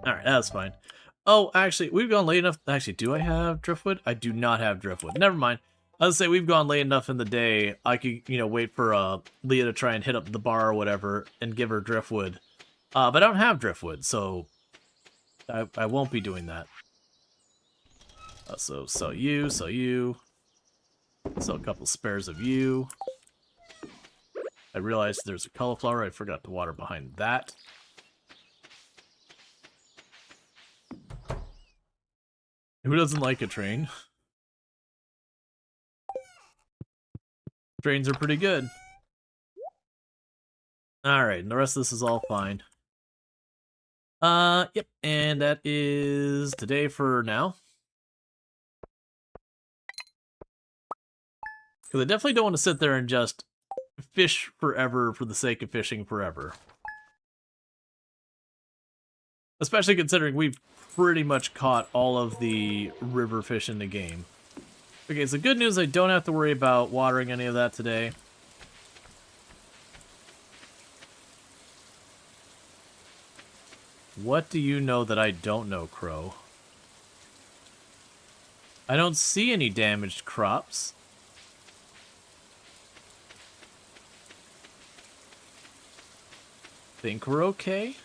[SPEAKER 1] Alright, that's fine. Oh, actually, we've gone late enough. Actually, do I have driftwood? I do not have driftwood. Never mind. I was say we've gone late enough in the day. I could, wait for Leah to try and hit up the bar or whatever and give her driftwood. But I don't have driftwood, so I won't be doing that. So sell you, sell you. Sell a couple spares of you. I realized there's a cauliflower. I forgot to water behind that. Who doesn't like a train? Trains are pretty good. Alright, and the rest of this is all fine. Yep, and that is today for now. Because I definitely don't want to sit there and just fish forever for the sake of fishing forever. Especially considering we've pretty much caught all of the river fish in the game. Okay, so good news, I don't have to worry about watering any of that today. What do you know that I don't know, Crow? I don't see any damaged crops. Think we're okay?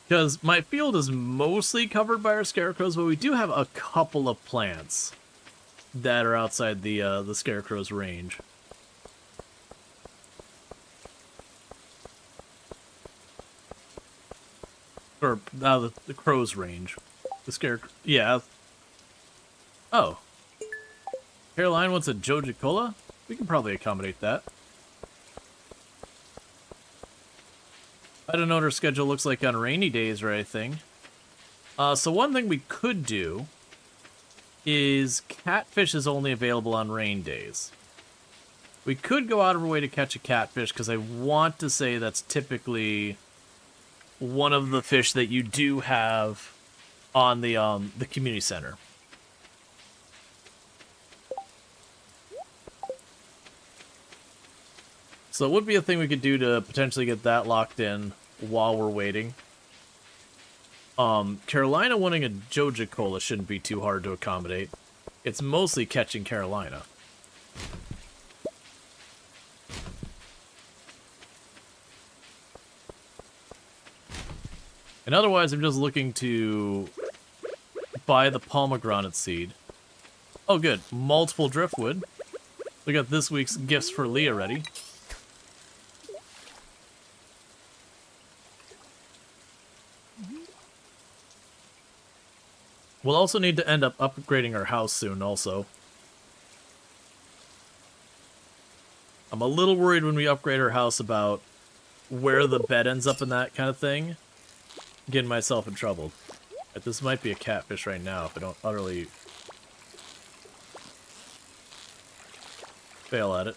[SPEAKER 1] Because my field is mostly covered by our scarecrows, but we do have a couple of plants that are outside the scarecrow's range. Or the crow's range. The scarecrow. Yeah. Oh. Caroline wants a Joja Cola? We can probably accommodate that. I don't know what her schedule looks like on rainy days or anything. So one thing we could do is catfish is only available on rain days. We could go out of our way to catch a catfish because I want to say that's typically one of the fish that you do have on the community center. So it would be a thing we could do to potentially get that locked in while we're waiting. Carolina wanting a Joja Cola shouldn't be too hard to accommodate. It's mostly catching Carolina. And otherwise, I'm just looking to buy the pomegranate seed. Oh, good. Multiple driftwood. We got this week's gifts for Leah ready. We'll also need to end up upgrading our house soon, also. I'm a little worried when we upgrade our house about where the bed ends up and that kind of thing. Getting myself in trouble. This might be a catfish right now if I don't utterly fail at it.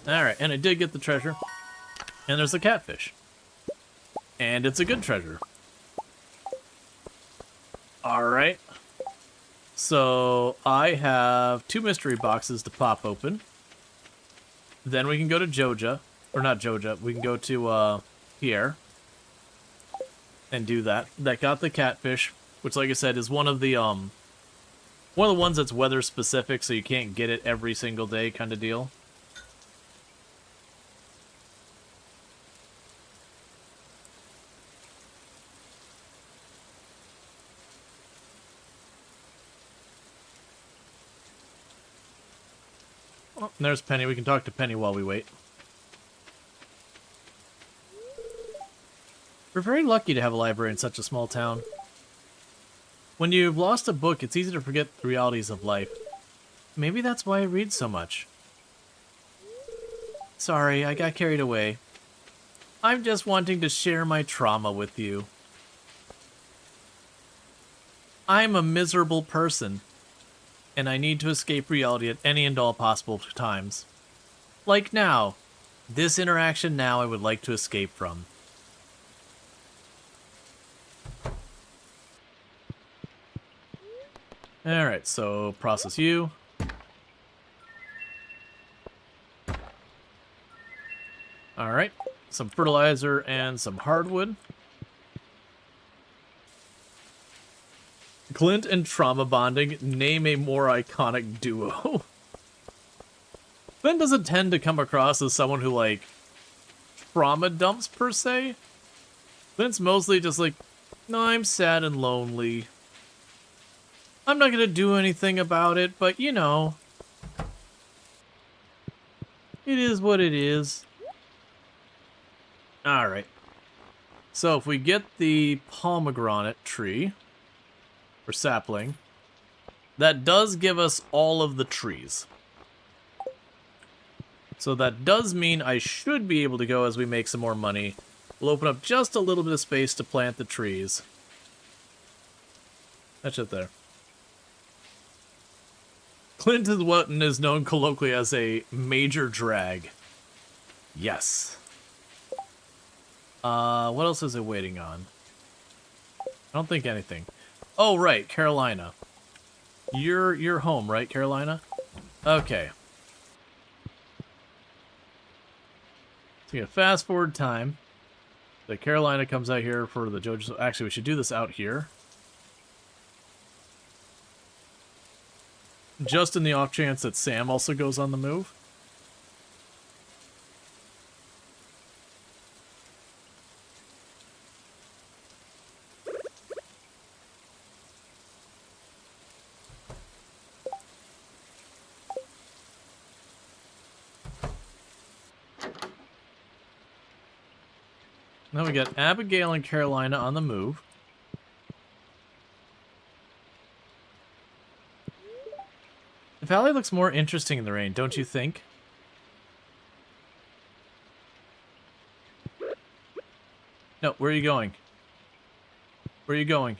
[SPEAKER 1] Alright, and I did get the treasure. And there's a catfish. And it's a good treasure. Alright. So, I have 2 mystery boxes to pop open. Then we can go to Joja. Or not Joja, we can go to, Pierre. And do that. That got the catfish, which, like I said, is one of the ones that's weather specific, so you can't get it every single day kind of deal. Oh, there's Penny. We can talk to Penny while we wait. We're very lucky to have a library in such a small town. When you've lost a book, it's easy to forget the realities of life. Maybe that's why I read so much. Sorry, I got carried away. I'm just wanting to share my trauma with you. I'm a miserable person, and I need to escape reality at any and all possible times. Like now. This interaction now I would like to escape from. Alright, so process you. Alright, some fertilizer and some hardwood. Clint and trauma bonding, name a more iconic duo. Clint doesn't tend to come across as someone who, like, trauma dumps per se. Clint's mostly just like, no, I'm sad and lonely. I'm not gonna do anything about it, but you know. It is what it is. Alright. So if we get the pomegranate tree, or sapling, that does give us all of the trees. So that does mean I should be able to go as we make some more money. We'll open up just a little bit of space to plant the trees. That's it there. Clint is what is known colloquially as a major drag. Yes. What else is it waiting on? I don't think anything. Oh, right, Carolina. You're home, right, Carolina? Okay. So you fast forward time. The Carolina comes out here for the JoJo. Actually, we should do this out here. Just in the off chance that Sam also goes on the move. Now we got Abigail and Carolina on the move. The valley looks more interesting in the rain, don't you think? No, where are you going? Where are you going?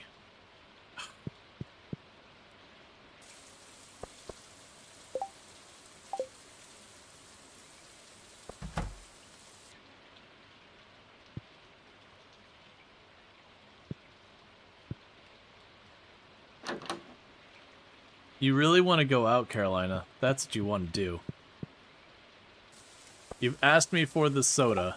[SPEAKER 1] You really want to go out, Carolina. That's what you want to do. You've asked me for the soda.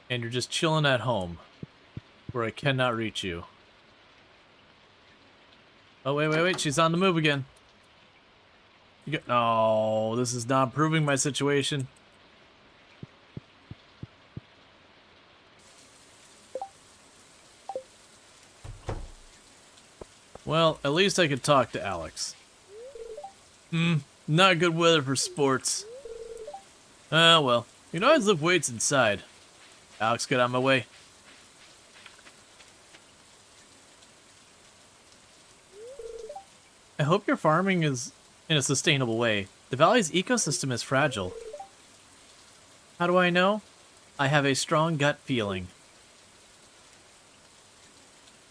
[SPEAKER 1] And you're just chilling at home, where I cannot reach you. Oh, wait, she's on the move again. No, this is not improving my situation. Well, at least I could talk to Alex. Not good weather for sports. Well, you can always lift weights inside. Alex, get out of my way. I hope your farming is in a sustainable way. The valley's ecosystem is fragile. How do I know? I have a strong gut feeling.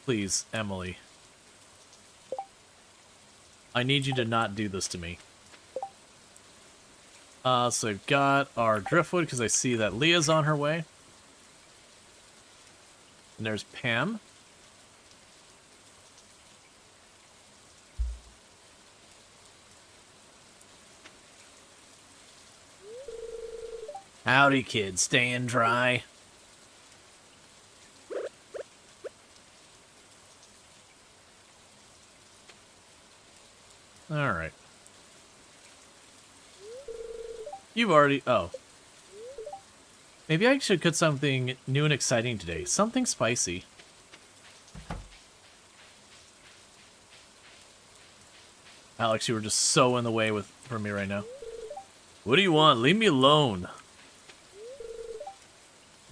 [SPEAKER 1] Please, Emily. I need you to not do this to me. So I've got our driftwood because I see that Leah's on her way. And there's Pam. Howdy, kids. Staying dry? Alright. You've already... Oh. Maybe I should cook something new and exciting today. Something spicy. Alex, you were just so in the way for me right now. What do you want? Leave me alone.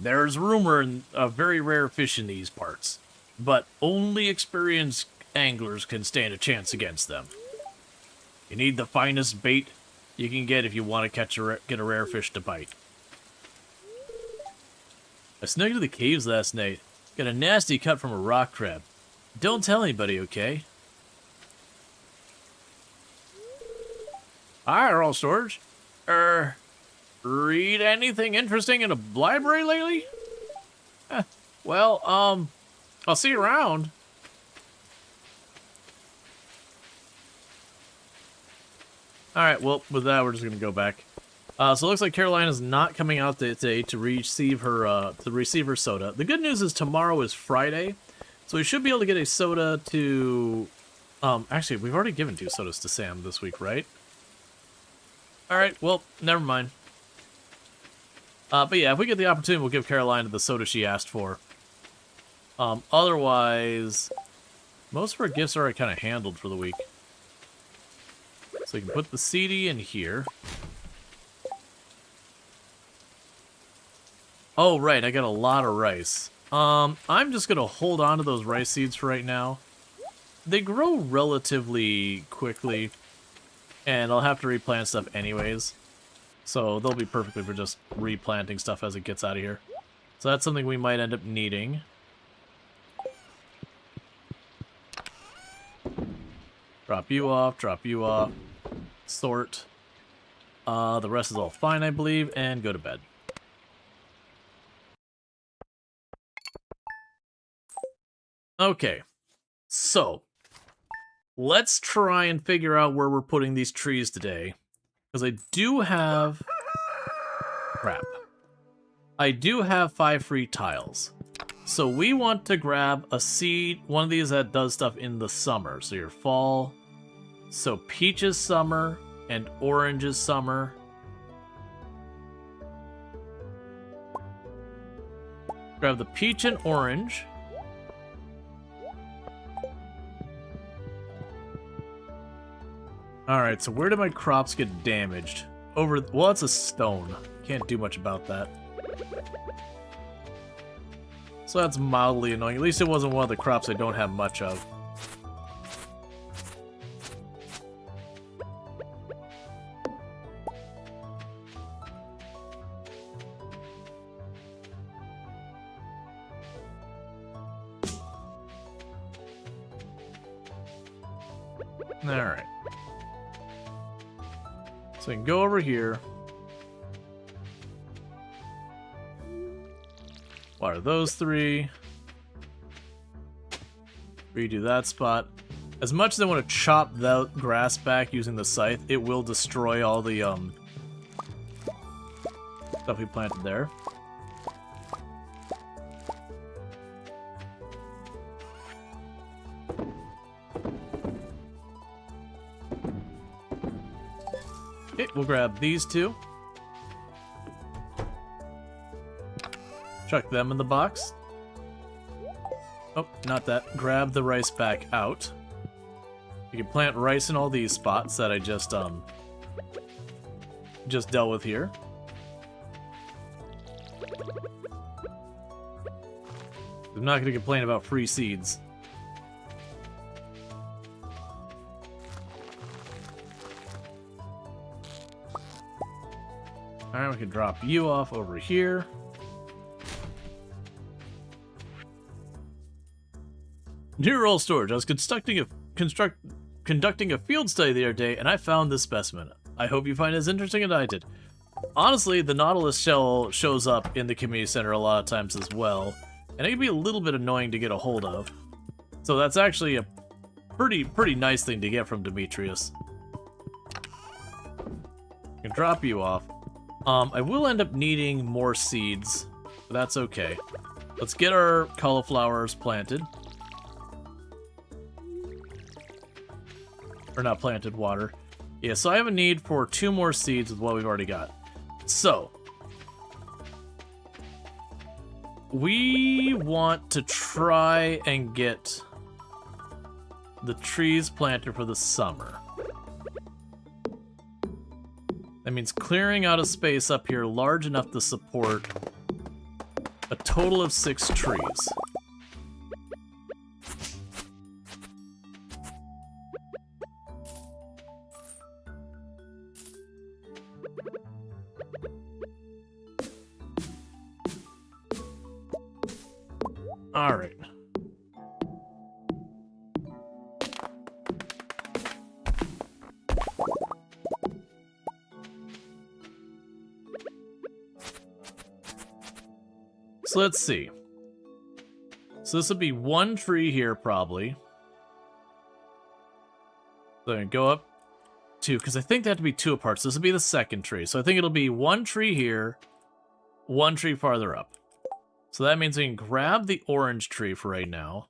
[SPEAKER 1] There's rumor of very rare fish in these parts, but only experienced anglers can stand a chance against them. You need the finest bait you can get if you want to get a rare fish to bite. I snuck into the caves last night. Got a nasty cut from a rock crab. Don't tell anybody, okay? Hi, Rual Storge. Read anything interesting in a library lately? Well, I'll see you around. Alright, well, with that, we're just gonna go back. So it looks like Carolina's not coming out today to receive her soda. The good news is tomorrow is Friday, so we should be able to get a soda to... actually, we've already given 2 sodas to Sam this week, right? Alright, well, never mind. But yeah, if we get the opportunity, we'll give Carolina the soda she asked for. Otherwise, most of her gifts are already kind of handled for the week. So you can put the CD in here. Oh, right, I got a lot of rice. I'm just gonna hold on to those rice seeds for right now. They grow relatively quickly, and I'll have to replant stuff anyways. So they'll be perfectly for just replanting stuff as it gets out of here. So that's something we might end up needing. Drop you off, sort. The rest is all fine, I believe, and go to bed. Okay, so let's try and figure out where we're putting these trees today. Because I do have... crap. I do have 5 free tiles. So we want to grab a seed, one of these that does stuff in the summer. So your fall. So peach is summer, and orange is summer. Grab the peach and orange. Alright, so where do my crops get damaged? Well, it's a stone. Can't do much about that. So that's mildly annoying. At least it wasn't one of the crops I don't have much of. Alright. So I can go over here. Water those 3. Redo that spot. As much as I want to chop the grass back using the scythe, it will destroy all the stuff we planted there. Okay, we'll grab these 2. Chuck them in the box. Oh, not that. Grab the rice back out. You can plant rice in all these spots that I just dealt with here. I'm not going to complain about free seeds. Alright, we can drop you off over here. Dear Rual Storge, I was conducting a field study the other day, and I found this specimen. I hope you find it as interesting as I did. Honestly, the Nautilus shell shows up in the community center a lot of times as well, and it can be a little bit annoying to get a hold of. So that's actually a pretty nice thing to get from Demetrius. I can drop you off. I will end up needing more seeds, but that's okay. Let's get our cauliflowers planted. Or not planted, water. Yeah, so I have a need for 2 more seeds with what we've already got. So, we want to try and get the trees planted for the summer. That means clearing out a space up here large enough to support a total of 6 trees. All right. So let's see. So this would be 1 tree here, probably. So I'm gonna go up 2, because I think they have to be 2 apart. So this would be the 2nd tree. So I think it'll be 1 tree here, 1 tree farther up. So that means we can grab the orange tree for right now.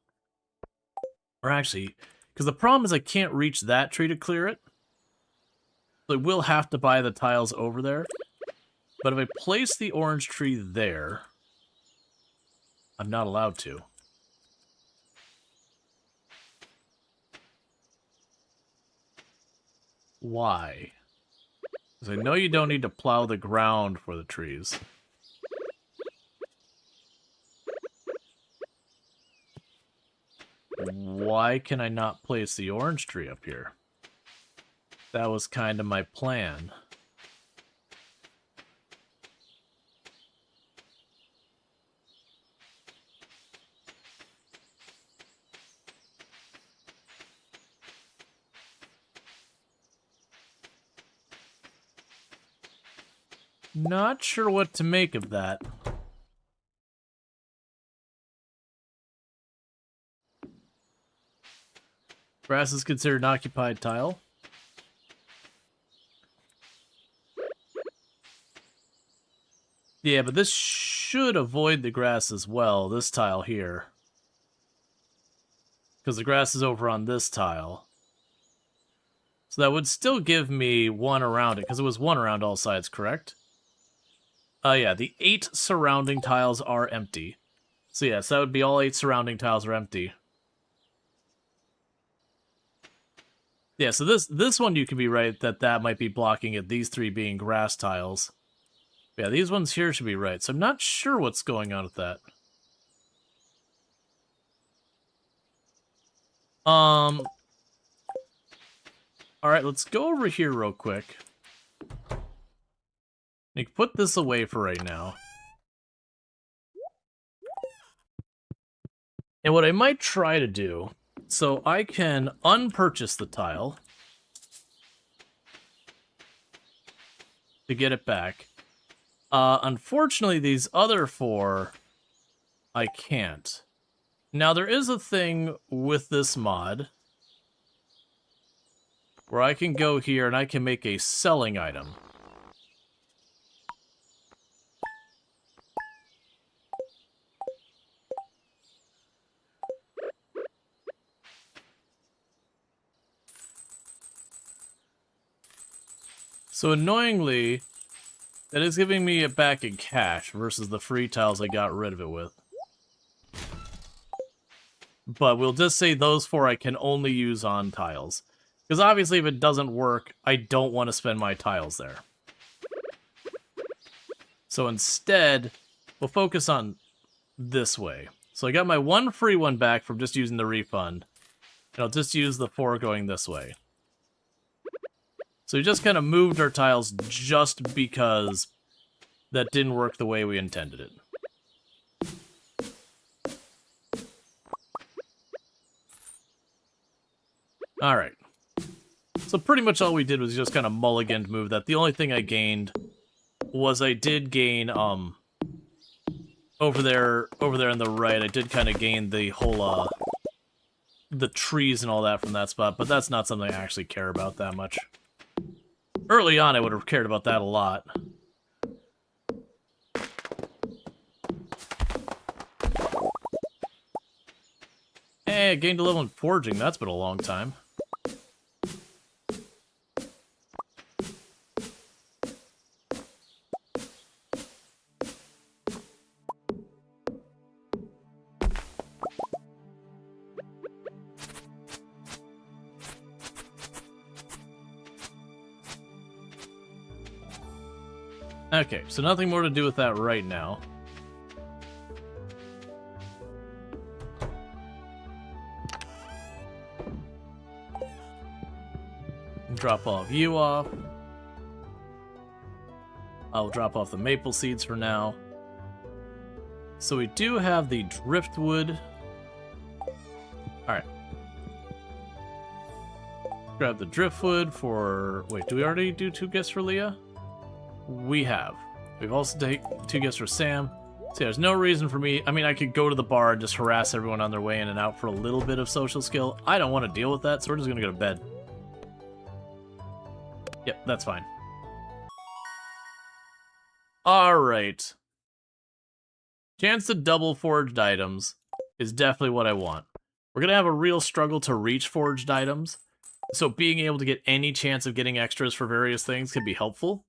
[SPEAKER 1] Or actually, because the problem is I can't reach that tree to clear it. So I will have to buy the tiles over there. But if I place the orange tree there, I'm not allowed to. Why? Because I know you don't need to plow the ground for the trees. Why can I not place the orange tree up here? That was kind of my plan. Not sure what to make of that. Grass is considered an occupied tile. Yeah, but this should avoid the grass as well, this tile here. Because the grass is over on this tile. So that would still give me 1 around it, because it was 1 around all sides, correct? Yeah, the 8 surrounding tiles are empty. So yes, that would be all 8 surrounding tiles are empty. Yeah, so this one you could be right that might be blocking it, these 3 being grass tiles. Yeah, these ones here should be right, so I'm not sure what's going on with that. Alright, let's go over here real quick. I can put this away for right now. And what I might try to do, so I can unpurchase the tile to get it back. Unfortunately, these other 4, I can't. Now, there is a thing with this mod where I can go here and I can make a selling item. So annoyingly, that is giving me it back in cash versus the free tiles I got rid of it with. But we'll just say those 4 I can only use on tiles. Because obviously if it doesn't work, I don't want to spend my tiles there. So instead, we'll focus on this way. So I got my 1 free one back from just using the refund. And I'll just use the 4 going this way. So we just kind of moved our tiles just because that didn't work the way we intended it. Alright. So pretty much all we did was just kind of mulligan to move that. The only thing I gained was I did gain, over there on the right, I did kind of gain the whole, the trees and all that from that spot, but that's not something I actually care about that much. Early on, I would have cared about that a lot. Hey, I gained a level in forging. That's been a long time. Okay, so nothing more to do with that right now. Drop all of you off. I'll drop off the maple seeds for now. So we do have the driftwood. Alright. Grab the driftwood for... Wait, do we already do 2 gifts for Leah? We have. We've also taken 2 gifts for Sam. So there's no reason for me... I mean, I could go to the bar and just harass everyone on their way in and out for a little bit of social skill. I don't want to deal with that, so we're just going to go to bed. Yep, that's fine. Alright. Chance to double forged items is definitely what I want. We're going to have a real struggle to reach forged items, so being able to get any chance of getting extras for various things could be helpful.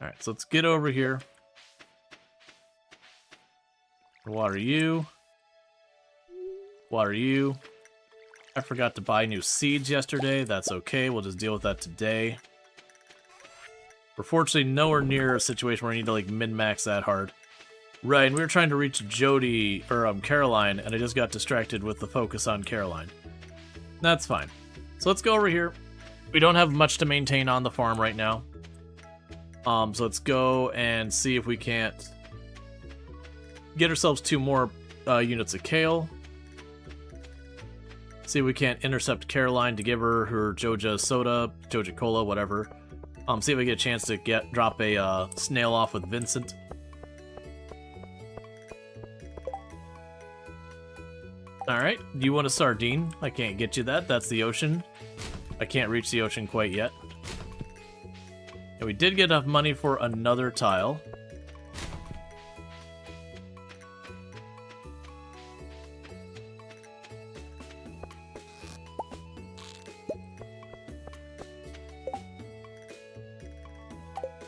[SPEAKER 1] Alright, so let's get over here. Water you. Water you. I forgot to buy new seeds yesterday. That's okay. We'll just deal with that today. We're fortunately nowhere near a situation where I need to like min-max that hard. Right, and we were trying to reach Jody, or Caroline, and I just got distracted with the focus on Caroline. That's fine. So let's go over here. We don't have much to maintain on the farm right now. So let's go and see if we can't get ourselves 2 more units of kale. See if we can't intercept Caroline to give her her Joja soda, Joja cola, whatever. See if we get a chance to drop a snail off with Vincent. Alright, do you want a sardine? I can't get you that, that's the ocean. I can't reach the ocean quite yet. And we did get enough money for another tile.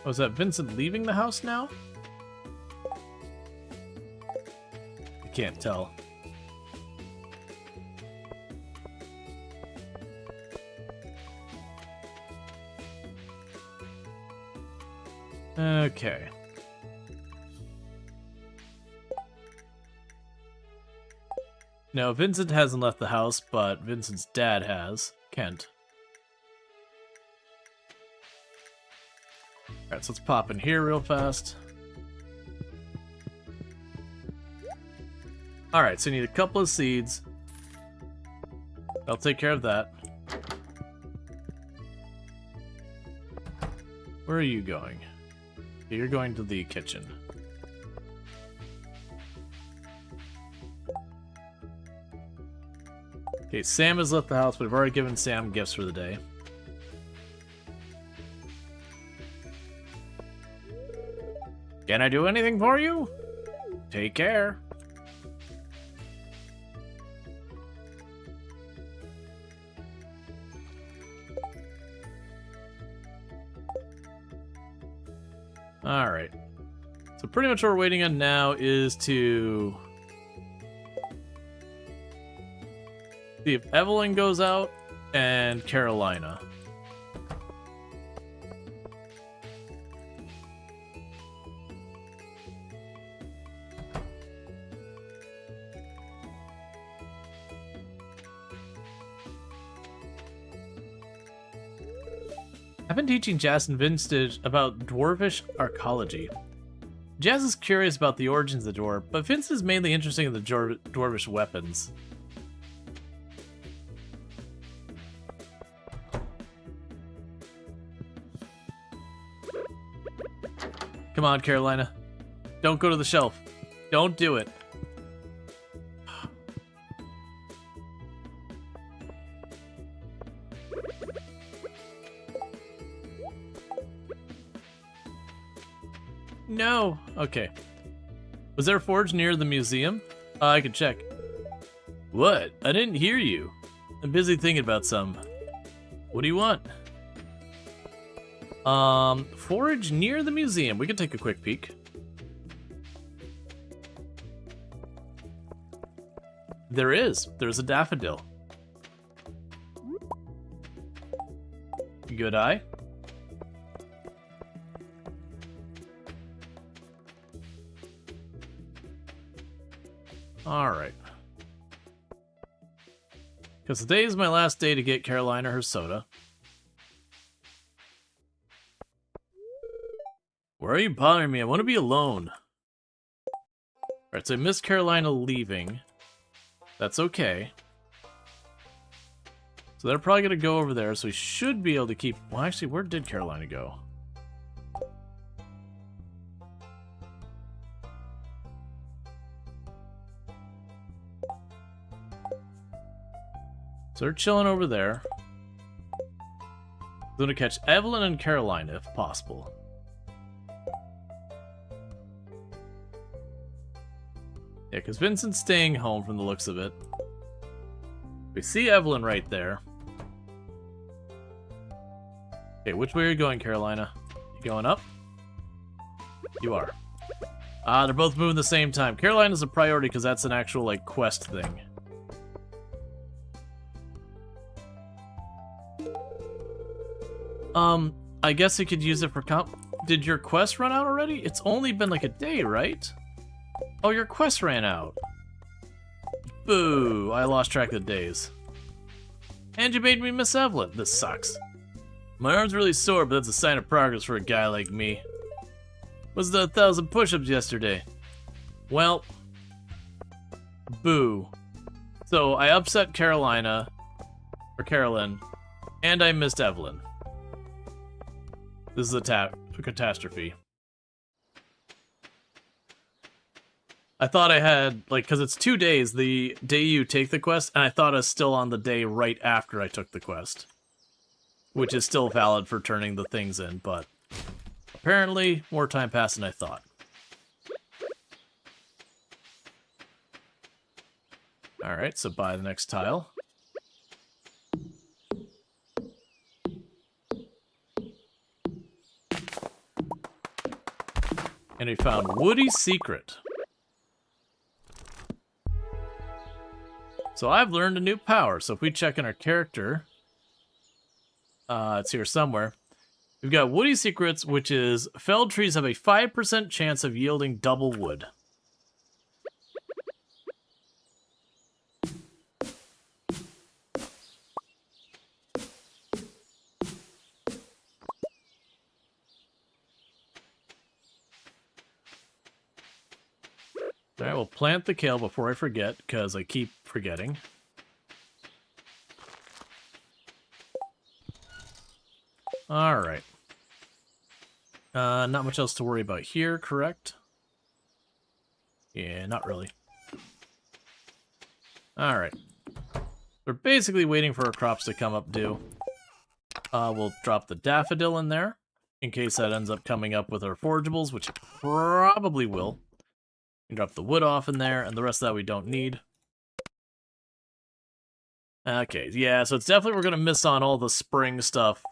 [SPEAKER 1] Oh, is that Vincent leaving the house now? I can't tell. Okay. Now, Vincent hasn't left the house, but Vincent's dad has, Kent. Alright, so let's pop in here real fast. Alright, so you need a couple of seeds. I'll take care of that. Where are you going? You're going to the kitchen. Okay, Sam has left the house, but we've already given Sam gifts for the day. Can I do anything for you? Take care. Alright. So pretty much what we're waiting on now is to see if Evelyn goes out and Carolina. I've been teaching Jazz and Vince about dwarvish archaeology. Jazz is curious about the origins of the dwarf, but Vince is mainly interested in the dwarvish weapons. Come on, Carolina. Don't go to the shelf. Don't do it. No. Okay. Was there a forge near the museum? I could check. What? I didn't hear you. I'm busy thinking about some. What do you want? Forge near the museum. We can take a quick peek. There is. There's a daffodil. Good eye. Alright. Because today is my last day to get Carolina her soda. Why are you bothering me? I want to be alone. Alright, so I missed Carolina leaving. That's okay. So they're probably going to go over there, so we should be able to keep... Well, actually, where did Carolina go? So they're chilling over there. I'm going to catch Evelyn and Carolina, if possible. Yeah, because Vincent's staying home from the looks of it. We see Evelyn right there. Okay, which way are you going, Carolina? You going up? You are. They're both moving at the same time. Carolina's a priority because that's an actual, like, quest thing. I guess you could use it for Did your quest run out already? It's only been like a day, right? Oh, your quest ran out. Boo, I lost track of the days. And you made me miss Evelyn. This sucks. My arm's really sore, but that's a sign of progress for a guy like me. Was the 1,000 push-ups yesterday? Well, boo. So I upset Carolina, or Carolyn, and I missed Evelyn. This is a catastrophe. I thought I had, like, because it's 2 days, the day you take the quest, and I thought I was still on the day right after I took the quest. Which is still valid for turning the things in, but apparently more time passed than I thought. Alright, so buy the next tile. And we found Woody's Secret. So I've learned a new power. So if we check in our character, it's here somewhere. We've got Woody's Secrets, which is felled trees have a 5% chance of yielding double wood. Alright, we'll plant the kale before I forget, because I keep forgetting. Alright. Not much else to worry about here, correct? Yeah, not really. Alright. We're basically waiting for our crops to come up due. We'll drop the daffodil in there, in case that ends up coming up with our forageables, which it probably will. We can drop the wood off in there, and the rest of that we don't need. Okay, yeah, so it's definitely we're gonna miss on all the spring stuff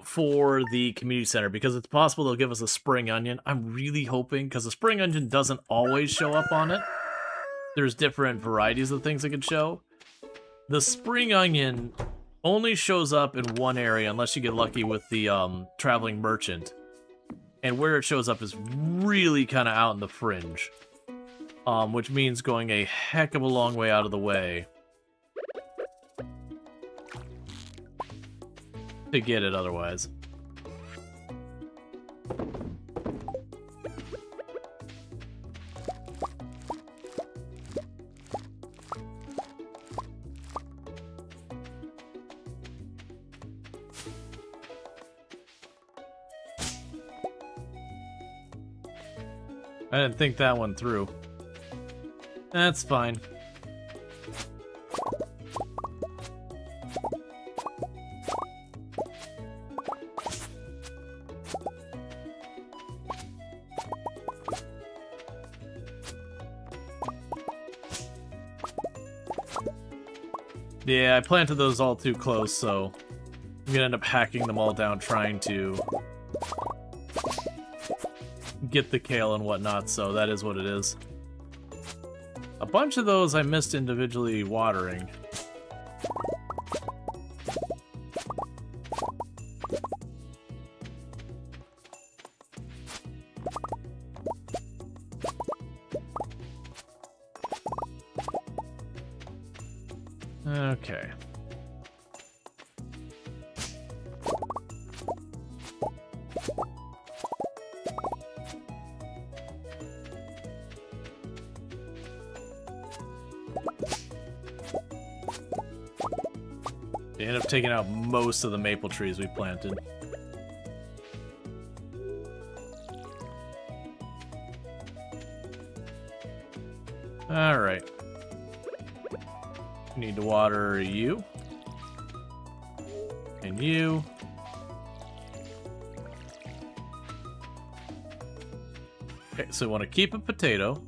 [SPEAKER 1] for the community center, because it's possible they'll give us a spring onion. I'm really hoping, because the spring onion doesn't always show up on it. There's different varieties of things that could show. The spring onion only shows up in one area, unless you get lucky with the traveling merchant. And where it shows up is really kind of out in the fringe. Which means going a heck of a long way out of the way to get it otherwise. I didn't think that one through. That's fine. Yeah, I planted those all too close, so I'm gonna end up hacking them all down trying to get the kale and whatnot, so that is what it is. A bunch of those I missed individually watering. Okay. They end up taking out most of the maple trees we planted. Alright. Need to water you. And you. Okay, so we want to keep a potato.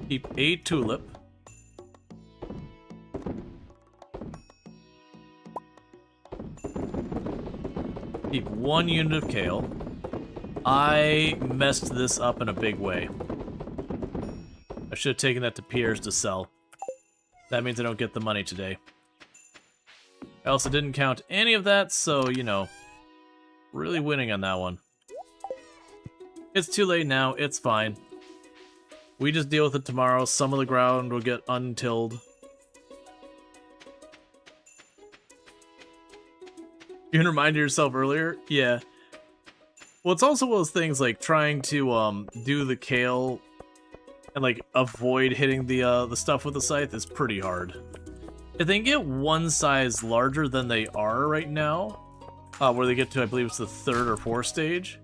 [SPEAKER 1] Keep a tulip. Keep 1 unit of kale. I messed this up in a big way. I should have taken that to Pierre's to sell. That means I don't get the money today. I also didn't count any of that, so, you know, really winning on that one. It's too late now, it's fine. We just deal with it tomorrow. Some of the ground will get untilled. You can remind yourself earlier? Yeah. Well, it's also one of those things like trying to do the kale and like avoid hitting the stuff with the scythe is pretty hard. If they can get one size larger than they are right now, where they get to, I believe it's the 3rd or 4th stage,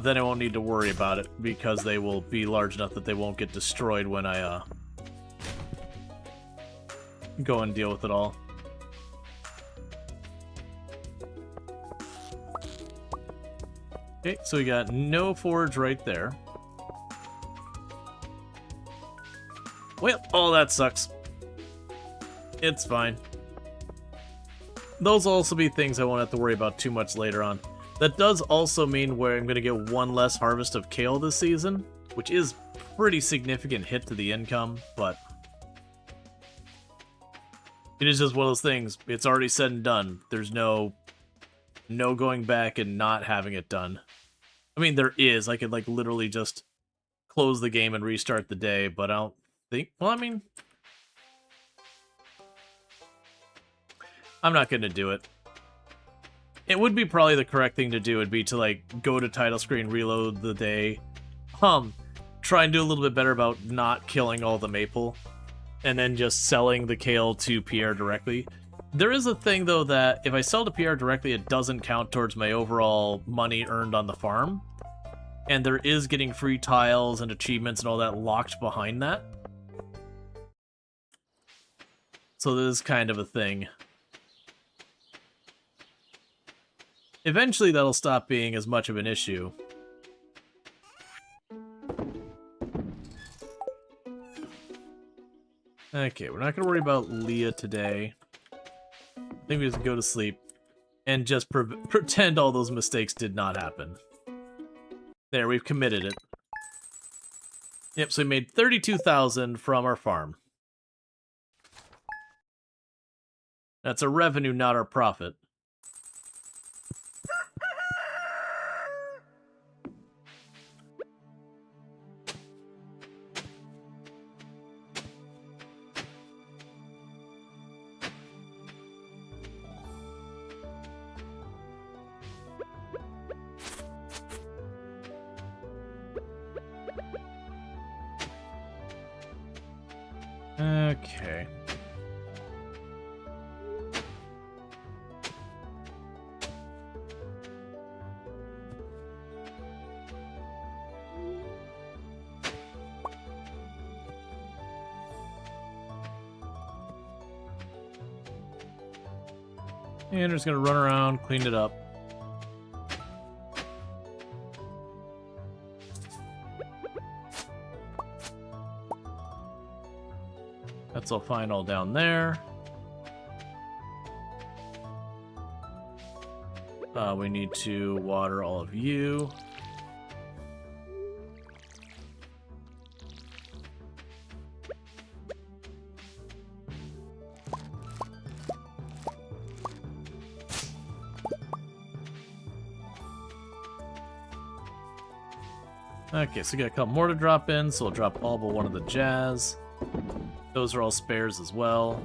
[SPEAKER 1] then I won't need to worry about it because they will be large enough that they won't get destroyed when I go and deal with it all. Okay, so we got no forge right there. Well, oh, that sucks. It's fine. Those will also be things I won't have to worry about too much later on. That does also mean where I'm going to get 1 less harvest of kale this season, which is pretty significant hit to the income, but it is just one of those things. It's already said and done. There's no going back and not having it done. I mean, there is. I could, like, literally just close the game and restart the day, but I don't think... Well, I mean... I'm not going to do it. It would be probably the correct thing to do would be to, like, go to title screen, reload the day, try and do a little bit better about not killing all the maple, and then just selling the kale to Pierre directly. There is a thing, though, that if I sell to Pierre directly, it doesn't count towards my overall money earned on the farm. And there is getting free tiles and achievements and all that locked behind that. So this is kind of a thing. Eventually that'll stop being as much of an issue. Okay, we're not going to worry about Leah today. I think we just go to sleep and just pretend all those mistakes did not happen. There, we've committed it. Yep, so we made 32,000 from our farm. That's a revenue, not our profit. Okay. And we're just gonna run around, clean it up. That's all fine all down there. We need to water all of you. Okay, so we got a couple more to drop in, so we'll drop all but one of the jazz. Those are all spares as well.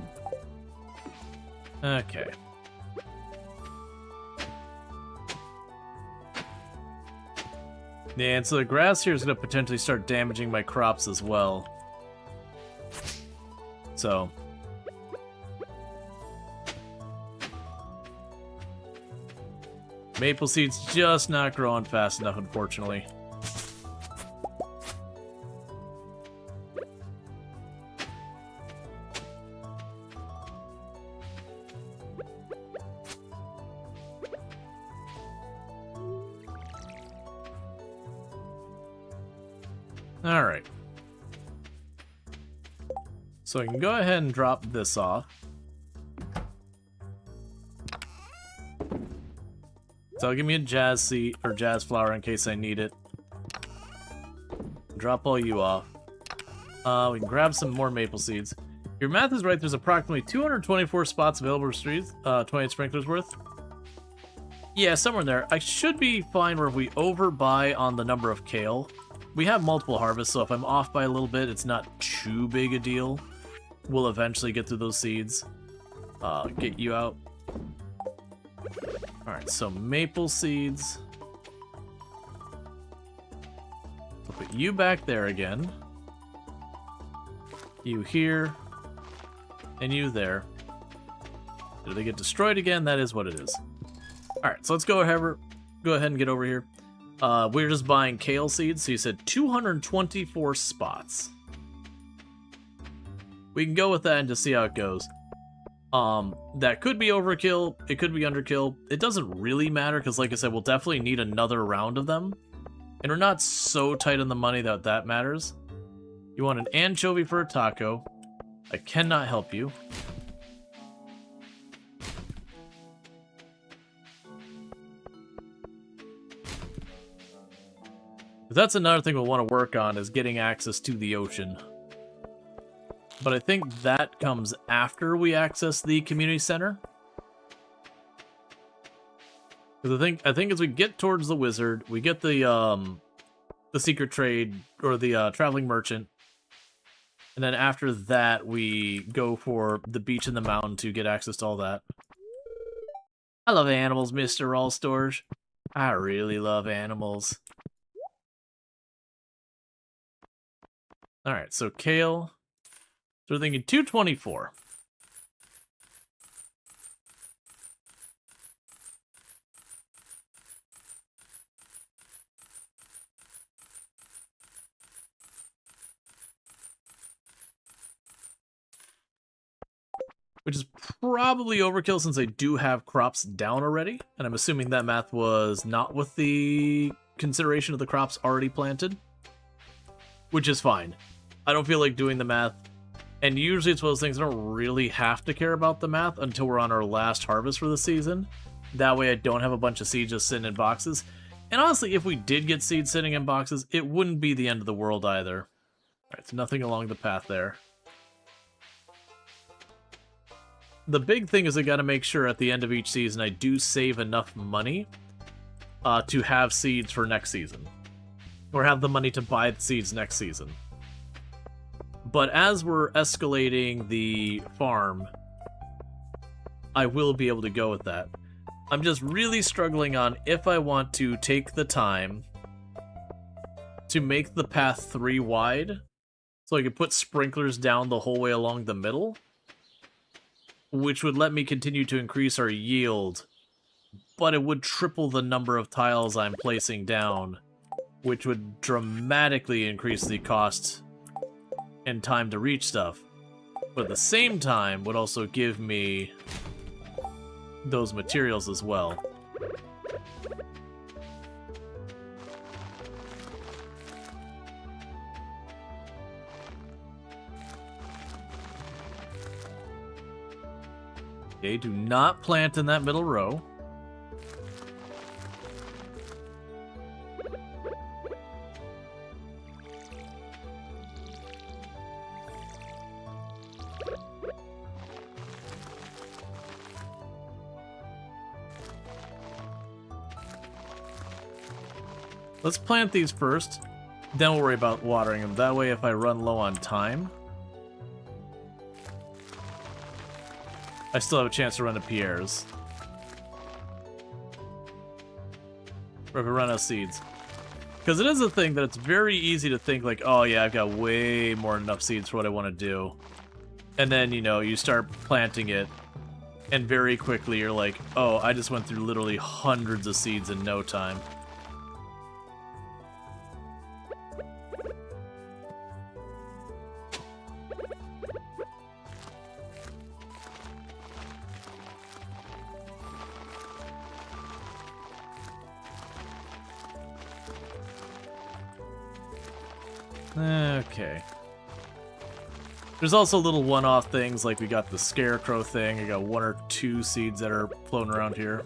[SPEAKER 1] Okay. Yeah, and so the grass here is going to potentially start damaging my crops as well. So. Maple seed's just not growing fast enough, unfortunately. Alright. So I can go ahead and drop this off. So I'll give me a jazz seed or jazz flower in case I need it. Drop all you off. We can grab some more maple seeds. Your math is right, there's approximately 224 spots available for streets, 28 sprinklers worth. Yeah, somewhere in there. I should be fine where if we overbuy on the number of kale. We have multiple harvests, so if I'm off by a little bit, it's not too big a deal. We'll eventually get through those seeds. Get you out. Alright, so maple seeds. We'll put you back there again. You here. And you there. Did they get destroyed again? That is what it is. Alright, so let's go ahead and get over here. We're just buying kale seeds, so you said 224 spots. We can go with that and just see how it goes. That could be overkill, it could be underkill. It doesn't really matter, because like I said, we'll definitely need another round of them. And we're not so tight on the money that that matters. You want an anchovy for a taco. I cannot help you. That's another thing we'll want to work on, is getting access to the ocean. But I think that comes after we access the community center. Because I think as we get towards the wizard, we get the secret trade or the traveling merchant, and then after that we go for the beach and the mountain to get access to all that. I love animals, Mr. Rual Storge. I really love animals. Alright, so kale. So we're thinking 224. Which is probably overkill since I do have crops down already. And I'm assuming that math was not with the consideration of the crops already planted. Which is fine. I don't feel like doing the math. And usually it's one of those things I don't really have to care about the math until we're on our last harvest for the season. That way I don't have a bunch of seeds just sitting in boxes. And honestly, if we did get seeds sitting in boxes, it wouldn't be the end of the world either. Alright, so nothing along the path there. The big thing is I gotta make sure at the end of each season I do save enough money to have seeds for next season. Or have the money to buy the seeds next season. But as we're escalating the farm, I will be able to go with that. I'm just really struggling on if I want to take the time to make the path 3 wide, so I could put sprinklers down the whole way along the middle, which would let me continue to increase our yield, but it would triple the number of tiles I'm placing down, which would dramatically increase the cost and time to reach stuff, but at the same time would also give me those materials as well. Okay, do not plant in that middle row. Let's plant these first. Then we'll worry about watering them. That way, if I run low on time, I still have a chance to run to Pierre's. Or if I run out of seeds. Because it is a thing that it's very easy to think like, oh yeah, I've got way more than enough seeds for what I want to do. And then, you know, you start planting it, and very quickly you're like, oh, I just went through literally hundreds of seeds in no time. Okay. There's also little one-off things, like we got the scarecrow thing. I got 1 or 2 seeds that are floating around here.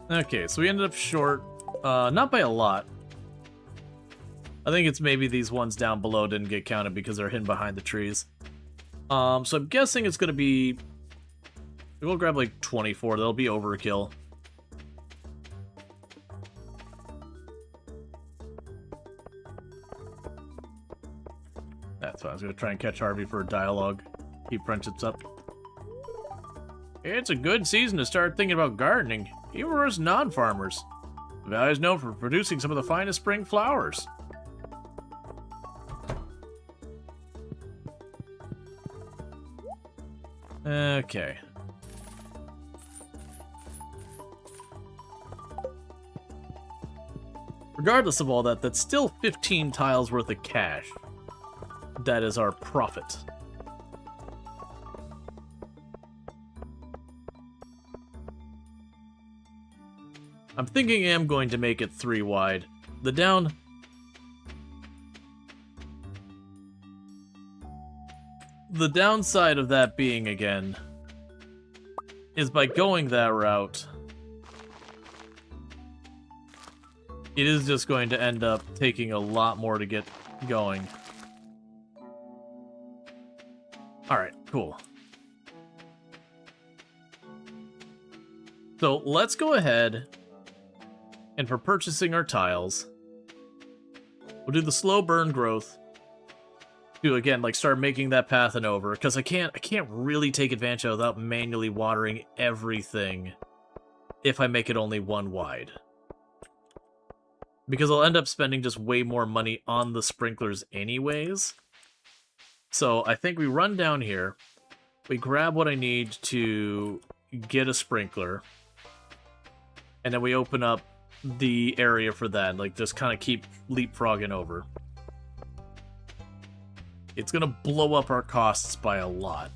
[SPEAKER 1] Okay, so we ended up short, not by a lot. I think it's maybe these ones down below didn't get counted because they're hidden behind the trees. So I'm guessing it's going to be... We'll grab like 24. That'll be overkill. That's fine. I was going to try and catch Harvey for a dialogue. Keep friendships up. It's a good season to start thinking about gardening, even for us non-farmers. The valley is known for producing some of the finest spring flowers. Okay. Regardless of all that, that's still 15 tiles worth of cash. That is our profit. I'm thinking I'm going to make it 3 wide. The downside of that being, again, is by going that route, it is just going to end up taking a lot more to get going. Alright, cool. So let's go ahead, and for purchasing our tiles, we'll do the slow burn growth. To again, like, start making that path and over, because I can't really take advantage of it without manually watering everything if I make it only 1 wide. Because I'll end up spending just way more money on the sprinklers anyways. So I think we run down here, we grab what I need to get a sprinkler, and then we open up the area for that, like, just kind of keep leapfrogging over. It's gonna blow up our costs by a lot.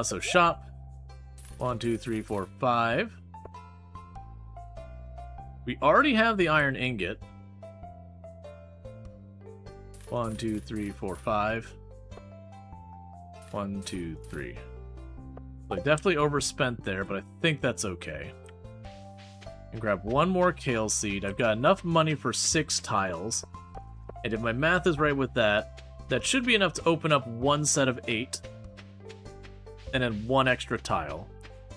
[SPEAKER 1] So shop. 1, 2, 3, 4, 5. We already have the iron ingot. 1, 2, 3, 4, 5. 1, 2, 3. So I definitely overspent there, but I think that's okay. And grab 1 more kale seed. I've got enough money for 6 tiles. And if my math is right with that, that should be enough to open up 1 set of 8. And then 1 extra tile.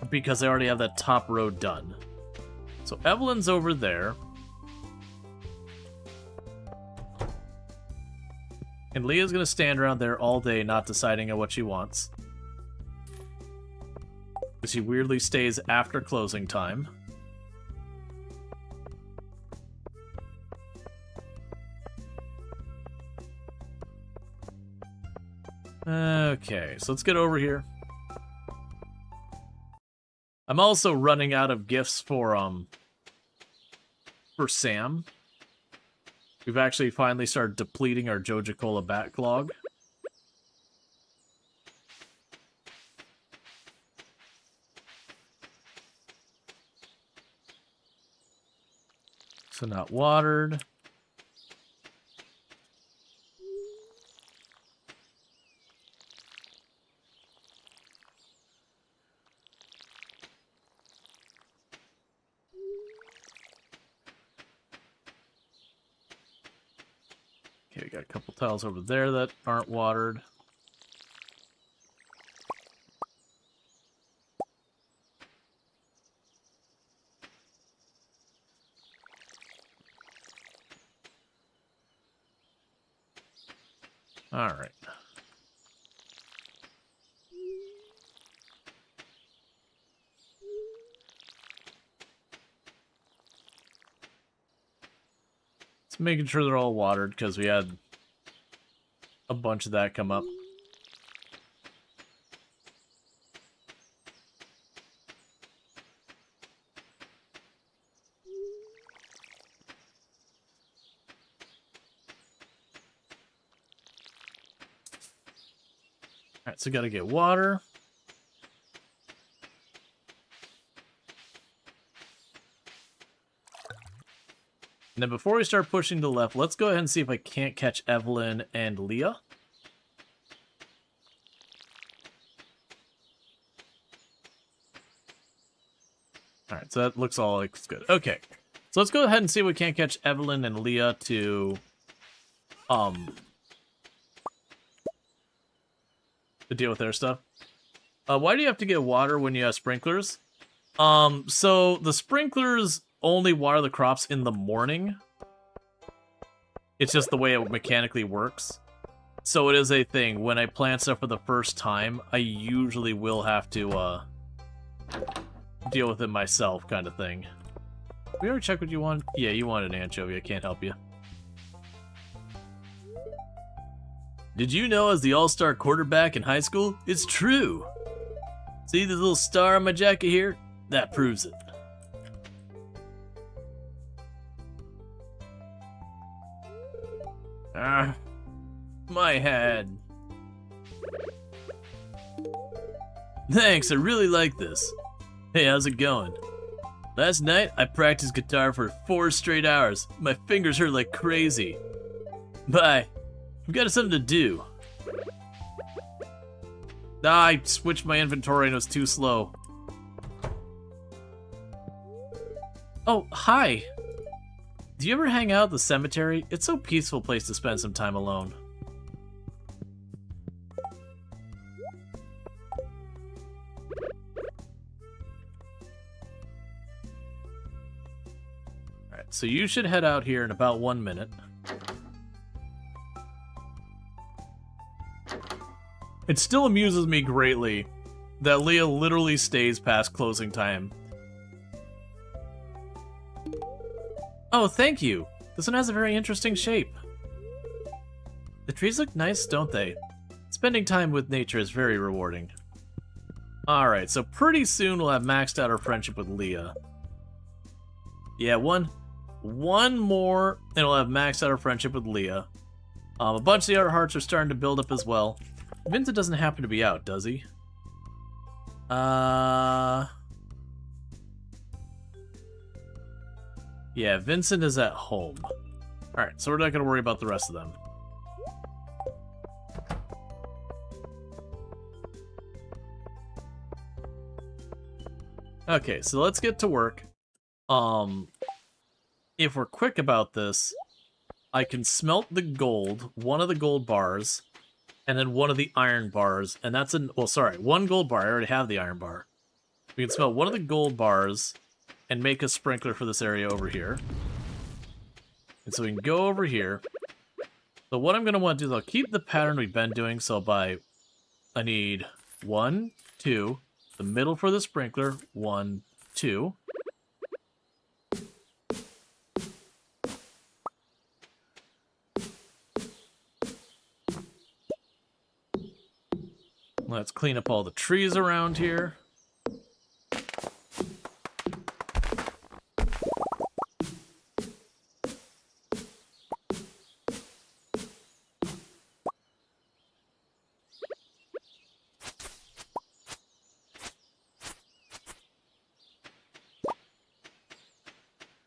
[SPEAKER 1] Because I already have that top row done. So Evelyn's over there. And Leah's going to stand around there all day not deciding on what she wants. Because she weirdly stays after closing time. Okay, so let's get over here. I'm also running out of gifts for Sam. We've actually finally started depleting our Joja-Cola backlog. So not watered. Okay, we got a couple tiles over there that aren't watered. All right. Just making sure they're all watered because we had a bunch of that come up. Alright, so gotta get water. And then before we start pushing to the left, let's go ahead and see if I can't catch Evelyn and Leah. Alright, so that looks all like it's good. Okay. So let's go ahead and see if we can't catch Evelyn and Leah to deal with their stuff. Why do you have to get water when you have sprinklers? So the sprinklers only water the crops in the morning. It's just the way it mechanically works. So it is a thing. When I plant stuff for the first time, I usually will have to deal with it myself, kind of thing. We already checked what you want? Yeah, you wanted an anchovy. I can't help you. Did you know I was the all-star quarterback in high school? It's true! See this little star on my jacket here? That proves it. Ah, my head. Thanks, I really like this. Hey, how's it going? Last night, I practiced guitar for 4 straight hours. My fingers hurt like crazy. Bye. I've got something to do. Ah, I switched my inventory and it was too slow. Oh, hi. Do you ever hang out at the cemetery? It's so peaceful place to spend some time alone. Alright, so you should head out here in about 1 minute. It still amuses me greatly that Leah literally stays past closing time. Oh, thank you. This one has a very interesting shape. The trees look nice, don't they? Spending time with nature is very rewarding. Alright, so pretty soon we'll have maxed out our friendship with Leah. Yeah, one more, and we'll have maxed out our friendship with Leah. A bunch of the other hearts are starting to build up as well. Vincent doesn't happen to be out, does he? Yeah, Vincent is at home. Alright, so we're not going to worry about the rest of them. Okay, so let's get to work. If we're quick about this, I can smelt the gold, one of the gold bars, and then one of the iron bars, and that's well, sorry, 1 gold bar. I already have the iron bar. We can smelt one of the gold bars and make a sprinkler for this area over here. And so we can go over here. So what I'm going to want to do is I'll keep the pattern we've been doing. So I need 1, 2, the middle for the sprinkler, 1, 2. Let's clean up all the trees around here.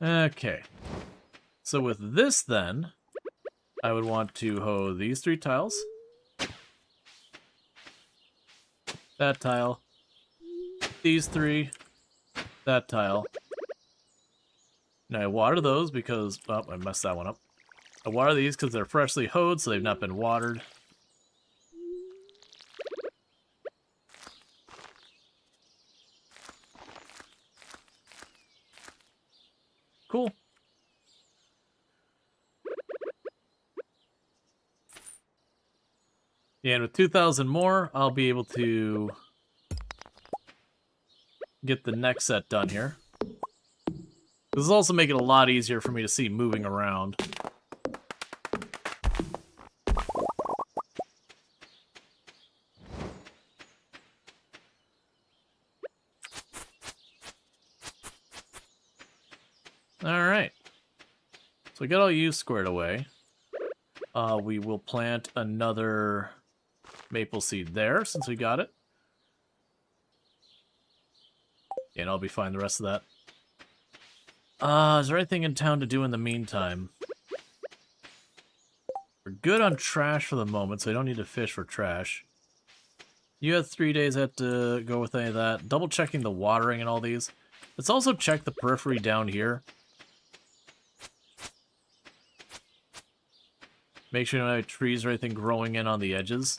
[SPEAKER 1] Okay. So with this then, I would want to hoe these 3 tiles. That tile. These 3. That tile. Now I water those because, oh, I messed that one up. I water these because they're freshly hoed, so they've not been watered. Cool. Yeah, and with 2,000 more, I'll be able to get the next set done here. This will also make it a lot easier for me to see moving around. Alright. So we got all you squared away. We will plant another maple seed there, since we got it. And I'll be fine the rest of that. Is there anything in town to do in the meantime? We're good on trash for the moment, so I don't need to fish for trash. You had 3 days, I had to go with any of that. Double checking the watering and all these. Let's also check the periphery down here. Make sure you don't have trees or anything growing in on the edges.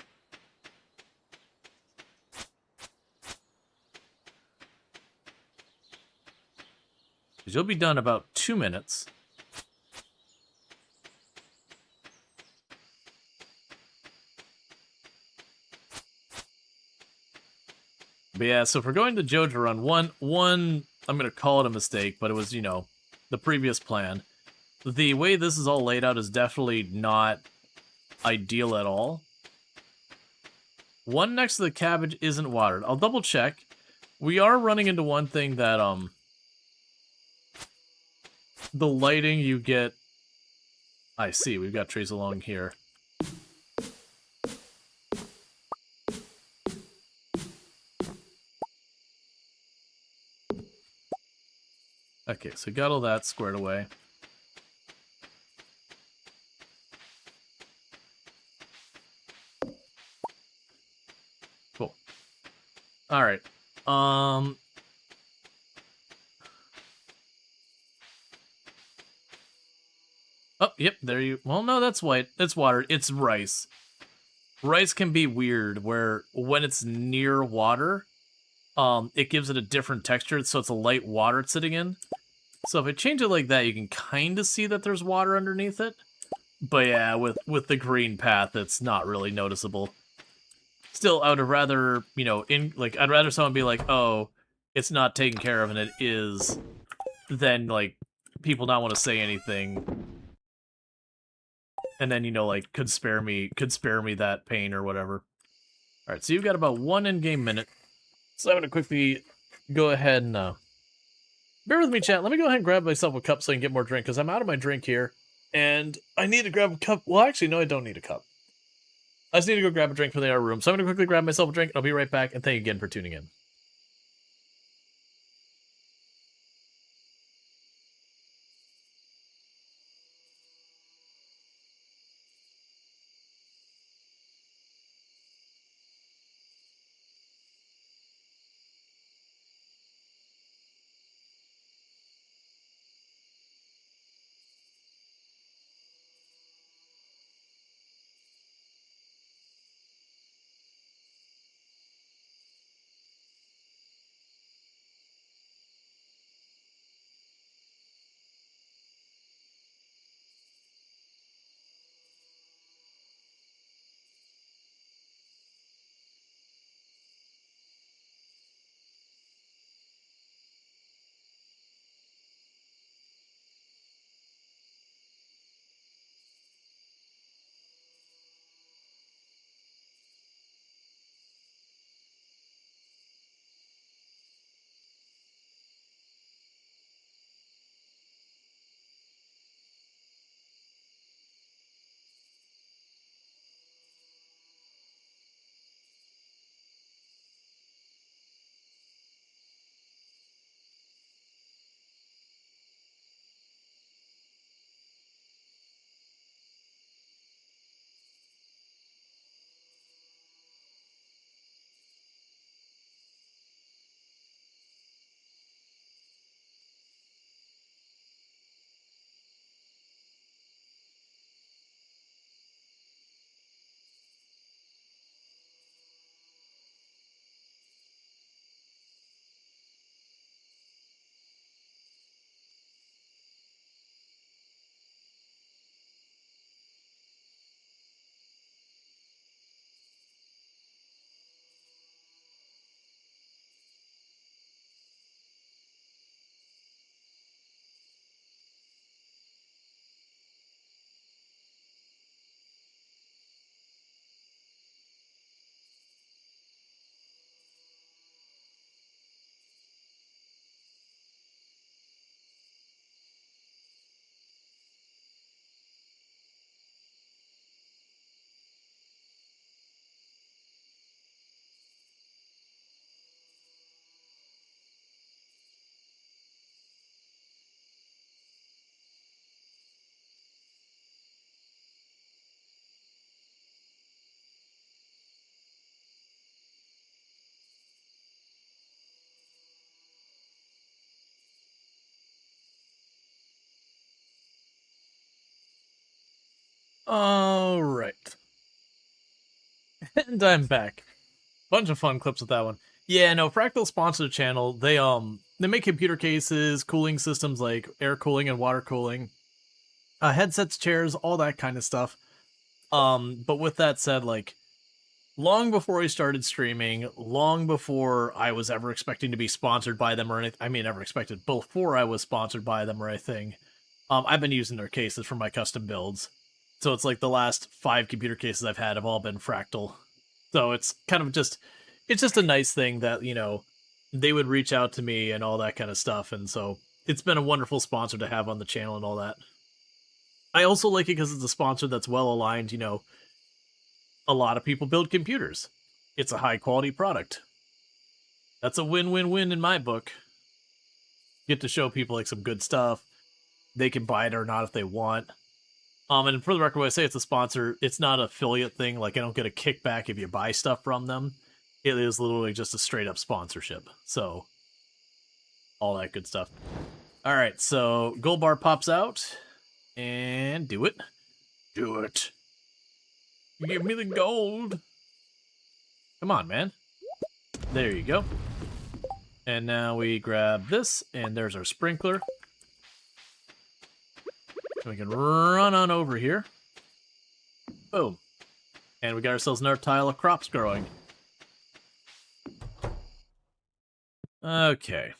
[SPEAKER 1] You'll be done in about 2 minutes. But yeah, so if we're going to Joja Run, one, I'm going to call it a mistake, but it was, you know, the previous plan. The way this is all laid out is definitely not ideal at all. One next to the cabbage isn't watered. I'll double check. We are running into one thing that, the lighting you get... I see, we've got trees along here. Okay, so got all that squared away. Cool. Alright. Oh, yep, there you... Well, no, that's white. It's watered. It's rice. Rice can be weird, where when it's near water, it gives it a different texture, so it's a light water it's sitting in. So if I change it like that, you can kind of see that there's water underneath it. But yeah, with the green path, it's not really noticeable. Still, I would have rather, you know, I'd rather someone be like, oh, it's not taken care of and it is, than, like, people not want to say anything. And then, you know, like, could spare me that pain or whatever. Alright, so you've got about 1 in-game minute. So I'm going to quickly go ahead and, bear with me, chat. Let me go ahead and grab myself a cup so I can get more drink, because I'm out of my drink here. And I need to grab a cup. Well, actually, no, I don't need a cup. I just need to go grab a drink from the other room. So I'm going to quickly grab myself a drink, and I'll be right back, and thank you again for tuning in. All right. And I'm back. Bunch of fun clips with that one. Yeah, no, Fractal sponsored the channel. They make computer cases, cooling systems like air cooling and water cooling, headsets, chairs, all that kind of stuff. But with that said, like, long before I started streaming, long before I was ever expecting to be sponsored by them or anything, I mean, never expected, before I was sponsored by them or anything, I've been using their cases for my custom builds. So it's like the last 5 computer cases I've had have all been Fractal. So it's kind of just, it's just a nice thing that, you know, they would reach out to me and all that kind of stuff. And so it's been a wonderful sponsor to have on the channel and all that. I also like it because it's a sponsor that's well aligned, you know, a lot of people build computers. It's a high quality product. That's a win-win-win in my book. Get to show people like some good stuff. They can buy it or not if they want. And for the record, when I say it's a sponsor, it's not an affiliate thing. Like, I don't get a kickback if you buy stuff from them. It is literally just a straight up sponsorship. So, all that good stuff. All right, so gold bar pops out. And do it. Do it. Give me the gold. Come on, man. There you go. And now we grab this, and there's our sprinkler. We can run on over here. Boom. And we got ourselves another tile of crops growing. Okay.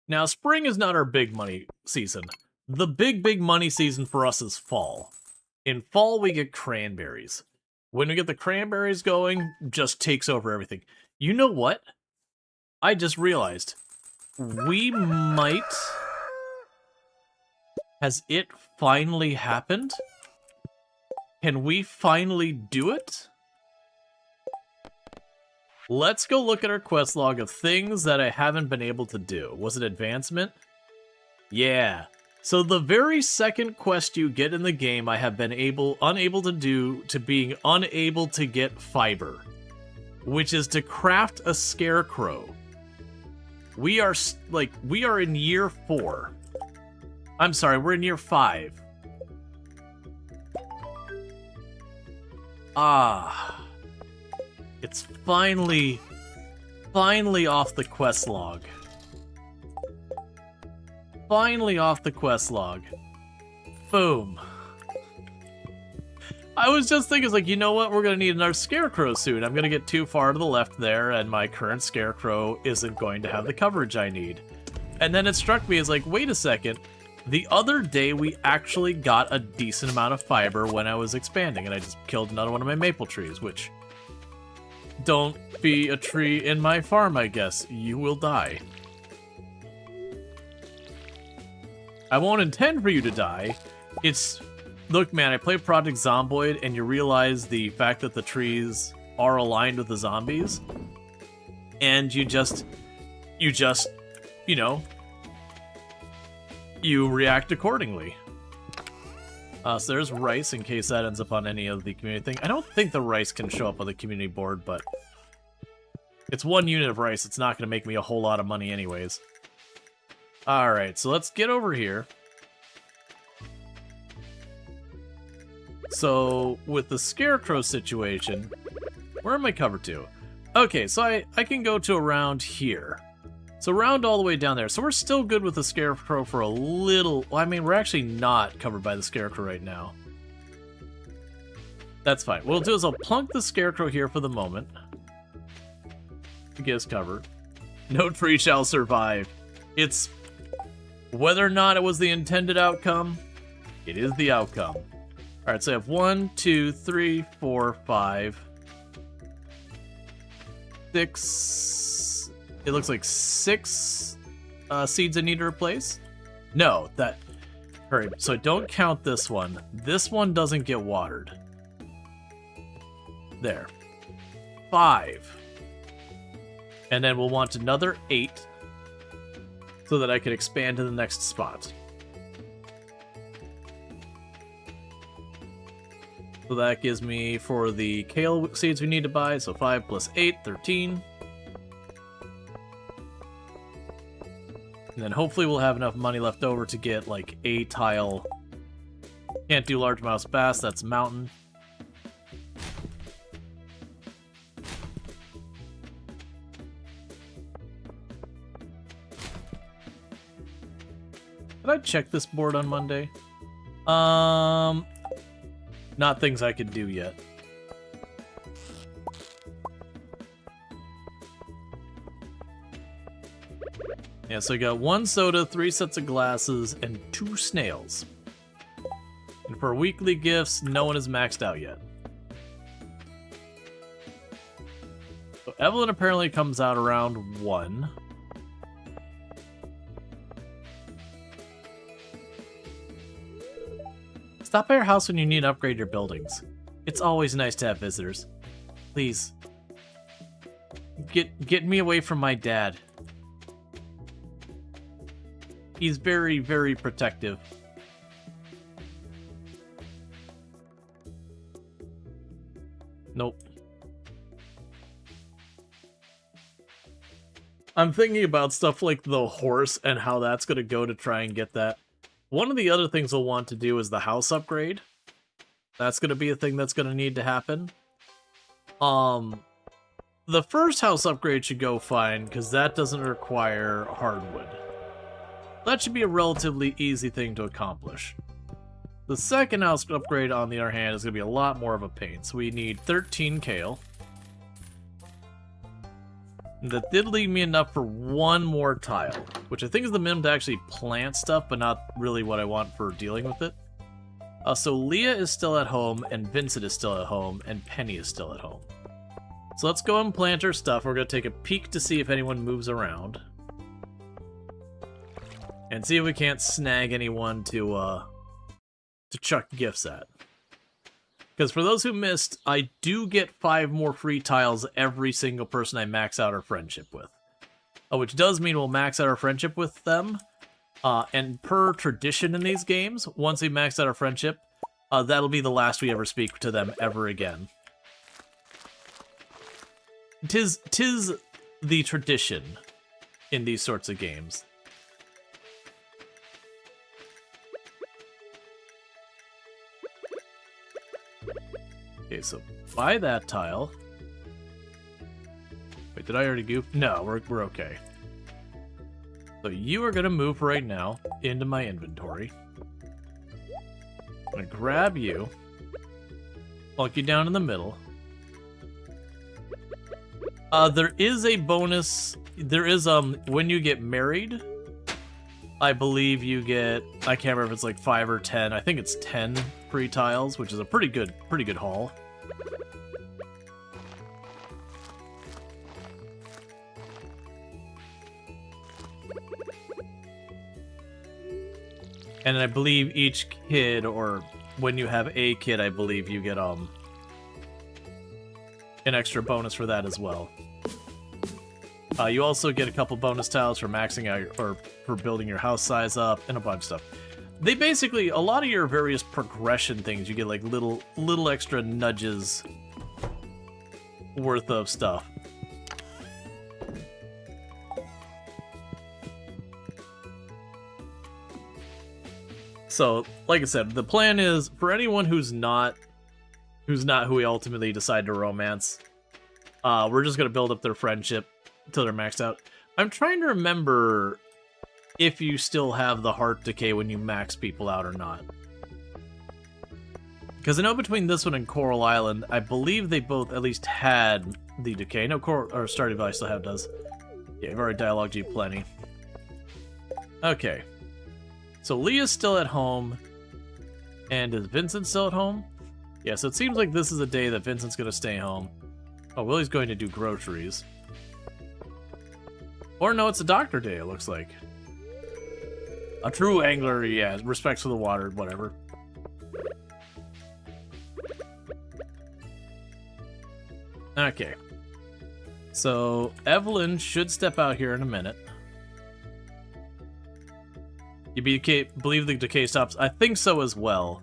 [SPEAKER 1] Now, spring is not our big money season. The big money season for us is fall. In fall, we get cranberries. When we get the cranberries going, just takes over everything. You know what? I just realized. We might... Has it finally happened? Can we finally do it? Let's go look at our quest log of things that I haven't been able to do. Was it advancement? Yeah. So the very second quest you get in the game, I have been unable to do to being unable to get fiber, which is to craft a scarecrow. We are in year 4. I'm sorry, we're in year 5. Ah. It's finally off the quest log. Finally off the quest log. Boom. I was just thinking, like, you know what? We're going to need another scarecrow soon. I'm going to get too far to the left there, and my current scarecrow isn't going to have the coverage I need. And then it struck me as like, wait a second. The other day, we actually got a decent amount of fiber when I was expanding, and I just killed another one of my maple trees, which... Don't be a tree in my farm, I guess. You will die. I won't intend for you to die. It's... Look, man, I play Project Zomboid, and you realize the fact that the trees are aligned with the zombies. And you just, you know... You react accordingly. So there's rice, in case that ends up on any of the community thing. I don't think the rice can show up on the community board, but... It's 1 unit of rice. It's not going to make me a whole lot of money anyways. Alright, so let's get over here. So, with the scarecrow situation... Where am I covered to? Okay, so I can go to around here. So round all the way down there. So we're still good with the scarecrow for a little... Well, I mean, we're actually not covered by the scarecrow right now. That's fine. What we'll do is I'll plunk the scarecrow here for the moment. To get us covered. No tree shall survive. It's... Whether or not it was the intended outcome, it is the outcome. Alright, so I have 1, 2, 3, 4, 5... 6... It looks like 6 seeds I need to replace. No, that... Hurry, so don't count this one. This one doesn't get watered. There. 5. And then we'll want another 8 so that I can expand to the next spot. So that gives me, for the kale seeds we need to buy, so 5 plus 8, 13. And then hopefully we'll have enough money left over to get, like, a tile Can't do largemouth bass, that's mountain. Did I check this board on Monday? Not things I could do yet. Yeah, so you got 1 soda, 3 sets of glasses, and 2 snails. And for weekly gifts, no one is maxed out yet. So Evelyn apparently comes out around 1. Stop by your house when you need to upgrade your buildings. It's always nice to have visitors. Please. Get me away from my dad. He's very, very protective. Nope. I'm thinking about stuff like the horse and how that's going to go to try and get that. One of the other things we'll want to do is the house upgrade. That's going to be a thing that's going to need to happen. The first house upgrade should go fine, because that doesn't require hardwood. That should be a relatively easy thing to accomplish. The second house upgrade, on the other hand, is going to be a lot more of a pain. So we need 13 kale. That did leave me enough for 1 more tile, which I think is the minimum to actually plant stuff, but not really what I want for dealing with it. So Leah is still at home, and Vincent is still at home, and Penny is still at home. So let's go and plant our stuff. We're going to take a peek to see if anyone moves around. And see if we can't snag anyone to chuck gifts at. Because for those who missed, I do get 5 more free tiles every single person I max out our friendship with. Which does mean we'll max out our friendship with them. And per tradition in these games, once we max out our friendship, that'll be the last we ever speak to them ever again. Tis the tradition in these sorts of games. Okay, so buy that tile. Wait, did I already goof? No, we're okay. So you are going to move right now into my inventory. I'm going to grab you. Plunk you down in the middle. There is a bonus. There is, when you get married, I believe you get, I can't remember if it's like 5 or 10. I think it's 10 free tiles, which is a pretty good haul. And I believe each kid, or when you have a kid, I believe you get an extra bonus for that as well. You also get a couple bonus tiles for maxing out or for building your house size up, and a bunch of stuff. They basically, a lot of your various progression things, you get like little extra nudges worth of stuff. So, like I said, the plan is for anyone who's not who we ultimately decide to romance, we're just gonna build up their friendship until they're maxed out. I'm trying to remember if you still have the heart decay when you max people out or not. Because I know between this one and Coral Island, I believe they both at least had the decay. No, Stardew Valley still does. Yeah, I've already dialogued you plenty. Okay. So Leah's still at home. And is Vincent still at home? Yeah, so it seems like this is a day that Vincent's going to stay home. Oh, Willie's going to do groceries. Or no, it's a doctor day, it looks like. A true angler, yeah, respects for the water, whatever. Okay. So, Evelyn should step out here in a minute. You believe the decay stops? I think so as well.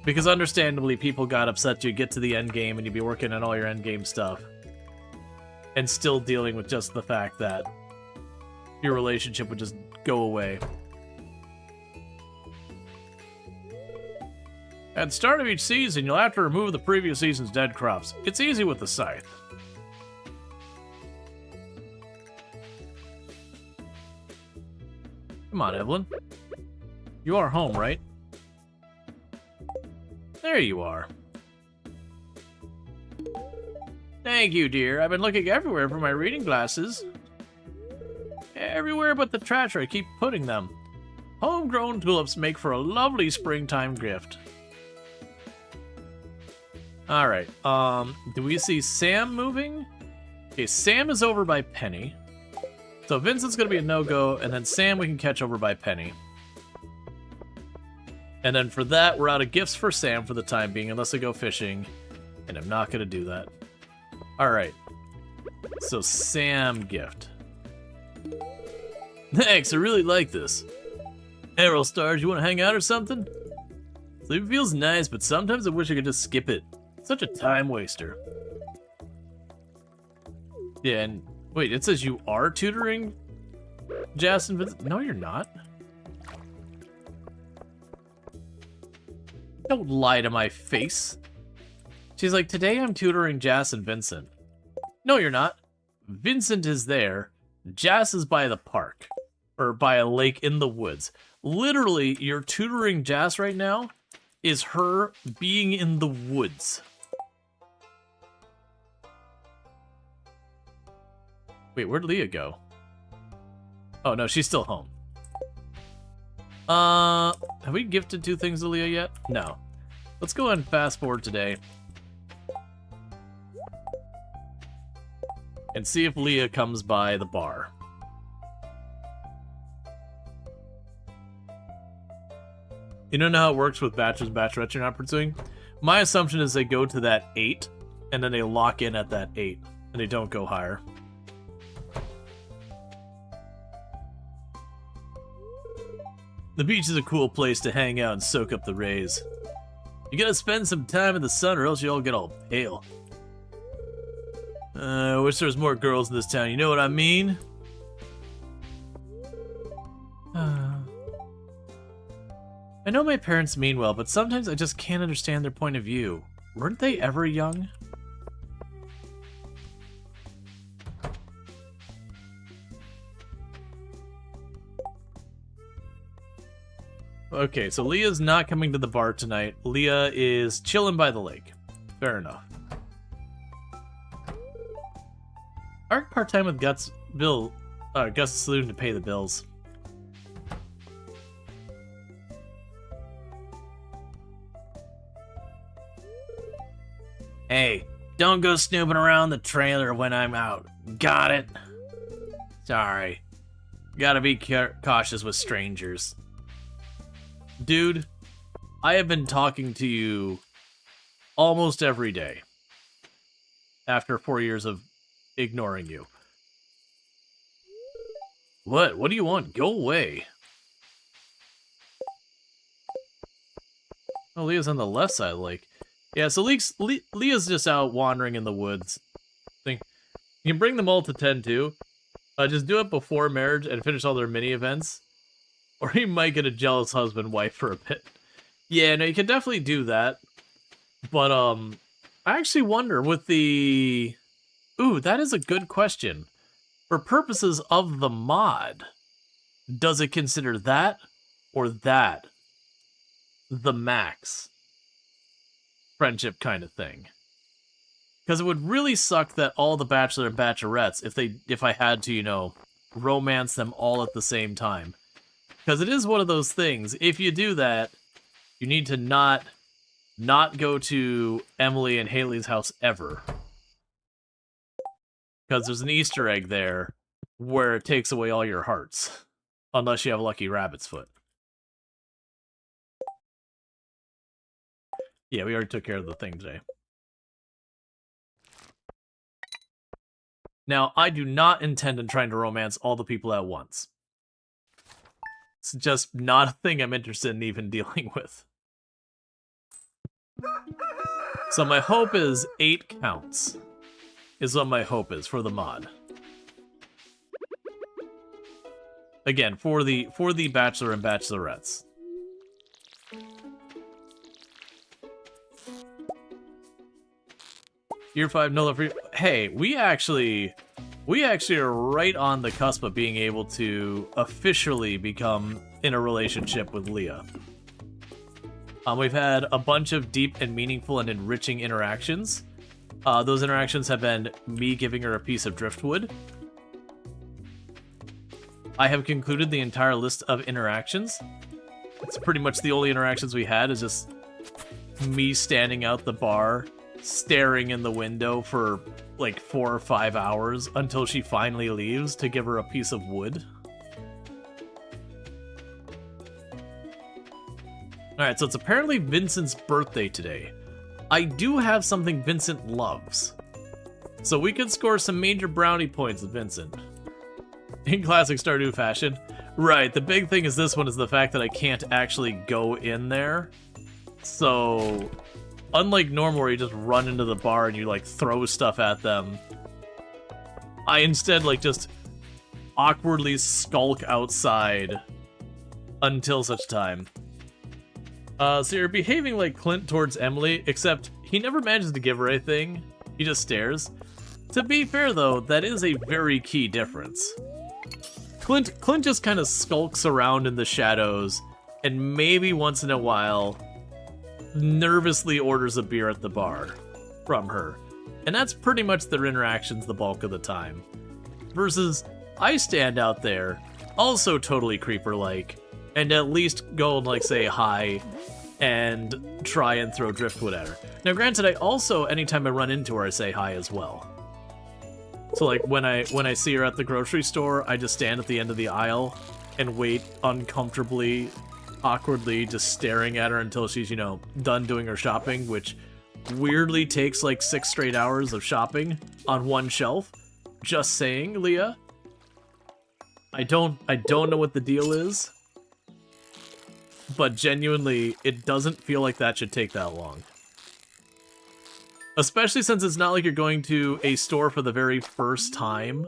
[SPEAKER 1] Because understandably, people got upset you'd get to the end game and you'd be working on all your end game stuff. And still dealing with just the fact that your relationship would just go away. At the start of each season, you'll have to remove the previous season's dead crops. It's easy with the scythe. Come on, Evelyn. You are home, right? There you are. Thank you, dear. I've been looking everywhere for my reading glasses. Everywhere but the trash where I keep putting them. Homegrown tulips make for a lovely springtime gift. Alright, do we see Sam moving? Okay, Sam is over by Penny. So Vincent's gonna be a no-go, and then Sam we can catch over by Penny. And then for that, we're out of gifts for Sam for the time being, unless I go fishing. And I'm not gonna do that. Alright. So Sam gift. Thanks, I really like this. Hey, Rual Starge, you wanna hang out or something? Sleep feels nice, but sometimes I wish I could just skip it. Such a time waster. Yeah, and wait, it says you are tutoring Jas and Vincent? No, you're not. Don't lie to my face. She's like, today I'm tutoring Jas and Vincent. No, you're not. Vincent is there. Jas is by the park. Or by a lake in the woods. Literally, you're tutoring Jas right now is her being in the woods. Wait, where'd Leah go? Oh, no, she's still home. Have we gifted 2 things to Leah yet? No. Let's go ahead and fast forward today. And see if Leah comes by the bar. You don't know how it works with bachelors, bachelorettes you're not pursuing? My assumption is they go to that 8, and then they lock in at that 8, and they don't go higher. The beach is a cool place to hang out and soak up the rays. You gotta spend some time in the sun or else you all get all pale. I wish there was more girls in this town, you know what I mean? I know my parents mean well, but sometimes I just can't understand their point of view. Weren't they ever young? Okay, so Leah's not coming to the bar tonight. Leah is chilling by the lake. Fair enough. Arc part-time with Gus Saloon to pay the bills. Hey, don't go snooping around the trailer when I'm out. Got it? Sorry. Gotta be cautious with strangers. Dude, I have been talking to you almost every day after 4 years of ignoring you. What? What do you want? Go away. Oh, Leah's on the left side of the lake. Yeah, so Leah's just out wandering in the woods. You can bring them all to 10 too. Just do it before marriage and finish all their mini events. Or you might get a jealous husband wife for a bit. Yeah, no, you can definitely do that. But, I actually wonder with the... Ooh, that is a good question. For purposes of the mod, does it consider that or that the max friendship kind of thing? Because it would really suck that all the bachelor and bachelorettes, if I had to, you know, romance them all at the same time. Because it is one of those things, if you do that, you need to not go to Emily and Haley's house ever. Because there's an Easter egg there where it takes away all your hearts. Unless you have a lucky rabbit's foot. Yeah, we already took care of the thing today. Now, I do not intend on trying to romance all the people at once. It's just not a thing I'm interested in even dealing with. So my hope is 8 counts. Is what my hope is for the mod. Again, for the bachelor and bachelorettes. Year 5, no love for you. Hey, we actually are right on the cusp of being able to officially become in a relationship with Leah. We've had a bunch of deep and meaningful and enriching interactions. Those interactions have been me giving her a piece of driftwood. I have concluded the entire list of interactions. It's pretty much the only interactions we had is just me standing out the bar, staring in the window for like 4 or 5 hours until she finally leaves to give her a piece of wood. Alright, so it's apparently Vincent's birthday today. I do have something Vincent loves. So we could score some major brownie points with Vincent. In classic Stardew fashion. Right, the big thing is this one is the fact that I can't actually go in there. So, unlike normal where you just run into the bar and you like throw stuff at them, I instead like just awkwardly skulk outside until such time. So you're behaving like Clint towards Emily, except he never manages to give her anything. He just stares. To be fair though, that is a very key difference. Clint just kind of skulks around in the shadows and maybe once in a while nervously orders a beer at the bar from her. And that's pretty much their interactions the bulk of the time. Versus, I stand out there, also totally creeper-like, and at least go and like say hi and try and throw driftwood at her. Now granted, I also, anytime I run into her, I say hi as well. So like when I see her at the grocery store, I just stand at the end of the aisle and wait uncomfortably, awkwardly, just staring at her until she's, you know, done doing her shopping, which weirdly takes like 6 straight hours of shopping on one shelf. Just saying, Leah. I don't know what the deal is, but genuinely, it doesn't feel like that should take that long. Especially since it's not like you're going to a store for the very first time,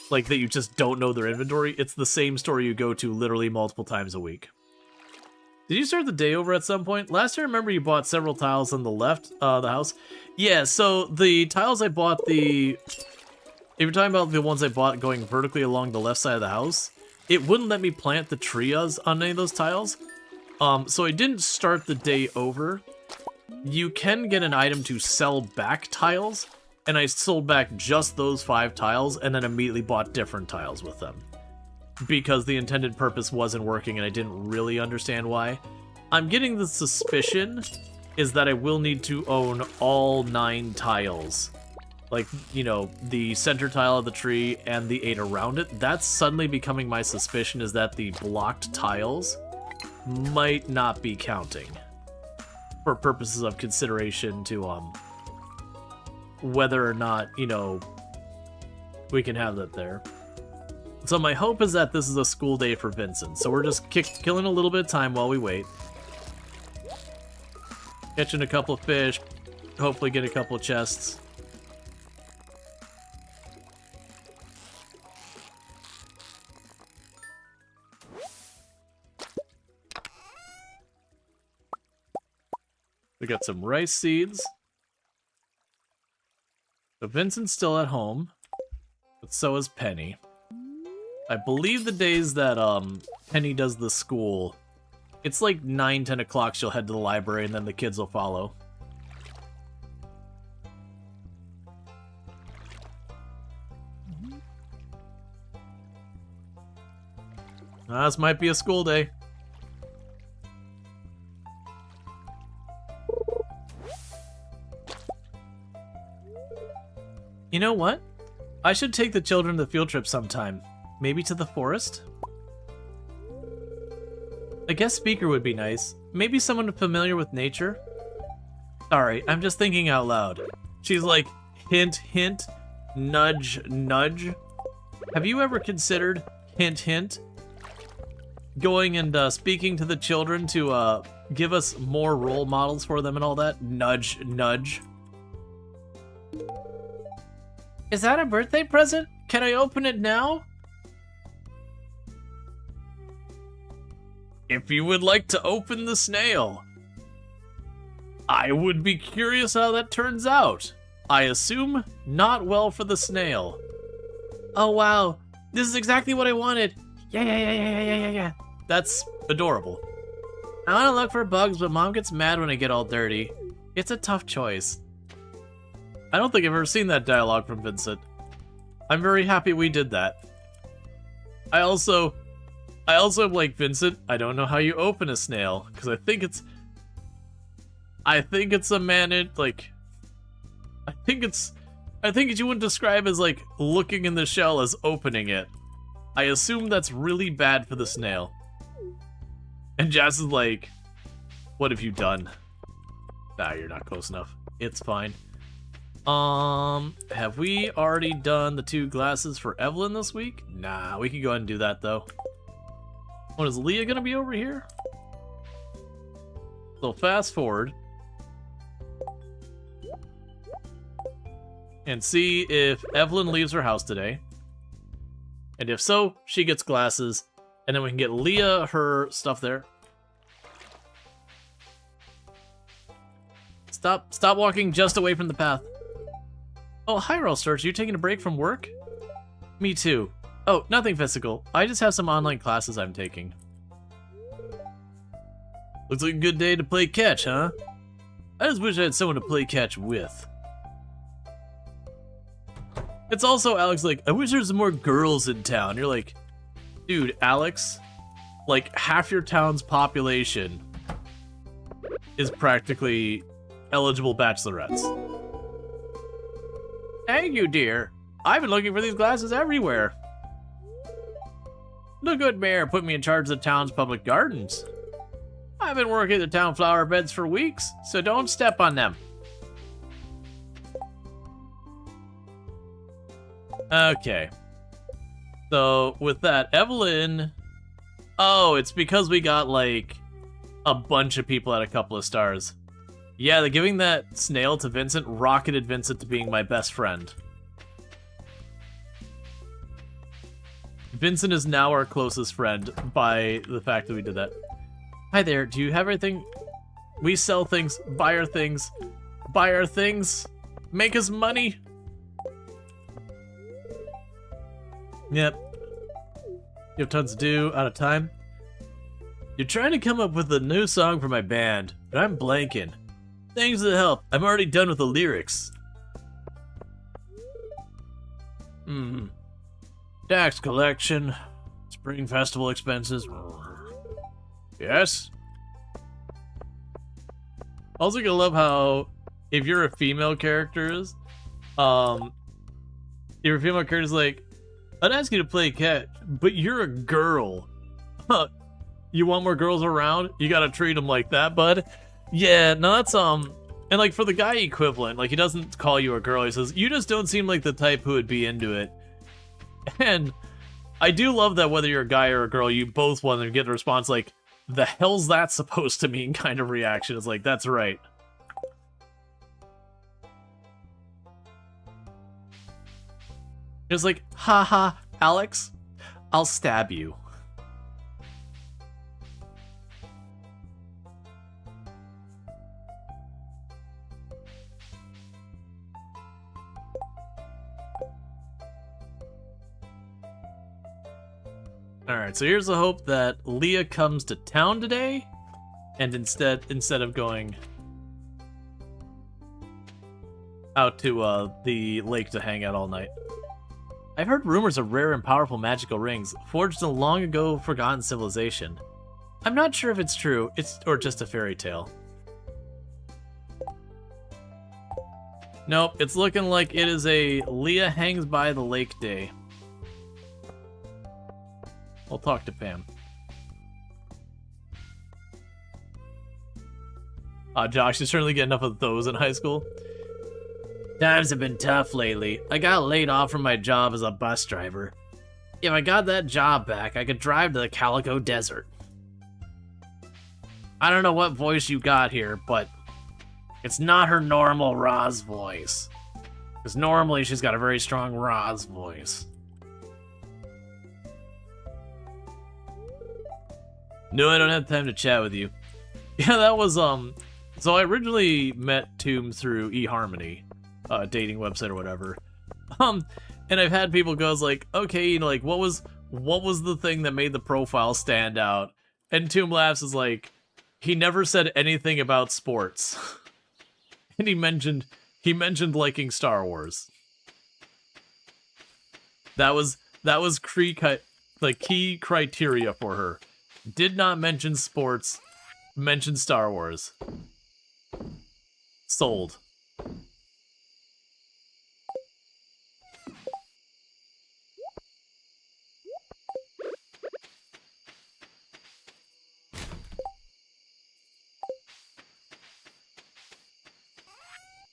[SPEAKER 1] like that you just don't know their inventory. It's the same store you go to literally multiple times a week. Did you start the day over at some point? Last I remember you bought several tiles on the left, the house. Yeah, so the tiles I bought, if you're talking about the ones I bought going vertically along the left side of the house, it wouldn't let me plant the trias on any of those tiles. So I didn't start the day over. You can get an item to sell back tiles, and I sold back just those 5 tiles and then immediately bought different tiles with them. Because the intended purpose wasn't working and I didn't really understand why. I'm getting the suspicion is that I will need to own all 9 tiles. Like, you know, the center tile of the tree and the 8 around it. That's suddenly becoming my suspicion is that the blocked tiles might not be counting. For purposes of consideration to, whether or not, you know, we can have that there. So my hope is that this is a school day for Vincent. So we're just killing a little bit of time while we wait. Catching a couple of fish. Hopefully get a couple of chests. We got some rice seeds. So Vincent's still at home, but so is Penny. I believe the days that Penny does the school, it's like 9, 10 o'clock she'll head to the library and then the kids will follow. This might be a school day. You know what? I should take the children to the field trip sometime. Maybe to the forest? A guest speaker would be nice. Maybe someone familiar with nature? Sorry, I'm just thinking out loud. She's like, hint, hint, nudge, nudge. Have you ever considered, hint, hint, going and speaking to the children to give us more role models for them and all that? Nudge, nudge. Is that a birthday present? Can I open it now? If you would like to open the snail. I would be curious how that turns out. I assume not well for the snail. Oh wow, this is exactly what I wanted. Yeah. That's adorable. I want to look for bugs, but Mom gets mad when I get all dirty. It's a tough choice. I don't think I've ever seen that dialogue from Vincent. I'm very happy we did that. I also am like, Vincent, I don't know how you open a snail, because I think it's a managed, like, I think you wouldn't describe as, like, looking in the shell as opening it. I assume that's really bad for the snail. And Jazz is like, what have you done? Nah, you're not close enough. It's fine. Have we already done the 2 glasses for Evelyn this week? Nah, we can go ahead and do that, though. What, is Leah gonna be over here? So fast forward. And see if Evelyn leaves her house today. And if so, she gets glasses. And then we can get Leah her stuff there. Stop walking just away from the path. Oh, hi, Rual Storge. You taking a break from work? Me too. Oh, nothing physical. I just have some online classes I'm taking. Looks like a good day to play catch, huh? I just wish I had someone to play catch with. It's also Alex like, I wish there was more girls in town. You're like, dude, Alex, like half your town's population is practically eligible bachelorettes. Thank you, dear. I've been looking for these glasses everywhere. The good mayor put me in charge of the town's public gardens. I've been working the town flower beds for weeks, so don't step on them. Okay. So, with that, Evelyn... Oh, it's because we got, like, a bunch of people at a couple of stars. Yeah, the giving that snail to Vincent rocketed Vincent to being my best friend. Vincent is now our closest friend by the fact that we did that. Hi there, do you have everything? We sell things, buy our things, make us money. Yep. You have tons to do, out of time. You're trying to come up with a new song for my band, but I'm blanking. Thanks for the help. I'm already done with the lyrics. Tax collection. Spring festival expenses. Yes? Also gonna love how, if you're a female characters, your female character's like, I'd ask you to play catch, but you're a girl. Huh. You want more girls around? You gotta treat them like that, bud. Yeah, no, that's, and like for the guy equivalent, like he doesn't call you a girl, he says, you just don't seem like the type who would be into it. And I do love that whether you're a guy or a girl, you both want to get a response like, the hell's that supposed to mean kind of reaction. It's like, that's right. It's like, haha, Alex, I'll stab you. Alright, so here's the hope that Leah comes to town today, and instead of going out to the lake to hang out all night. I've heard rumors of rare and powerful magical rings forged in a long ago forgotten civilization. I'm not sure if it's true, or just a fairy tale. Nope, it's looking like it is a Leah hangs by the lake day. I'll talk to Pam. Josh, you certainly get enough of those in high school. Times have been tough lately. I got laid off from my job as a bus driver. If I got that job back, I could drive to the Calico Desert. I don't know what voice you got here, but it's not her normal Roz voice. Because normally she's got a very strong Roz voice. No, I don't have time to chat with you. Yeah, that was, So I originally met Tomb through eHarmony, dating website or whatever. And I've had people go, like, okay, you know, like, what was the thing that made the profile stand out? And Tomb laughs is like, he never said anything about sports. And he mentioned liking Star Wars. That was key criteria for her. Did not mention sports, mentioned Star Wars. Sold.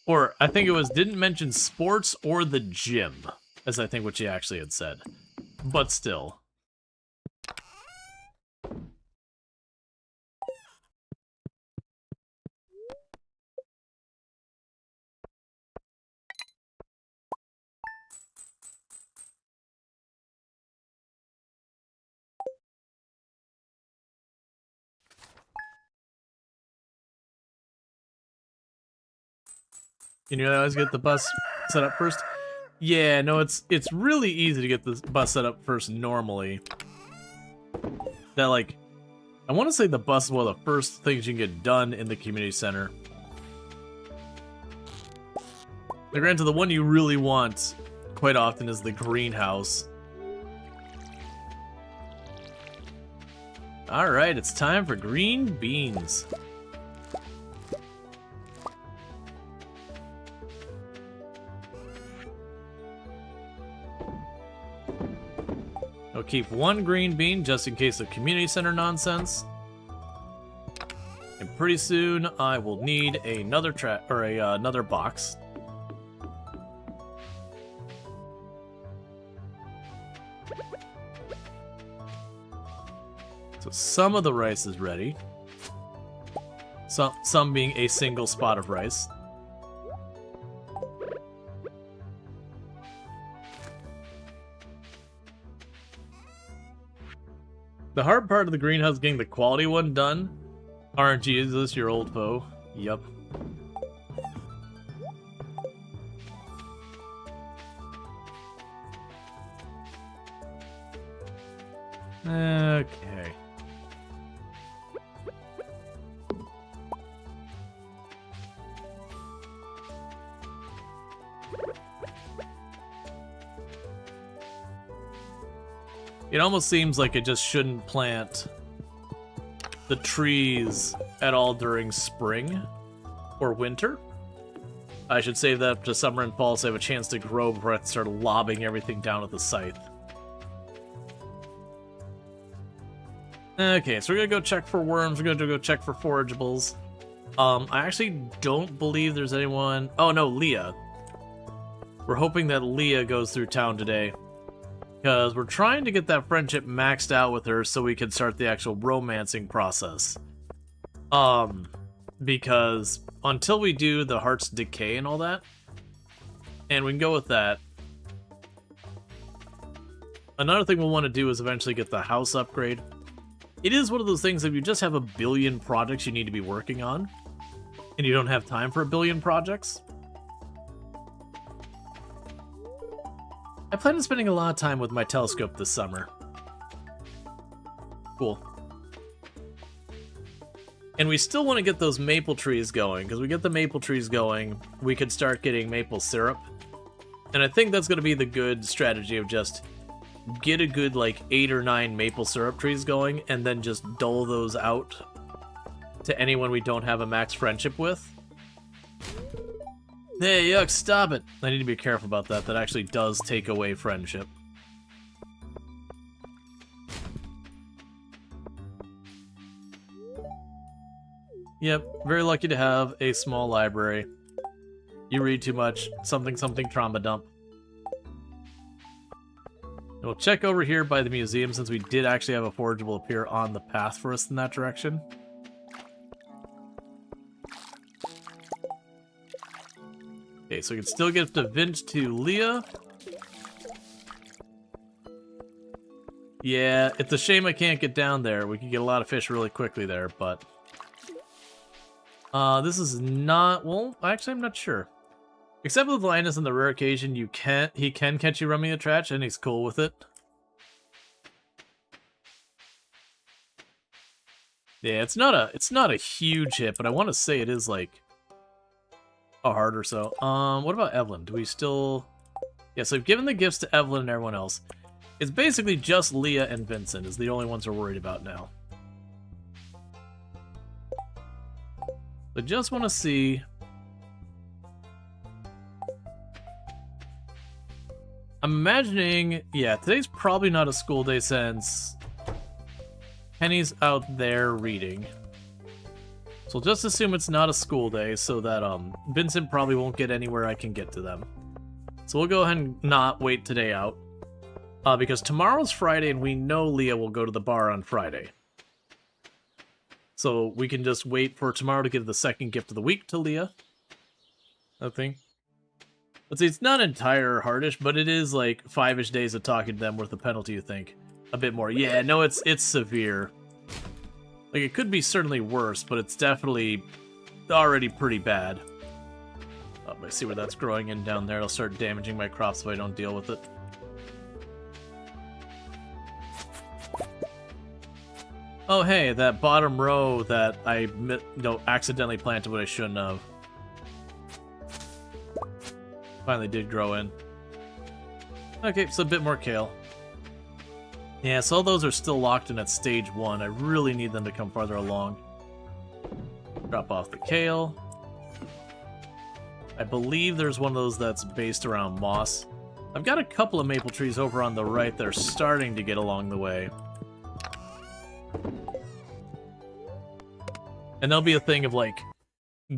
[SPEAKER 1] Or, I think it was, didn't mention sports or the gym, as I think what she actually had said. But still. You know, I always get the bus set up first. Yeah, no, it's really easy to get the bus set up first normally. That, like, I want to say the bus is one of the first things you can get done in the community center. Now, granted, the one you really want quite often is the greenhouse. Alright, it's time for green beans. I'll keep one green bean just in case of community center nonsense. And pretty soon I will need another another box. So some of the rice is ready. Some being a single spot of rice. The hard part of the greenhouse is getting the quality one done. RNG, is this your old foe? Yup. Okay. It almost seems like it just shouldn't plant the trees at all during spring or winter. I should save that to summer and fall so I have a chance to grow before I have to start lobbing everything down with the scythe. Okay, so we're gonna go check for worms, we're gonna go check for forageables. I actually don't believe there's anyone... Oh no, Leah. We're hoping that Leah goes through town today. Because we're trying to get that friendship maxed out with her so we can start the actual romancing process. Because until we do the heart's decay and all that, and we can go with that. Another thing we'll want to do is eventually get the house upgrade. It is one of those things that if you just have a billion projects you need to be working on, and you don't have time for a billion projects. I plan on spending a lot of time with my telescope this summer. Cool. And we still want to get those maple trees going, because we get the maple trees going, we could start getting maple syrup. And I think that's going to be the good strategy of just get a good, like, 8 or 9 maple syrup trees going, and then just dole those out to anyone we don't have a max friendship with. Hey, yuck, stop it! I need to be careful about that. That actually does take away friendship. Yep, very lucky to have a small library. You read too much. Something trauma dump. And we'll check over here by the museum since we did actually have a forageable appear on the path for us in that direction. Okay, so we can still get the Vint to Leah. Yeah, it's a shame I can't get down there. We can get a lot of fish really quickly there, but... This is not... Well, actually, I'm not sure. Except with Linus on the rare occasion, he can catch you running the trash, and he's cool with it. Yeah, it's not a huge hit, but I want to say it is like a heart or so. What about Evelyn? Do we still? Yeah, so I've given the gifts to Evelyn and everyone else. It's basically just Leah and Vincent is the only ones we're worried about now. I just want to see. I'm imagining, yeah, today's probably not a school day since Penny's out there reading. So we'll just assume it's not a school day so that Vincent probably won't get anywhere I can get to them. So we'll go ahead and not wait today out. Because tomorrow's Friday and we know Leah will go to the bar on Friday. So we can just wait for tomorrow to give the second gift of the week to Leah. I think. Let's see, it's not entire hardish, but it is like 5-ish days of talking to them worth the penalty, you think. A bit more. Yeah, no, it's severe. Like, it could be certainly worse, but it's definitely already pretty bad. Oh, I see where that's growing in down there. It'll start damaging my crops if I don't deal with it. Oh, hey, that bottom row that I accidentally planted what I shouldn't have. Finally did grow in. Okay, so a bit more kale. Yeah, so all those are still locked in at stage 1. I really need them to come farther along. Drop off the kale. I believe there's one of those that's based around moss. I've got a couple of maple trees over on the right that are starting to get along the way. And there'll be a thing of, like,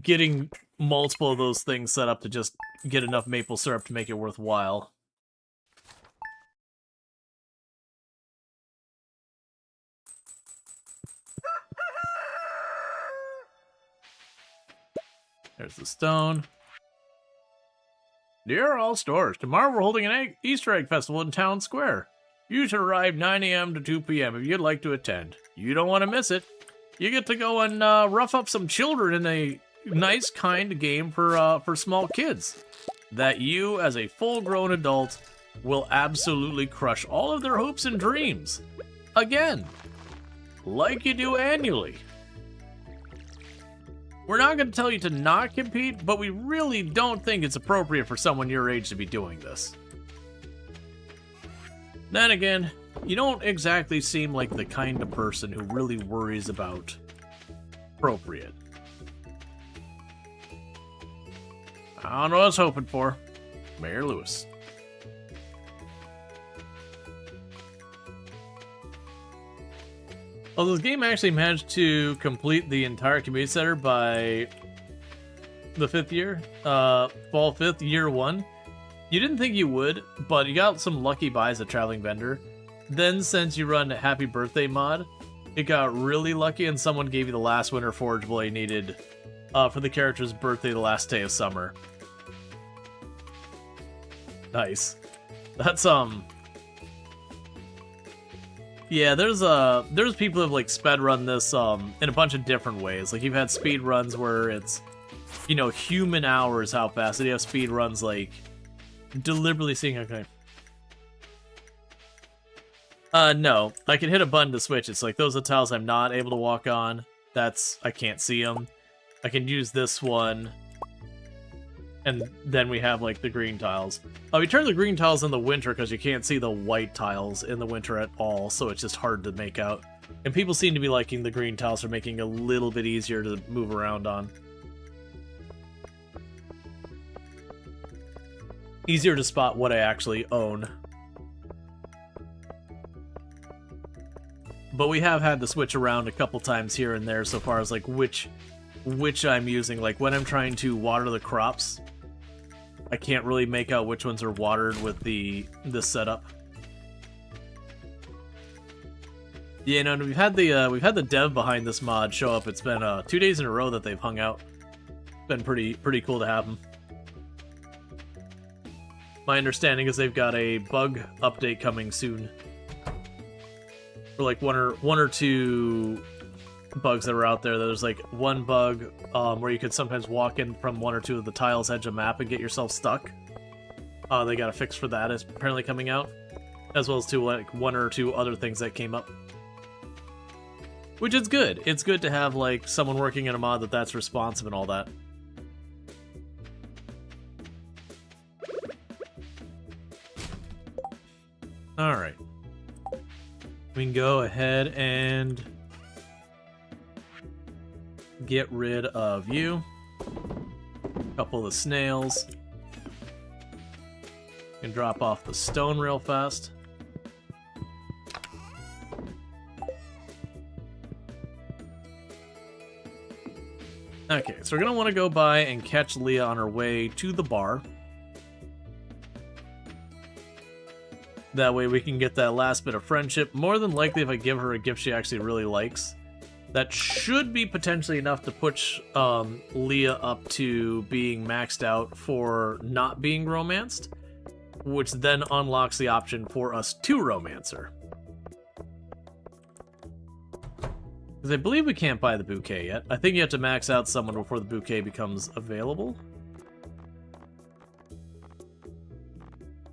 [SPEAKER 1] getting multiple of those things set up to just get enough maple syrup to make it worthwhile. There's the stone. Dear all Storge, tomorrow we're holding an Easter egg festival in Town Square. You should arrive 9 a.m. to 2 p.m. if you'd like to attend. You don't want to miss it. You get to go and rough up some children in a nice, kind game for small kids that you, as a full-grown adult, will absolutely crush all of their hopes and dreams. Again, like you do annually. We're not going to tell you to not compete, but we really don't think it's appropriate for someone your age to be doing this. Then again, you don't exactly seem like the kind of person who really worries about appropriate. I don't know what I was hoping for. Mayor Lewis. Well, this game actually managed to complete the entire community center by the 5th year, fall 5th, year 1. You didn't think you would, but you got some lucky buys at Traveling Vendor. Then, since you run Happy Birthday mod, it got really lucky and someone gave you the last winter forageable you needed for the character's birthday the last day of summer. Nice. That's, yeah, there's people who have, like, sped run this, in a bunch of different ways. Like, you've had speed runs where it's, you know, human hours how fast. And you have speed runs, like, deliberately seeing, okay. No. I can hit a button to switch. It's like, those are tiles I'm not able to walk on. I can't see them. I can use this one. And then we have, like, the green tiles. We turn the green tiles in the winter because you can't see the white tiles in the winter at all, so it's just hard to make out. And people seem to be liking the green tiles for making it a little bit easier to move around on. Easier to spot what I actually own. But we have had to switch around a couple times here and there so far as, like, which I'm using. Like, when I'm trying to water the crops, I can't really make out which ones are watered with this setup. Yeah, no, we've had the dev behind this mod show up. It's been 2 days in a row that they've hung out. It's been pretty cool to have them. My understanding is they've got a bug update coming soon. For like one or two bugs that were out there. There's like one bug where you could sometimes walk in from one or two of the tiles edge of map and get yourself stuck. They got a fix for that is apparently coming out, as well as to like one or two other things that came up, which is good. It's good to have like someone working in a mod that's responsive and all that. All right, we can go ahead and get rid of you. A couple of snails. Can drop off the stone real fast. Okay, so we're gonna want to go by and catch Leah on her way to the bar. That way we can get that last bit of friendship. More than likely, if I give her a gift she actually really likes, that should be potentially enough to push Leah up to being maxed out for not being romanced, which then unlocks the option for us to romance her. Because I believe we can't buy the bouquet yet. I think you have to max out someone before the bouquet becomes available.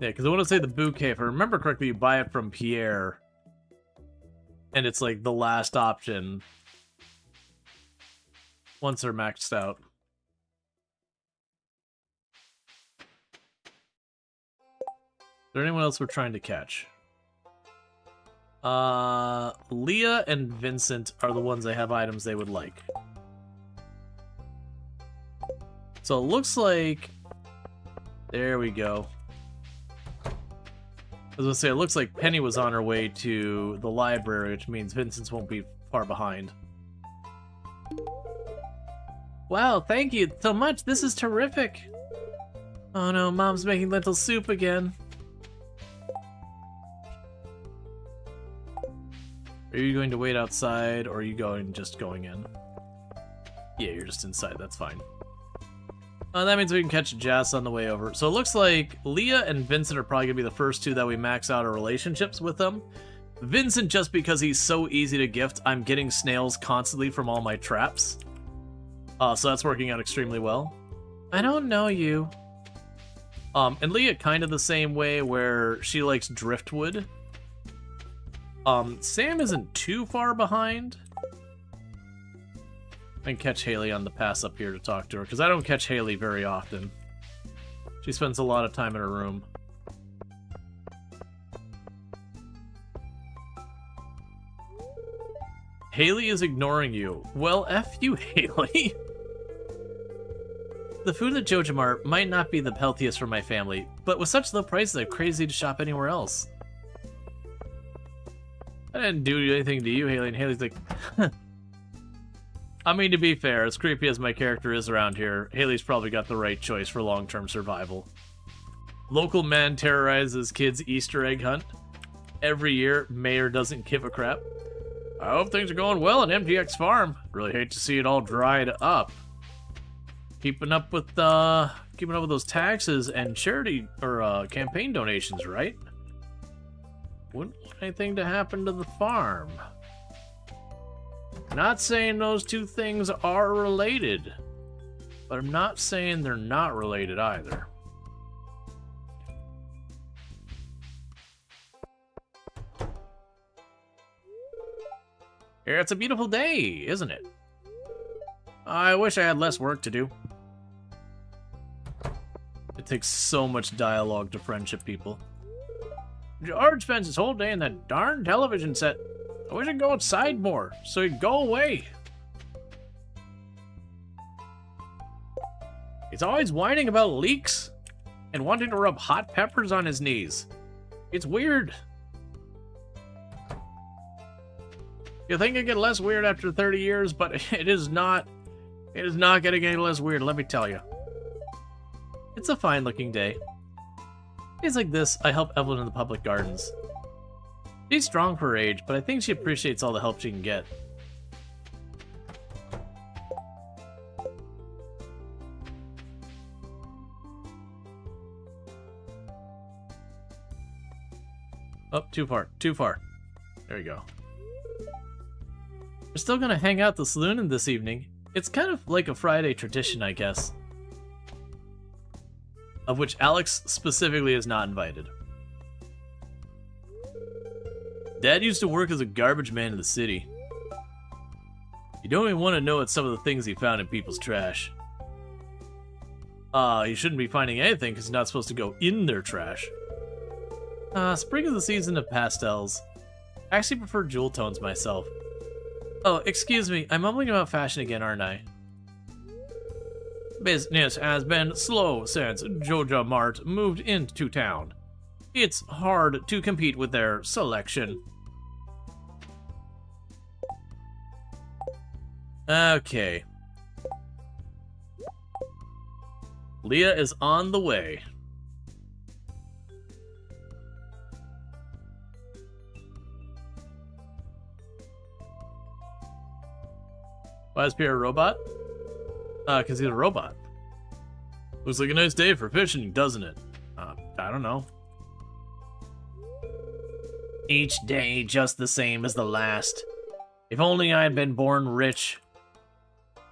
[SPEAKER 1] Yeah, because I want to say the bouquet, if I remember correctly, you buy it from Pierre. And it's like the last option once they're maxed out. Is there anyone else we're trying to catch? Leah and Vincent are the ones that have items they would like. So it looks like... There we go. I was gonna say, it looks like Penny was on her way to the library, which means Vincent's won't be far behind. Wow, thank you so much. This is terrific. Oh no, Mom's making lentil soup again. Are you going to wait outside, or are you just going in? Yeah, you're just inside. That's fine. That means we can catch Jess on the way over. So it looks like Leah and Vincent are probably going to be the first two that we max out our relationships with them. Vincent, just because he's so easy to gift, I'm getting snails constantly from all my traps. So that's working out extremely well. I don't know you. And Leah kind of the same way, where she likes driftwood. Sam isn't too far behind. I can catch Haley on the pass up here to talk to her, because I don't catch Haley very often. She spends a lot of time in her room. Haley is ignoring you. Well, F you, Haley. The food at Jojamar might not be the healthiest for my family, but with such low prices, I'm crazy to shop anywhere else. I didn't do anything to you, Haley. And Haley's like, I mean, to be fair, as creepy as my character is around here, Haley's probably got the right choice for long-term survival. Local man terrorizes kids' Easter egg hunt. Every year, mayor doesn't give a crap. I hope things are going well at MTX Farm. Really hate to see it all dried up. Keeping up with those taxes and charity or campaign donations, right? Wouldn't want anything to happen to the farm. Not saying those two things are related, but I'm not saying they're not related either. Yeah, it's a beautiful day, isn't it? I wish I had less work to do. It takes so much dialogue to friendship people. George spends his whole day in that darn television set. I wish I'd go outside more, so he'd go away. He's always whining about leaks and wanting to rub hot peppers on his knees. It's weird. You think it'd get less weird after 30 years, but it is not. It is not getting any less weird, let me tell you. It's a fine-looking day. Days like this, I help Evelyn in the public gardens. She's strong for her age, but I think she appreciates all the help she can get. Oh, too far. Too far. There you go. We're still gonna hang out at the saloon this evening. It's kind of like a Friday tradition, I guess. Of which Alex specifically is not invited. Dad used to work as a garbage man in the city. You don't even want to know some of the things he found in people's trash. You shouldn't be finding anything because you're not supposed to go in their trash. Spring is the season of pastels. I actually prefer jewel tones myself. Oh, excuse me, I'm mumbling about fashion again, aren't I? Business has been slow since Joja Mart moved into town. It's hard to compete with their selection. Okay. Leah is on the way. Why is Pierre a robot? Because he's a robot. Looks like a nice day for fishing, doesn't it? I don't know. Each day just the same as the last. If only I had been born rich.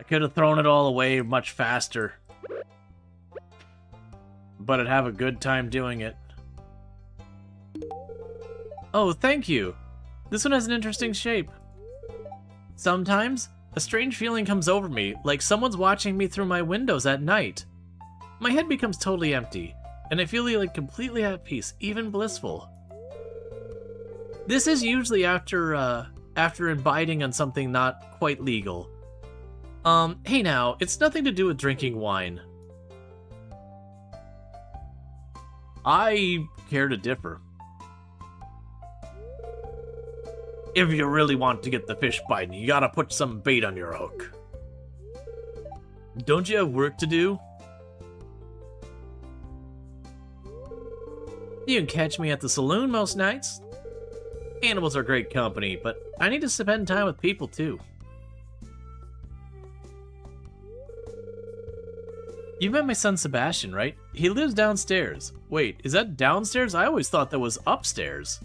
[SPEAKER 1] I could have thrown it all away much faster. But I'd have a good time doing it. Oh, thank you. This one has an interesting shape. Sometimes, a strange feeling comes over me, like someone's watching me through my windows at night. My head becomes totally empty, and I feel like completely at peace, even blissful. This is usually after imbibing on something not quite legal. Hey now, it's nothing to do with drinking wine. I care to differ. If you really want to get the fish biting, you gotta put some bait on your hook. Don't you have work to do? You can catch me at the saloon most nights. Animals are great company, but I need to spend time with people too. You met my son Sebastian, right? He lives downstairs. Wait, is that downstairs? I always thought that was upstairs.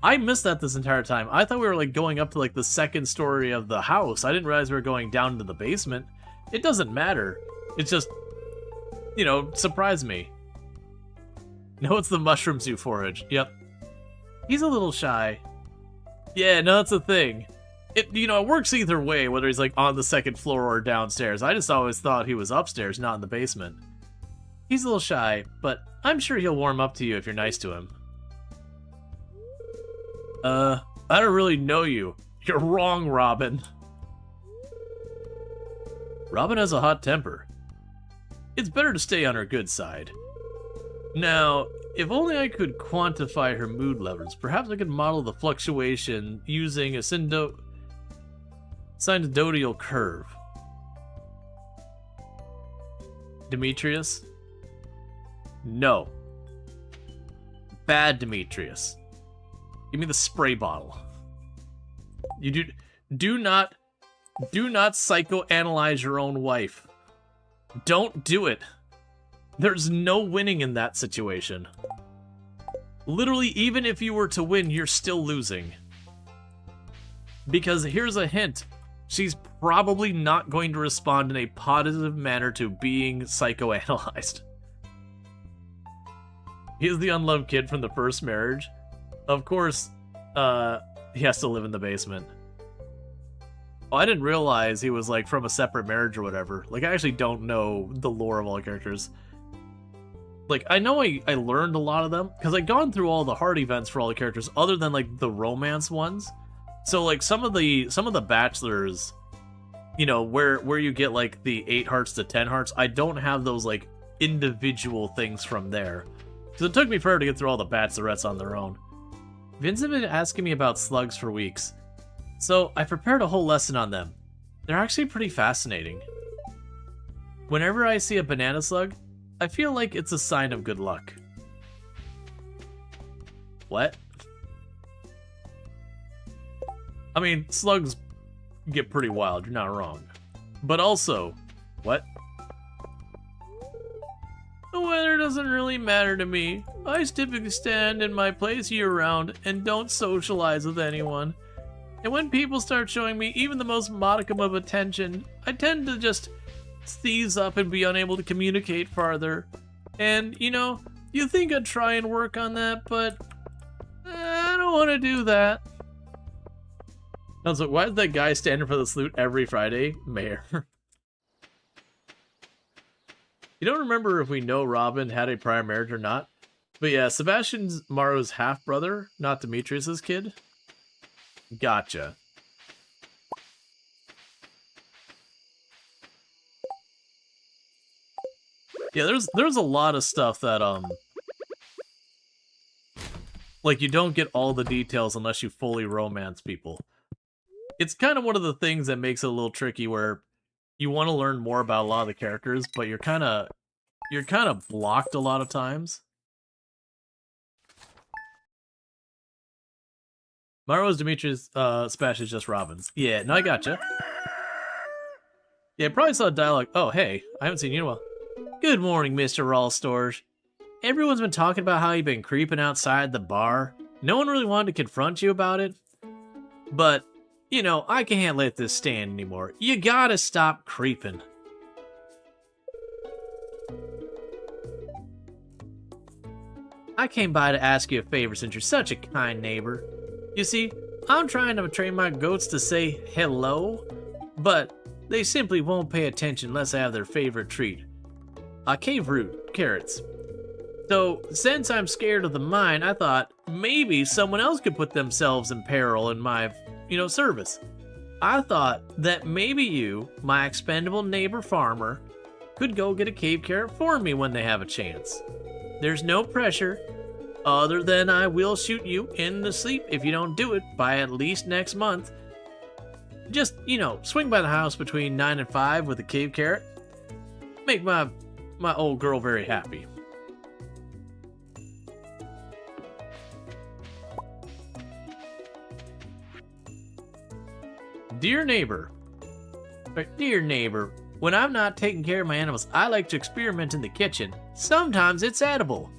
[SPEAKER 1] I missed that this entire time. I thought we were like going up to like the second story of the house. I didn't realize we were going down into the basement. It doesn't matter. It's just, you know, surprised me. No, it's the mushrooms you forage. Yep. He's a little shy. Yeah, no, that's the thing. It works either way, whether he's like on the second floor or downstairs. I just always thought he was upstairs, not in the basement. He's a little shy, but I'm sure he'll warm up to you if you're nice to him. I don't really know you. You're wrong, Robin. Robin has a hot temper. It's better to stay on her good side. Now, if only I could quantify her mood levels, perhaps I could model the fluctuation using a synoidal curve. Demetrius? No. Bad Demetrius. Give me the spray bottle. You do not psychoanalyze your own wife. Don't do it. There's no winning in that situation. Literally, even if you were to win, you're still losing. Because here's a hint. She's probably not going to respond in a positive manner to being psychoanalyzed. He's the unloved kid from the first marriage. Of course, he has to live in the basement. Oh, I didn't realize he was, like, from a separate marriage or whatever. Like, I actually don't know the lore of all the characters. Like, I know I learned a lot of them, because I've gone through all the hard events for all the characters, other than, like, the romance ones. So, like, some of the bachelors, you know, where you get, like, the 8 hearts to 10 hearts, I don't have those, like, individual things from there. Because it took me forever to get through all the bachelorettes on their own. Vince has been asking me about slugs for weeks, so I prepared a whole lesson on them. They're actually pretty fascinating. Whenever I see a banana slug, I feel like it's a sign of good luck. What? I mean, slugs get pretty wild, you're not wrong. But also, what? The weather doesn't really matter to me. I typically stand in my place year-round and don't socialize with anyone. And when people start showing me even the most modicum of attention, I tend to just seize up and be unable to communicate farther. And, you know, you think I'd try and work on that, but I don't want to do that. I was like, why is that guy standing for the salute every Friday? Mayor. You don't remember if we know Robin had a prior marriage or not? But yeah, Sebastian's Maro's half-brother, not Demetrius's kid. Gotcha. Yeah, there's a lot of stuff that, like, you don't get all the details unless you fully romance people. It's kind of one of the things that makes it a little tricky where you want to learn more about a lot of the characters, but you're kind of blocked a lot of times. Maro's Demetrius, Smash is just Robin's. Yeah, no, I gotcha. Yeah, probably saw dialogue. Oh, hey, I haven't seen you in a while. Good morning, Mr. Rual Storge. Everyone's been talking about how you've been creeping outside the bar. No one really wanted to confront you about it. But, you know, I can't let this stand anymore. You gotta stop creeping. I came by to ask you a favor since you're such a kind neighbor. You see, I'm trying to train my goats to say hello, but they simply won't pay attention unless I have their favorite treat. A cave root, carrots. So, since I'm scared of the mine, I thought maybe someone else could put themselves in peril in my, service. I thought that maybe you, my expendable neighbor farmer, could go get a cave carrot for me when they have a chance. There's no pressure, other than I will shoot you in the sleep if you don't do it by at least next month. Just, swing by the house between 9 and 5 with a cave carrot. Make my old girl very happy. Dear neighbor, when I'm not taking care of my animals, I like to experiment in the kitchen. Sometimes it's edible.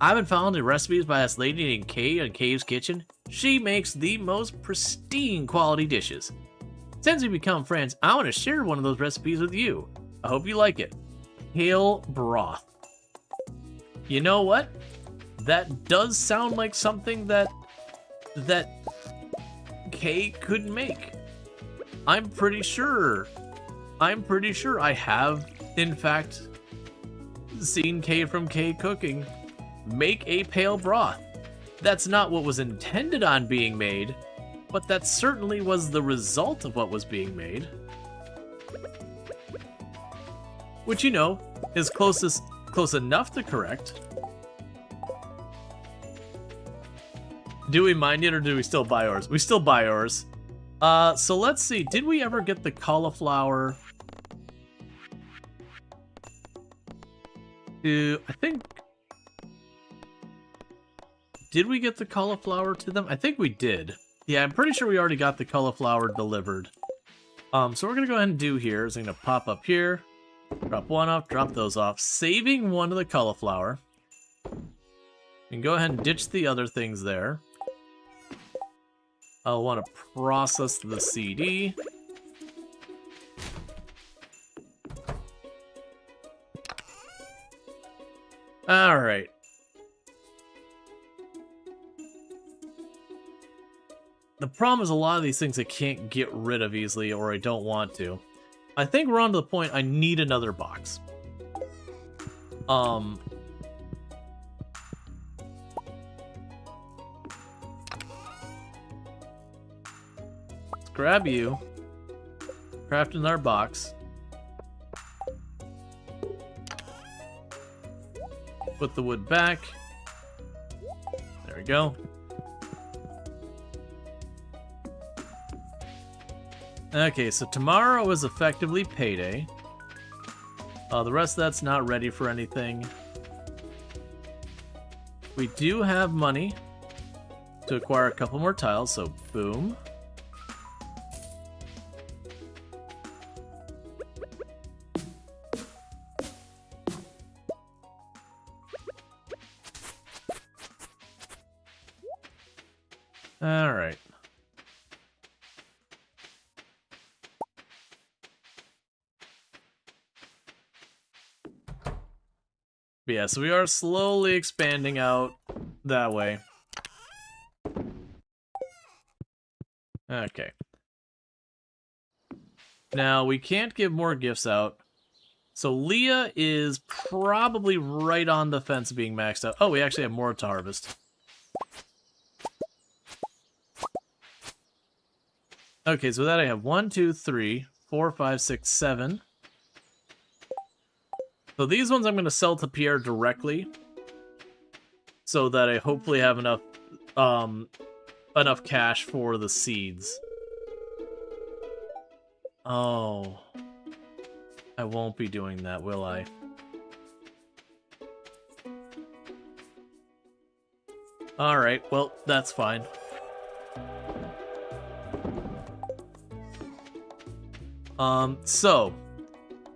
[SPEAKER 1] I've been following the recipes by this lady named Kay in Kay's Kitchen. She makes the most pristine quality dishes. Since we become friends, I want to share one of those recipes with you. I hope you like it. Kale broth. You know what? That does sound like something that Kay could make. I'm pretty sure I have, in fact, seen Kay from Kay Cooking make a pale broth. That's not what was intended on being made, but that certainly was the result of what was being made. Which, is close enough to correct. Do we mine it or do we still buy ours? We still buy ours. So let's see. Did we ever get the cauliflower? I think... Did we get the cauliflower to them? I think we did. Yeah, I'm pretty sure we already got the cauliflower delivered. So we're gonna go ahead and do here is I'm gonna pop up here, drop one off, drop those off, saving one of the cauliflower. And go ahead and ditch the other things there. I'll want to process the CD. Alright. The problem is a lot of these things I can't get rid of easily, or I don't want to. I think we're on to the point I need another box. Let's grab you. Craft in our box. Put the wood back. There we go. Okay, so tomorrow is effectively payday. The rest of that's not ready for anything. We do have money to acquire a couple more tiles, so boom. Alright. But yeah, so we are slowly expanding out that way. Okay. Now, we can't give more gifts out. So Leah is probably right on the fence of being maxed out. Oh, we actually have more to harvest. Okay, so that I have 1, 2, 3, 4, 5, 6, 7. So these ones I'm going to sell to Pierre directly, so that I hopefully have enough cash for the seeds. Oh, I won't be doing that, will I? All right, well, that's fine. So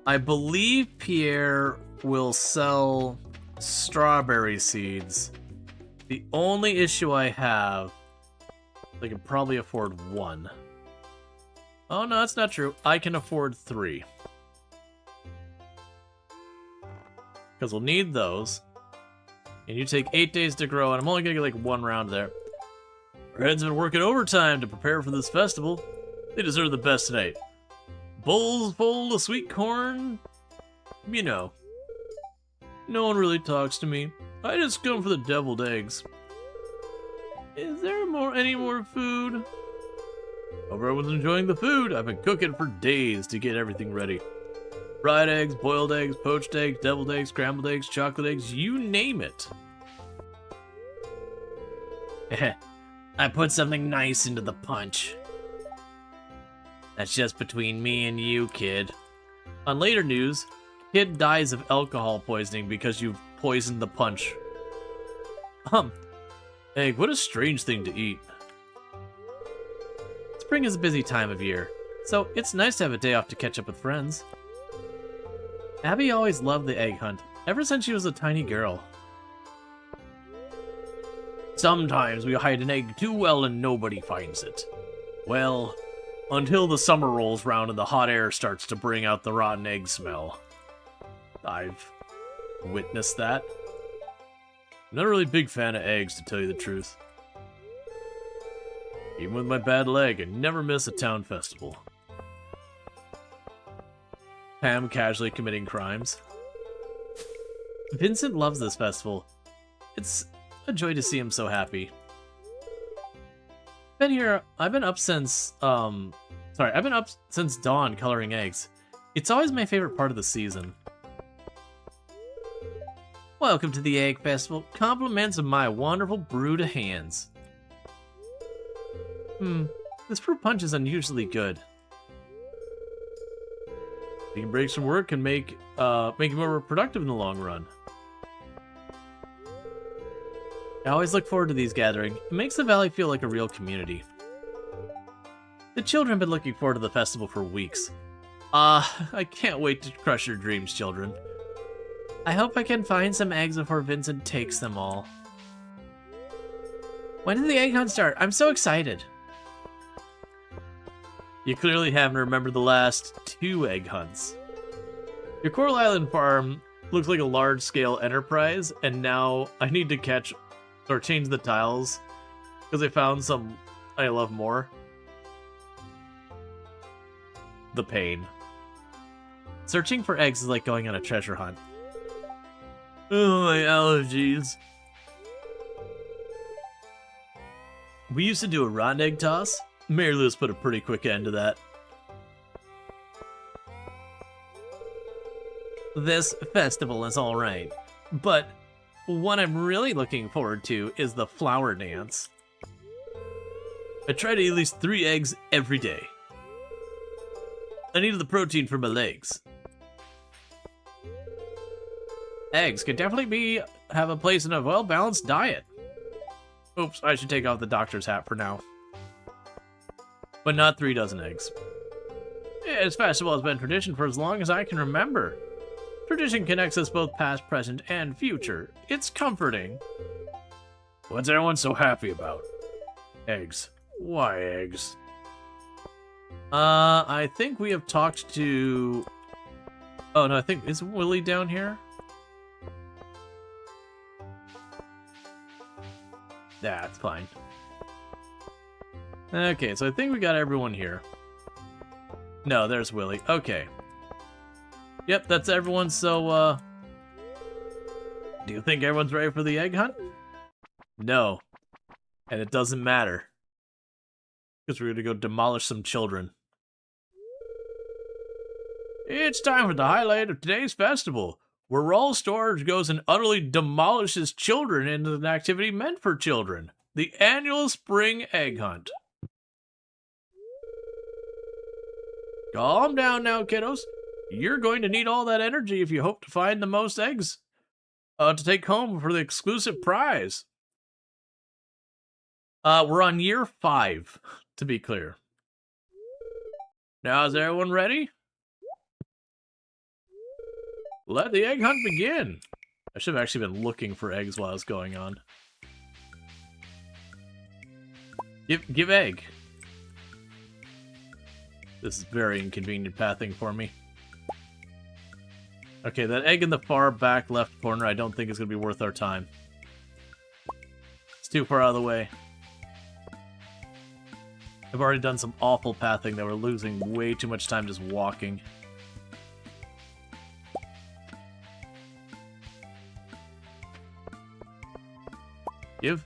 [SPEAKER 1] I believe Pierre will sell strawberry seeds. The only issue I have, I can probably afford 1. Oh, no, that's not true. I can afford 3. Because we'll need those. And you take 8 days to grow, and I'm only going to get like 1 round there. Our heads have been working overtime to prepare for this festival. They deserve the best tonight. Bowls full of sweet corn. You know. No one really talks to me. I just come for the deviled eggs. Is there any more food? Hope everyone's enjoying the food. I've been cooking for days to get everything ready. Fried eggs, boiled eggs, poached eggs, deviled eggs, scrambled eggs, chocolate eggs, you name it. I put something nice into the punch. That's just between me and you, kid. On later news, kid dies of alcohol poisoning because you've poisoned the punch. Egg, what a strange thing to eat. Spring is a busy time of year, so it's nice to have a day off to catch up with friends. Abby always loved the egg hunt, ever since she was a tiny girl. Sometimes we hide an egg too well and nobody finds it. Well, until the summer rolls round and the hot air starts to bring out the rotten egg smell. I've witnessed that. I'm not a really big fan of eggs, to tell you the truth. Even with my bad leg, I never miss a town festival. Pam casually committing crimes. Vincent loves this festival. It's a joy to see him so happy. I've been up since dawn coloring eggs. It's always my favorite part of the season. Welcome to the Egg Festival. Compliments of my wonderful brood of hands. This fruit punch is unusually good. Taking breaks from work can make you more productive in the long run. I always look forward to these gatherings. It makes the valley feel like a real community. The children have been looking forward to the festival for weeks. I can't wait to crush your dreams, children. I hope I can find some eggs before Vincent takes them all. When did the egg hunt start? I'm so excited. You clearly haven't remembered the last 2 egg hunts. Your Coral Island farm looks like a large-scale enterprise, and now I need to change the tiles, because I found some I love more. The pain. Searching for eggs is like going on a treasure hunt. Oh, my allergies. We used to do a rotten egg toss. Mary Lou's put a pretty quick end to that. This festival is alright, but what I'm really looking forward to is the flower dance. I try to eat at least 3 eggs every day. I needed the protein for my legs. Eggs can definitely have a place in a well-balanced diet. Oops, I should take off the doctor's hat for now. But not 3 dozen eggs. This festival has been tradition for as long as I can remember. Tradition connects us both past, present, and future. It's comforting. What's everyone so happy about? Eggs. Why eggs? I think we have talked to... Oh, no, is Willie down here? That's fine. Okay, so I think we got everyone here. No, there's Willy. Okay. Yep, that's everyone, so, do you think everyone's ready for the egg hunt? No. And it doesn't matter. Because we're gonna go demolish some children. It's time for the highlight of today's festival, where Rual Storge goes and utterly demolishes children in an activity meant for children. The annual spring egg hunt. Calm down now, kiddos. You're going to need all that energy if you hope to find the most eggs to take home for the exclusive prize. We're on year 5, to be clear. Now, is everyone ready? Let the egg hunt begin. I should have actually been looking for eggs while I was going on. Give egg. This is very inconvenient pathing for me. Okay, that egg in the far back left corner I don't think is going to be worth our time. It's too far out of the way. I've already done some awful pathing that we're losing way too much time just walking. Give.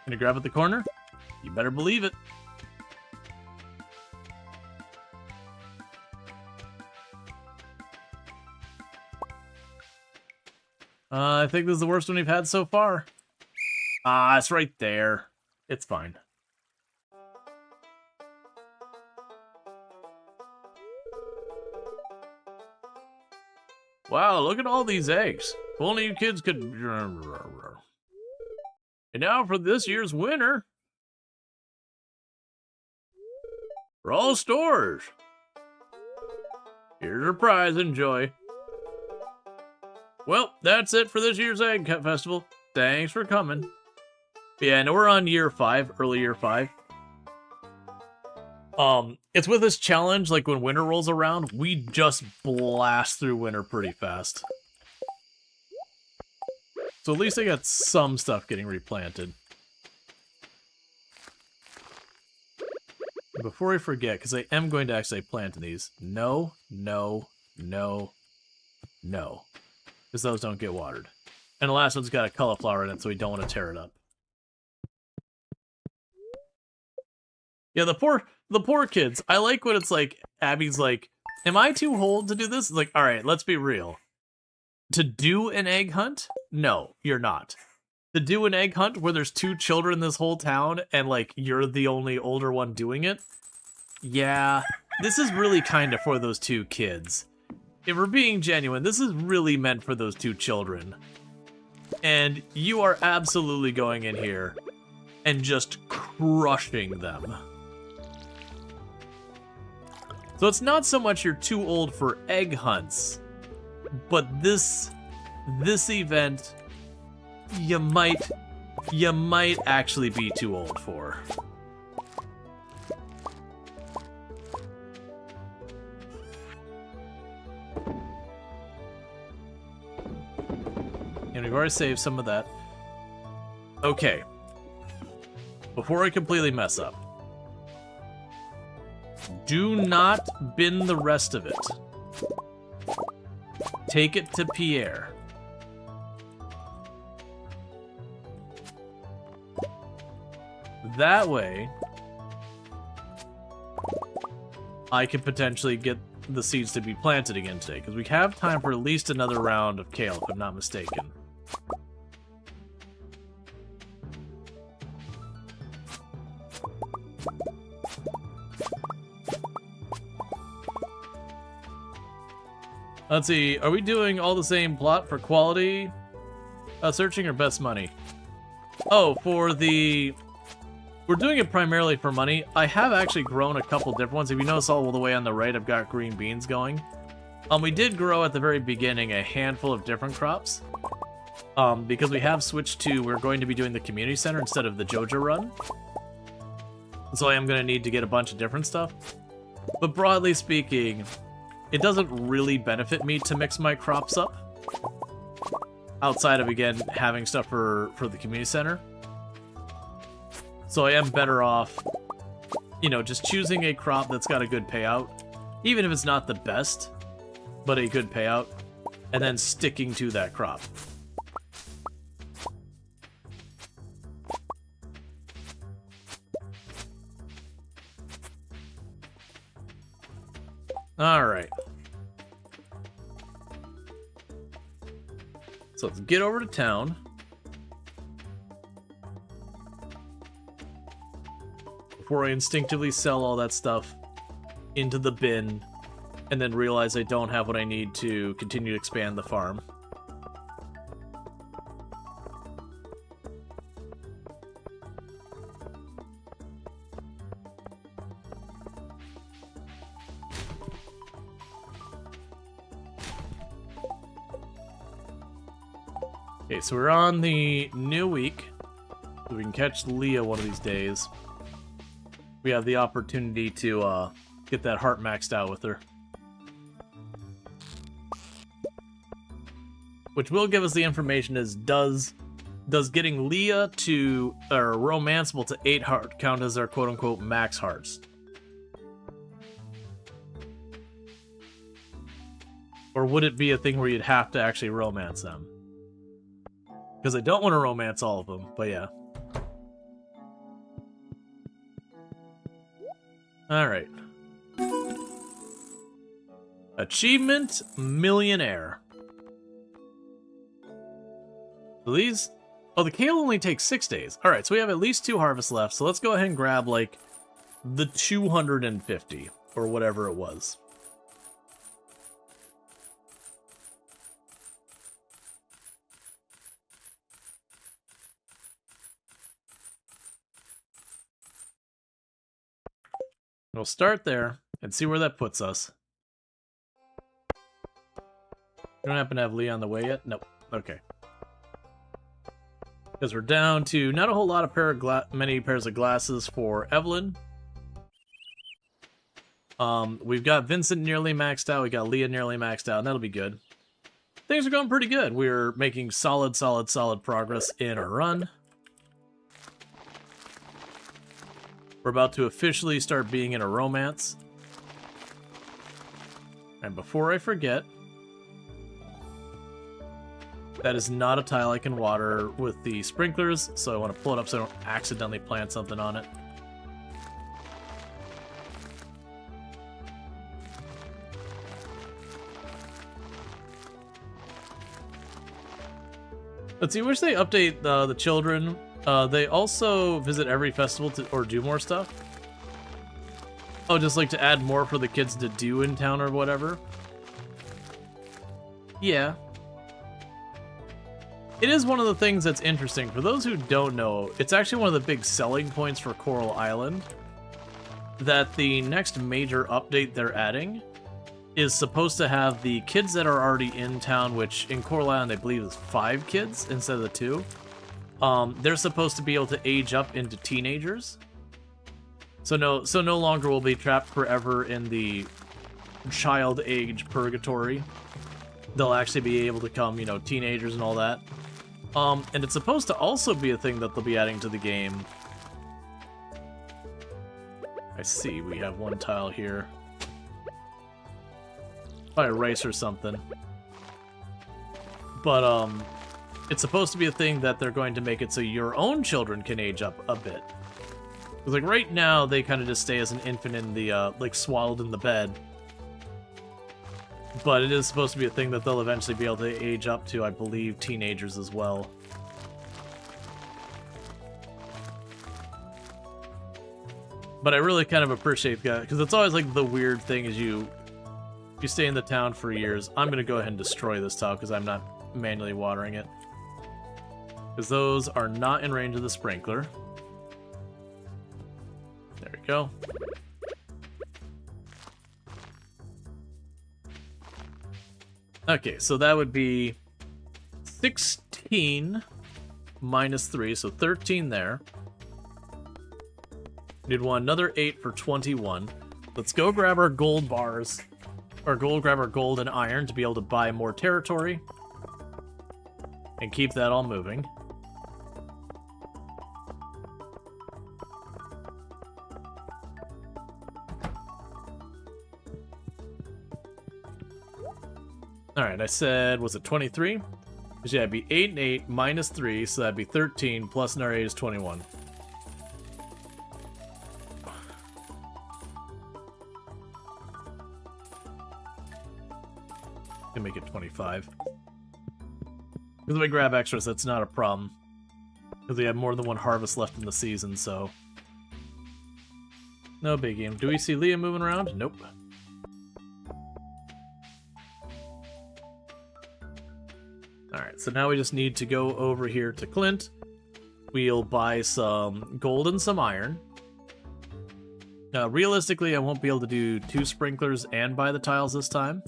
[SPEAKER 1] Gonna grab at the corner? You better believe it. I think this is the worst one we've had so far. Ah, it's right there. It's fine. Wow, look at all these eggs. If only you kids could... And now for this year's winner. Rual Storge. Here's your prize, enjoy. Well, that's it for this year's Egg Festival. Thanks for coming. Yeah, no, we're on year 5, early year 5. It's with this challenge, like when winter rolls around, we just blast through winter pretty fast. So at least I got some stuff getting replanted. And before I forget, because I am going to actually plant these. No, no, no, no. Because those don't get watered. And the last one's got a cauliflower in it, so we don't want to tear it up. Yeah, the poor kids. I like when it's like, Abby's like, am I too old to do this? It's like, alright, let's be real. To do an egg hunt? No, you're not. To do an egg hunt where there's 2 children in this whole town and, like, you're the only older one doing it? Yeah, this is really kind of for those 2 kids. If we're being genuine, this is really meant for those 2 children. And you are absolutely going in here and just crushing them. So it's not so much you're too old for egg hunts, but this event, you might actually be too old for. And we've already saved some of that. Okay. Before I completely mess up, do not bin the rest of it. Take it to Pierre. That way, I can potentially get the seeds to be planted again today, because we have time for at least another round of kale, if I'm not mistaken. Let's see, are we doing all the same plot for quality searching or best money? Oh, for the... We're doing it primarily for money. I have actually grown a couple different ones. If you notice all the way on the right, I've got green beans going. We did grow at the very beginning a handful of different crops. Because we have switched to, we're going to be doing the community center instead of the Jojo run. So I am going to need to get a bunch of different stuff. But broadly speaking, it doesn't really benefit me to mix my crops up. Outside of, again, having stuff for the community center. So I am better off, you know, just choosing a crop that's got a good payout. Even if it's not the best, but a good payout. And then sticking to that crop. Alright. So let's get over to town. Before I instinctively sell all that stuff into the bin and then realize I don't have what I need to continue to expand the farm. Okay, so we're on the new week. So we can catch Leah one of these days. We have the opportunity to get that heart maxed out with her. Which will give us the information is, does getting Leah to, or romanceable to 8 heart count as our quote-unquote max hearts? Or would it be a thing where you'd have to actually romance them? Because I don't want to romance all of them, but yeah. Alright. Achievement Millionaire. So these... Oh, the kale only takes 6 days. Alright, so we have at least 2 harvests left, so let's go ahead and grab, like, the 250, or whatever it was. We'll start there and see where that puts us. You don't happen to have Lee on the way yet? Nope. Okay. Because we're down to not a whole lot of many pairs of glasses for Evelyn. We've got Vincent nearly maxed out. We got Leah nearly maxed out, and that'll be good. Things are going pretty good. We're making solid progress in our run. We're about to officially start being in a romance. And before I forget, that is not a tile I can water with the sprinklers, so I want to pull it up so I don't accidentally plant something on it. Let's see, wish they update the children. They also visit every festival or do more stuff. Oh, just like to add more for the kids to do in town or whatever. Yeah. It is one of the things that's interesting. For those who don't know, it's actually one of the big selling points for Coral Island that the next major update they're adding is supposed to have the kids that are already in town, which in Coral Island I believe is 5 kids instead of the 2. They're supposed to be able to age up into teenagers. So no longer will be trapped forever in the child age purgatory. They'll actually be able to become, you know, teenagers and all that. And it's supposed to also be a thing that they'll be adding to the game. I see, we have one tile here. Probably rice or something. But, it's supposed to be a thing that they're going to make it so your own children can age up a bit. Because, like, right now, they kind of just stay as an infant in the, like, swaddled in the bed. But it is supposed to be a thing that they'll eventually be able to age up to, I believe, teenagers as well. But I really kind of appreciate that, because it's always, like, the weird thing is you stay in the town for years. I'm going to go ahead and destroy this tile, because I'm not manually watering it. Because those are not in range of the sprinkler. There we go. Okay, so that would be 16 minus 3, so 13 there. Need one another 8 for 21. Let's go grab our gold bars We'll grab our gold and iron to be able to buy more territory. And keep that all moving. Alright, I said, was it 23? Because yeah, it'd be 8 and 8 minus 3, so that'd be 13, plus our 8 is 21. Can make it 25. Because if we grab extras, that's not a problem. Because we have more than one harvest left in the season, so... No biggie. Do we see Leah moving around? Nope. Alright, so now we just need to go over here to Clint. We'll buy some gold and some iron. Realistically, I won't be able to do 2 sprinklers and buy the tiles this time.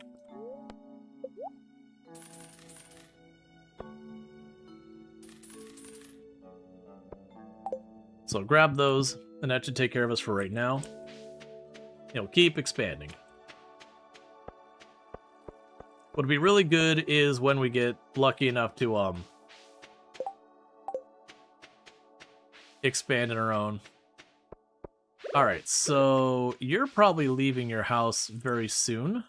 [SPEAKER 1] So grab those, and that should take care of us for right now. Keep expanding. What would be really good is when we get lucky enough to expand in our own. Alright, so you're probably leaving your house very soon.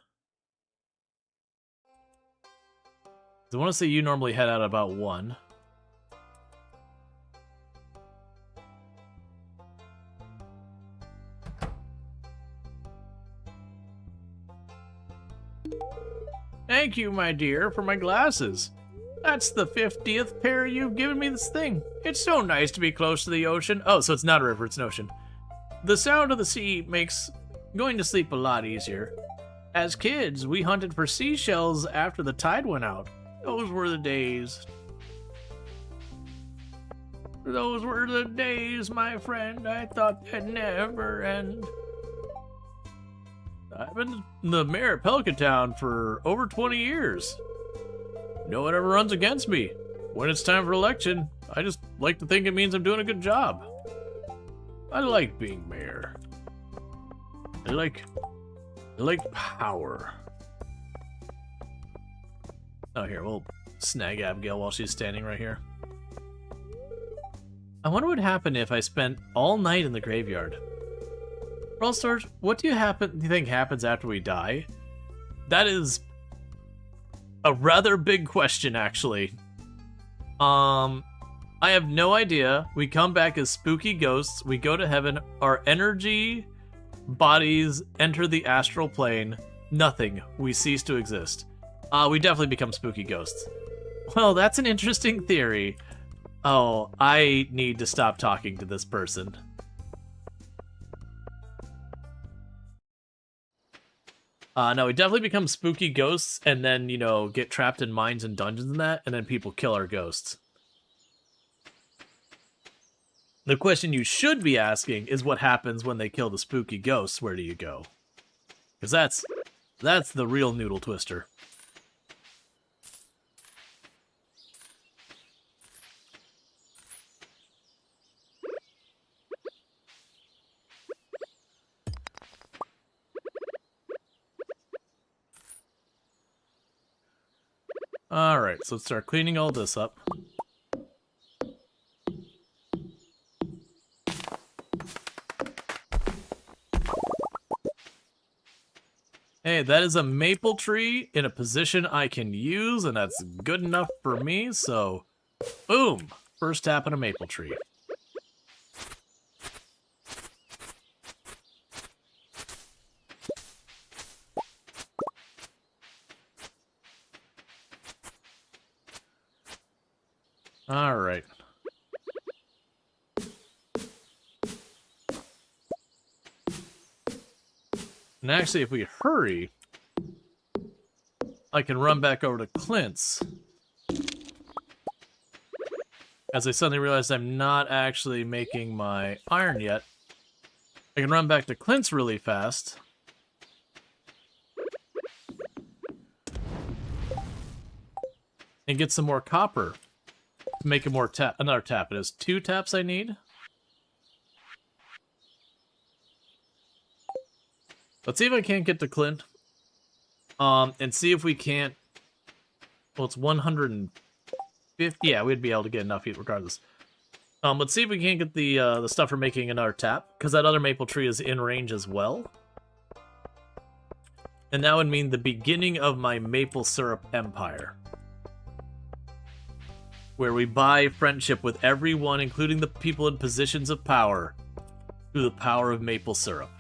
[SPEAKER 1] I want to say you normally head out about 1. Thank you, my dear, for my glasses. That's the 50th pair you've given me this thing. It's so nice to be close to the ocean. Oh, so it's not a river, it's an ocean. The sound of the sea makes going to sleep a lot easier. As kids, we hunted for seashells after the tide went out. Those were the days. Those were the days, my friend. I thought they'd never end. I've been the mayor of Pelican Town for over 20 years. No one ever runs against me. When it's time for election, I just like to think it means I'm doing a good job. I like being mayor. I like power. Oh, here, we'll snag Abigail while she's standing right here. I wonder what would happen if I spent all night in the graveyard. Well, Storge, what do you think happens after we die? That is a rather big question, actually. I have no idea. We come back as spooky ghosts. We go to heaven. Our energy bodies enter the astral plane. Nothing. We cease to exist. We definitely become spooky ghosts. Well, that's an interesting theory. Oh, I need to stop talking to this person. No, we definitely become spooky ghosts and then, get trapped in mines and dungeons and that, and then people kill our ghosts. The question you should be asking is what happens when they kill the spooky ghosts, where do you go? Because that's the real noodle twister. Alright, so let's start cleaning all this up. Hey, that is a maple tree in a position I can use, and that's good enough for me, so boom! First tap on a maple tree. Alright. And actually, if we hurry, I can run back over to Clint's. As I suddenly realized I'm not actually making my iron yet. I can run back to Clint's really fast. And get some more copper. Make it more another tap. It is 2 taps I need. Let's see if I can't get to Clint And see if we can't... Well, it's 150. Yeah, we'd be able to get enough heat regardless. Let's see if we can't get the stuff for making another tap, because that other maple tree is in range as well. And that would mean the beginning of my maple syrup empire, where we buy friendship with everyone, including the people in positions of power, through the power of maple syrup.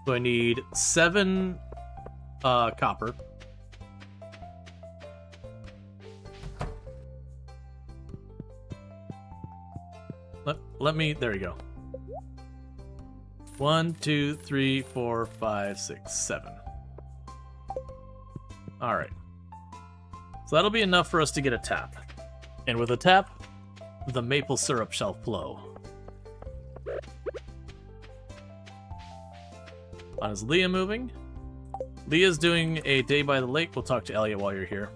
[SPEAKER 1] So I need 7 copper. Let me, there you go. 1, 2, 3, 4, 5, 6, 7. Alright. So that'll be enough for us to get a tap. And with a tap, the maple syrup shall flow. Is Leah moving? Leah's doing a day by the lake. We'll talk to Elliot while you're here.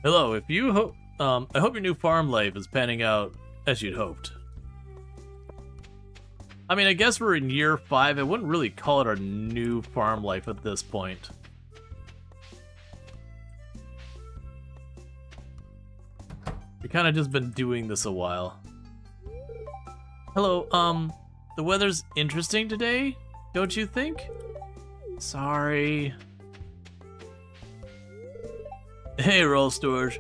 [SPEAKER 1] Hello, if you hope, I hope your new farm life is panning out as you'd hoped. I mean, I guess we're in year 5. I wouldn't really call it our new farm life at this point. We kind of just been doing this a while. Hello, the weather's interesting today, don't you think? Sorry. Hey, Rual Storge.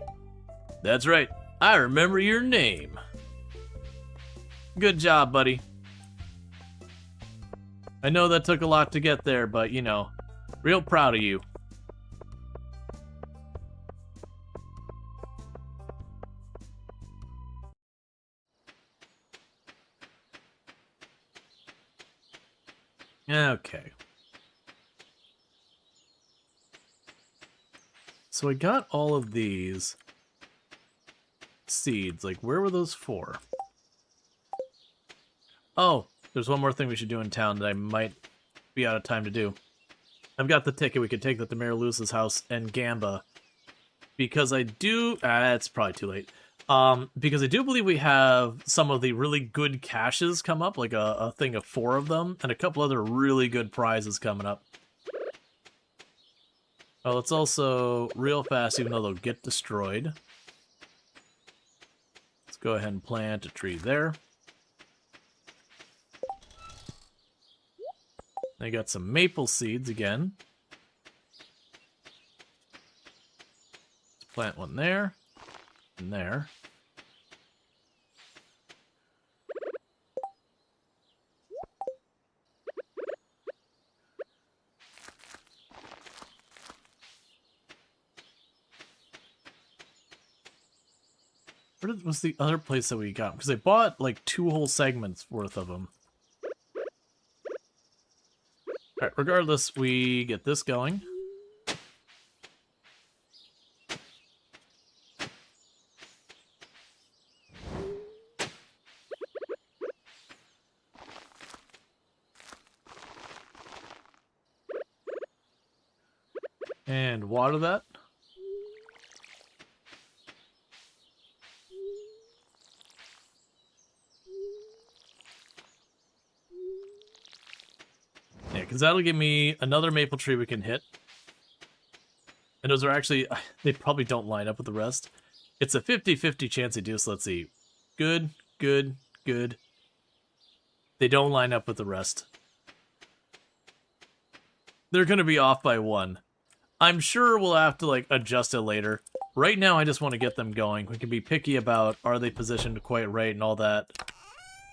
[SPEAKER 1] That's right, I remember your name. Good job, buddy. I know that took a lot to get there, but, you know, real proud of you. Okay. So I got all of these seeds. Like, where were those for? Oh, there's one more thing we should do in town that I might be out of time to do. I've got the ticket. We could take that to Mayor Lewis's house and Gamba. Because I do... it's probably too late. Because I do believe we have some of the really good caches come up. Like a thing of 4 of them. And a couple other really good prizes coming up. Oh, let's also... Real fast, even though they'll get destroyed. Let's go ahead and plant a tree there. I got some maple seeds again. Let's plant one there, and there. Where was the other place that we got? Because I bought like 2 whole segments worth of them. Alright, regardless, we get this going. And water that. Yeah, because that'll give me another maple tree we can hit. And those are actually, they probably don't line up with the rest. It's a 50-50 chance they do, so let's see. Good, good, good. They don't line up with the rest. They're going to be off by 1. I'm sure we'll have to, like, adjust it later. Right now, I just want to get them going. We can be picky about, are they positioned quite right and all that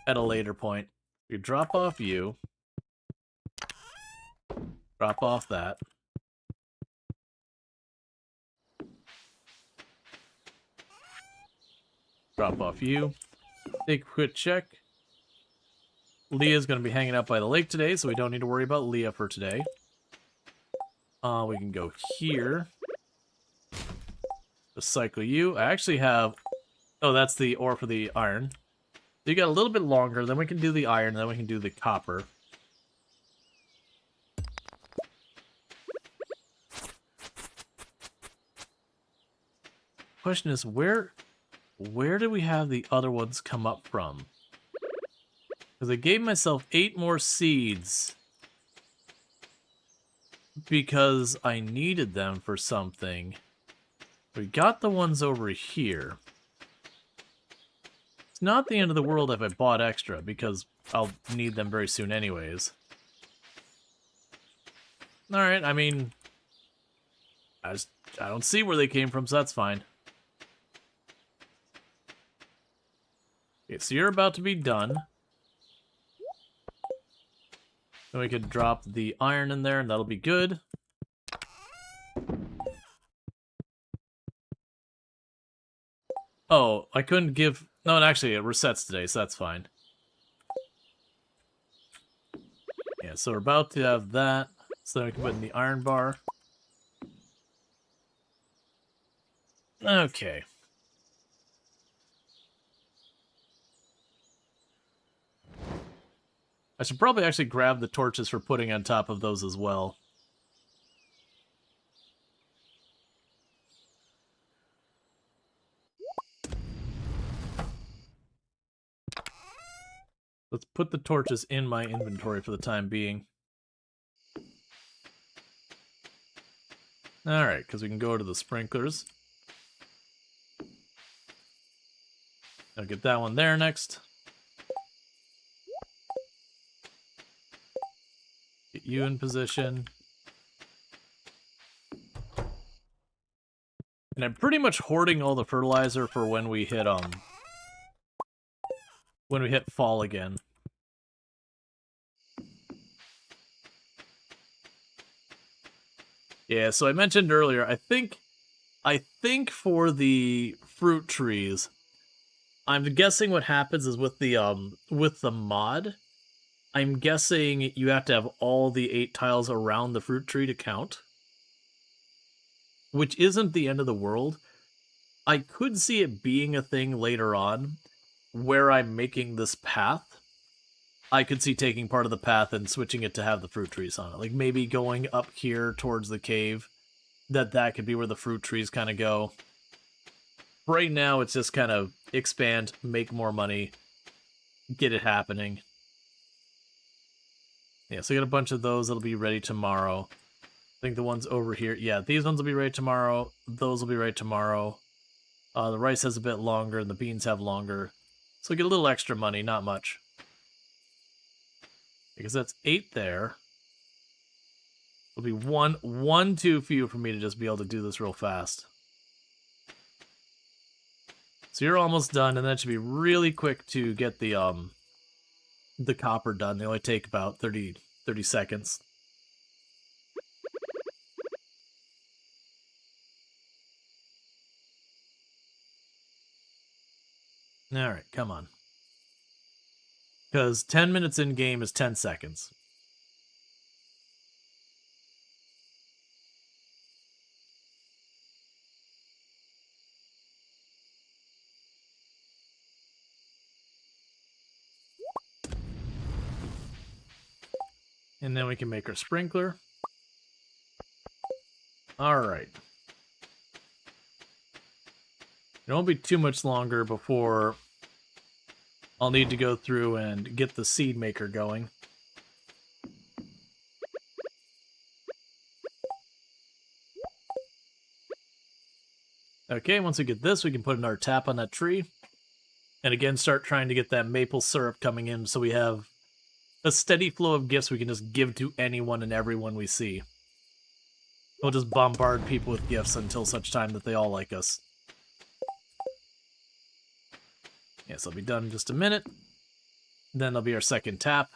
[SPEAKER 1] at a later point. You drop off you. Drop off that. Drop off you. Take a quick check. Leah's going to be hanging out by the lake today, so we don't need to worry about Leah for today. We can go here. Recycle you. I actually have... Oh, that's the ore for the iron. You got a little bit longer, then we can do the iron, then we can do the copper. Question is, where do we have the other ones come up from? Because I gave myself 8 more seeds because I needed them for something. We got the ones over here. It's not the end of the world if I bought extra, because I'll need them very soon anyways. Alright, I mean, I don't see where they came from, so that's fine. Okay, so you're about to be done. Then we could drop the iron in there, and that'll be good. Oh, I couldn't give... No, actually, it resets today, so that's fine. Yeah, so we're about to have that. So then we can put in the iron bar. Okay. I should probably actually grab the torches for putting on top of those as well. Let's put the torches in my inventory for the time being. Alright, because we can go to the sprinklers. I'll get that one there next. Get you in position. And I'm pretty much hoarding all the fertilizer for when we hit fall again. Yeah, so I mentioned earlier, I think for the fruit trees, I'm guessing what happens is with the mod, I'm guessing you have to have all the 8 tiles around the fruit tree to count. Which isn't the end of the world. I could see it being a thing later on, where I'm making this path. I could see taking part of the path and switching it to have the fruit trees on it. Like maybe going up here towards the cave, that could be where the fruit trees kind of go. Right now, it's just kind of expand, make more money, get it happening. Yeah, so I got a bunch of those that'll be ready tomorrow. I think the ones over here, yeah, these ones will be ready tomorrow. Those will be ready tomorrow. The rice has a bit longer, and the beans have longer. So we get a little extra money, not much. Because that's 8 there. It'll be one too few for me to just be able to do this real fast. So you're almost done, and that should be really quick to get the copper done. They only take about 30 seconds. Alright, come on. Because 10 minutes in-game is 10 seconds. And then we can make our sprinkler. Alright. It won't be too much longer before I'll need to go through and get the seed maker going. Okay, once we get this, we can put another tap on that tree. And again, start trying to get that maple syrup coming in so we have a steady flow of gifts we can just give to anyone and everyone we see. We'll just bombard people with gifts until such time that they all like us. Yes, I'll be done in just a minute. Then there'll be our second tap.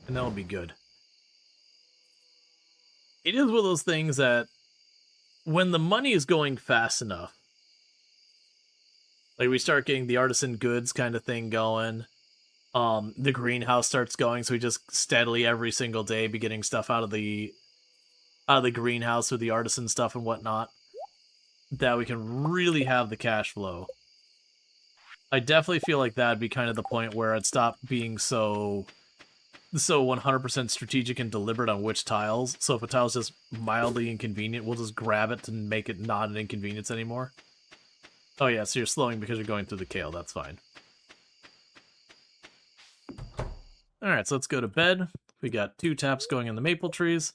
[SPEAKER 1] And then we'll be good. It is one of those things that when the money is going fast enough, like we start getting the artisan goods kind of thing going, the greenhouse starts going, so we just steadily every single day be getting stuff out of the greenhouse with the artisan stuff and whatnot, that we can really have the cash flow. I definitely feel like that'd be kind of the point where I'd stop being so 100% strategic and deliberate on which tiles. So if a tile's just mildly inconvenient, we'll just grab it to make it not an inconvenience anymore. Oh yeah, so you're slowing because you're going through the kale, that's fine. Alright, so let's go to bed. We got 2 taps going in the maple trees.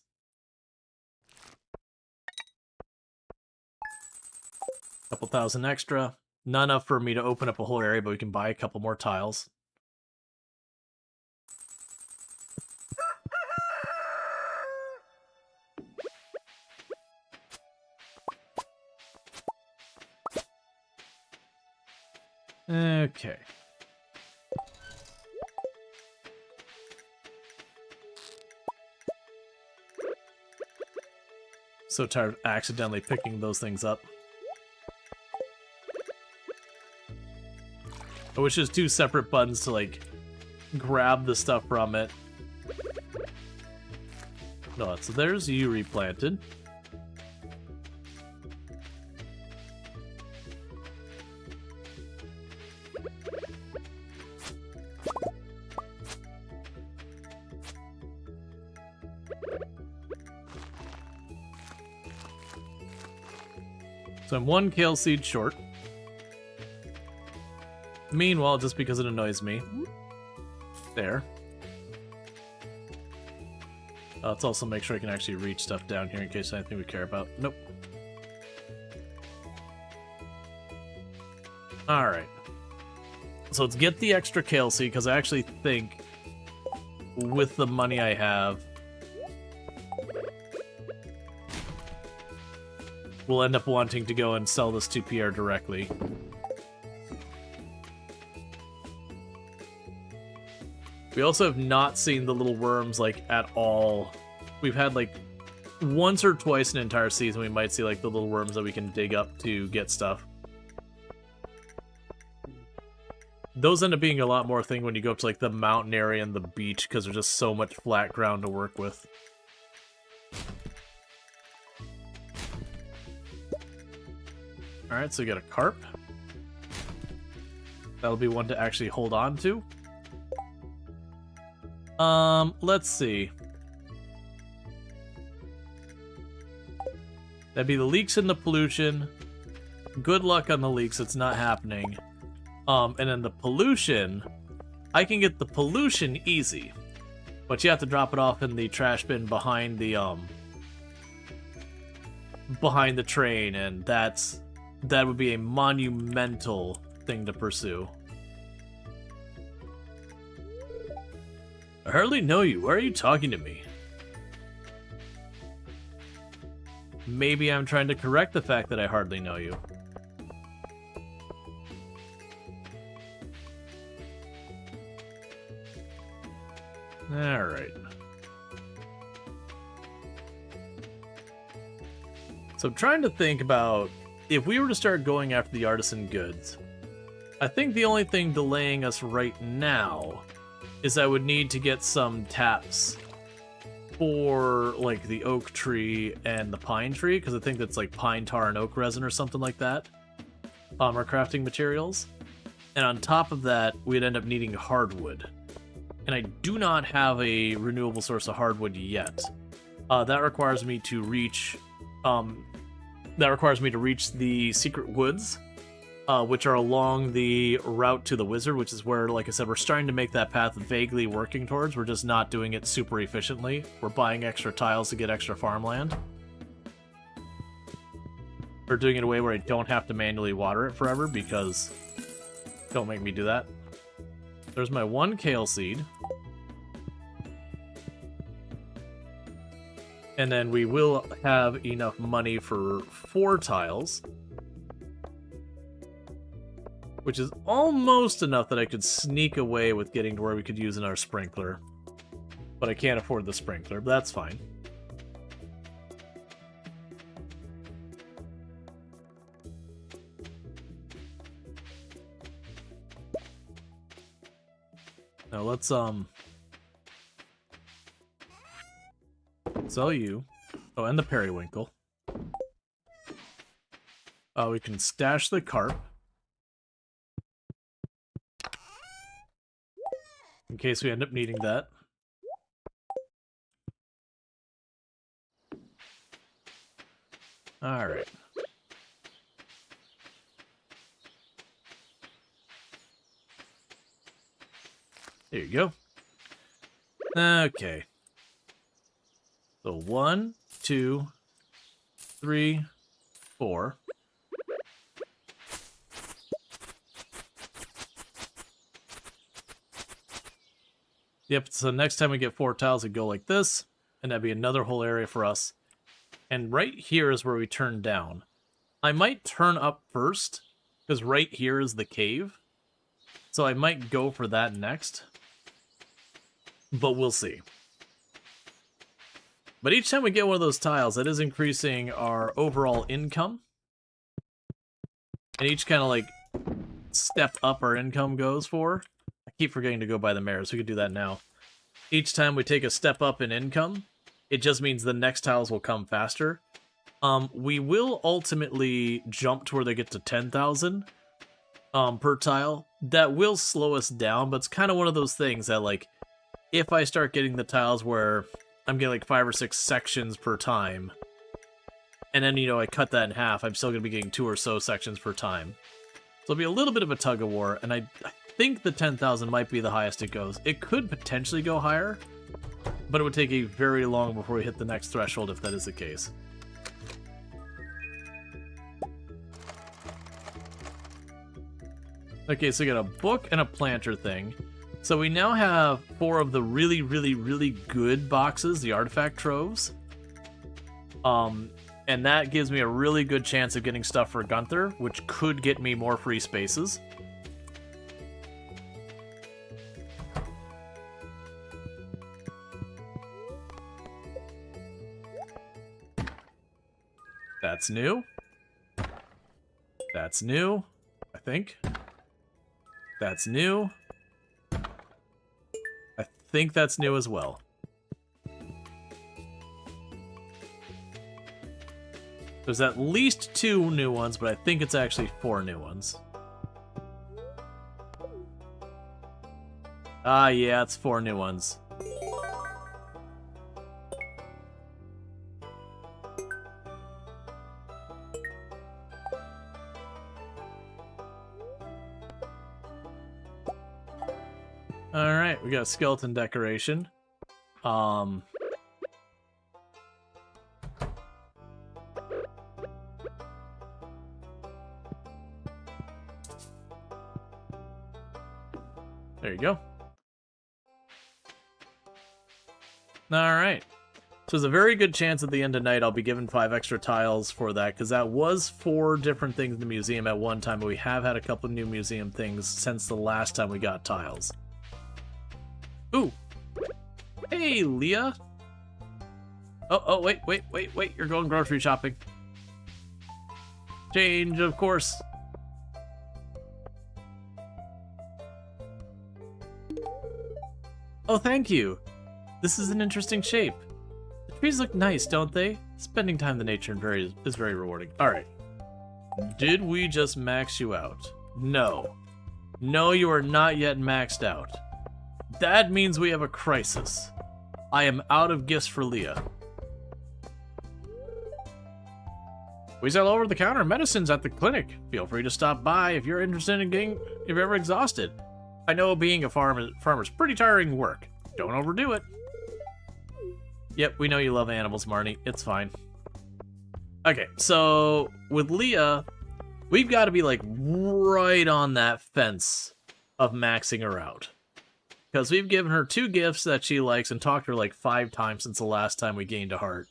[SPEAKER 1] Couple thousand extra. Not enough for me to open up a whole area, but we can buy a couple more tiles. Okay. So tired of accidentally picking those things up. I wish there's 2 separate buttons to, like, grab the stuff from it. No, so there's you replanted. So I'm 1 kale seed short. Meanwhile, just because it annoys me. There. Let's also make sure I can actually reach stuff down here in case there's anything we care about. Nope. Alright. So let's get the extra kale seed, because I actually think with the money I have, we'll end up wanting to go and sell this to Pierre directly. We also have not seen the little worms, like, at all. We've had, like, once or twice an entire season we might see, like, the little worms that we can dig up to get stuff. Those end up being a lot more thing when you go up to, like, the mountain area and the beach, because there's just so much flat ground to work with. Alright, so we got a carp. That'll be one to actually hold on to. Let's see. That'd be the leaks and the pollution. Good luck on the leaks, it's not happening. And then the pollution, I can get the pollution easy. But you have to drop it off in the trash bin behind the train, and that would be a monumental thing to pursue. I hardly know you. Why are you talking to me? Maybe I'm trying to correct the fact that I hardly know you. Alright. So I'm trying to think about if we were to start going after the artisan goods. I think the only thing delaying us right now is I would need to get some taps for, like, the oak tree and the pine tree, because I think that's, like, pine tar and oak resin or something like that, our crafting materials. And on top of that, we'd end up needing hardwood. And I do not have a renewable source of hardwood yet. That requires me to reach the secret woods, which are along the route to the wizard, which is where, like I said, we're starting to make that path vaguely working towards. We're just not doing it super efficiently. We're buying extra tiles to get extra farmland. We're doing it in a way where I don't have to manually water it forever, because don't make me do that. There's my 1 kale seed. And then we will have enough money for 4 tiles. Which is almost enough that I could sneak away with getting to where we could use in our sprinkler. But I can't afford the sprinkler, but that's fine. Now let's sell you. Oh, and the periwinkle. We can stash the carp. In case we end up needing that. Alright. There you go. Okay. So 1, 2, 3, 4. Yep, so next time we get 4 tiles, it'd go like this, and that'd be another whole area for us. And right here is where we turn down. I might turn up first, because right here is the cave. So I might go for that next. But we'll see. But each time we get one of those tiles, that is increasing our overall income. And each kind of like step up our income goes for. I keep forgetting to go by the mayor, so we could do that now. Each time we take a step up in income, it just means the next tiles will come faster. We will ultimately jump to where they get to 10,000 per tile. That will slow us down, but it's kind of one of those things that, like, if I start getting the tiles where I'm getting like 5 or 6 sections per time, and then, you know, I cut that in half, I'm still going to be getting 2 or so sections per time. So it'll be a little bit of a tug of war, and I think the 10,000 might be the highest it goes. It could potentially go higher, but it would take a very long before we hit the next threshold if that is the case. Okay, so we got a book and a planter thing. So we now have 4 of the really, really, really good boxes, the artifact troves. And that gives me a really good chance of getting stuff for Gunther, which could get me more free spaces. That's new. That's new, I think. That's new. I think that's new as well. There's at least 2 new ones, but I think it's actually 4 new ones. Ah, yeah, it's 4 new ones. Alright, we got a skeleton decoration. There you go. Alright. So there's a very good chance at the end of night I'll be given 5 extra tiles for that, because that was 4 different things in the museum at one time, but we have had a couple new museum things since the last time we got tiles. Ooh. Hey, Leah. Oh, wait. You're going grocery shopping. Change, of course. Oh, thank you. This is an interesting shape. The trees look nice, don't they? Spending time in nature is very rewarding. Alright. Did we just max you out? No. No, you are not yet maxed out. That means we have a crisis. I am out of gifts for Leah. We sell over the counter medicines at the clinic. Feel free to stop by if you're interested in getting, if you're ever exhausted. I know being a farmer's pretty tiring work. Don't overdo it. Yep, we know you love animals, Marnie. It's fine. Okay, so with Leah, we've got to be like right on that fence of maxing her out. Because we've given her 2 gifts that she likes and talked to her like 5 times since the last time we gained a heart.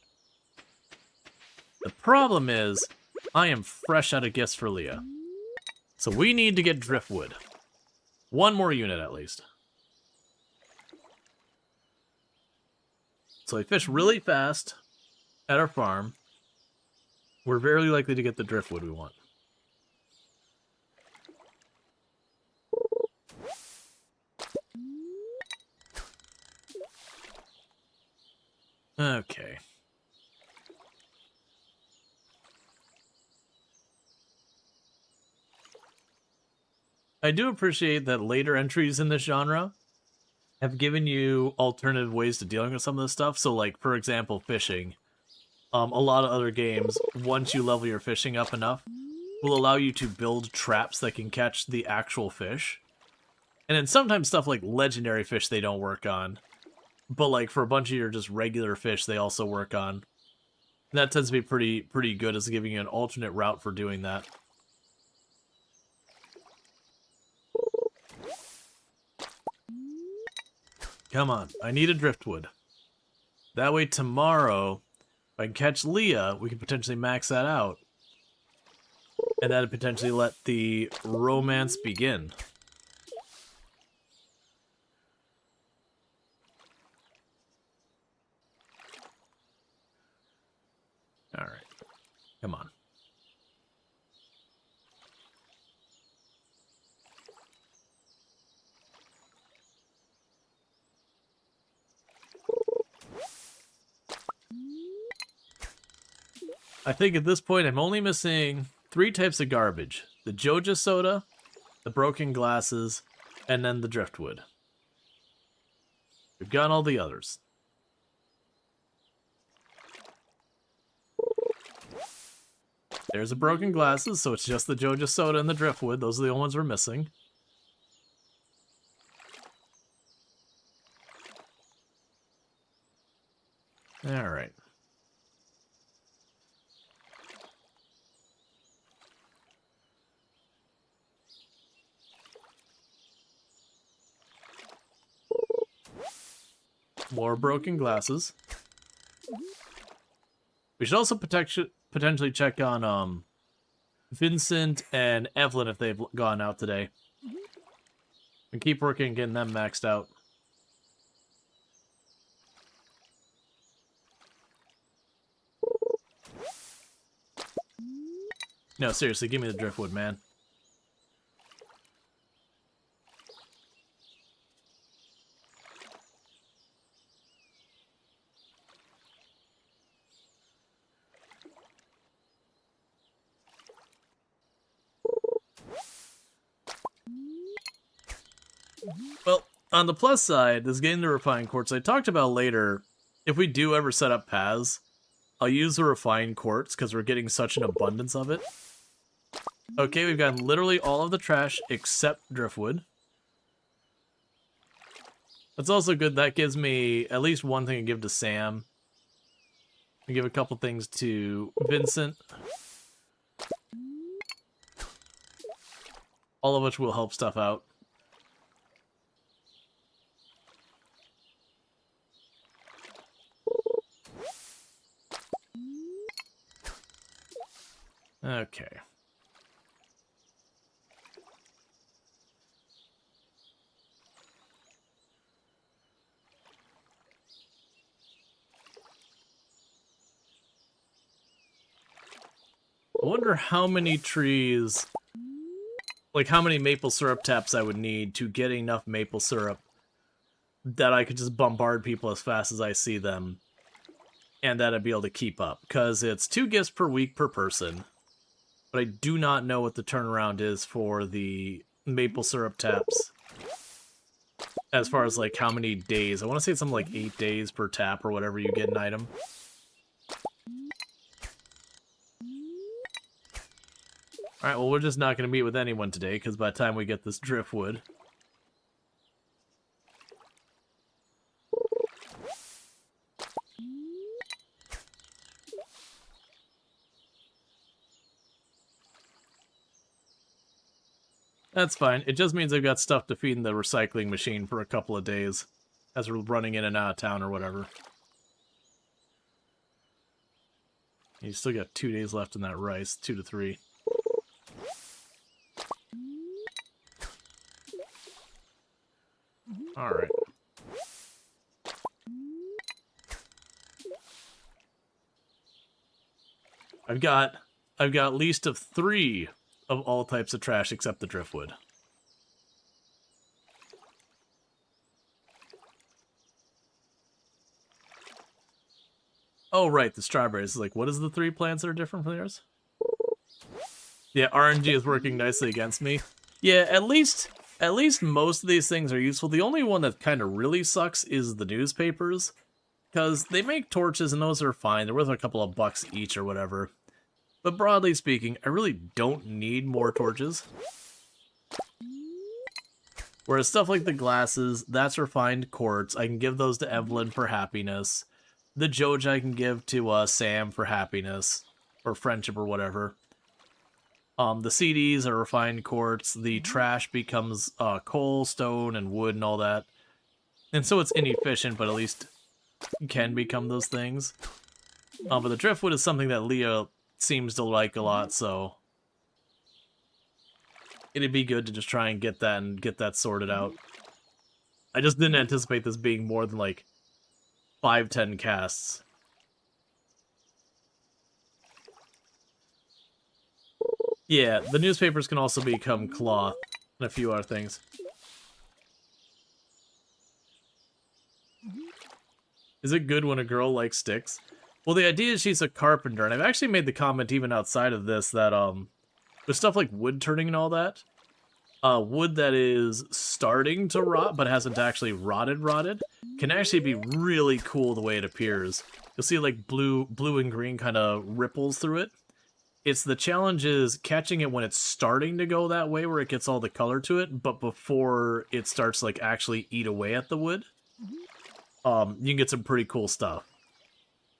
[SPEAKER 1] The problem is, I am fresh out of gifts for Leah. So we need to get driftwood. 1 more unit at least. So we fish really fast at our farm. We're very likely to get the driftwood we want. Okay. I do appreciate that later entries in this genre have given you alternative ways to dealing with some of this stuff. So, like, for example, fishing. A lot of other games, once you level your fishing up enough, will allow you to build traps that can catch the actual fish. And then sometimes stuff like legendary fish they don't work on. But like for a bunch of your just regular fish, they also work on. And that tends to be pretty good as giving you an alternate route for doing that. Come on, I need a driftwood. That way tomorrow, if I can catch Leah, we can potentially max that out. And that'd potentially let the romance begin. Alright, come on. I think at this point I'm only missing 3 types of garbage. The Joja soda, the broken glasses, and then the driftwood. We've got all the others. There's the broken glasses, so it's just the Joja soda and the driftwood. Those are the only ones we're missing. Alright. More broken glasses. We should also potentially check on Vincent and Evelyn if they've gone out today. And keep working and getting them maxed out. No, seriously, give me the driftwood, man. Well, on the plus side, this getting the refined quartz I talked about later, if we do ever set up paths, I'll use the refined quartz because we're getting such an abundance of it. Okay, we've got literally all of the trash except driftwood. That's also good. That gives me at least one thing to give to Sam. I give a couple things to Vincent. All of which will help stuff out. Okay. I wonder how many trees, like how many maple syrup taps I would need to get enough maple syrup that I could just bombard people as fast as I see them and that I'd be able to keep up. Because it's 2 gifts per week per person. But I do not know what the turnaround is for the maple syrup taps. As far as like how many days. I want to say it's something like 8 days per tap or whatever you get an item. Alright, well we're just not going to meet with anyone today because by the time we get this driftwood... That's fine. It just means I've got stuff to feed in the recycling machine for a couple of days as we're running in and out of town or whatever. You still got 2 days left in that rice, 2 to 3. Alright. I've got at least of 3 of all types of trash except the driftwood. Oh, right, the strawberries. Like, what is the 3 plants that are different from theirs? Yeah, RNG is working nicely against me. Yeah, at least most of these things are useful. The only one that kind of really sucks is the newspapers. Because they make torches and those are fine. They're worth a couple of bucks each or whatever. But broadly speaking, I really don't need more torches. Whereas stuff like the glasses, that's refined quartz. I can give those to Evelyn for happiness. The Joja I can give to Sam for happiness. Or friendship or whatever. The CDs are refined quartz. The trash becomes coal, stone, and wood and all that. And so it's inefficient, but at least can become those things. But the driftwood is something that Leah seems to like a lot, so it'd be good to just try and get that sorted out. I just didn't anticipate this being more than like 5-10 casts. Yeah, the newspapers can also become cloth and a few other things. Is it good when a girl likes sticks? Well, the idea is she's a carpenter, and I've actually made the comment even outside of this that, with stuff like wood turning and all that, wood that is starting to rot but hasn't actually rotted, can actually be really cool the way it appears. You'll see like blue and green kind of ripples through it. The challenge is catching it when it's starting to go that way where it gets all the color to it, but before it starts to like actually eat away at the wood. You can get some pretty cool stuff.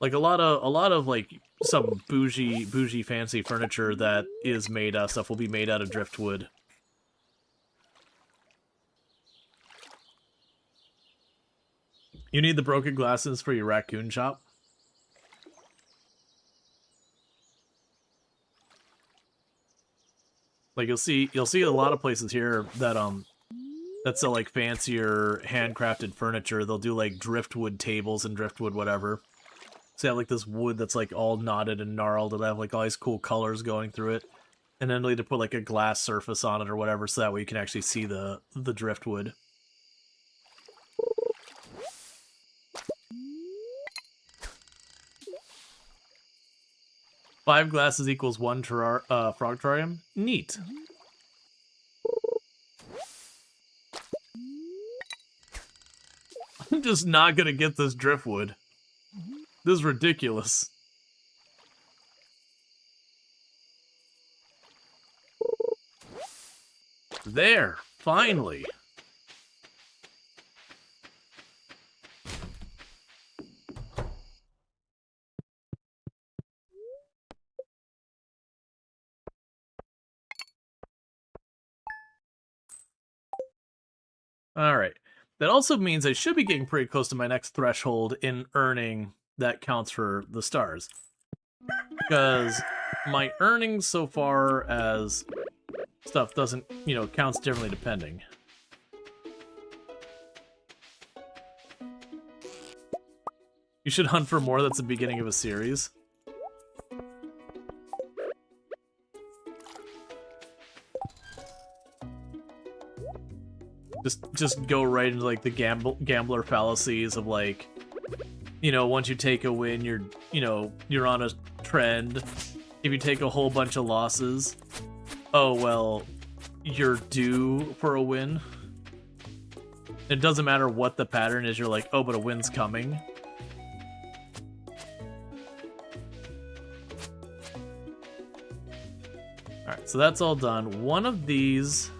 [SPEAKER 1] Like a lot of like some bougie fancy furniture that is made out of stuff will be made out of driftwood. You need the broken glasses for your raccoon shop? Like you'll see a lot of places here that sell like fancier handcrafted furniture. They'll do like driftwood tables and driftwood whatever. So you have like this wood that's like all knotted and gnarled and have like all these cool colors going through it. And then they'll need to put like a glass surface on it or whatever so that way you can actually see the driftwood. Five glasses equals one frog terrarium? Neat. I'm just not gonna get this driftwood. This is ridiculous. There, finally. Alright. That also means I should be getting pretty close to my next threshold in earning that counts for the stars. Because my earnings so far as stuff doesn't, counts differently depending. You should hunt for more. That's the beginning of a series. Just go right into like the gambler fallacies of like, once you take a win, you're on a trend. If you take a whole bunch of losses, oh well, you're due for a win. It doesn't matter what the pattern is. You're like, oh, but a win's coming. All right, so that's all done. One of these.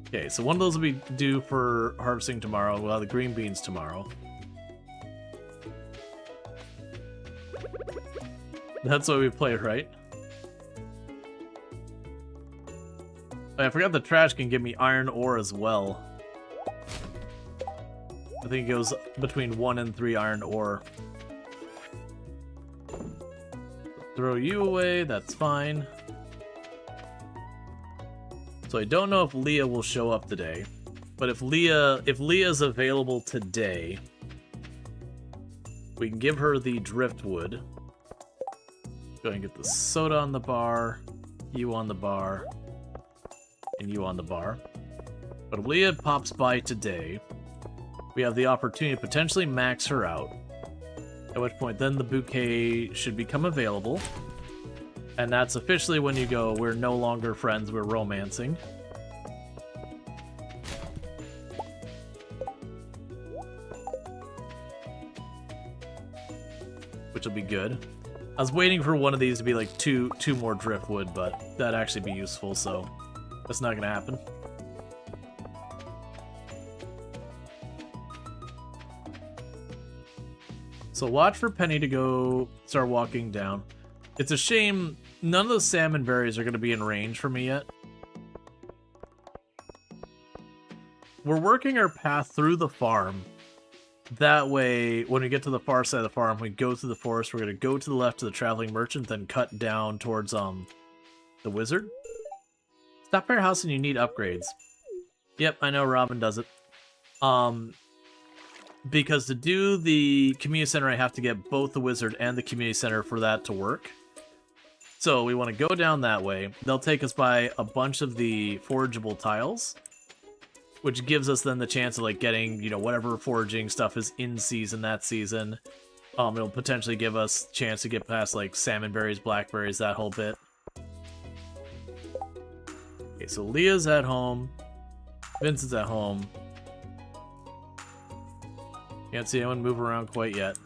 [SPEAKER 1] Okay, so one of those will be due for harvesting tomorrow. We'll have the green beans tomorrow. That's why we play, right? Oh, I forgot the trash can give me iron ore as well. I think it goes between 1 and 3 iron ore. Throw you away, that's fine. So I don't know if Leah will show up today, but if Leah's available today, we can give her the driftwood. Go ahead and get the soda on the bar, you on the bar, and you on the bar. But if Leah pops by today, we have the opportunity to potentially max her out, at which point then the bouquet should become available. And that's officially when you go, we're no longer friends, we're romancing. Which will be good. I was waiting for one of these to be like two more driftwood, but that'd actually be useful, so That's not gonna happen. So watch for Penny to go start walking down. It's a shame none of those salmon berries are going to be in range for me yet. We're working our path through the farm. That way, when we get to the far side of the farm, we go through the forest. We're going to go to the left to the traveling merchant, then cut down towards the wizard. Stop by your house and you need upgrades. Yep, I know Robin does it. Because to do the community center, I have to get both the wizard and the community center for that to work. So we want to go down that way. They'll take us by a bunch of the forageable tiles, which gives us then the chance of like getting, you know, whatever foraging stuff is in season that season. It'll potentially give us a chance to get past like salmon berries, blackberries, that whole bit. Okay, so Leah's at home. Vincent's at home. Can't see anyone move around quite yet.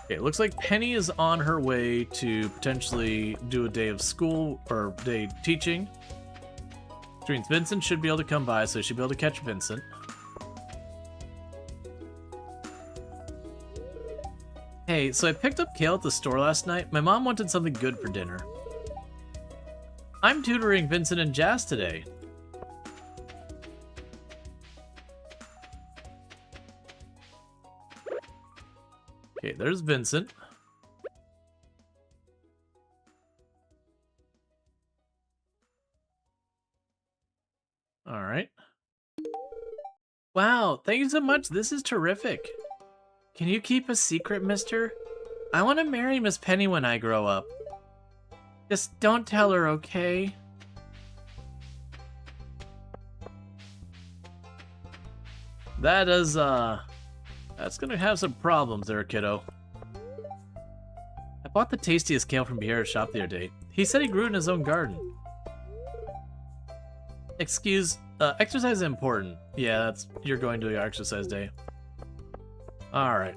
[SPEAKER 1] Okay, it looks like Penny is on her way to potentially do a day of school or day teaching. Which means Vincent should be able to come by, so she should be able to catch Vincent. Hey, so I picked up kale at the store last night. My mom wanted something good for dinner. I'm tutoring Vincent and Jazz today. Okay, there's Vincent. All right. Wow, thank you so much. This is terrific. Can you keep a secret, mister? I want to marry Miss Penny when I grow up. Just don't tell her, okay? That is, that's gonna have some problems there, kiddo. I bought the tastiest kale from Pierre's shop the other day. He said he grew it in his own garden. Exercise is important. Yeah, you're going to your exercise day. Alright.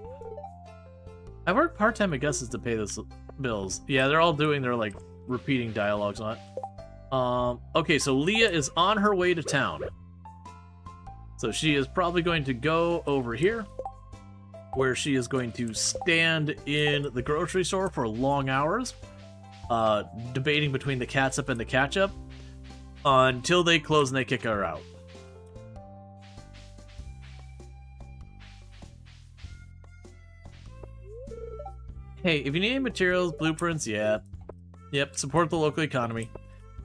[SPEAKER 1] I work part-time at Gus's to pay those bills. Yeah, they're all doing their, like, repeating dialogues on it. Okay, so Leah is on her way to town. So she is probably going to go over here, where she is going to stand in the grocery store for long hours, debating between the catsup and the ketchup, until they close and they kick her out. Hey, if you need any materials, blueprints, yeah. Yep, support the local economy.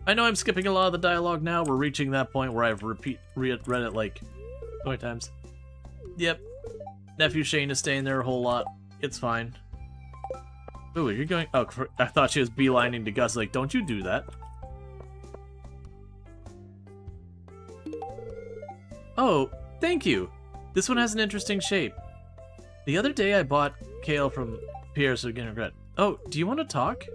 [SPEAKER 1] I know I'm skipping a lot of the dialogue now. We're reaching that point where I've read it like 20 times. Yep. Nephew Shane is staying there a whole lot. It's fine. Ooh, you're going... Oh, I thought she was beelining to Gus. Like, don't you do that. Oh, thank you. This one has an interesting shape. The other day I bought kale from Pierre, so again, regret. Oh, do you want to talk?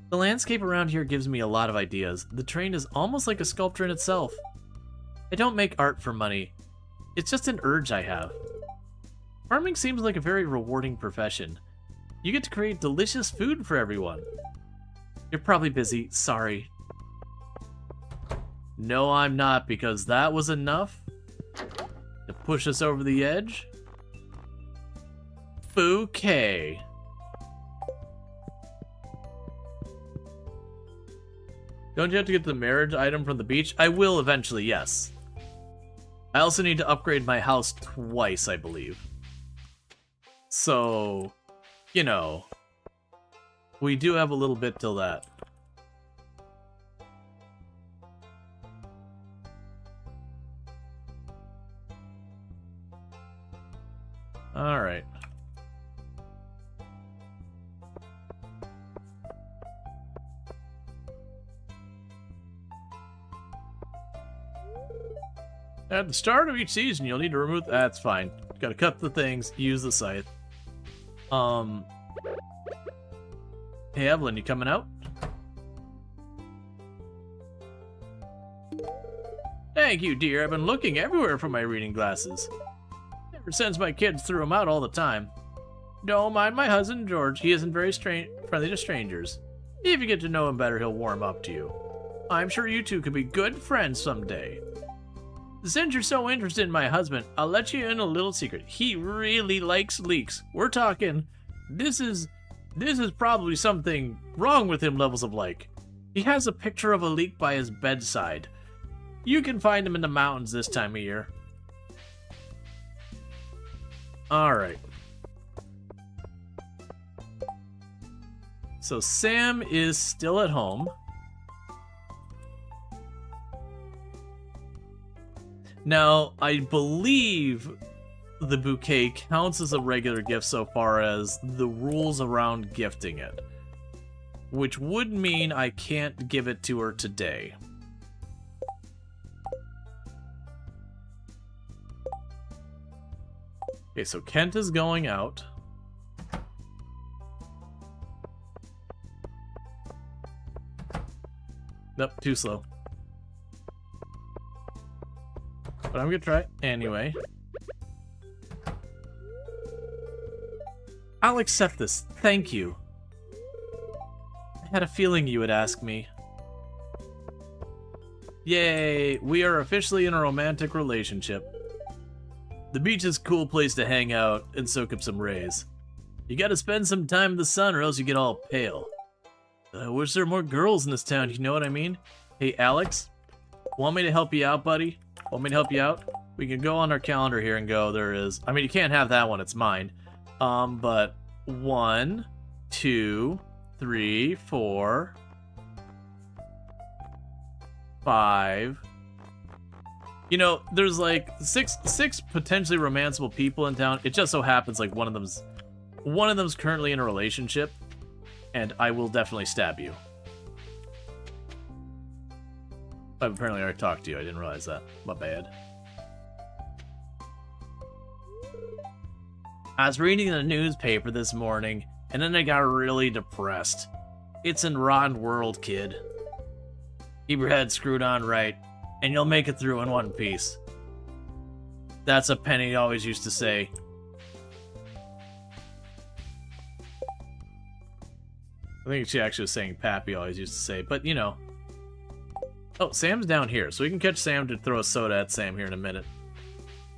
[SPEAKER 1] The landscape around here gives me a lot of ideas. The terrain is almost like a sculpture in itself. I don't make art for money. It's just an urge I have. Farming seems like a very rewarding profession. You get to create delicious food for everyone. You're probably busy. Sorry. No, I'm not, because that was enough to push us over the edge. Bouquet. Don't you have to get the marriage item from the beach? I will eventually, yes. I also need to upgrade my house twice, I believe. So, you know, we do have a little bit till that. Alright. At the start of each season, you'll need to remove... That's fine. Gotta cut the things, use the scythe. Hey, Evelyn, you coming out? Thank you, dear. I've been looking everywhere for my reading glasses. Ever since my kids threw him out all the time. Don't mind my husband, George. He isn't very friendly to strangers. If you get to know him better, he'll warm up to you. I'm sure you two could be good friends someday. Since you're so interested in my husband, I'll let you in a little secret. He really likes leeks. We're talking, this is probably something wrong with him levels of like. He has a picture of a leek by his bedside. You can find him in the mountains this time of year. Alright. So Sam is still at home. Now, I believe the bouquet counts as a regular gift so far as the rules around gifting it. Which would mean I can't give it to her today. Okay, so Kent is going out. Nope, too slow. But I'm gonna try it anyway. I'll accept this, thank you. I had a feeling you would ask me. Yay, we are officially in a romantic relationship. The beach is a cool place to hang out and soak up some rays. You gotta spend some time in the sun or else you get all pale. I wish there were more girls in this town, you know what I mean? Hey, Alex, want me to help you out, buddy? Want me to help you out? We can go on our calendar here and go, there is... I mean, you can't have that one, it's mine. But 1, 2, 3, 4, 5... You know, there's like six potentially romanceable people in town. It just so happens like one of them's currently in a relationship, and I will definitely stab you. I've apparently already talked to you. I didn't realize that. My bad. I was reading the newspaper this morning, and then I got really depressed. It's in rotten world, kid. Keep your head screwed on right, and you'll make it through in one piece. That's a Penny always used to say. I think she actually was saying Pappy always used to say, but you know. Oh, Sam's down here, so we can catch Sam to throw a soda at Sam here in a minute.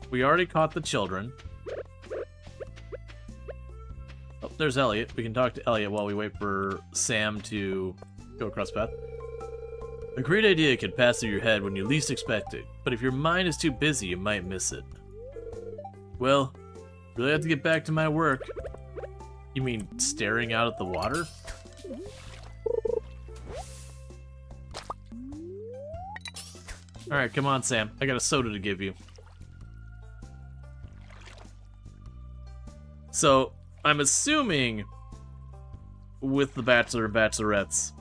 [SPEAKER 1] We already caught the children. Oh, there's Elliot. We can talk to Elliot while we wait for Sam to go across the path. A great idea can pass through your head when you least expect it, but if your mind is too busy, you might miss it. Well, really have to get back to my work. You mean staring out at the water? Alright, come on, Sam. I got a soda to give you. So, I'm assuming with the Bachelor and Bachelorettes,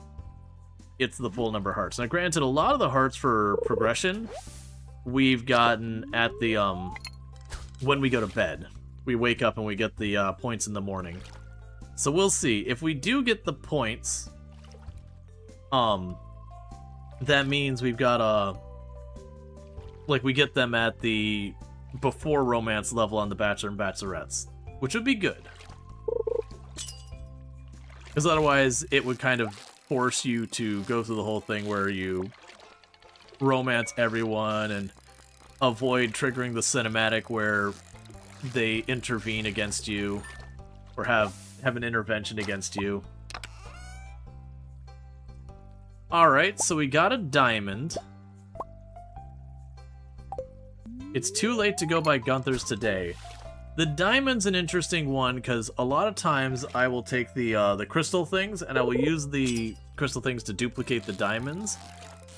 [SPEAKER 1] it's the full number of hearts. Now, granted, a lot of the hearts for progression we've gotten at the, when we go to bed. We wake up and we get the points in the morning. So we'll see. If we do get the points, that means we've got like, we get them at the before romance level on the Bachelor and Bachelorettes, which would be good. Because otherwise, it would kind of force you to go through the whole thing where you romance everyone and avoid triggering the cinematic where they intervene against you or have an intervention against you. Alright, so we got a diamond. It's too late to go by Gunther's today. The diamond's an interesting one because a lot of times I will take the crystal things and I will use the crystal things to duplicate the diamonds.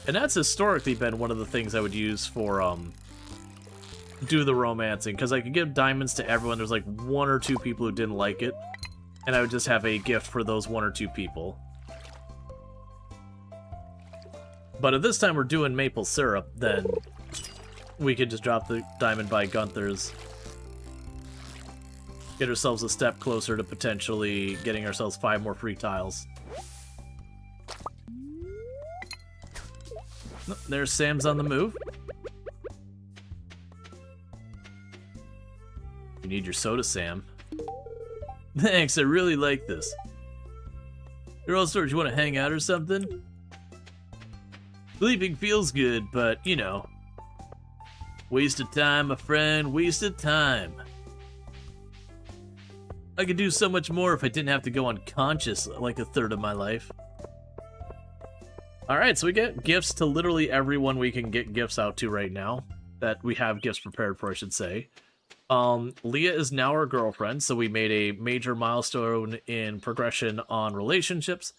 [SPEAKER 1] And that's historically been one of the things I would use for do the romancing, because I could give diamonds to everyone. There's like 1 or 2 people who didn't like it, and I would just have a gift for those 1 or 2 people. But at this time we're doing maple syrup, then we could just drop the diamond by Gunther's. Get ourselves a step closer to potentially getting ourselves 5 more free tiles. Oh, there's Sam's on the move. You need your soda, Sam. Thanks, I really like this. Rual, Storge, you want to hang out or something? Sleeping feels good, but, you know. Waste of time, my friend, waste of time. I could do so much more if I didn't have to go unconscious like a third of my life. Alright, so we get gifts to literally everyone we can get gifts out to right now. That we have gifts prepared for, I should say. Leah is now our girlfriend, so we made a major milestone in progression on relationships.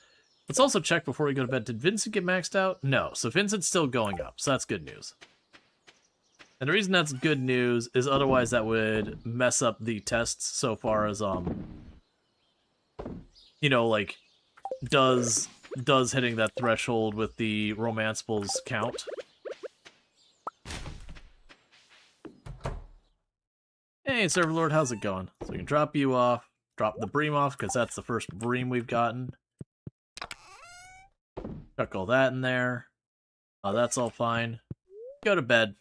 [SPEAKER 1] Let's also check before we go to bed. Did Vincent get maxed out? No, so Vincent's still going up, so that's good news. And the reason that's good news is otherwise that would mess up the tests so far as, you know, like, does hitting that threshold with the romanceables count? Hey, Serverlord, how's it going? So we can drop you off, drop the bream off, because that's the first bream we've gotten. Chuck all that in there. That's all fine. Go to bed.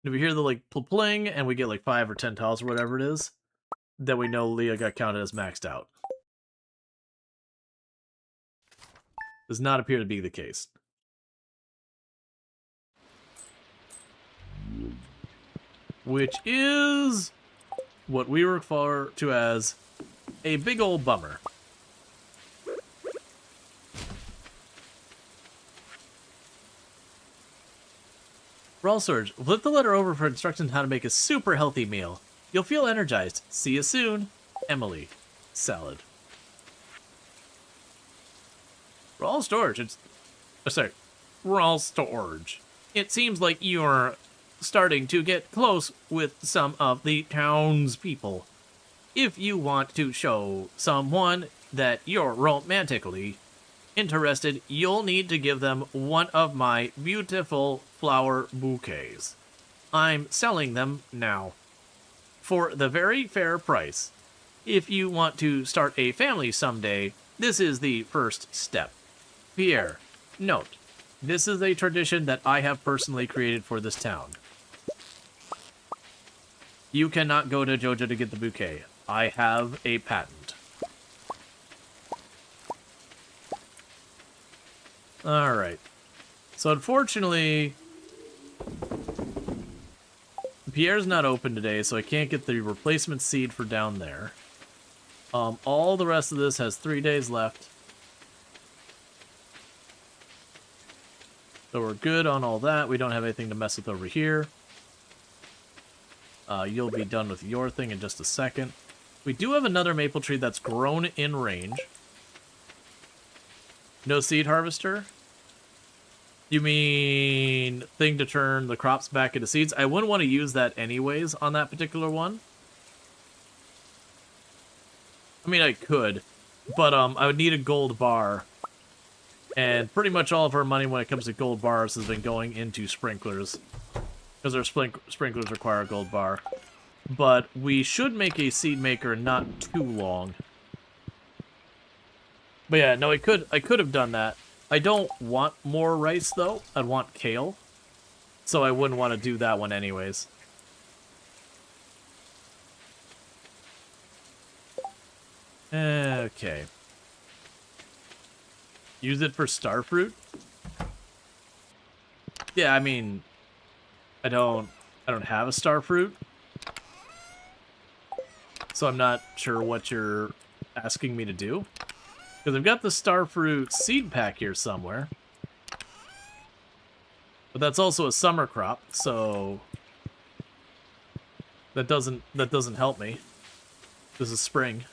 [SPEAKER 1] If we hear the, like, pling, and we get, like, 5 or 10 tiles or whatever it is, then we know Leah got counted as maxed out. Does not appear to be the case. Which is what we refer to as a big old bummer. Rual, Storge, flip the letter over for instructions on how to make a super healthy meal. You'll feel energized. See you soon. Emily. Salad. Rual, Storge, it's... Oh, sorry. Rual, Storge. It seems like you're starting to get close with some of the townspeople. If you want to show someone that you're romantically interested, you'll need to give them one of my beautiful flower bouquets. I'm selling them now for the very fair price. If you want to start a family someday, this is the first step. Pierre, note, this is a tradition that I have personally created for this town. You cannot go to Jojo to get the bouquet. I have a patent. Alright. So unfortunately, Pierre's not open today, so I can't get the replacement seed for down there. All the rest of this has 3 days left. So we're good on all that. We don't have anything to mess with over here. You'll be done with your thing in just a second. We do have another maple tree that's grown in range. No seed harvester? You mean thing to turn the crops back into seeds? I wouldn't want to use that anyways on that particular one. I mean, I could, but I would need a gold bar. And pretty much all of our money when it comes to gold bars has been going into sprinklers. Because our sprinklers require a gold bar. But we should make a seed maker in not too long. But yeah, no, I could have done that. I don't want more rice, though. I'd want kale. So I wouldn't want to do that one anyways. Okay. Use it for starfruit? Yeah, I mean, I don't have a starfruit. So I'm not sure what you're asking me to do. Because I've got the starfruit seed pack here somewhere. But that's also a summer crop, so that doesn't help me. This is spring.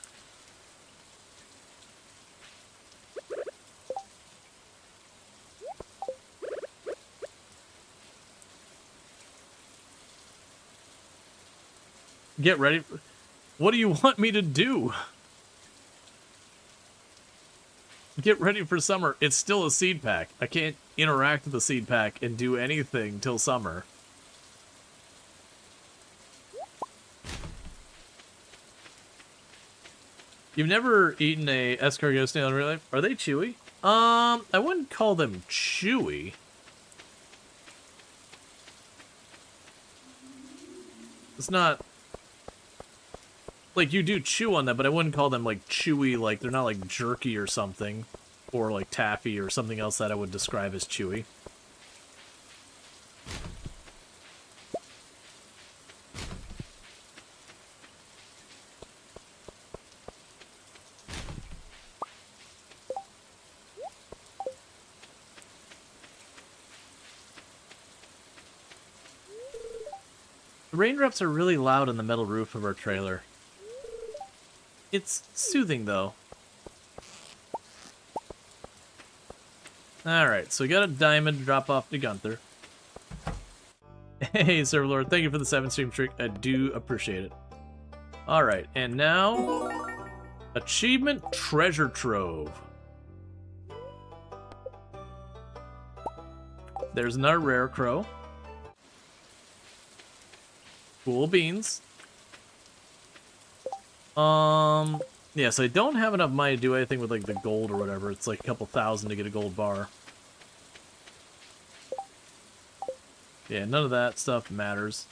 [SPEAKER 1] Get ready. What do you want me to do? Get ready for summer. It's still a seed pack. I can't interact with the seed pack and do anything till summer. You've never eaten a escargot snail in real life? Are they chewy? I wouldn't call them chewy. It's not Like, you do chew on them, but I wouldn't call them, like, chewy, like, they're not, like, jerky or something. Or, like, taffy or something else that I would describe as chewy. The raindrops are really loud on the metal roof of our trailer. It's soothing, though. Alright, so we got a diamond to drop off to Gunther. Hey, Serverlord, thank you for the 7-stream streak. I do appreciate it. Alright, and now... Achievement Treasure Trove. There's another rare crow. Cool beans. Yeah, so I don't have enough money to do anything with, like, the gold or whatever. It's like a couple thousand to get a gold bar. Yeah, none of that stuff matters.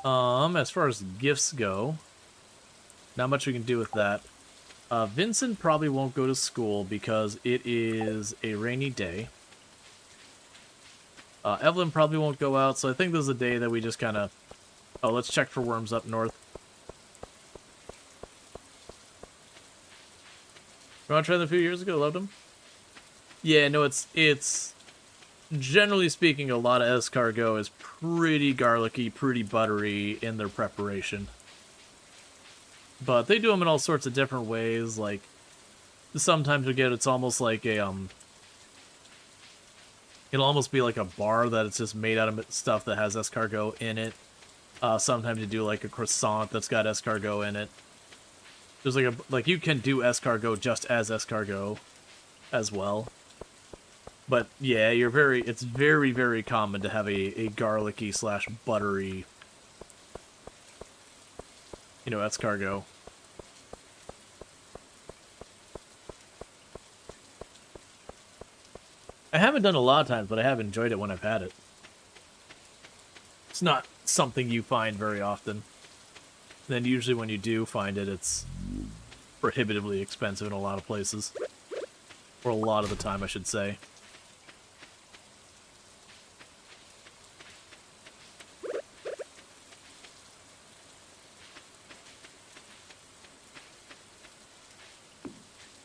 [SPEAKER 1] As far as gifts go, not much we can do with that. Vincent probably won't go to school because it is a rainy day. Evelyn probably won't go out, so I think this is a day that we just kind of... Oh, let's check for worms up north. You want to try them a few years ago? Loved them? Yeah, no, it's... Generally speaking, a lot of escargot is pretty garlicky, pretty buttery in their preparation. But they do them in all sorts of different ways, like... Sometimes you get, it's almost like a, It'll almost be like a bar that it's just made out of stuff that has escargot in it. Sometimes you do like a croissant that's got escargot in it. There's like you can do escargot just as escargot as well. But yeah, it's very, very common to have a garlicky / buttery, escargot. I haven't done a lot of times, but I have enjoyed it when I've had it. It's not something you find very often. Then usually when you do find it, it's prohibitively expensive in a lot of places. Or a lot of the time, I should say.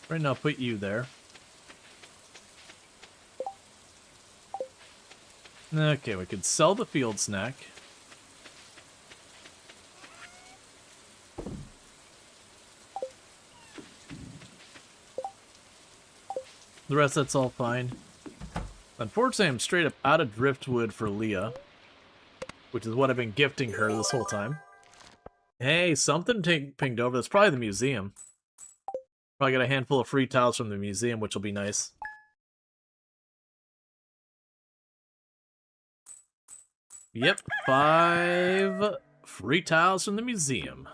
[SPEAKER 1] Right now, put you there. Okay, we could sell the field snack. The rest, that's all fine. Unfortunately, I'm straight up out of driftwood for Leah, which is what I've been gifting her this whole time. Hey, something pinged over. That's probably the museum. Probably got a handful of free tiles from the museum, which will be nice. Yep, 5 free tiles from the museum.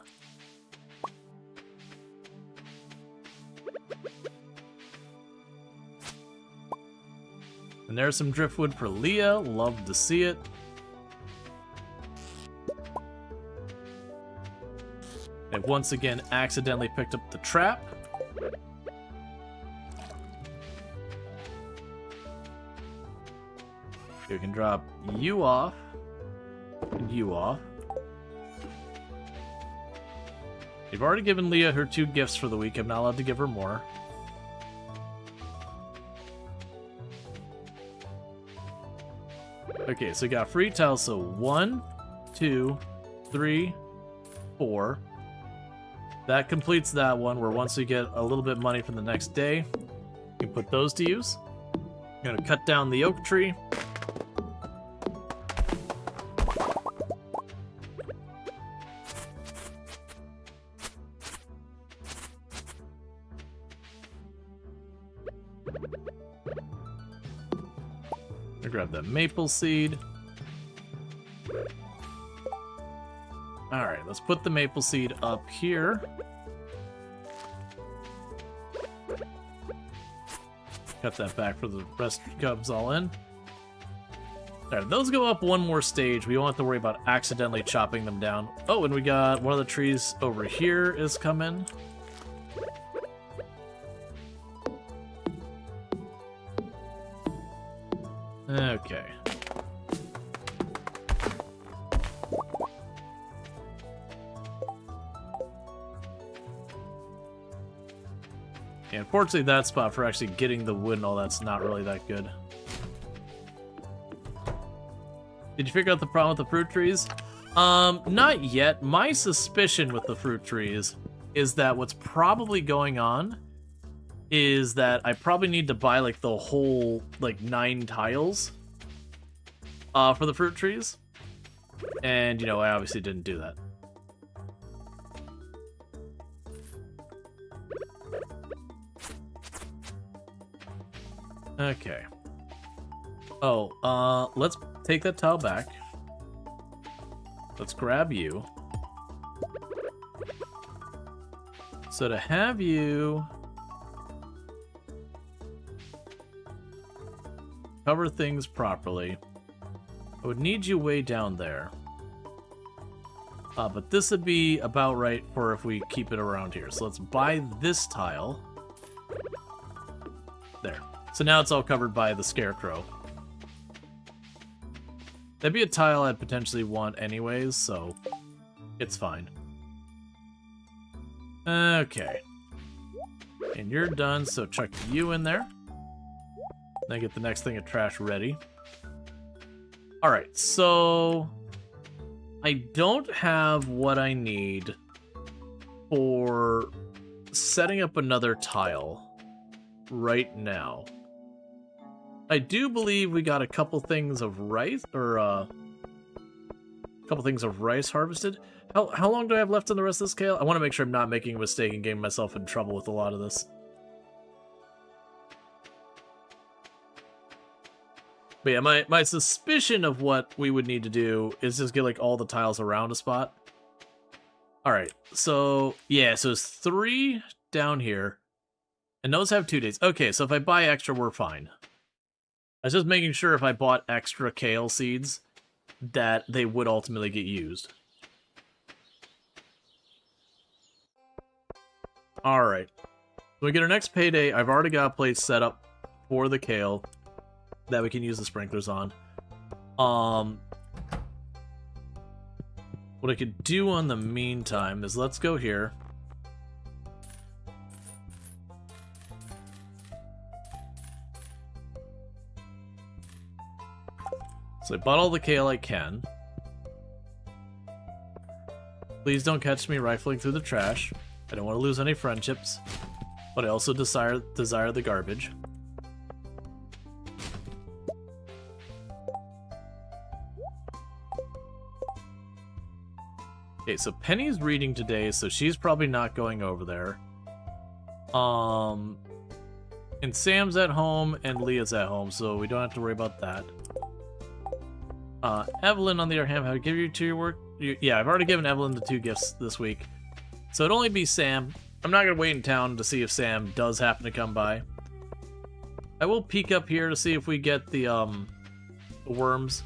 [SPEAKER 1] And there's some driftwood for Leah. Love to see it. I once again accidentally picked up the trap. You can drop you off. And you off. You've already given Leah her 2 gifts for the week. I'm not allowed to give her more. Okay, so we got free tiles. So 1, 2, 3, 4. That completes that one, where once we get a little bit of money from the next day, we can put those to use. I'm going to cut down the oak tree. Grab that maple seed. Alright, let's put the maple seed up here. Cut that back for the rest comes all in. Alright, those go up one more stage. We won't have to worry about accidentally chopping them down. Oh, and we got one of the trees over here is coming. Okay. And unfortunately, that spot for actually getting the wood and all that's not really that good. Did you figure out the problem with the fruit trees? Not yet. My suspicion with the fruit trees is that what's probably going on is that I probably need to buy, like, the whole, like, 9 tiles for the fruit trees. And, you know, I obviously didn't do that. Okay. Oh, let's take that tile back. Let's grab you. So to have you cover things properly, I would need you way down there. But this would be about right for if we keep it around here. So let's buy this tile. There. So now it's all covered by the scarecrow. That'd be a tile I'd potentially want anyways, so it's fine. Okay. And you're done, so chuck you in there. Then get the next thing of trash ready. Alright, so I don't have what I need for setting up another tile right now. I do believe we got a couple things of rice, or a couple things of rice harvested. How long do I have left on the rest of this kale? I want to make sure I'm not making a mistake and getting myself in trouble with a lot of this. But yeah, my suspicion of what we would need to do is just get, like, all the tiles around a spot. Alright, so, yeah, so it's 3 down here. And those have 2 days. Okay, so if I buy extra, we're fine. I was just making sure if I bought extra kale seeds, that they would ultimately get used. Alright. So we get our next payday. I've already got a place set up for the kale that we can use the sprinklers on. What I could do on the meantime is let's go here. So I bought all the kale I can. Please don't catch me rifling through the trash. I don't want to lose any friendships, but I also desire the garbage. Okay, so Penny's reading today, so she's probably not going over there. And Sam's at home and Leah's at home, so we don't have to worry about that. Evelyn, on the other hand, have I given you 2 work? Yeah, I've already given Evelyn the 2 gifts this week. So it'd only be Sam. I'm not going to wait in town to see if Sam does happen to come by. I will peek up here to see if we get the worms.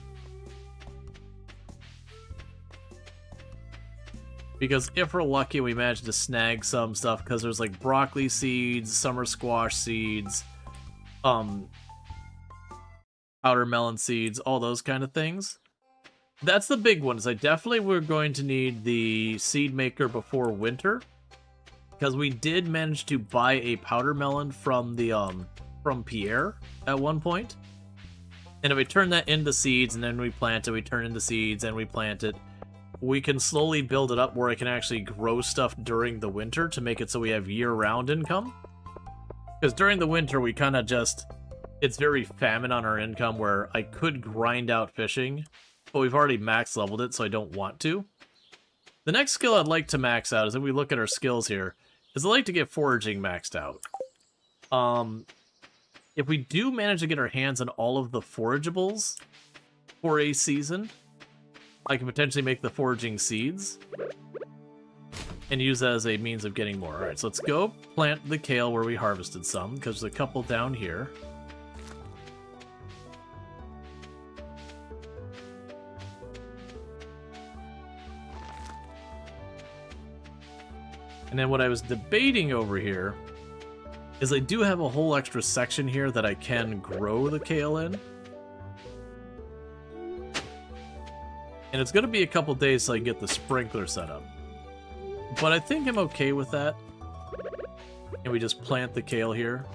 [SPEAKER 1] Because if we're lucky, we manage to snag some stuff, because there's, like, broccoli seeds, summer squash seeds, powder melon seeds, all those kind of things. That's the big one, is I definitely were going to need the seed maker before winter, because we did manage to buy a powder melon from the from Pierre at one point. And if we turn that into seeds and then we plant it, we turn into seeds and we plant it, we can slowly build it up where I can actually grow stuff during the winter to make it so we have year-round income. Because during the winter we kind of just, it's very famine on our income, where I could grind out fishing, but we've already max leveled it, so I don't want to. The next skill I'd like to max out is, if we look at our skills here, is I'd like to get foraging maxed out. If we do manage to get our hands on all of the forageables for a season, I can potentially make the foraging seeds and use that as a means of getting more. Alright, so let's go plant the kale where we harvested some, because there's a couple down here. And then what I was debating over here is I do have a whole extra section here that I can grow the kale in. And it's going to be a couple days so I can get the sprinkler set up. But I think I'm okay with that. And we just plant the kale here.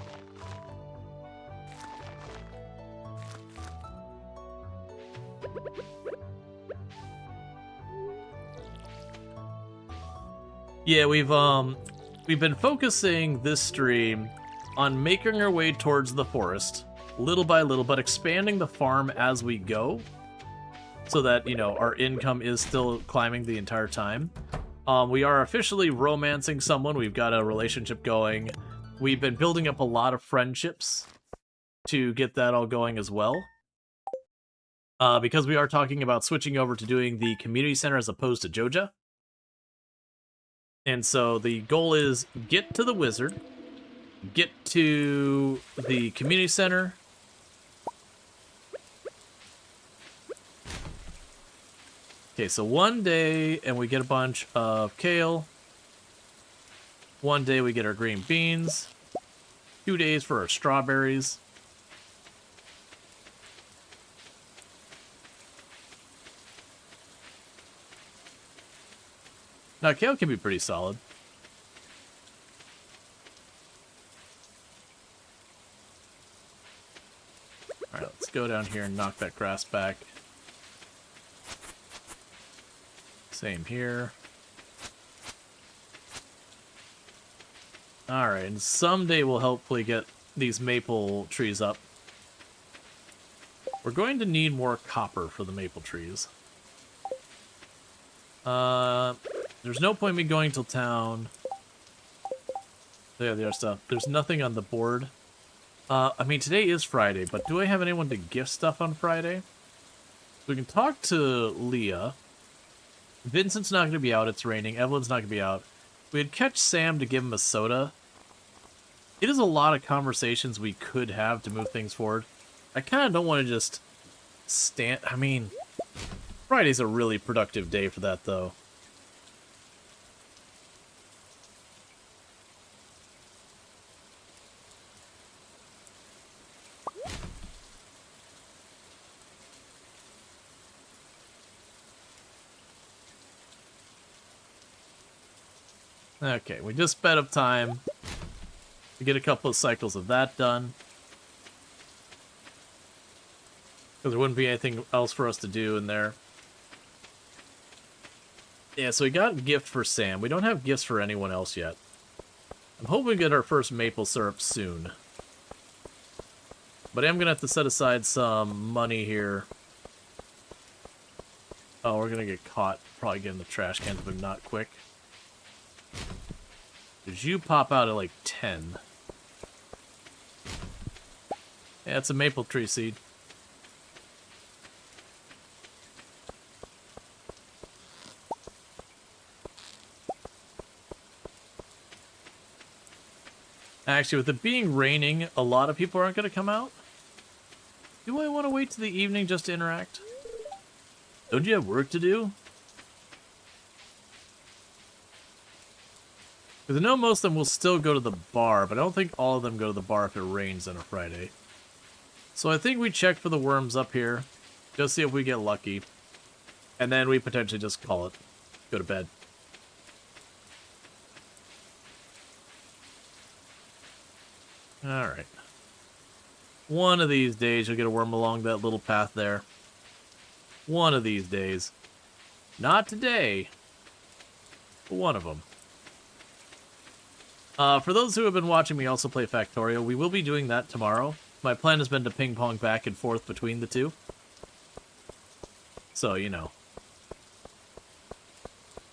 [SPEAKER 1] Yeah, we've been focusing this stream on making our way towards the forest, little by little, but expanding the farm as we go, so that, you know, our income is still climbing the entire time. We are officially romancing someone. We've got a relationship going. We've been building up a lot of friendships to get that all going as well. Because we are talking about switching over to doing the community center as opposed to Joja. And so the goal is get to the wizard, get to the community center, okay, so one day and we get a bunch of kale, one day we get our green beans, 2 days for our strawberries. Now, kale can be pretty solid. Alright, let's go down here and knock that grass back. Same here. Alright, and someday we'll hopefully get these maple trees up. We're going to need more copper for the maple trees. There's no point in me going till town. There, the other stuff. There's nothing on the board. I mean, today is Friday, but do I have anyone to gift stuff on Friday? We can talk to Leah. Vincent's not going to be out. It's raining. Evelyn's not going to be out. We'd catch Sam to give him a soda. It is a lot of conversations we could have to move things forward. I kind of don't want to just stand... I mean, Friday's a really productive day for that, though. Okay, we just sped up time to get a couple of cycles of that done. Because there wouldn't be anything else for us to do in there. Yeah, so we got a gift for Sam. We don't have gifts for anyone else yet. I'm hoping we get our first maple syrup soon. But I'm going to have to set aside some money here. Oh, we're going to get caught. Probably getting the trash cans, but not quick. Did you pop out at like 10? Yeah, it's a maple tree seed. Actually, with it being raining, a lot of people aren't going to come out. Do I want to wait till the evening just to interact? Don't you have work to do? Because I know most of them will still go to the bar, but I don't think all of them go to the bar if it rains on a Friday. So I think we check for the worms up here, just see if we get lucky. And then we potentially just call it. Go to bed. Alright. One of these days you'll get a worm along that little path there. One of these days. Not today, but one of them. For those who have been watching me also play Factorio, we will be doing that tomorrow. My plan has been to ping-pong back and forth between the two. So, you know.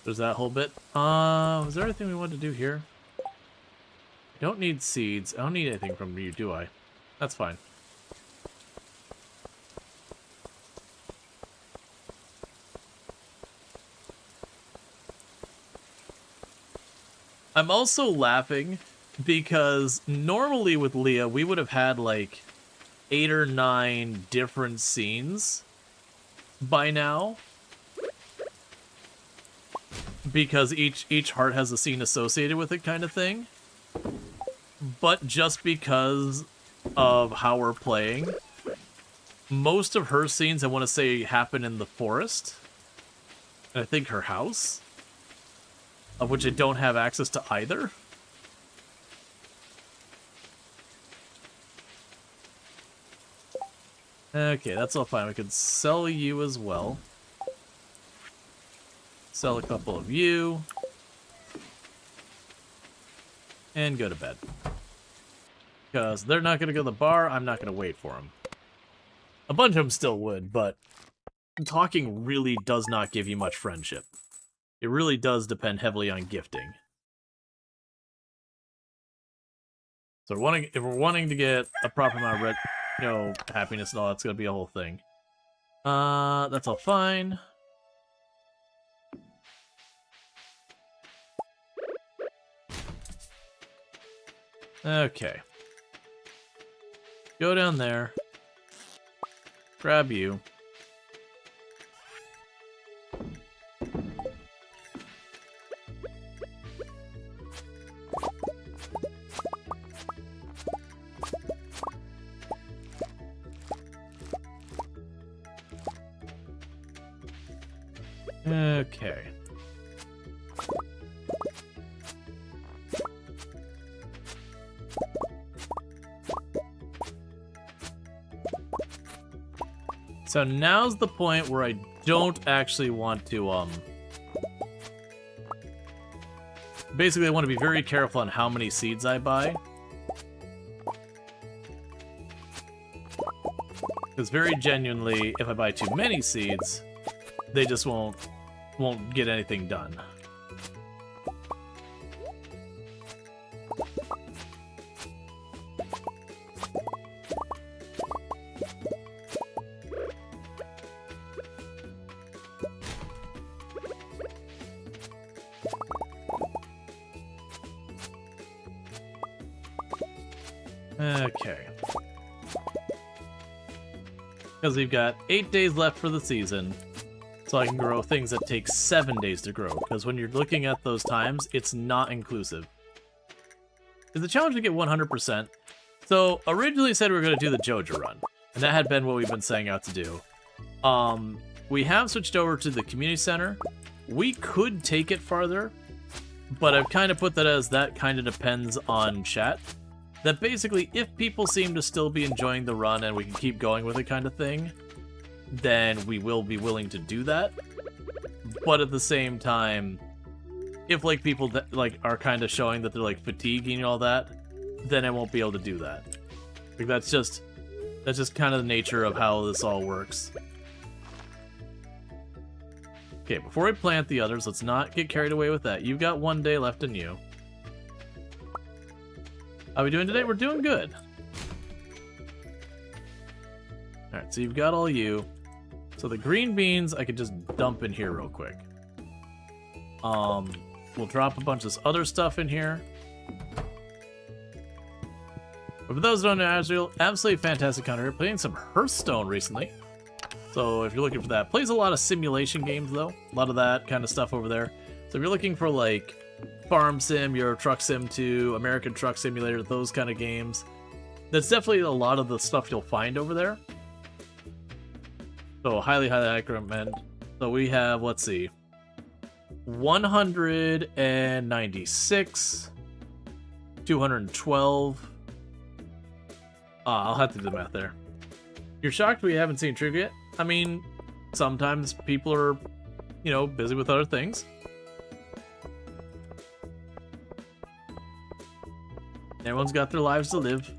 [SPEAKER 1] There's that whole bit. Was there anything we wanted to do here? I don't need seeds. I don't need anything from you, do I? That's fine. I'm also laughing because normally with Leah, we would have had like 8 or 9 different scenes by now. because each heart has a scene associated with it kind of thing. But just because of how we're playing, most of her scenes, I want to say, happen in the forest. And I think her house, of which I don't have access to either. Okay, that's all fine. We could sell you as well. Sell a couple of you. And go to bed. Because they're not going to go to the bar, I'm not going to wait for them. A bunch of them still would, but talking really does not give you much friendship. It really does depend heavily on gifting. So if we're wanting to get a proper amount of happiness and all, that's going to be a whole thing. That's all fine. Okay. Go down there. Grab you. Okay. So now's the point where I don't actually want to, basically I want to be very careful on how many seeds I buy. Because very genuinely, if I buy too many seeds, they just won't get anything done. Okay. Because we've got 8 days left for the season, so I can grow things that take 7 days to grow. Because when you're looking at those times, it's not inclusive. It's a challenge to get 100%. So originally said we were going to do the Joja run, and that had been what we've been setting out to do. We have switched over to the community center. We could take it farther, but I've kind of put that as that kind of depends on chat. That basically, if people seem to still be enjoying the run and we can keep going with it kind of thing, then we will be willing to do that. But at the same time, if like people that like are kind of showing that they're like fatiguing and all that, then I won't be able to do that. Like that's just kind of the nature of how this all works. Okay, before we plant the others, let's not get carried away with that. You've got 1 day left in you. How are we doing today? We're doing good. Alright, so you've got all you. So the green beans I could just dump in here real quick. We'll drop a bunch of this other stuff in here. But for those who don't know, Azrael, absolutely fantastic hunter. Playing some Hearthstone recently. So if you're looking for that. Plays a lot of simulation games though. A lot of that kind of stuff over there. So if you're looking for like Farm Sim, Euro Truck Sim 2, American Truck Simulator, those kind of games, that's definitely a lot of the stuff you'll find over there. So highly recommend. So we have, let's see, 196, 212. I'll have to do the math there. You're shocked we haven't seen Trigger yet? I mean, sometimes people are, busy with other things. Everyone's got their lives to live.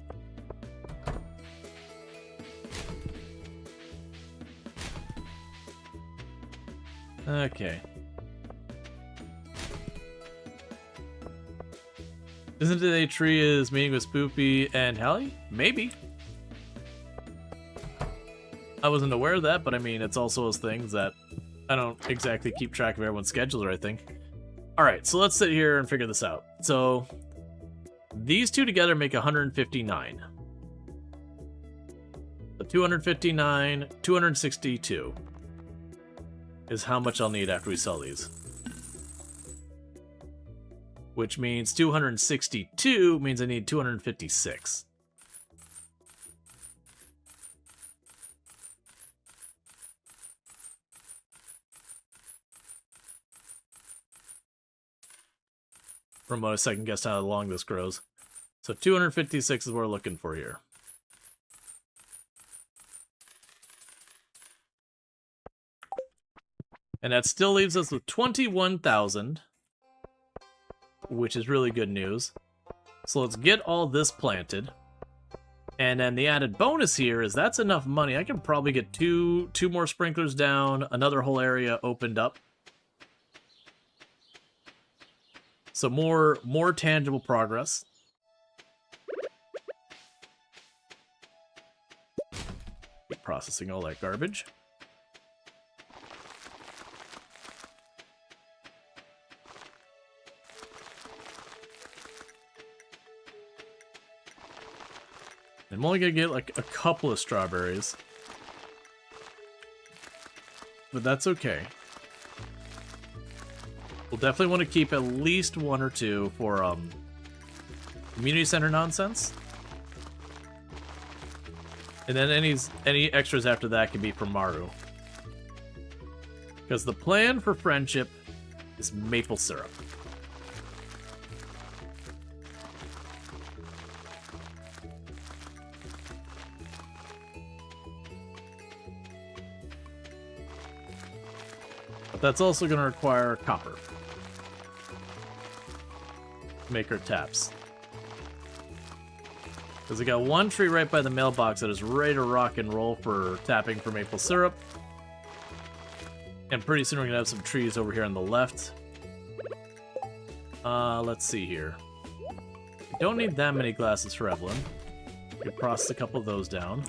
[SPEAKER 1] Okay. Isn't it a tree is meeting with Spoopy and Hallie? Maybe. I wasn't aware of that, but I mean, it's also those things that I don't exactly keep track of everyone's schedule or anything. Alright, so let's sit here and figure this out. So these two together make 159. So 259, 262 is how much I'll need after we sell these. which means 262 means I need 256. From what I second guessed how long this grows. So 256 is what we're looking for here. And that still leaves us with 21,000, which is really good news. So let's get all this planted. And then the added bonus here is that's enough money. I can probably get two more sprinklers down, another whole area opened up. So more tangible progress. Keep processing all that garbage. I'm only gonna get like a couple of strawberries. But that's okay. We'll definitely want to keep at least one or two for community center nonsense. And then any extras after that can be for Maru. Because the plan for friendship is maple syrup. But that's also going to require copper. Make our taps. Because we got one tree right by the mailbox that is ready to rock and roll for tapping for maple syrup. And pretty soon we're going to have some trees over here on the left. Let's see here. We don't need that many glasses for Evelyn. We can process a couple of those down.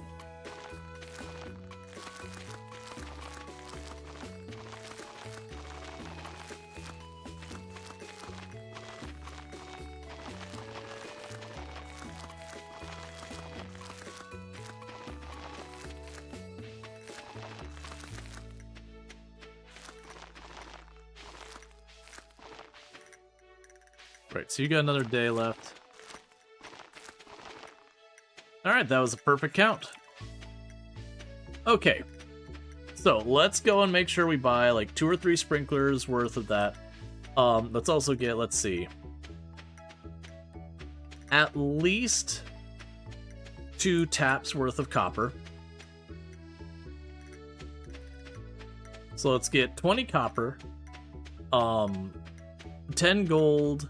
[SPEAKER 1] Right, so you got another day left. Alright, that was a perfect count. Okay. So, let's go and make sure we buy like 2 or 3 sprinklers worth of that. Let's also get, let's see. At least 2 taps worth of copper. So let's get 20 copper. 10 gold.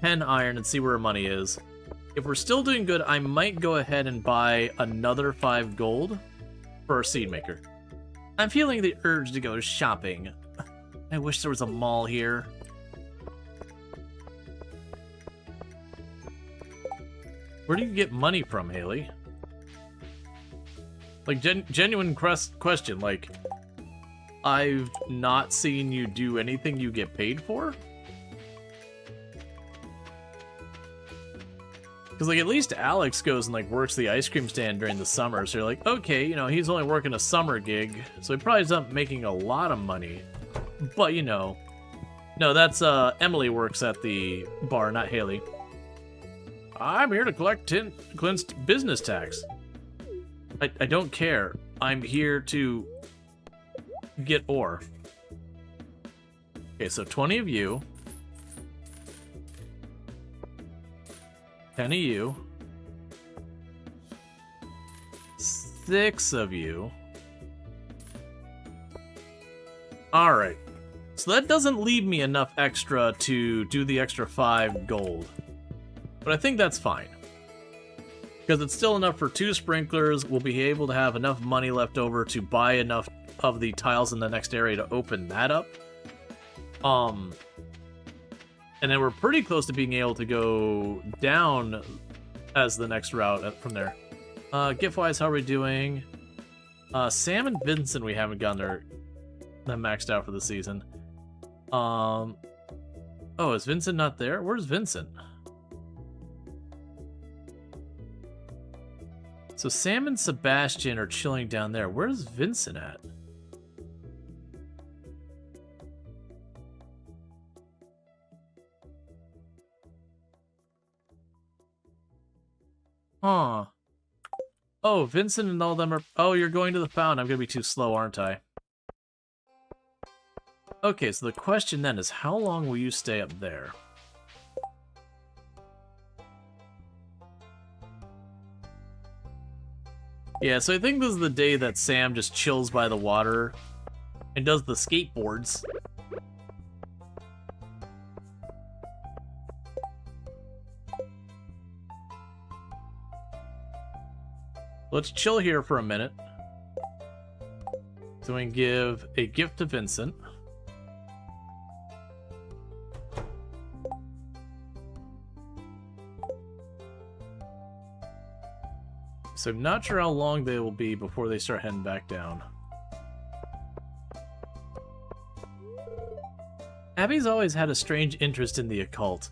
[SPEAKER 1] 10 iron and see where our money is. If we're still doing good, I might go ahead and buy another 5 gold for our seed maker. I'm feeling the urge to go shopping. I wish there was a mall here. Where do you get money from, Haley? Like, genuine question, like, I've not seen you do anything you get paid for? Because, like, at least Alex goes and, like, works the ice cream stand during the summer. So you're like, okay, you know, he's only working a summer gig. So he probably isn't making a lot of money. But, you know. No, that's, Emily works at the bar, not Haley. I'm here to collect Clint's business tax. I don't care. I'm here to get ore. Okay, so 20 of you. 10 of you. 6 of you. Alright. So that doesn't leave me enough extra to do the extra 5 gold. But I think that's fine. Because it's still enough for 2 sprinklers. We'll be able to have enough money left over to buy enough of the tiles in the next area to open that up. And then we're pretty close to being able to go down as the next route from there. Gift-wise, how are we doing? Sam and Vincent, we haven't gotten there. That maxed out for the season. Oh, is Vincent not there? Where's Vincent? So Sam and Sebastian are chilling down there. Where's Vincent at? Huh. Oh, Vincent and all them are... Oh, you're going to the fountain. I'm going to be too slow, aren't I? Okay, so the question then is, how long will you stay up there? Yeah, so I think this is the day that Sam just chills by the water and does the skateboards. Let's chill here for a minute. So we can give a gift to Vincent. So I'm not sure how long they will be before they start heading back down. Abby's always had a strange interest in the occult.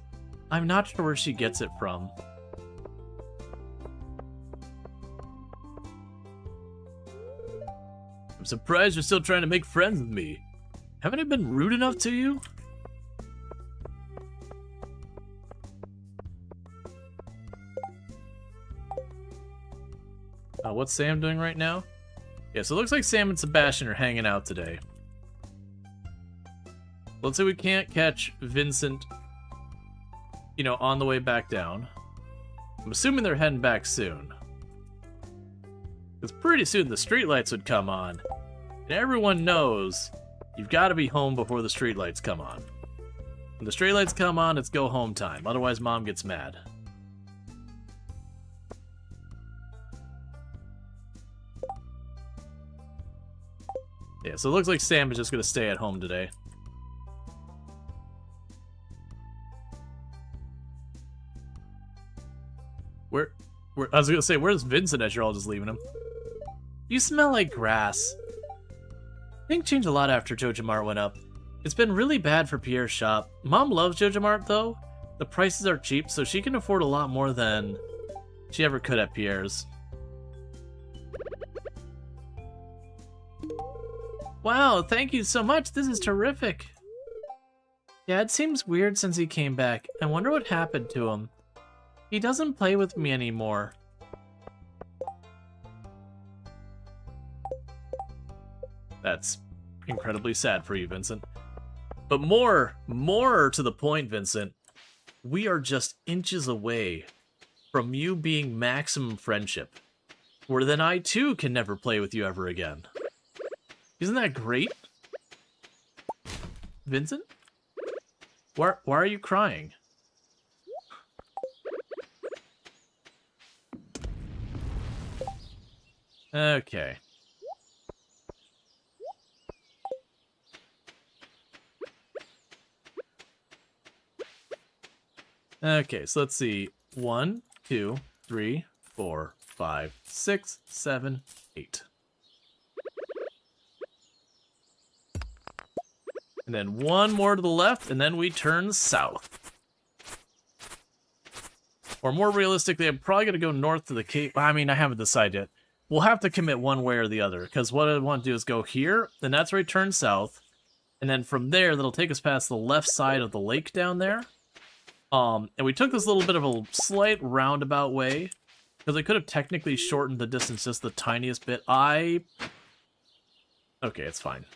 [SPEAKER 1] I'm not sure where she gets it from. I'm surprised you're still trying to make friends with me. Haven't I been rude enough to you? What's Sam doing right now? Yeah, so it looks like Sam and Sebastian are hanging out today. Let's say we can't catch Vincent, you know, on the way back down. I'm assuming they're heading back soon. Because pretty soon the streetlights would come on. And everyone knows you've got to be home before the streetlights come on. When the streetlights come on, it's go home time. Otherwise, Mom gets mad. Yeah, so it looks like Sam is just going to stay at home today. I was going to say, where's Vincent as you're all just leaving him? You smell like grass. Things changed a lot after Joja Mart went up. It's been really bad for Pierre's shop. Mom loves Joja Mart, though. The prices are cheap, so she can afford a lot more than she ever could at Pierre's. Wow, thank you so much. This is terrific. Yeah, it seems weird since he came back. I wonder what happened to him. He doesn't play with me anymore. That's incredibly sad for you, Vincent. But more to the point, Vincent, we are just inches away from you being maximum friendship, where then I too can never play with you ever again. Isn't that great? Vincent? Why are you crying? Okay. Okay, so let's see. 1, 2, 3, 4, 5, 6, 7, 8. And then one more to the left, and then we turn south. Or more realistically, I'm probably going to go north to the Cape. I mean, I haven't decided yet. We'll have to commit one way or the other, because what I want to do is go here, and that's where we turn south. And then from there, that'll take us past the left side of the lake down there. And we took this little bit of a slight roundabout way, because I could have technically shortened the distance just the tiniest bit. Okay, it's fine.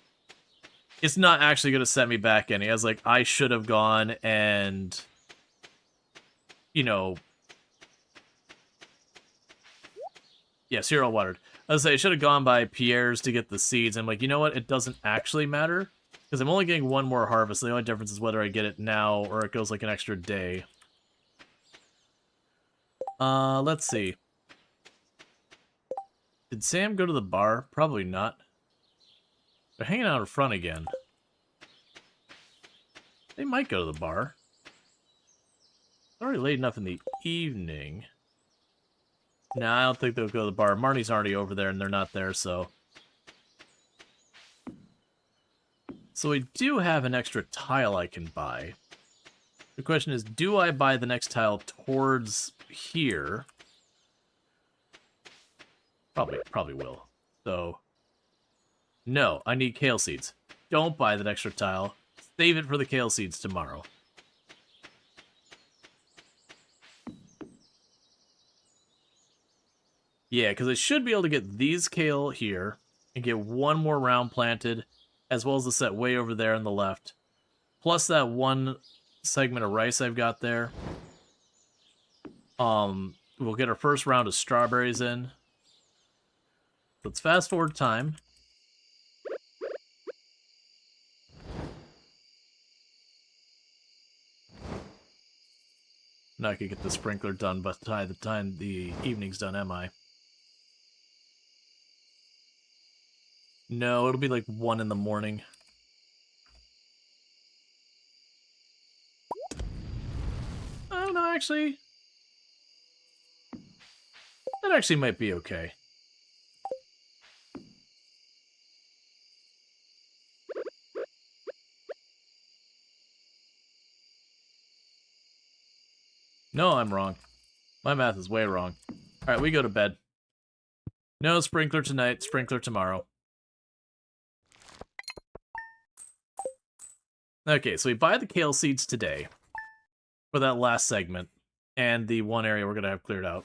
[SPEAKER 1] It's not actually going to set me back any. I was like, I should have gone and, you know... Yes, you're all watered. I was like, I should have gone by Pierre's to get the seeds. I'm like, you know what? It doesn't actually matter. Because I'm only getting one more harvest. The only difference is whether I get it now or it goes like an extra day. Let's see. Did Sam go to the bar? Probably not. They're hanging out in front again. They might go to the bar. It's already late enough in the evening. Nah, I don't think they'll go to the bar. Marnie's already over there and they're not there, so... So we do have an extra tile I can buy. The question is, do I buy the next tile towards here? Probably will. So, no, I need kale seeds. Don't buy that extra tile. Save it for the kale seeds tomorrow. Yeah, because I should be able to get these kale here and get one more round planted, as well as the set way over there on the left. Plus that one segment of rice I've got there. We'll get our first round of strawberries in. Let's fast forward time. Not gonna get the sprinkler done by the time the evening's done, am I? No, it'll be like 1 in the morning. I don't know, actually. That actually might be okay. No, I'm wrong. My math is way wrong. Alright, we go to bed. No sprinkler tonight, sprinkler tomorrow. Okay, so we buy the kale seeds today for that last segment and the one area we're going to have cleared out.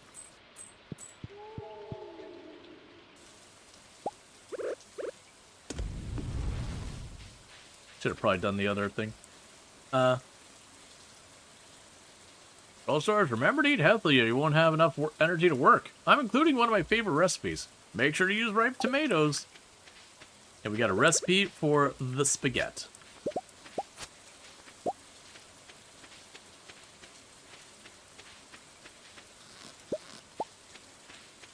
[SPEAKER 1] Should have probably done the other thing. Well, Storge, remember to eat healthy or you won't have enough energy to work. I'm including one of my favorite recipes. Make sure to use ripe tomatoes. And we got a recipe for the spaghetti.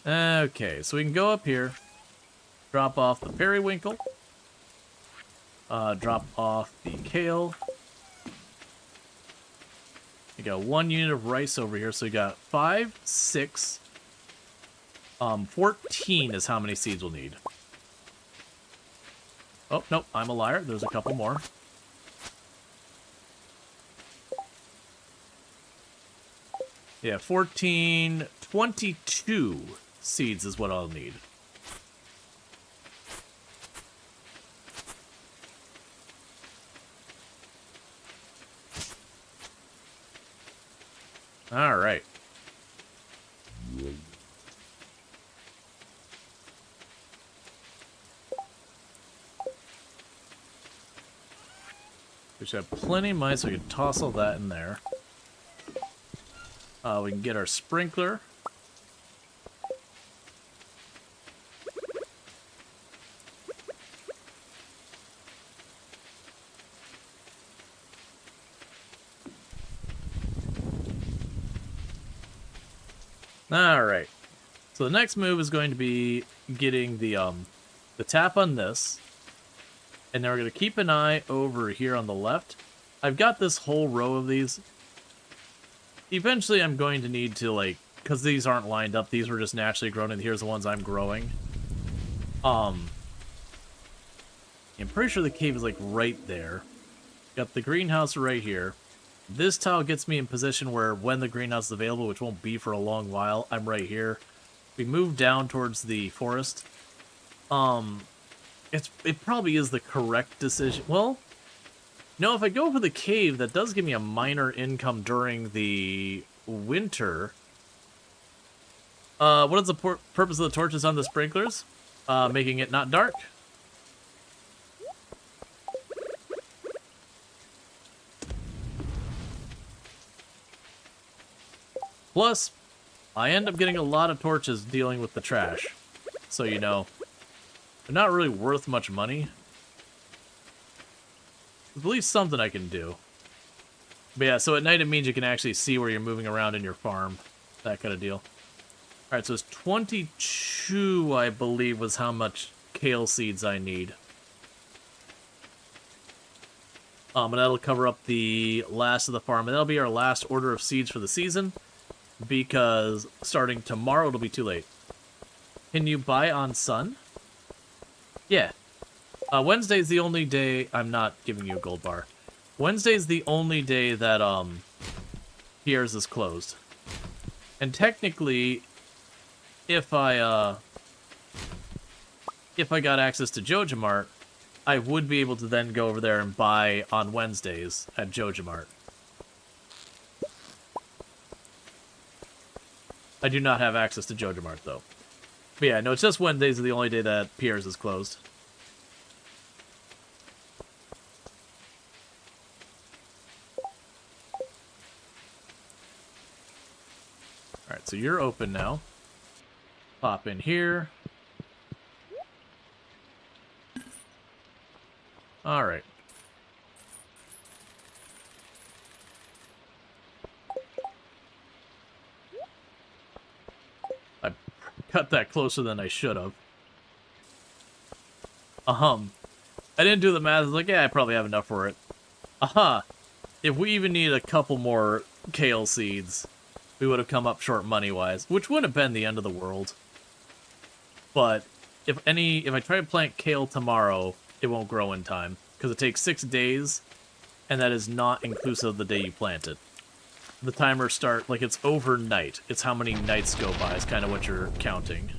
[SPEAKER 1] Okay, so we can go up here, drop off the periwinkle, drop off the kale. We got 1 unit of rice over here, so we got 5, 6, 14 is how many seeds we'll need. Oh, nope, I'm a liar. There's a couple more. Yeah, 14, 22 seeds is what I'll need. All right. We should have plenty of money, so we can toss all that in there. We can get our sprinkler. Alright. So the next move is going to be getting the tap on this. And then we're going to keep an eye over here on the left. I've got this whole row of these. Eventually I'm going to need to, like, because these aren't lined up, these were just naturally grown, and here's the ones I'm growing. I'm pretty sure the cave is, like, right there. Got the greenhouse right here. This tile gets me in position where when the greenhouse is available, which won't be for a long while, I'm right here. We move down towards the forest. It probably is the correct decision. Well, no, if I go for the cave, that does give me a minor income during the winter. What is the purpose of the torches on the sprinklers? Making it not dark. Plus, I end up getting a lot of torches dealing with the trash. So, you know, they're not really worth much money. There's at least something I can do. But yeah, so at night it means you can actually see where you're moving around in your farm. That kind of deal. Alright, so it's 22, I believe, was how much kale seeds I need. And that'll cover up the last of the farm. And that'll be our last order of seeds for the season. Because starting tomorrow, it'll be too late. Can you buy on Sun? Yeah. Wednesday's the only day... I'm not giving you a gold bar. Wednesday's the only day that, Pierre's is closed. And technically, if I got access to JojaMart, I would be able to then go over there and buy on Wednesdays at JojaMart. I do not have access to JojaMart, though. But yeah, no, it's just Wednesdays are the only day that Pierre's is closed. Alright, so you're open now. Pop in here. Alright. I cut that closer than I should have. I didn't do the math. I was like, yeah, I probably have enough for it. If we even need a couple more kale seeds, we would have come up short money-wise, which would have been the end of the world. But if I try to plant kale tomorrow, it won't grow in time, because it takes 6 days, and that is not inclusive of the day you plant it. The timer like, it's overnight. It's how many nights go by is kind of what you're counting.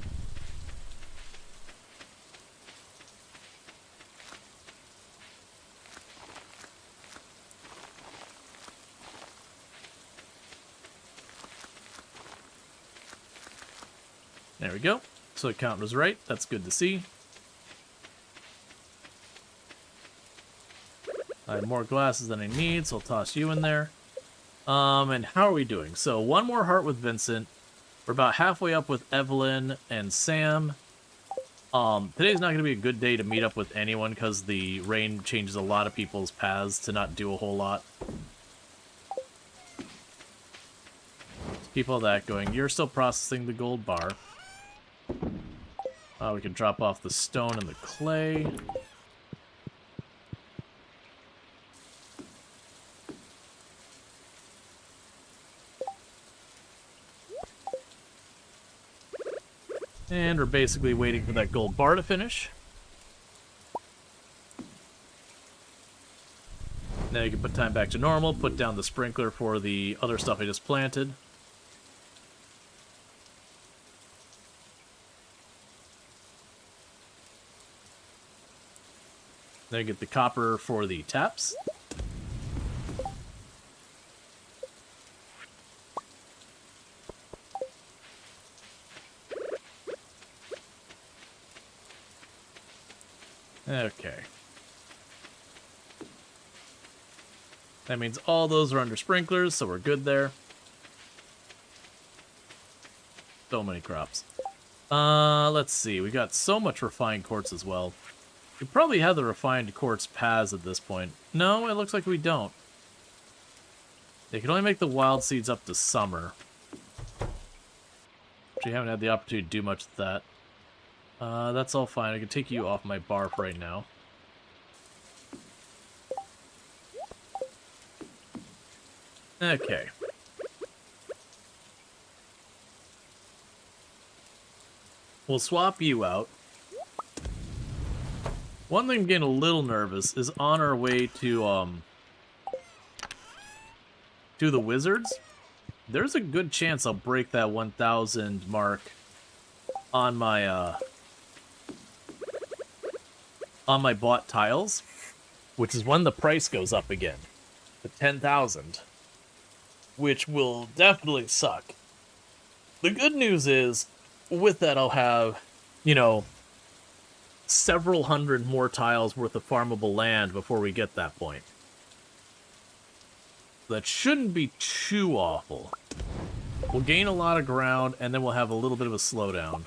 [SPEAKER 1] There we go. So the count was right. That's good to see. I have more glasses than I need, so I'll toss you in there. And how are we doing? So one more heart with Vincent. We're about halfway up with Evelyn and Sam. Today's not going to be a good day to meet up with anyone because the rain changes a lot of people's paths to not do a whole lot. Let's keep all that going. You're still processing the gold bar. We can drop off the stone and the clay. And we're basically waiting for that gold bar to finish. Now you can put time back to normal, put down the sprinkler for the other stuff I just planted. Then get the copper for the taps. Okay. That means all those are under sprinklers, so we're good there. So many crops. Let's see. We got so much refined quartz as well. We probably have the refined quartz paths at this point. No, it looks like we don't. They can only make the wild seeds up to summer. Actually, haven't had the opportunity to do much with that. That's all fine. I can take you off my bar for right now. Okay. We'll swap you out. One thing I'm getting a little nervous is on our way to the wizards. There's a good chance I'll break that 1,000 mark on my bought tiles, which is when the price goes up again to 10,000, which will definitely suck. The good news is, with that I'll have, you know, several hundred more tiles worth of farmable land before we get that point. That shouldn't be too awful. We'll gain a lot of ground, and then we'll have a little bit of a slowdown.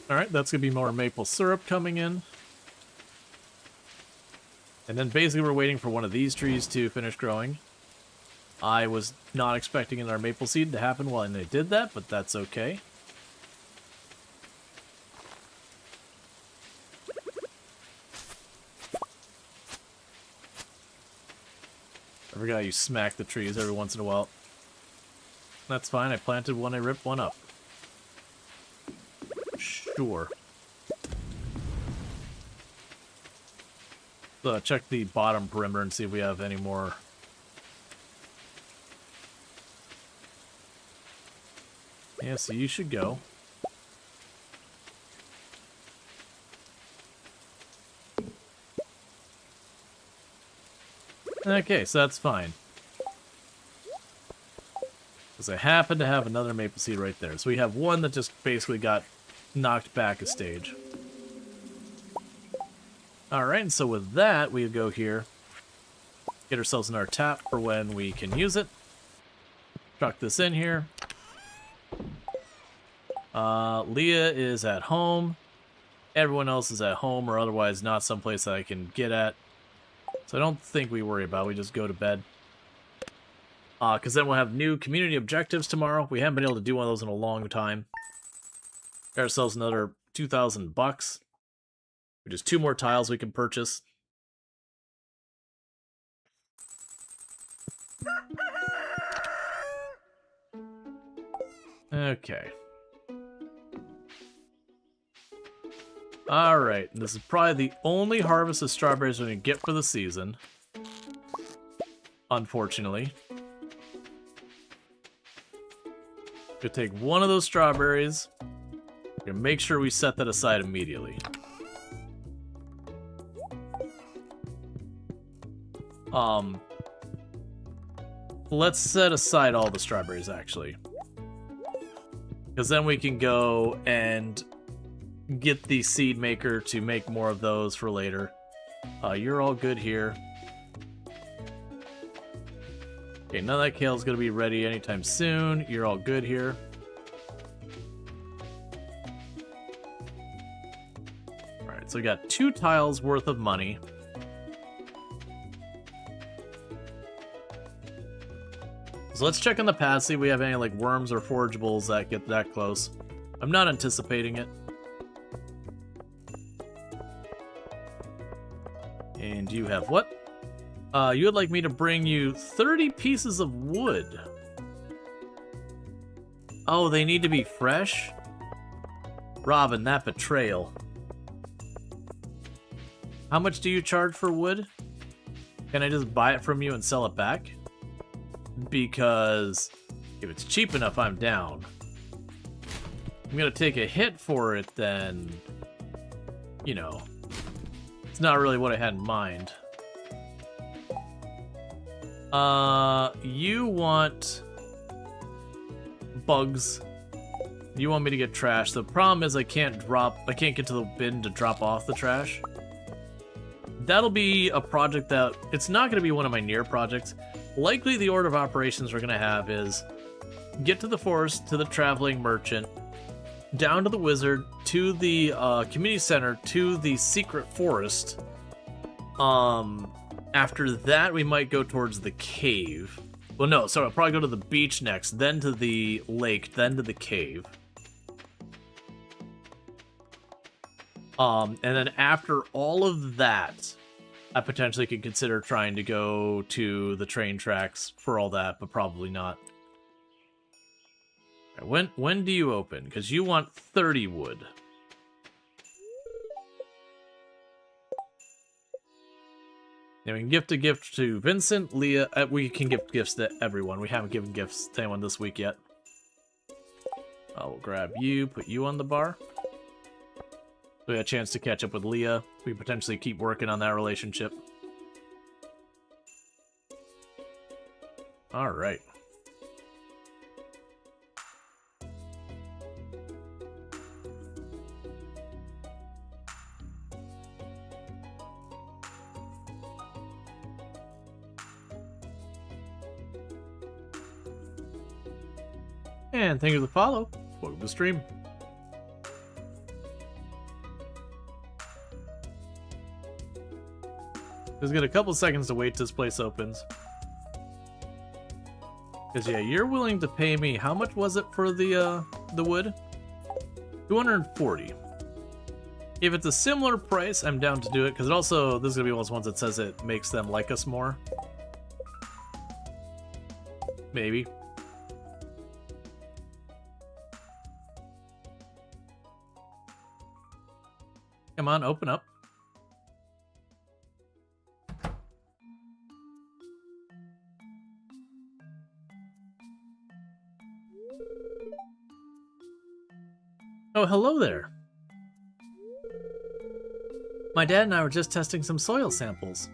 [SPEAKER 1] Alright, that's going to be more maple syrup coming in. And then basically we're waiting for one of these trees to finish growing. I was not expecting our maple seed to happen while they did that, but that's okay. I forgot you smack the trees every once in a while. That's fine, I planted one, I ripped one up. Sure. So check the bottom perimeter and see if we have any more. Yeah, so you should go. Okay, so that's fine. Because I happen to have another maple seed right there. So we have one that just basically got knocked back a stage. Alright, and so with that, we go here. Get ourselves another tap for when we can use it. Chuck this in here. Leah is at home. Everyone else is at home or otherwise not someplace that I can get at. So I don't think we worry about it. We just go to bed. Because then we'll have new community objectives tomorrow. We haven't been able to do one of those in a long time. Got ourselves another 2,000 bucks. Which is 2 more tiles we can purchase. Okay. Alright, this is probably the only harvest of strawberries we're going to get for the season. Unfortunately. Gonna take one of those strawberries. Gonna make sure we set that aside immediately. Let's set aside all the strawberries, actually. Because then we can go and get the seed maker to make more of those for later. You're all good here. Okay, none of that kale's going to be ready anytime soon. You're all good here. Alright, so we got 2 tiles worth of money. So let's check on the path, see if we have any like worms or forageables that get that close. I'm not anticipating it. And you have what? You would like me to bring you 30 pieces of wood. Oh, they need to be fresh? Robin, that betrayal. How much do you charge for wood? Can I just buy it from you and sell it back? Because if it's cheap enough, I'm down. I'm gonna take a hit for it, then, you know, it's not really what I had in mind. You want bugs. You want me to get trash. The problem is I can't get to the bin to drop off the trash. That'll be a project that, it's not going to be one of my near projects. Likely the order of operations we're going to have is get to the forest, to the traveling merchant, down to the wizard, to the community center, to the secret forest. After that, we might go towards the cave. Well, no, sorry, I'll probably go to the beach next, then to the lake, then to the cave. And then after all of that, I potentially could consider trying to go to the train tracks for all that, but probably not. When do you open? Because you want 30 wood. Yeah, we can gift a gift to Vincent, Leah. We can gift gifts to everyone. We haven't given gifts to anyone this week yet. We'll grab you, put you on the bar. We had a chance to catch up with Leah. We potentially keep working on that relationship. All right. And thank you for the follow. Welcome to the stream. Just get a couple seconds to wait till this place opens. Because yeah, you're willing to pay me, how much was it for the wood? 240. If it's a similar price, I'm down to do it, because it also, this is going to be one of those ones that says it makes them like us more. Maybe. Come on, open up. Oh, hello there. My dad and I were just testing some soil samples.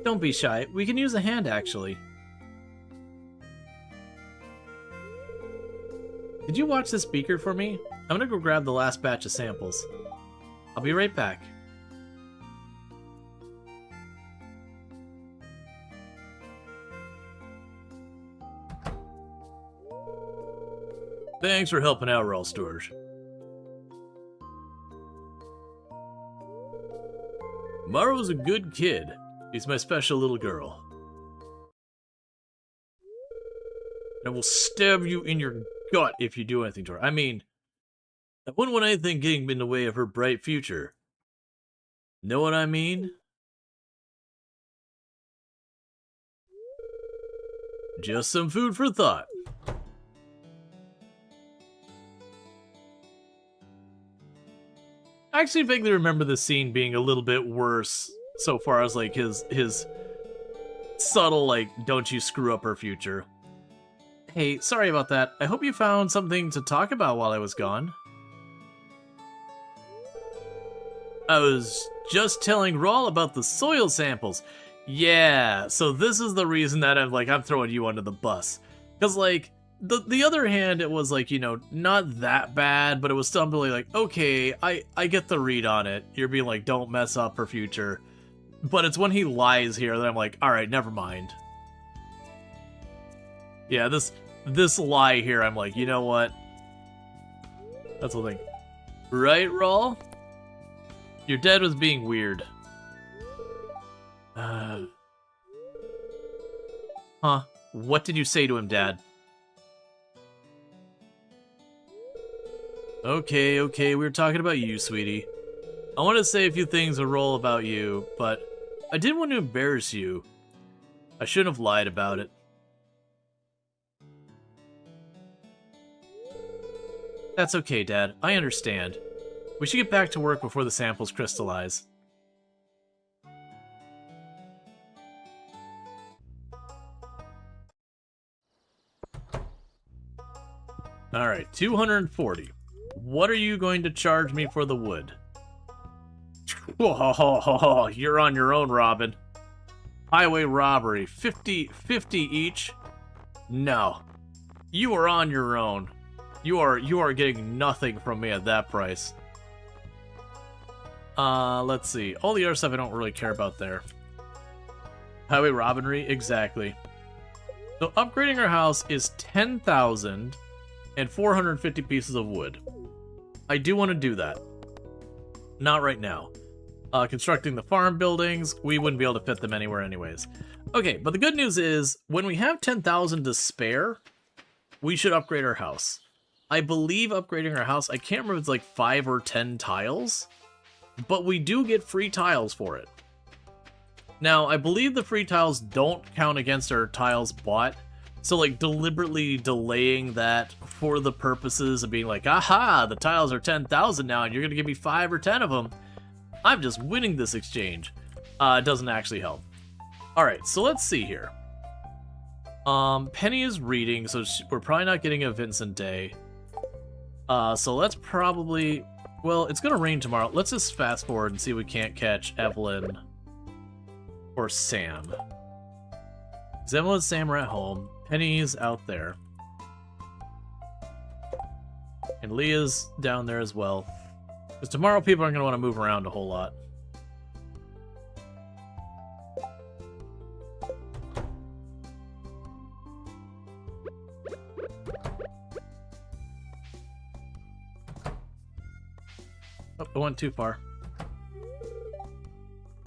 [SPEAKER 1] Don't be shy. We can use a hand, actually. Did you watch this beaker for me? I'm gonna go grab the last batch of samples. I'll be right back. Thanks for helping out, Rual Storge. Maru's a good kid. He's my special little girl. And I will stab you in your gut if you do anything to her. I mean, I wouldn't want anything getting in the way of her bright future. Know what I mean? Just some food for thought. I actually vaguely remember the scene being a little bit worse so far as like his subtle like don't you screw up her future. Hey, sorry about that. I hope you found something to talk about while I was gone. I was just telling Rual about the soil samples. Yeah, so this is the reason that I'm throwing you under the bus. Cause like the other hand, it was like, you know, not that bad, but it was still really like, okay, I get the read on it. You're being like, don't mess up her future. But it's when he lies here that I'm like, alright, never mind. Yeah, this lie here, I'm like, you know what? That's the thing. Right, Rual? Your dad was being weird. Huh? What did you say to him, Dad? Okay, we were talking about you, sweetie. I want to say a few things to Rual about you, but I didn't want to embarrass you. I shouldn't have lied about it. That's okay, Dad. I understand. We should get back to work before the samples crystallize. Alright, 240. What are you going to charge me for the wood? Whoa, you're on your own, Robin. Highway robbery, 50 each? No. You are on your own. You are getting nothing from me at that price. Let's see. All the other stuff I don't really care about there. Highway robbery, exactly. So upgrading our house is 10,000 and 450 pieces of wood. I do want to do that. Not right now. Constructing the farm buildings, we wouldn't be able to fit them anywhere anyways. Okay, but the good news is, when we have 10,000 to spare, we should upgrade our house. I believe upgrading our house, I can't remember if it's like 5 or 10 tiles, but we do get free tiles for it. Now, I believe the free tiles don't count against our tiles bought, so like deliberately delaying that for the purposes of being like, aha, the tiles are 10,000 now and you're gonna give me 5 or 10 of them. I'm just winning this exchange. It doesn't actually help. Alright, so let's see here. Penny is reading, so we're probably not getting a Vincent Day. So let's probably, well, it's gonna rain tomorrow. Let's just fast forward and see if we can't catch Evelyn or Sam. Evelyn and Sam are at home. Penny's out there. And Leah's down there as well. Because tomorrow people aren't going to want to move around a whole lot. Oh, I went too far.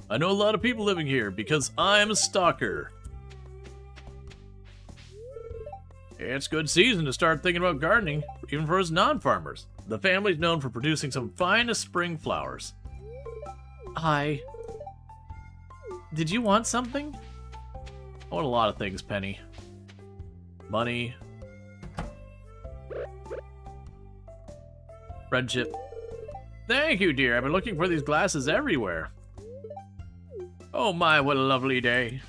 [SPEAKER 1] I know a lot of people living here because I'm a stalker. It's good season to start thinking about gardening, even for us non-farmers. The family's known for producing some finest spring flowers. Hi. Did you want something? I want a lot of things, Penny. Money. Friendship. Thank you, dear. I've been looking for these glasses everywhere. Oh my, what a lovely day.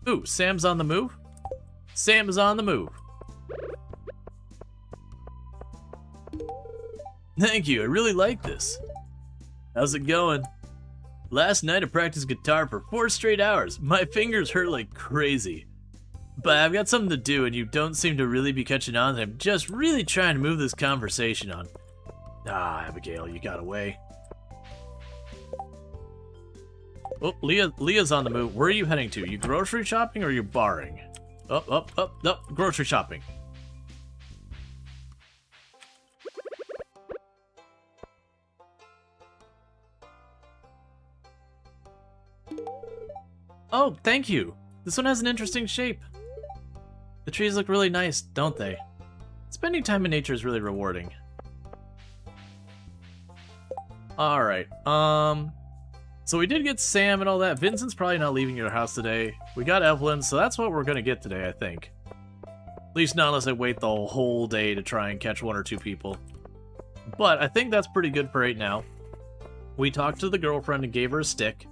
[SPEAKER 1] Ooh, Sam's on the move? Sam is on the move. Thank you, I really like this. How's it going? Last night I practiced guitar for 4 straight hours. My fingers hurt like crazy. But I've got something to do, and you don't seem to really be catching on. And I'm just really trying to move this conversation on. Ah, Abigail, you got away. Oh, Leah's on the move. Where are you heading to? You grocery shopping or are you barring? Up, grocery shopping. Oh, thank you. This one has an interesting shape. The trees look really nice, don't they? Spending time in nature is really rewarding. Alright, so we did get Sam and all that. Vincent's probably not leaving your house today. We got Evelyn, so that's what we're gonna get today, I think. At least not unless I wait the whole day to try and catch 1 or 2 people. But I think that's pretty good for right now. We talked to the girlfriend and gave her a stick.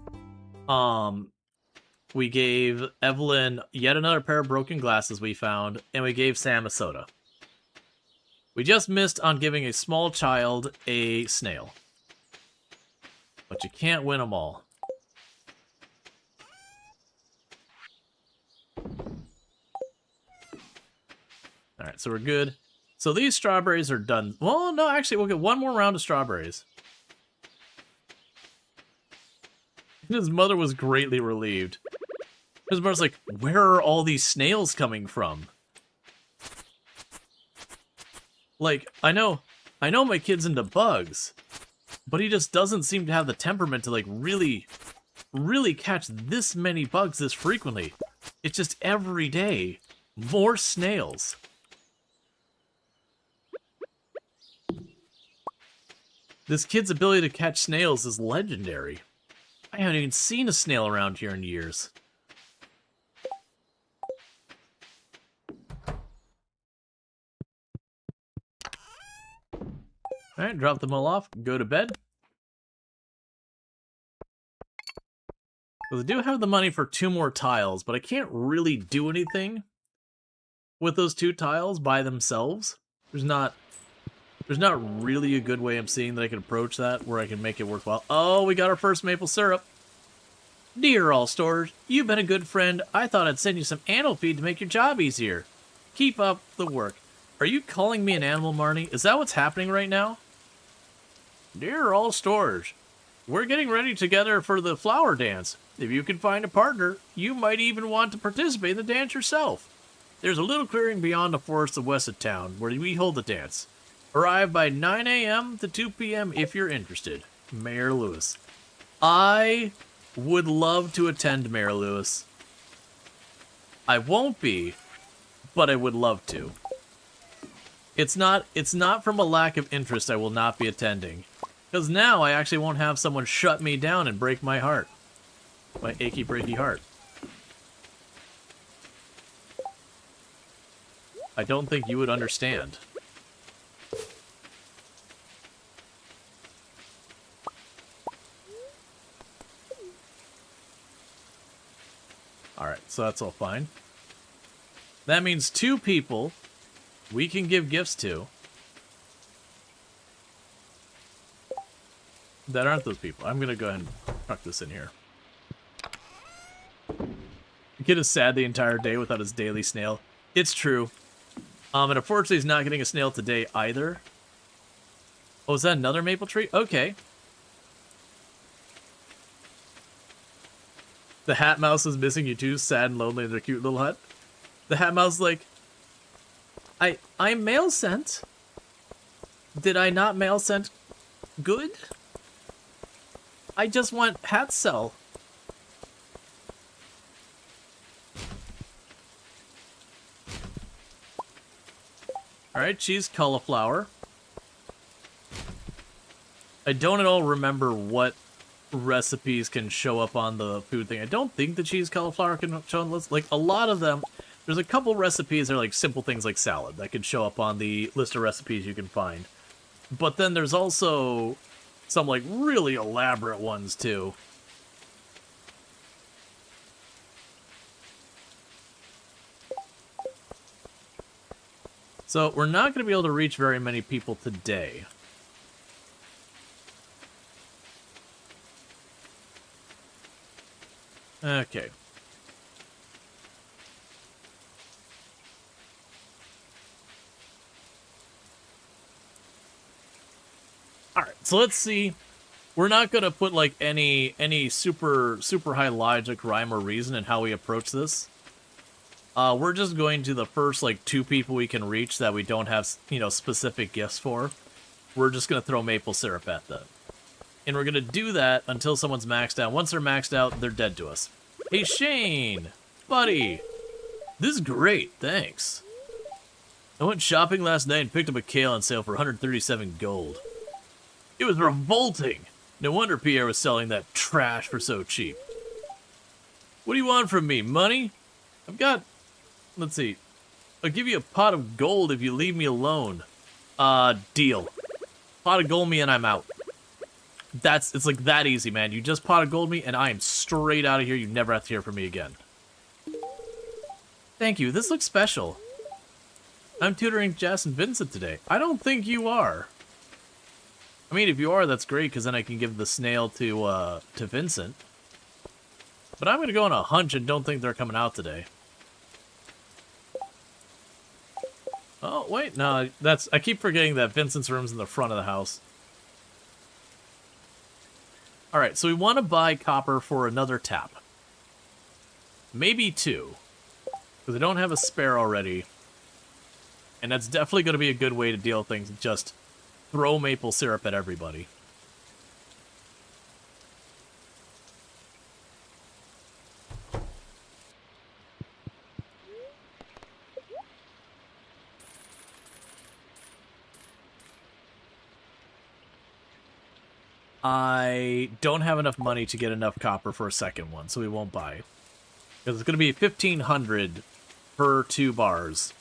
[SPEAKER 1] We gave Evelyn yet another pair of broken glasses we found, and we gave Sam a soda. We just missed on giving a small child a snail. But you can't win them all. Alright, so we're good. So these strawberries are done. Well, no, actually, we'll get 1 more round of strawberries. His mother was greatly relieved. His mother's like, where are all these snails coming from? Like, I know my kid's into bugs, but he just doesn't seem to have the temperament to, like, really catch this many bugs this frequently. It's just every day, more snails. This kid's ability to catch snails is legendary. I haven't even seen a snail around here in years. Alright, drop them all off, go to bed. Well, I do have the money for 2 more tiles, but I can't really do anything with those 2 tiles by themselves. There's not really a good way I'm seeing that I can approach that where I can make it worthwhile. Oh, we got our first maple syrup. Dear All Storge, you've been a good friend. I thought I'd send you some animal feed to make your job easier. Keep up the work. Are you calling me an animal, Marnie? Is that what's happening right now? Dear All Storge, we're getting ready together for the flower dance. If you can find a partner, you might even want to participate in the dance yourself. There's a little clearing beyond the forest west of town where we hold the dance. Arrive by 9 a.m. to 2 p.m. if you're interested. Mayor Lewis. I would love to attend, Mayor Lewis. I won't be, but I would love to. It's not from a lack of interest I will not be attending. Because now I actually won't have someone shut me down and break my heart. My achy breaky heart. I don't think you would understand. Alright, so that's all fine. That means 2 people we can give gifts to that aren't those people. I'm gonna go ahead and tuck this in here. The kid is sad the entire day without his daily snail. It's true. And unfortunately he's not getting a snail today either. Oh, is that another maple tree? Okay. The hat mouse is missing you too, sad and lonely in their cute little hut. The hat mouse is like, I'm mail sent. Did I not mail sent good? I just want hat sell. Alright, cheese cauliflower. I don't at all remember what recipes can show up on the food thing. I don't think the cheese cauliflower can show on the list. Like, a lot of them, there's a couple recipes that are like simple things like salad that can show up on the list of recipes you can find. But then there's also some like really elaborate ones too. So we're not going to be able to reach very many people today. Okay. So let's see. We're not gonna put like any super high logic, rhyme, or reason in how we approach this. We're just going to the first like 2 people we can reach that we don't have, you know, specific gifts for. We're just gonna throw maple syrup at them. And we're gonna do that until someone's maxed out. Once they're maxed out, they're dead to us. Hey Shane! Buddy! This is great, thanks. I went shopping last night and picked up a kale on sale for 137 gold. It was revolting! No wonder Pierre was selling that trash for so cheap. What do you want from me, money? I've got... Let's see. I'll give you a pot of gold if you leave me alone. Deal. Pot of gold me and I'm out. It's like that easy, man. You just pot of gold me and I am straight out of here. You never have to hear from me again. Thank you. This looks special. I'm tutoring Jess and Vincent today. I don't think you are. I mean, if you are, that's great, because then I can give the snail to Vincent. But I'm going to go on a hunch and don't think they're coming out today. Oh, wait, no, I keep forgetting that Vincent's room's in the front of the house. Alright, so we want to buy copper for another tap. Maybe 2. Because I don't have a spare already. And that's definitely going to be a good way to deal with things. Just throw maple syrup at everybody. I don't have enough money to get enough copper for a second one, so we won't buy. Because it's going to be 1,500 per 2 bars.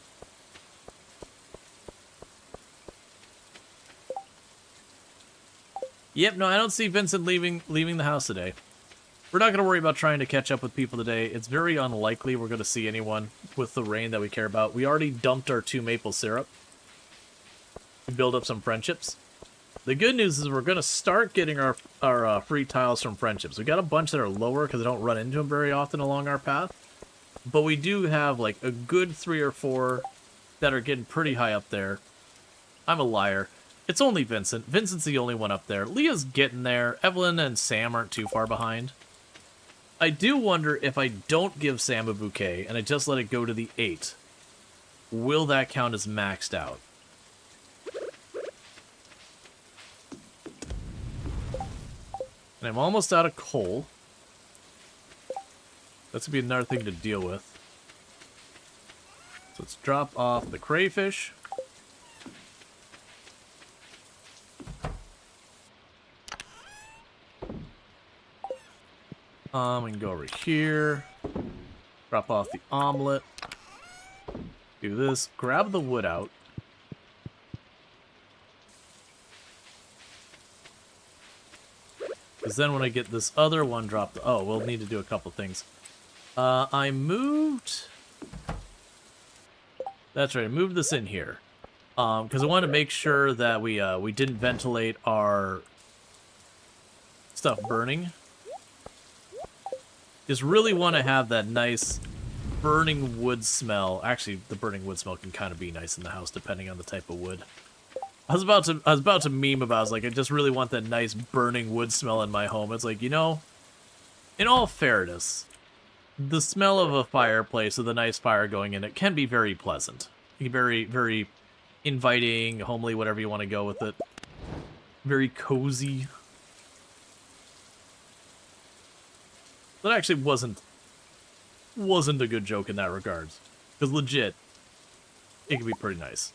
[SPEAKER 1] Yep, no, I don't see Vincent leaving the house today. We're not going to worry about trying to catch up with people today. It's very unlikely we're going to see anyone with the rain that we care about. We already dumped our 2 maple syrup to build up some friendships. The good news is we're going to start getting our free tiles from friendships. We got a bunch that are lower because I don't run into them very often along our path. But we do have like a good 3 or 4 that are getting pretty high up there. I'm a liar. It's only Vincent. Vincent's the only one up there. Leah's getting there. Evelyn and Sam aren't too far behind. I do wonder if I don't give Sam a bouquet and I just let it go to the 8. Will that count as maxed out? And I'm almost out of coal. That's going to be another thing to deal with. So let's drop off the crayfish. We can go over here. Drop off the omelet. Do this. Grab the wood out. Because then when I get this other one dropped... Oh, we'll need to do a couple things. I moved... That's right, I moved this in here. Because I wanted to make sure that we didn't ventilate our stuff burning. Just really want to have that nice burning wood smell. Actually, the burning wood smell can kind of be nice in the house, depending on the type of wood. I was about to meme about it. I was like, I just really want that nice burning wood smell in my home. It's like, you know, in all fairness, the smell of a fireplace with a nice fire going in it can be very pleasant. Very, very inviting, homely, whatever you want to go with it. Very cozy. That actually wasn't a good joke in that regard. Because legit, it can be pretty nice.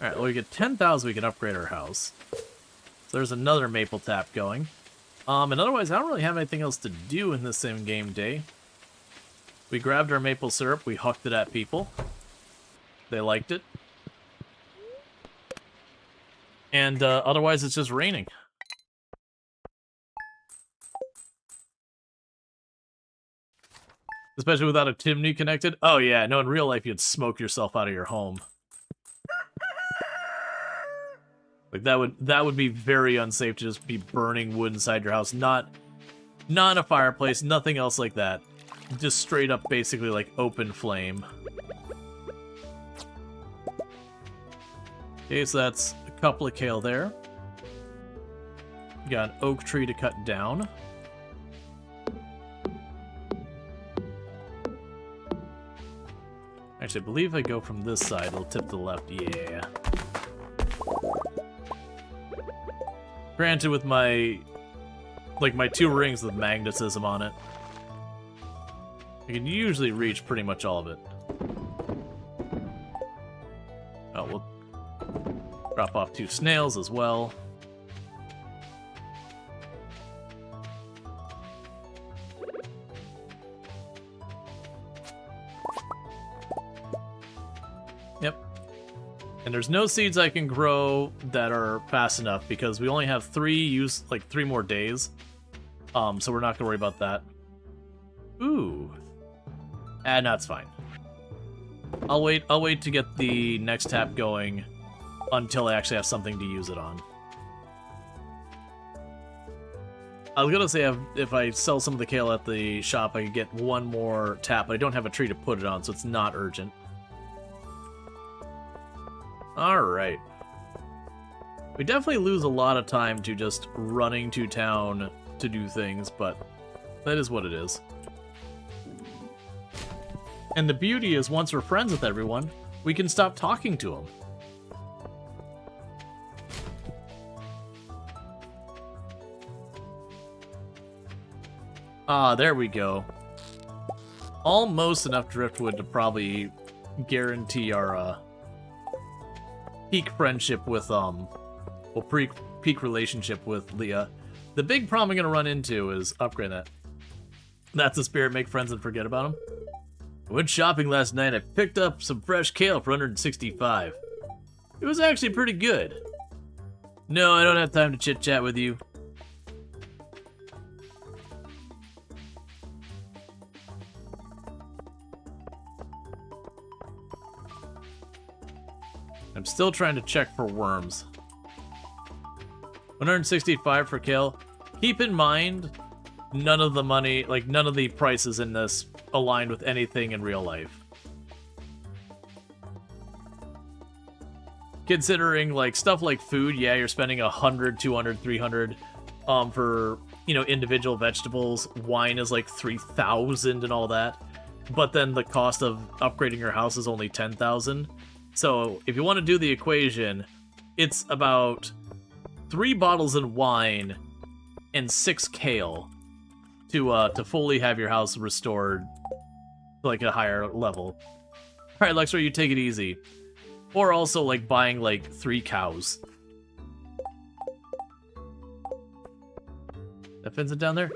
[SPEAKER 1] Alright, well, we get 10,000, we can upgrade our house. So there's another maple tap going. And otherwise, I don't really have anything else to do in this in-game day. We grabbed our maple syrup, we hucked it at people. They liked it. And otherwise, it's just raining. Especially without a chimney connected. Oh yeah, no, in real life, you'd smoke yourself out of your home. Like that would be very unsafe to just be burning wood inside your house. Not a fireplace, nothing else like that. Just straight up basically like open flame. Okay, so that's a couple of kale there. Got an oak tree to cut down. Actually, I believe if I go from this side, it'll tip to the left. Yeah. Granted, with my... like, my 2 rings with magnetism on it, I can usually reach pretty much all of it. Oh, we'll drop off 2 snails as well. Yep. And there's no seeds I can grow that are fast enough because we only have 3 more days. So we're not gonna worry about that. Ooh. No, it's fine. I'll wait to get the next tap going until I actually have something to use it on. I was gonna say if I sell some of the kale at the shop, I could get 1 more tap, but I don't have a tree to put it on, so it's not urgent. Alright. We definitely lose a lot of time to just running to town to do things, but that is what it is. And the beauty is, once we're friends with everyone, we can stop talking to them. Ah, there we go. Almost enough driftwood to probably guarantee our peak friendship with peak relationship with Leah. The big problem I'm gonna run into is upgrade that. That's the spirit, make friends and forget about them. I went shopping last night. I picked up some fresh kale for 165. It was actually pretty good. No, I don't have time to chit chat with you. I'm still trying to check for worms. 165 for kale. Keep in mind, none of the money, like none of the prices in this aligned with anything in real life. Considering like stuff like food, yeah, you're spending 100, 200, 300 for, you know, individual vegetables. Wine is like 3,000 and all that. But then the cost of upgrading your house is only 10,000. So if you want to do the equation, it's about 3 bottles of wine and 6 kale to fully have your house restored to like a higher level. All right, Lexor, you take it easy. Or also like buying like 3 cows. That Vincent down there?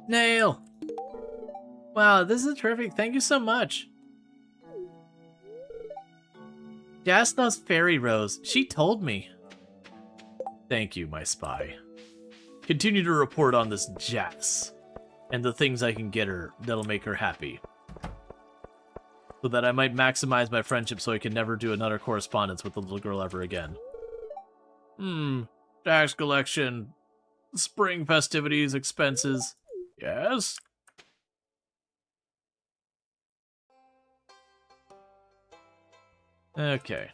[SPEAKER 1] Nail! Wow, this is terrific. Thank you so much. Just those fairy rose. She told me. Thank you, my spy. Continue to report on this Jess and the things I can get her that'll make her happy. So that I might maximize my friendship so I can never do another correspondence with the little girl ever again. Tax collection, spring festivities, expenses. Yes? Okay.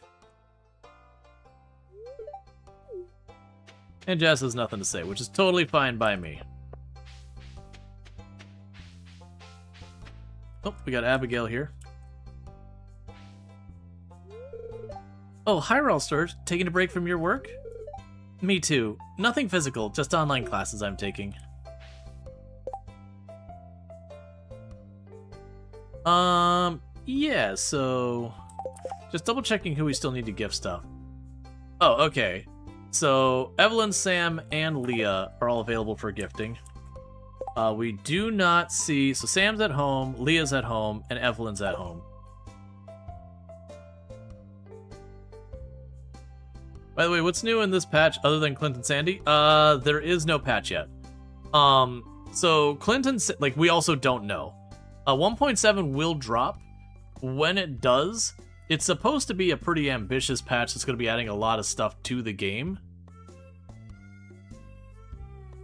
[SPEAKER 1] And Jess has nothing to say, which is totally fine by me. Oh, we got Abigail here. Oh, hi, Rual Storge. Taking a break from your work? Me too. Nothing physical, just online classes I'm taking. Yeah, so... just double checking who we still need to gift stuff. Oh, okay. So, Evelyn, Sam, and Leah are all available for gifting. We do not see... so Sam's at home, Leah's at home, and Evelyn's at home. By the way, what's new in this patch other than Clint and Sandy? There is no patch yet. So Clinton, like, we also don't know. 1.7 will drop. When it does, it's supposed to be a pretty ambitious patch that's going to be adding a lot of stuff to the game.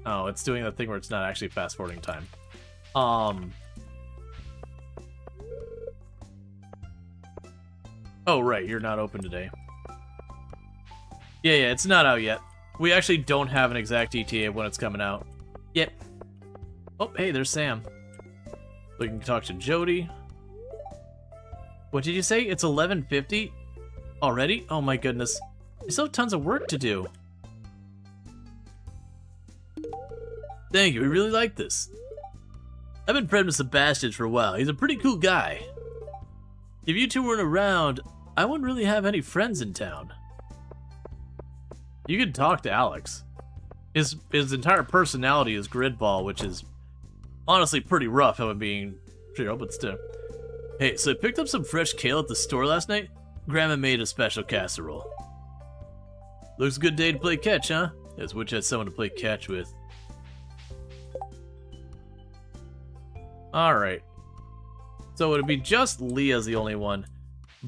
[SPEAKER 1] Oh, it's doing that thing where it's not actually fast-forwarding time. Oh, right, you're not open today. Yeah, it's not out yet. We actually don't have an exact ETA when it's coming out. Yep. Oh, hey, there's Sam. We can talk to Jody. What did you say? It's 11:50 already? Oh my goodness. I still have tons of work to do. Thank you, we really like this. I've been friends with Sebastian for a while. He's a pretty cool guy. If you two weren't around, I wouldn't really have any friends in town. You could talk to Alex. His entire personality is gridball, which is honestly pretty rough, if I'm being real, but still. Hey, so I picked up some fresh kale at the store last night. Grandma made a special casserole. Looks a good day to play catch, huh? Yes, Witch has someone to play catch with. Alright. So it'd be just Leah's the only one.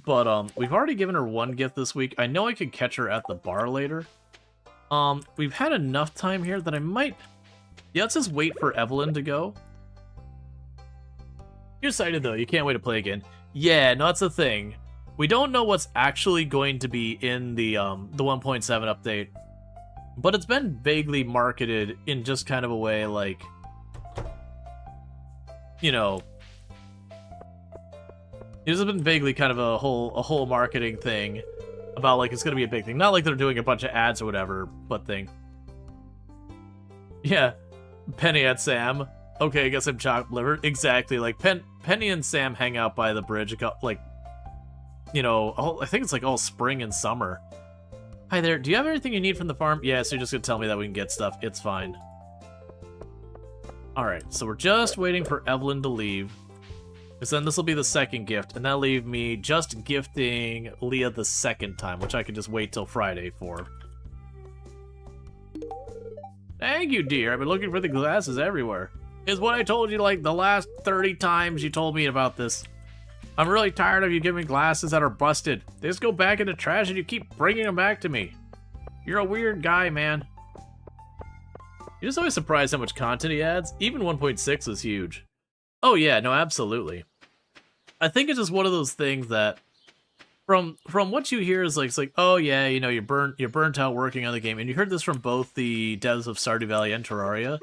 [SPEAKER 1] But, we've already given her one gift this week. I know I could catch her at the bar later. We've had enough time here that I might... Yeah, let's just wait for Evelyn to go. You're excited, though. You can't wait to play again. Yeah, no, that's the thing. We don't know what's actually going to be in the 1.7 update. But it's been vaguely marketed in just kind of a way, like... You know... This has been vaguely kind of a whole marketing thing about, like, it's gonna be a big thing. Not like they're doing a bunch of ads or whatever, but thing. Yeah, Penny at Sam. Okay, I guess I'm chopped liver. Exactly, like, Penny and Sam hang out by the bridge, like, you know, I think it's like all spring and summer. Hi there, do you have anything you need from the farm? Yeah, so you're just gonna tell me that we can get stuff. It's fine. Alright, so we're just waiting for Evelyn to leave. Because then this will be the second gift, and that'll leave me just gifting Leah the second time, which I can just wait till Friday for. Thank you, dear. I've been looking for the glasses everywhere. Is what I told you like the last 30 times you told me about this. I'm really tired of you giving me glasses that are busted. They just go back in the trash and you keep bringing them back to me. You're a weird guy, man. You're just always surprised how much content he adds. Even 1.6 is huge. Oh yeah, no, absolutely. I think it's just one of those things that, from what you hear is like, it's like, oh yeah, you know, you're burnt out working on the game, and you heard this from both the devs of Stardew Valley and Terraria.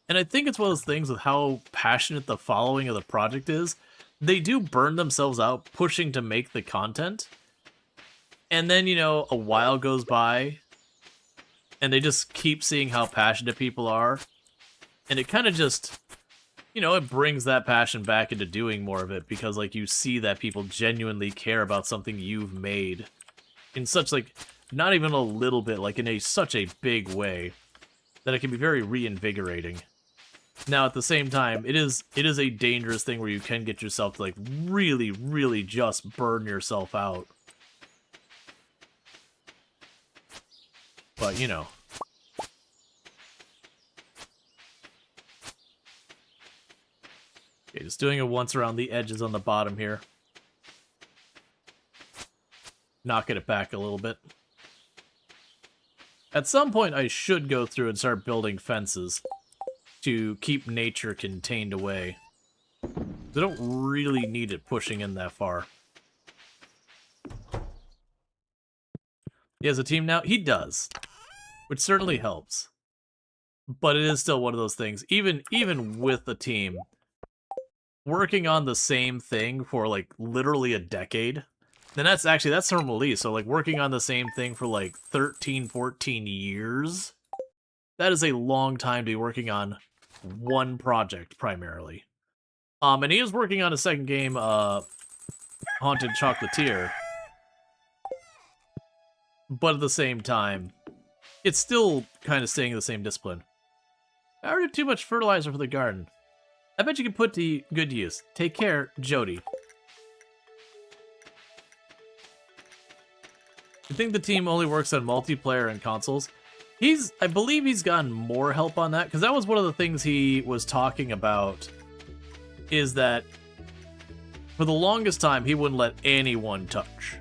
[SPEAKER 1] And I think it's one of those things with how passionate the following of the project is. They do burn themselves out pushing to make the content, and then, you know, a while goes by, and they just keep seeing how passionate people are, and it kind of just, you know, it brings that passion back into doing more of it, because, like, you see that people genuinely care about something you've made in such, like, not even a little bit, like, in such a big way, that it can be very reinvigorating. Now, at the same time, it is a dangerous thing where you can get yourself to, like, really, really just burn yourself out. But, you know. Okay, just doing it once around the edges on the bottom here. Knocking it back a little bit. At some point, I should go through and start building fences to keep nature contained away. They don't really need it pushing in that far. He has a team now? He does. Which certainly helps. But it is still one of those things. Even with a team, working on the same thing for, like, literally a decade, then that's from release. So, like, working on the same thing for, like, 13, 14 years, that is a long time to be working on one project, primarily. And he is working on a second game, Haunted Chocolatier. But at the same time, it's still kind of staying in the same discipline. I already have too much fertilizer for the garden. I bet you can put to good use. Take care, Jody. I think the team only works on multiplayer and consoles. I believe he's gotten more help on that, because that was one of the things he was talking about, is that for the longest time, he wouldn't let anyone touch,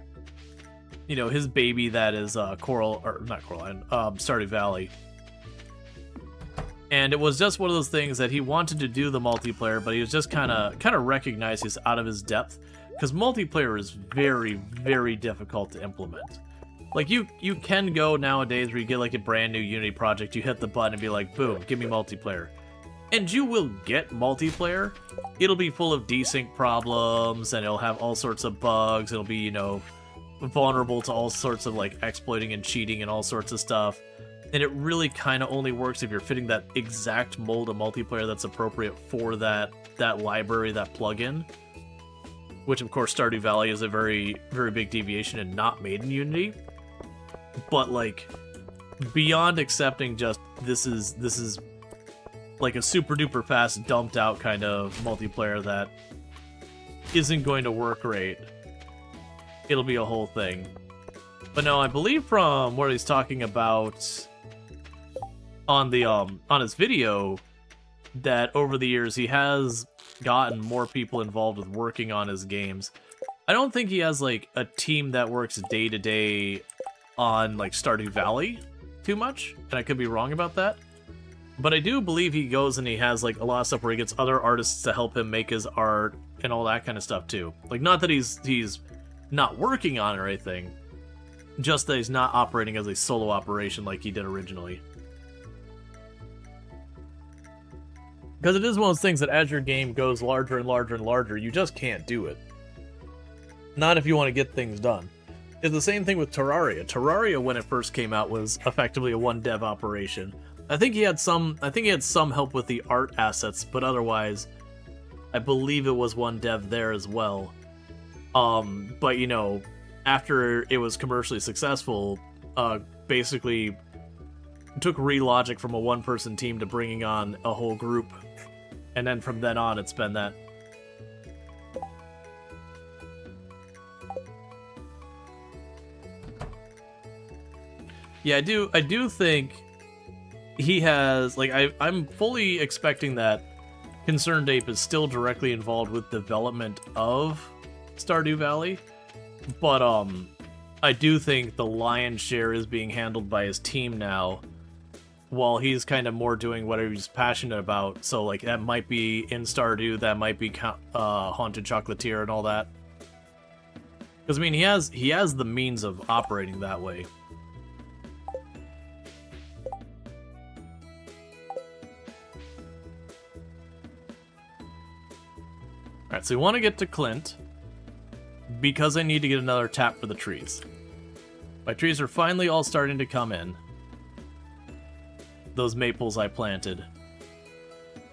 [SPEAKER 1] you know, his baby that is Stardew Valley. And it was just one of those things that he wanted to do the multiplayer, but he was just kind of recognized he's out of his depth, because multiplayer is very, very difficult to implement. Like, you can go nowadays where you get, like, a brand new Unity project, you hit the button and be like, boom, give me multiplayer. And you will get multiplayer. It'll be full of desync problems, and it'll have all sorts of bugs. It'll be, you know, vulnerable to all sorts of, like, exploiting and cheating and all sorts of stuff. And it really kind of only works if you're fitting that exact mold of multiplayer that's appropriate for that library, that plugin. Which, of course, Stardew Valley is a very, very big deviation and not made in Unity. But, like, beyond accepting just this is like a super duper fast dumped out kind of multiplayer that isn't going to work great, it'll be a whole thing. But no, I believe from what he's talking about on the on his video, that over the years he has gotten more people involved with working on his games. I don't think he has like a team that works day to day on like Stardew Valley too much, and I could be wrong about that. But I do believe he goes and he has like a lot of stuff where he gets other artists to help him make his art and all that kind of stuff too. Like, not that he's not working on it or anything, just that he's not operating as a solo operation like he did originally. Because it is one of those things that as your game goes larger and larger and larger, you just can't do it. Not if you want to get things done. It's the same thing with Terraria. Terraria, when it first came out, was effectively a one dev operation. I think he had some help with the art assets, but otherwise, I believe it was one dev there as well. But you know, after it was commercially successful, basically took relogic from a one-person team to bringing on a whole group, and then from then on, it's been that. Yeah, I do think he has, like, I'm fully expecting that Concerned Ape is still directly involved with development of Stardew Valley, but I do think the lion's share is being handled by his team now, while he's kind of more doing whatever he's passionate about. So, like, that might be in Stardew, that might be Haunted Chocolatier and all that. Because, I mean, he has the means of operating that way. Alright, so we want to get to Clint, because I need to get another tap for the trees. My trees are finally all starting to come in. Those maples I planted.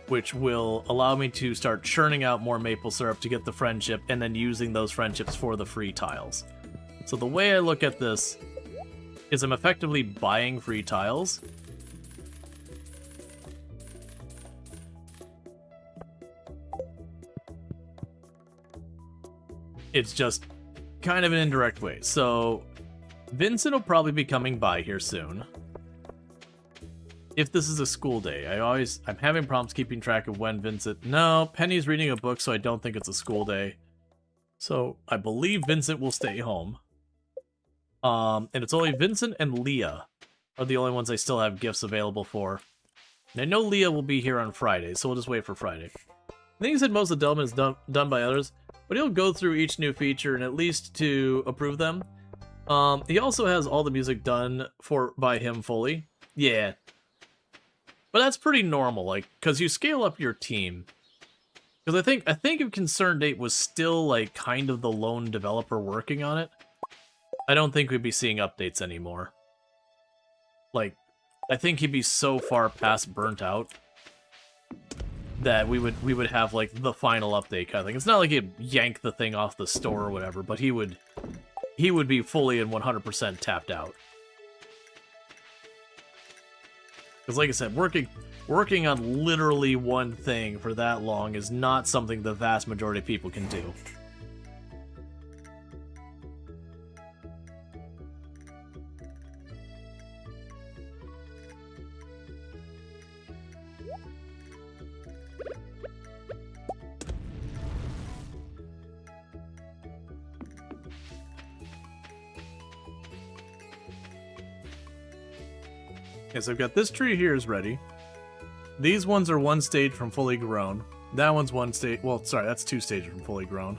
[SPEAKER 1] Which will allow me to start churning out more maple syrup to get the friendship, and then using those friendships for the free tiles. So the way I look at this is I'm effectively buying free tiles. It's just kind of an indirect way. So Vincent will probably be coming by here soon. If this is a school day, I'm having problems keeping track of when Vincent... No, Penny's reading a book, so I don't think it's a school day. So I believe Vincent will stay home. And it's only Vincent and Leah are the only ones I still have gifts available for. And I know Leah will be here on Friday, so we'll just wait for Friday. I think he said most of the development is done by others, but he'll go through each new feature and at least to approve them. He also has all the music done by him fully. Yeah. But that's pretty normal, like, because you scale up your team. Because I think if Concerned Ape was still, like, kind of the lone developer working on it, I don't think we'd be seeing updates anymore. Like, I think he'd be so far past burnt out that we would have, like, the final update kind of thing. It's not like he'd yank the thing off the store or whatever, but he would be fully and 100% tapped out. Because, like I said, working on literally one thing for that long is not something the vast majority of people can do. Okay, so I've got this tree here is ready. These ones are one stage from fully grown. That one's one stage. Well, sorry, that's two stages from fully grown.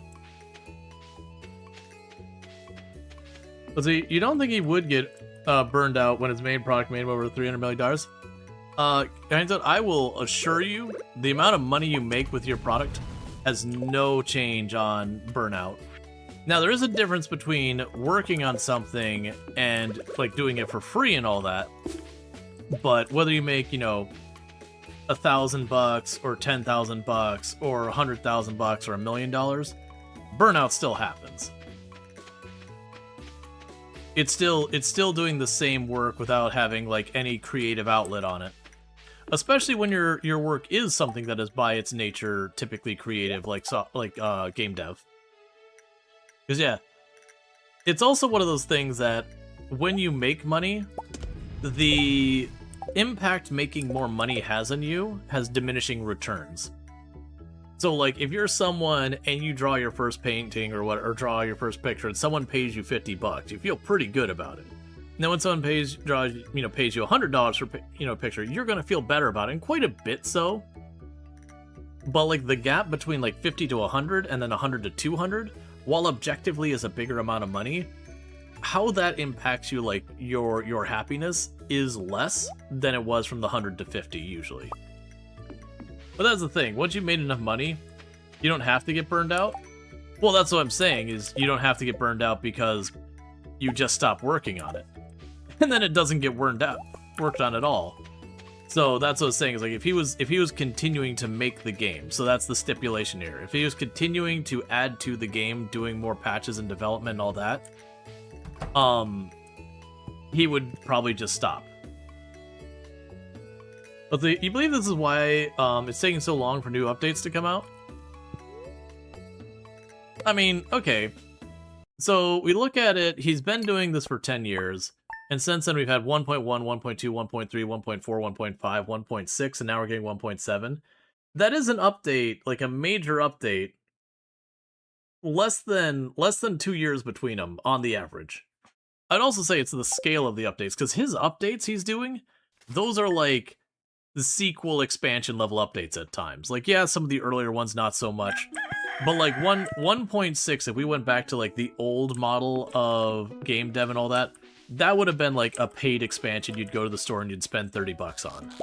[SPEAKER 1] But see, you don't think he would get burned out when his main product made him over $300 million? I will assure you, the amount of money you make with your product has no change on burnout. Now, there is a difference between working on something and, like, doing it for free and all that. But whether you make, you know, $1,000 or $10,000 or $100,000 or $1 million, burnout still happens. It's still doing the same work without having, like, any creative outlet on it. Especially when your work is something that is by its nature typically creative, like game dev. Because yeah, it's also one of those things that when you make money, the impact making more money has on you has diminishing returns. So like if you're someone and you draw your first painting or draw your first picture and someone pays you $50, you feel pretty good about it. Now, when someone pays you $100 for a picture, you're gonna feel better about it, and quite a bit so. But like the gap between like 50 to 100 and then 100 to 200, while objectively is a bigger amount of money, how that impacts you, like your happiness, is less than it was from the 100 to 50 usually. But that's the thing. Once you've made enough money, you don't have to get burned out. Well, that's what I'm saying, is you don't have to get burned out because you just stop working on it. And then it doesn't get worked on at all. So that's what I was saying, is like if he was continuing to make the game, so that's the stipulation here. If he was continuing to add to the game, doing more patches and development and all that, he would probably just stop. But you believe this is why it's taking so long for new updates to come out? I mean, okay. So we look at it, he's been doing this for 10 years. And since then, we've had 1.1, 1.2, 1.3, 1.4, 1.5, 1.6, and now we're getting 1.7. That is an update, like a major update, less than 2 years between them on the average. I'd also say it's the scale of the updates, because his updates he's doing, those are like the sequel expansion level updates at times. Like, yeah, some of the earlier ones, not so much. But like 1.6, if we went back to like the old model of game dev and all that, that would have been like a paid expansion you'd go to the store and you'd spend $30 on.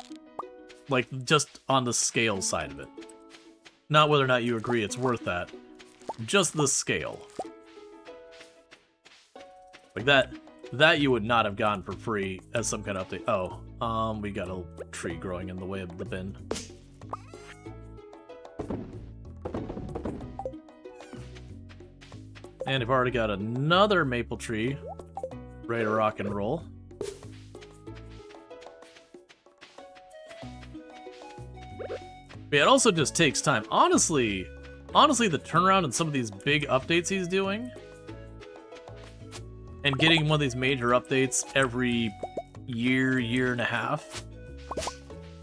[SPEAKER 1] Like, just on the scale side of it. Not whether or not you agree it's worth that. Just the scale. Like that you would not have gotten for free as some kind of update. Oh, we got a tree growing in the way of the bin. And I've already got another maple tree ready to rock and roll. But it also just takes time. Honestly, the turnaround in some of these big updates he's doing, and getting one of these major updates every year and a half,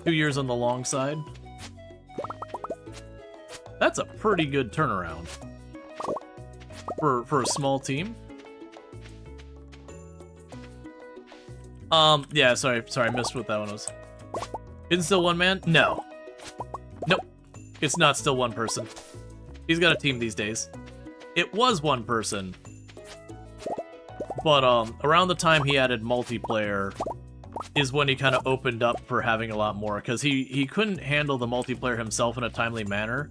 [SPEAKER 1] 2 years on the long side, that's a pretty good turnaround for a small team. Yeah, sorry, I missed what that one was. Isn't still one man? No. Nope. It's not still one person. He's got a team these days. It was one person. But, around the time he added multiplayer is when he kind of opened up for having a lot more, because he couldn't handle the multiplayer himself in a timely manner,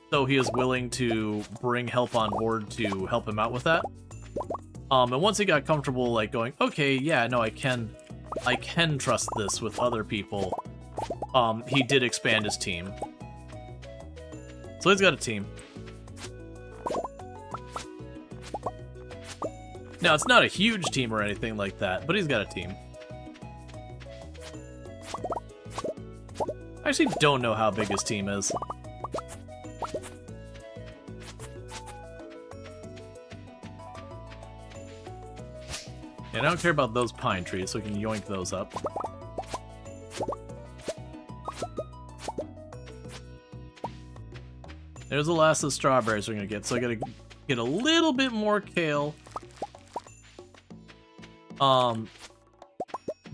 [SPEAKER 1] so he is willing to bring help on board to help him out with that. And once he got comfortable, like, going, okay, yeah, no, I can trust this with other people, he did expand his team. So he's got a team. Now, it's not a huge team or anything like that, but he's got a team. I actually don't know how big his team is. And I don't care about those pine trees, so we can yoink those up. There's the last of the strawberries we're gonna get, so I gotta get a little bit more kale.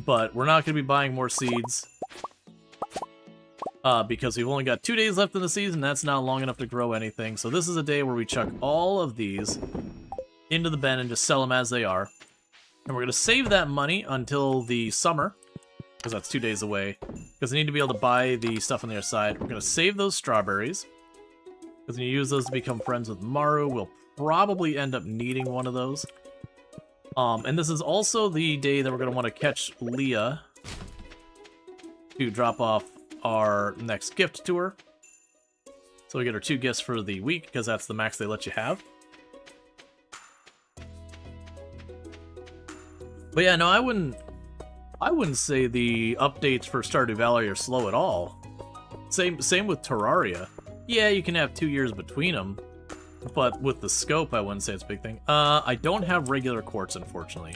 [SPEAKER 1] But we're not gonna be buying more seeds. Because we've only got 2 days left in the season, that's not long enough to grow anything. So this is a day where we chuck all of these into the bin and just sell them as they are. And we're going to save that money until the summer, because that's 2 days away, because I need to be able to buy the stuff on the other side. We're going to save those strawberries, because when you use those to become friends with Maru, we'll probably end up needing one of those. And this is also the day that we're going to want to catch Leah to drop off our next gift to her. So we get her 2 gifts for the week, because that's the max they let you have. But yeah, no, I wouldn't say the updates for Stardew Valley are slow at all. Same with Terraria. Yeah, you can have 2 years between them, but with the scope, I wouldn't say it's a big thing. I don't have regular quartz, unfortunately.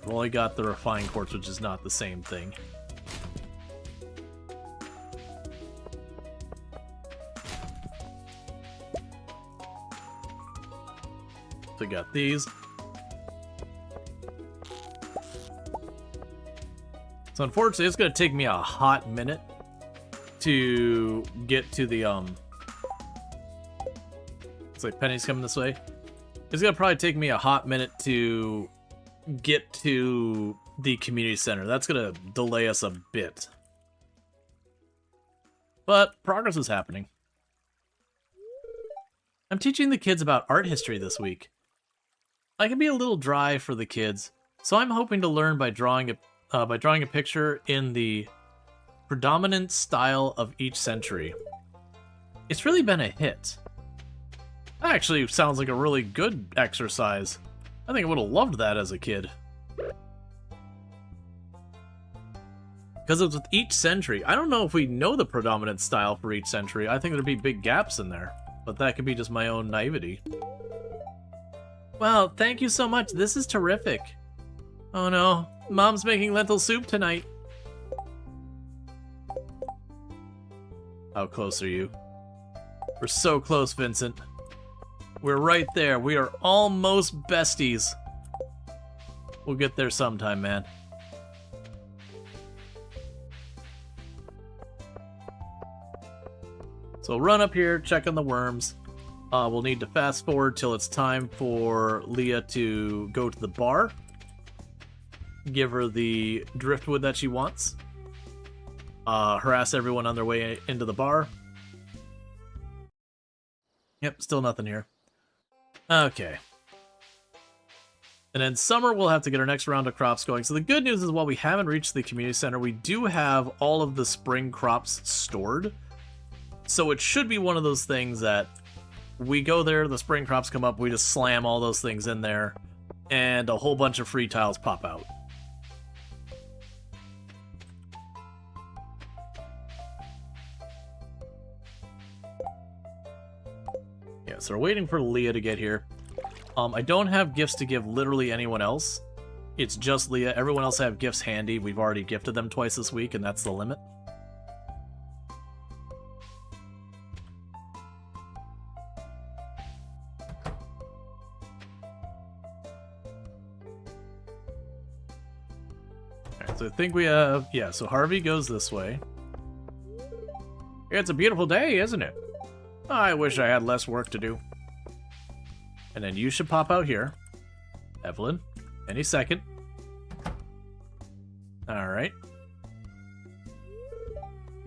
[SPEAKER 1] I've only got the refined quartz, which is not the same thing. So we got these. So unfortunately, it's going to take me a hot minute to get to the, It's like Penny's coming this way. It's going to probably take me a hot minute to get to the community center. That's going to delay us a bit. But progress is happening. I'm teaching the kids about art history this week. I can be a little dry for the kids, so I'm hoping to learn by drawing a picture in the predominant style of each century. It's really been a hit. That actually sounds like a really good exercise. I think I would have loved that as a kid. Because it's with each century. I don't know if we know the predominant style for each century. I think there'd be big gaps in there. But that could be just my own naivety. Wow, thank you so much. This is terrific. Oh no, Mom's making lentil soup tonight. How close are you? We're so close, Vincent. We're right there. We are almost besties. We'll get there sometime, man. So run up here, check on the worms. We'll need to fast forward till it's time for Leah to go to the bar. Give her the driftwood that she wants. Harass everyone on their way into the bar. Yep, still nothing here. Okay. And then summer, we'll have to get our next round of crops going. So the good news is while we haven't reached the community center, we do have all of the spring crops stored. So it should be one of those things that we go there, the spring crops come up, we just slam all those things in there, and a whole bunch of free tiles pop out. Yeah, so we're waiting for Leah to get here. I don't have gifts to give literally anyone else. It's just Leah. Everyone else have gifts handy. We've already gifted them twice this week, and that's the limit. Alright, so I think we have... Yeah, so Harvey goes this way. It's a beautiful day, isn't it? I wish I had less work to do. And then you should pop out here. Evelyn, any second. Alright.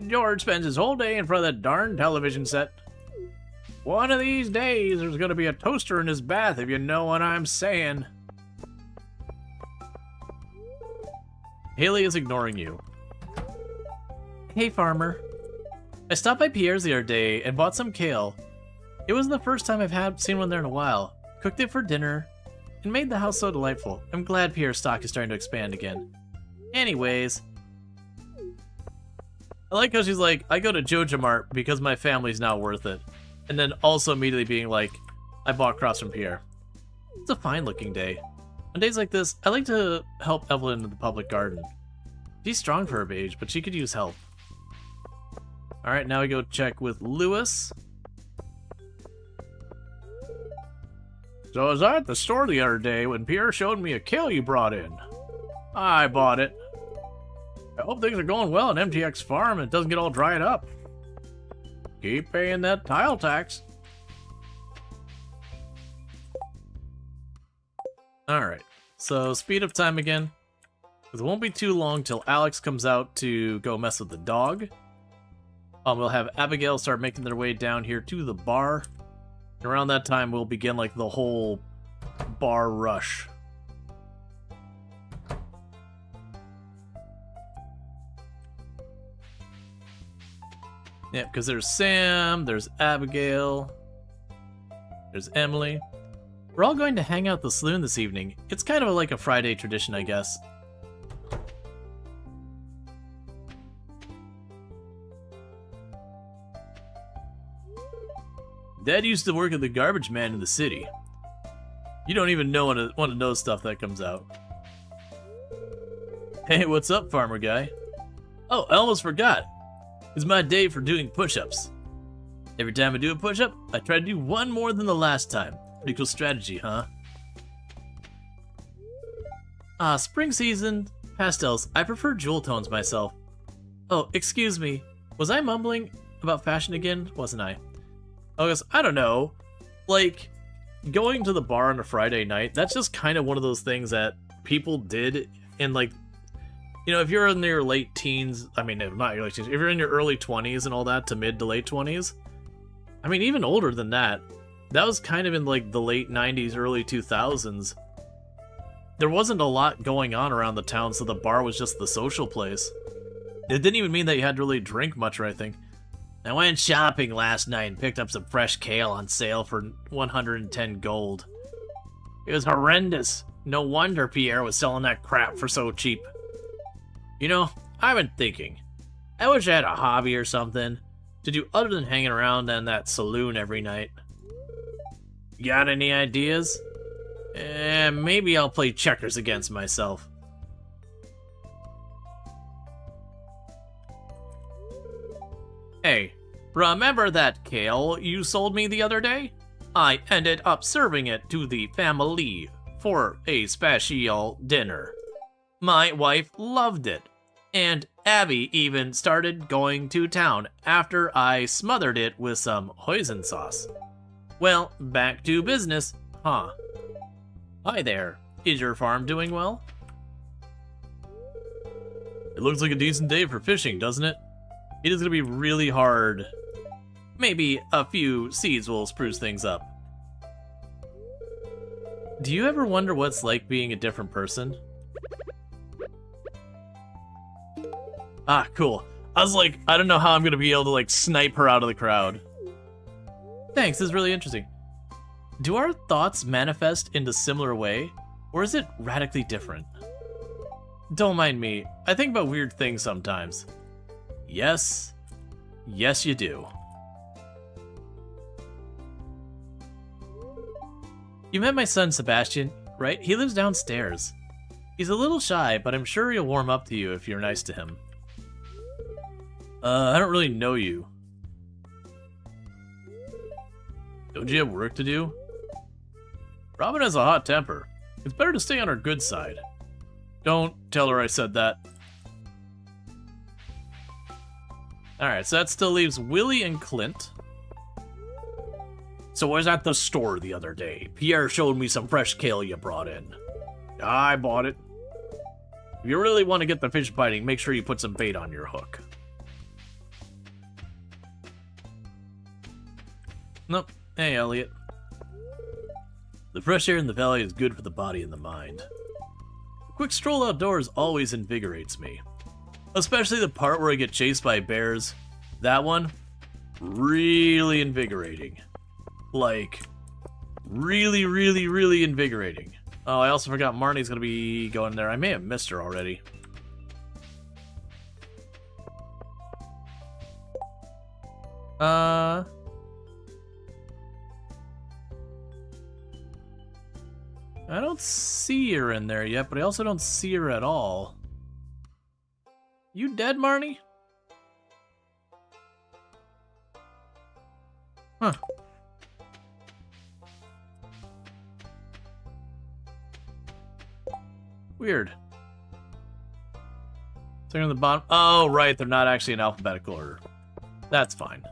[SPEAKER 1] George spends his whole day in front of that darn television set. One of these days, there's gonna be a toaster in his bath, if you know what I'm saying. Haley is ignoring you. Hey, farmer. I stopped by Pierre's the other day and bought some kale. It was the first time I've seen one there in a while. Cooked it for dinner and made the house so delightful. I'm glad Pierre's stock is starting to expand again. Anyways. I like how she's like, I go to Joja Mart because my family's not worth it. And then also immediately being like, I bought crops from Pierre. It's a fine looking day. On days like this, I like to help Evelyn in the public garden. She's strong for her age, but she could use help. Alright, now we go check with Lewis. So I was at the store the other day when Pierre showed me a kale you brought in. I bought it. I hope things are going well on MTX Farm and it doesn't get all dried up. Keep paying that tile tax. Alright. So, speed up time again. Because it won't be too long till Alex comes out to go mess with the dog. We'll have Abigail start making their way down here to the bar. And around that time, we'll begin, like, the whole bar rush. Yeah, because there's Sam, there's Abigail, there's Emily. We're all going to hang out at the saloon this evening. It's kind of like a Friday tradition, I guess. Dad used to work at the garbage man in the city. You don't even know want to know stuff that comes out. Hey, what's up, farmer guy? Oh, I almost forgot. It's my day for doing push-ups. Every time I do a push-up, I try to do one more than the last time. Pretty cool strategy, huh? Spring season, pastels. I prefer jewel tones myself. Oh, excuse me. Was I mumbling about fashion again? Wasn't I? Oh, I don't know. Like, going to the bar on a Friday night, that's just kind of one of those things that people did in, like, you know, if you're in your late teens, I mean, not your late teens, if you're in your early 20s and all that to mid to late 20s, I mean, even older than that, that was kind of in, like, the late 90s, early 2000s. There wasn't a lot going on around the town, so the bar was just the social place. It didn't even mean that you had to really drink much or anything. I went shopping last night and picked up some fresh kale on sale for 110 gold. It was horrendous. No wonder Pierre was selling that crap for so cheap. You know, I've been thinking. I wish I had a hobby or something to do other than hanging around in that saloon every night. Got any ideas? Maybe I'll play checkers against myself. Hey, remember that kale you sold me the other day? I ended up serving it to the family for a special dinner. My wife loved it, and Abby even started going to town after I smothered it with some hoisin sauce. Well, back to business, huh? Hi there. Is your farm doing well? It looks like a decent day for fishing, doesn't it? It is going to be really hard. Maybe a few seeds will spruce things up. Do you ever wonder what it's like being a different person? Ah, cool. I was like, I don't know how I'm going to be able to, like, snipe her out of the crowd. Thanks, this is really interesting. Do our thoughts manifest in a similar way, or is it radically different? Don't mind me. I think about weird things sometimes. Yes. Yes, you do. You met my son, Sebastian, right? He lives downstairs. He's a little shy, but I'm sure he'll warm up to you if you're nice to him. I don't really know you. Don't you have work to do? Robin has a hot temper. It's better to stay on her good side. Don't tell her I said that. Alright, so that still leaves Willie and Clint. So I was at the store the other day. Pierre showed me some fresh kale you brought in. I bought it. If you really want to get the fish biting, make sure you put some bait on your hook. Nope. Hey, Elliot. The fresh air in the valley is good for the body and the mind. A quick stroll outdoors always invigorates me. Especially the part where I get chased by bears. That one, really invigorating. Like, really, really, really invigorating. Oh, I also forgot Marnie's gonna be going there. I may have missed her already. I don't see her in there yet, but I also don't see her at all. You dead, Marnie? Huh. Weird. So they're on the bottom. Oh, right, they're not actually in alphabetical order. That's fine.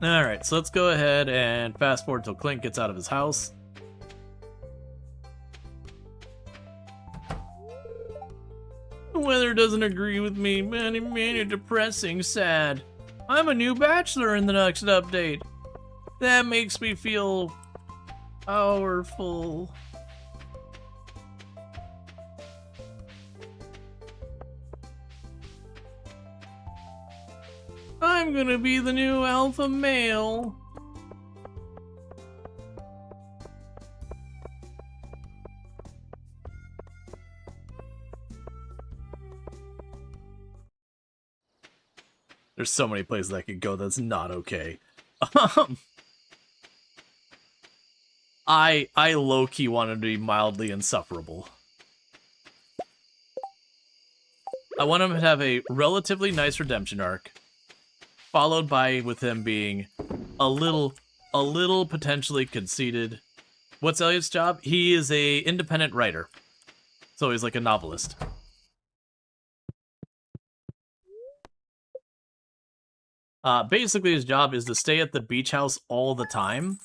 [SPEAKER 1] Alright, so let's go ahead and fast forward till Clint gets out of his house. The weather doesn't agree with me. Man, depressing, sad. I'm a new bachelor in the next update. That makes me feel powerful. I'm gonna be the new alpha male. There's so many places I could go that's not okay. I low-key wanted to be mildly insufferable. I want him to have a relatively nice redemption arc, followed by with him being a little potentially conceited. What's Elliot's job? He is a independent writer. So he's like a novelist. Basically his job is to stay at the beach house all the time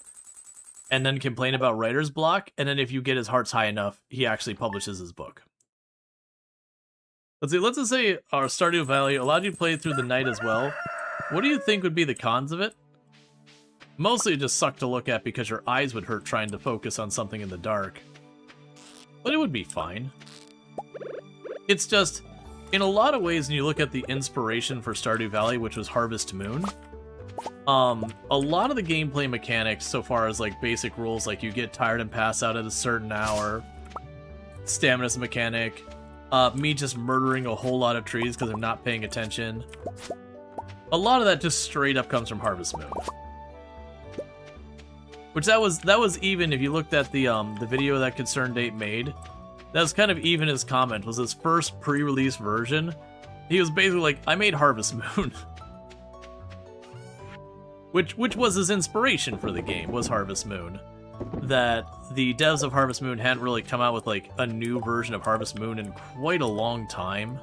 [SPEAKER 1] and then complain about writer's block, and then if you get his hearts high enough, he actually publishes his book. Let's see, let's just say our Stardew Valley allowed you to play through the night as well. What do you think would be the cons of it? Mostly it just sucked to look at because your eyes would hurt trying to focus on something in the dark. But it would be fine. It's just, in a lot of ways, when you look at the inspiration for Stardew Valley, which was Harvest Moon, a lot of the gameplay mechanics, so far as like basic rules, like you get tired and pass out at a certain hour, stamina's a mechanic, me just murdering a whole lot of trees because I'm not paying attention. A lot of that just straight up comes from Harvest Moon. Which that was even, if you looked at the video that Concerned Ape made, that was kind of even his comment, was his first pre-release version. He was basically like, I made Harvest Moon. which was his inspiration for the game, was Harvest Moon. That the devs of Harvest Moon hadn't really come out with like a new version of Harvest Moon in quite a long time.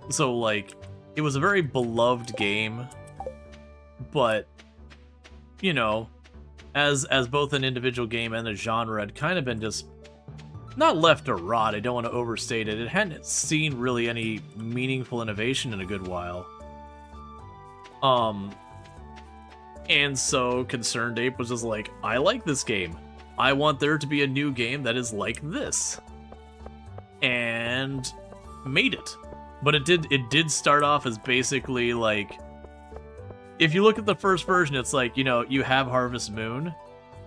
[SPEAKER 1] So like, it was a very beloved game, but, you know, as both an individual game and a genre, had kind of been just not left to rot. I don't want to overstate it. It hadn't seen really any meaningful innovation in a good while. And so Concerned Ape was just like, I like this game. I want there to be a new game that is like this. And made it. But it did start off as basically like, if you look at the first version, it's like, you know, you have Harvest Moon,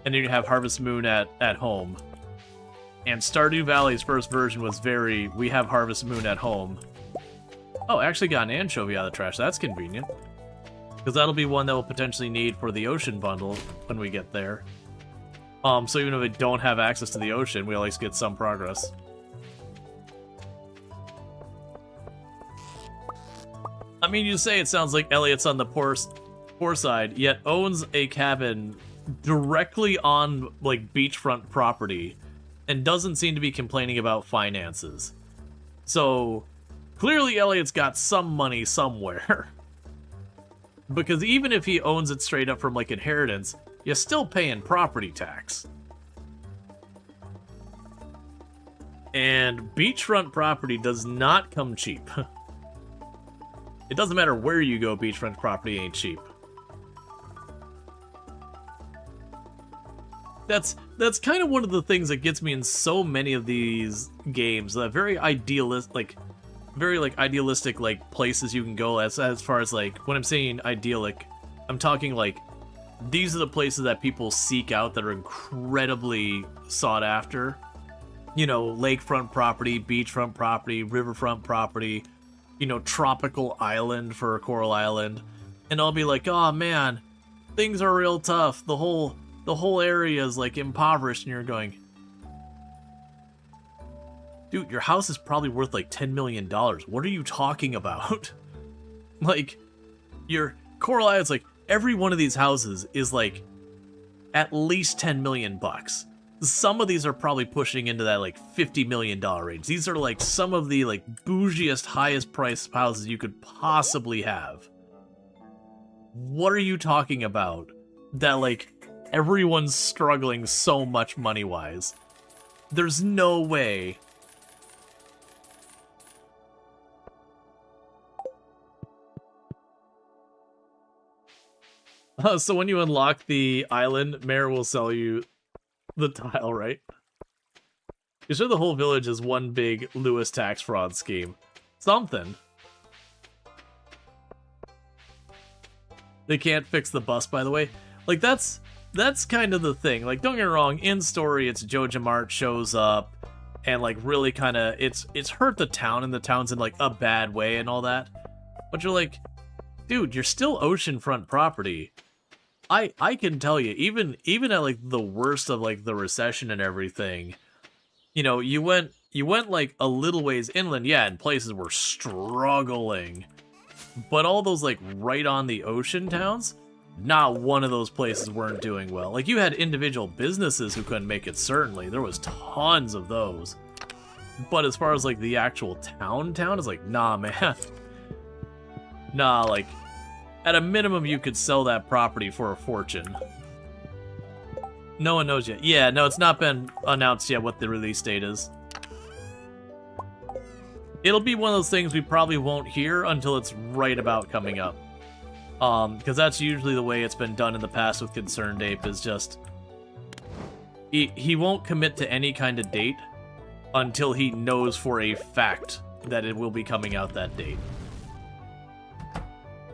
[SPEAKER 1] and then you have Harvest Moon at home. And Stardew Valley's first version was very, we have Harvest Moon at home. Oh, I actually got an anchovy out of the trash. That's convenient. Because that'll be one that we'll potentially need for the ocean bundle when we get there. So even if we don't have access to the ocean, we at least get some progress. I mean, you say it sounds like Elliot's on the poor side, yet owns a cabin directly on, like, beachfront property, and doesn't seem to be complaining about finances. So, clearly Elliot's got some money somewhere. Because even if he owns it straight up from, like, inheritance, you're still paying property tax. And beachfront property does not come cheap. It doesn't matter where you go, beachfront property ain't cheap. That's kind of one of the things that gets me in so many of these games. Very idealistic, like places you can go. As far as like, when I'm saying idyllic, I'm talking like these are the places that people seek out that are incredibly sought after. You know, lakefront property, beachfront property, riverfront property. You know, tropical island for a Coral Island, and I'll be like, oh man, things are real tough. The whole area is like impoverished, and you're going, dude, your house is probably worth like $10 million. What are you talking about? Like, your Coral Island's like, every one of these houses is like at least $10 million bucks. Some of these are probably pushing into that like $50 million range. These are like some of the like bougiest, highest priced houses you could possibly have. what are you talking about? That, like, everyone's struggling so much money-wise. There's no way. So when you unlock the island, Mayor will sell you the tile, right? You sure the whole village is one big Lewis tax fraud scheme? Something. They can't fix the bus, by the way. Like, that's kind of the thing. Like, don't get me wrong, in story, it's Joja Mart shows up, and, like, really kind of, it's hurt the town, and the town's in, like, a bad way and all that. But you're like, dude, you're still oceanfront property. I can tell you, even at, like, the worst of, like, the recession and everything, you know, you went like a little ways inland, yeah, and places were struggling. But all those, like, right on the ocean towns, not one of those places weren't doing well. Like, you had individual businesses who couldn't make it, certainly. There was tons of those. But as far as, like, the actual town is like, nah, man. Nah, like, at a minimum, you could sell that property for a fortune. No one knows yet. Yeah, no, it's not been announced yet what the release date is. It'll be one of those things we probably won't hear until it's right about coming up. Because that's usually the way it's been done in the past with Concerned Ape, is just... He won't commit to any kind of date until he knows for a fact that it will be coming out that date.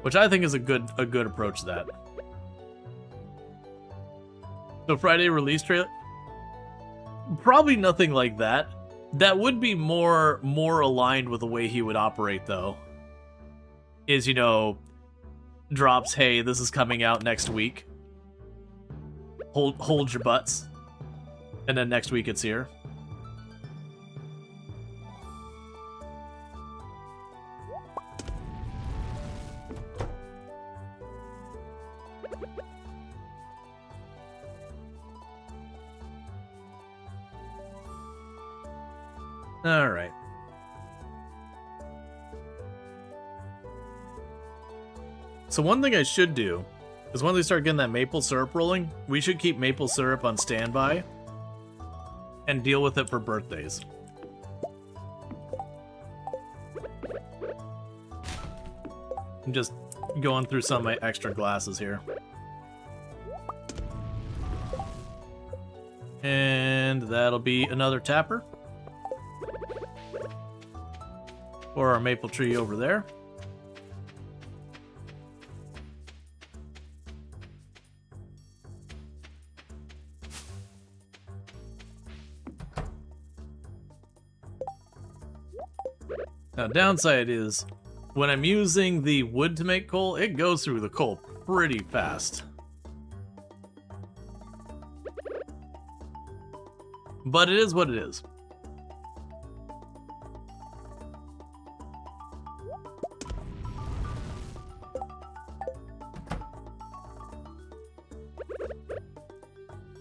[SPEAKER 1] Which I think is a good approach to that. So Friday release trailer? Probably nothing like that. That would be more aligned with the way he would operate, though. Is, you know, drops, hey, this is coming out next week. Hold your butts. And then next week it's here. Alright. So one thing I should do is once we start getting that maple syrup rolling, we should keep maple syrup on standby and deal with it for birthdays. I'm just going through some of my extra glasses here. And that'll be another tapper. For our maple tree over there. Now, downside is, when I'm using the wood to make coal, it goes through the coal pretty fast. But it is what it is.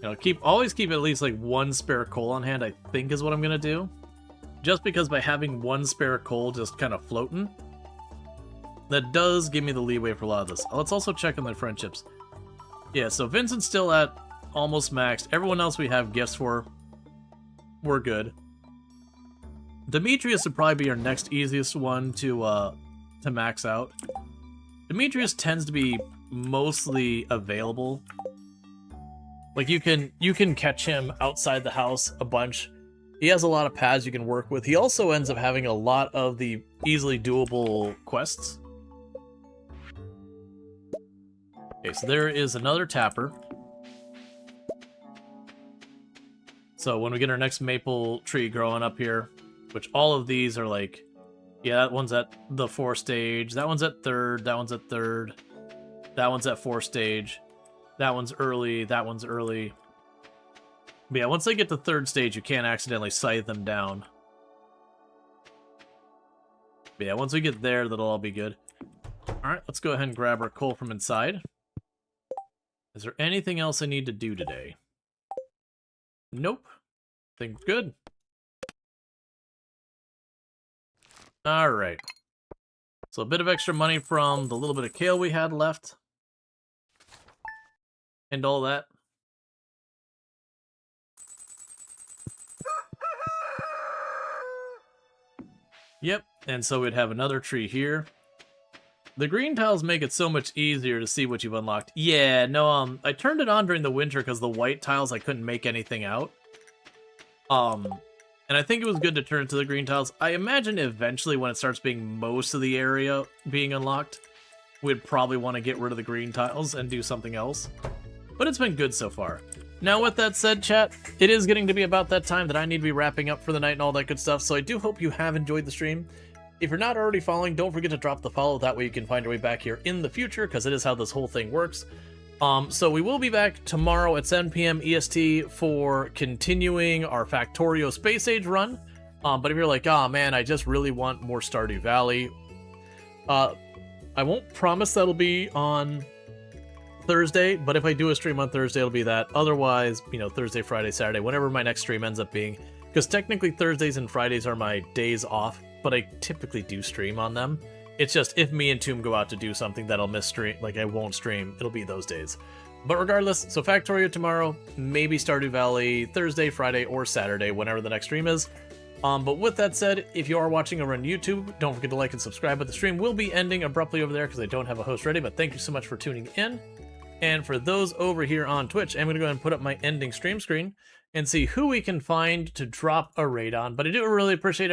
[SPEAKER 1] You know, always keep at least like one spare coal on hand, I think is what I'm gonna do. Just because by having one spare coal just kind of floating, that does give me the leeway for a lot of this. Let's also check on my friendships. Yeah, so Vincent's still at almost maxed. Everyone else we have gifts for, we're good. Demetrius would probably be our next easiest one to max out. Demetrius tends to be mostly available. Like, you can catch him outside the house a bunch. He has a lot of paths you can work with. He also ends up having a lot of the easily doable quests. Okay, so there is another tapper. So when we get our next maple tree growing up here, which all of these are like, yeah, that one's at the 4th stage, that one's at 3rd, that one's at 3rd, that one's at 4th stage, that one's early, that one's early. But yeah, once they get to 3rd stage, you can't accidentally scythe them down. But yeah, once we get there, that'll all be good. Alright, let's go ahead and grab our coal from inside. Is there anything else I need to do today? Nope. Think good. Alright. So a bit of extra money from the little bit of kale we had left. and all that. Yep, and so we'd have another tree here. The green tiles make it so much easier to see what you've unlocked. Yeah, no, I turned it on during the winter because the white tiles I couldn't make anything out. And I think it was good to turn it to the green tiles. I imagine eventually when it starts being most of the area being unlocked, we'd probably want to get rid of the green tiles and do something else. But it's been good so far. Now, with that said, chat, it is getting to be about that time that I need to be wrapping up for the night and all that good stuff, so I do hope you have enjoyed the stream. If you're not already following, don't forget to drop the follow, that way you can find your way back here in the future, because it is how this whole thing works. So we will be back tomorrow at 7 p.m. EST for continuing our Factorio Space Age run. But if you're like, oh man, I just really want more Stardew Valley, I won't promise that'll be on Thursday, but if I do a stream on Thursday, it'll be that. Otherwise, you know, Thursday, Friday, Saturday, whenever my next stream ends up being. Because technically Thursdays and Fridays are my days off, but I typically do stream on them. It's just if me and Tomb go out to do something that I'll miss stream, like I won't stream, it'll be those days. But regardless, so Factorio tomorrow, maybe Stardew Valley Thursday, Friday, or Saturday, whenever the next stream is. But with that said, if you are watching over on YouTube, don't forget to like and subscribe, but the stream will be ending abruptly over there because I don't have a host ready, but thank you so much for tuning in. And for those over here on Twitch, I'm going to go ahead and put up my ending stream screen and see who we can find to drop a raid on. But I do really appreciate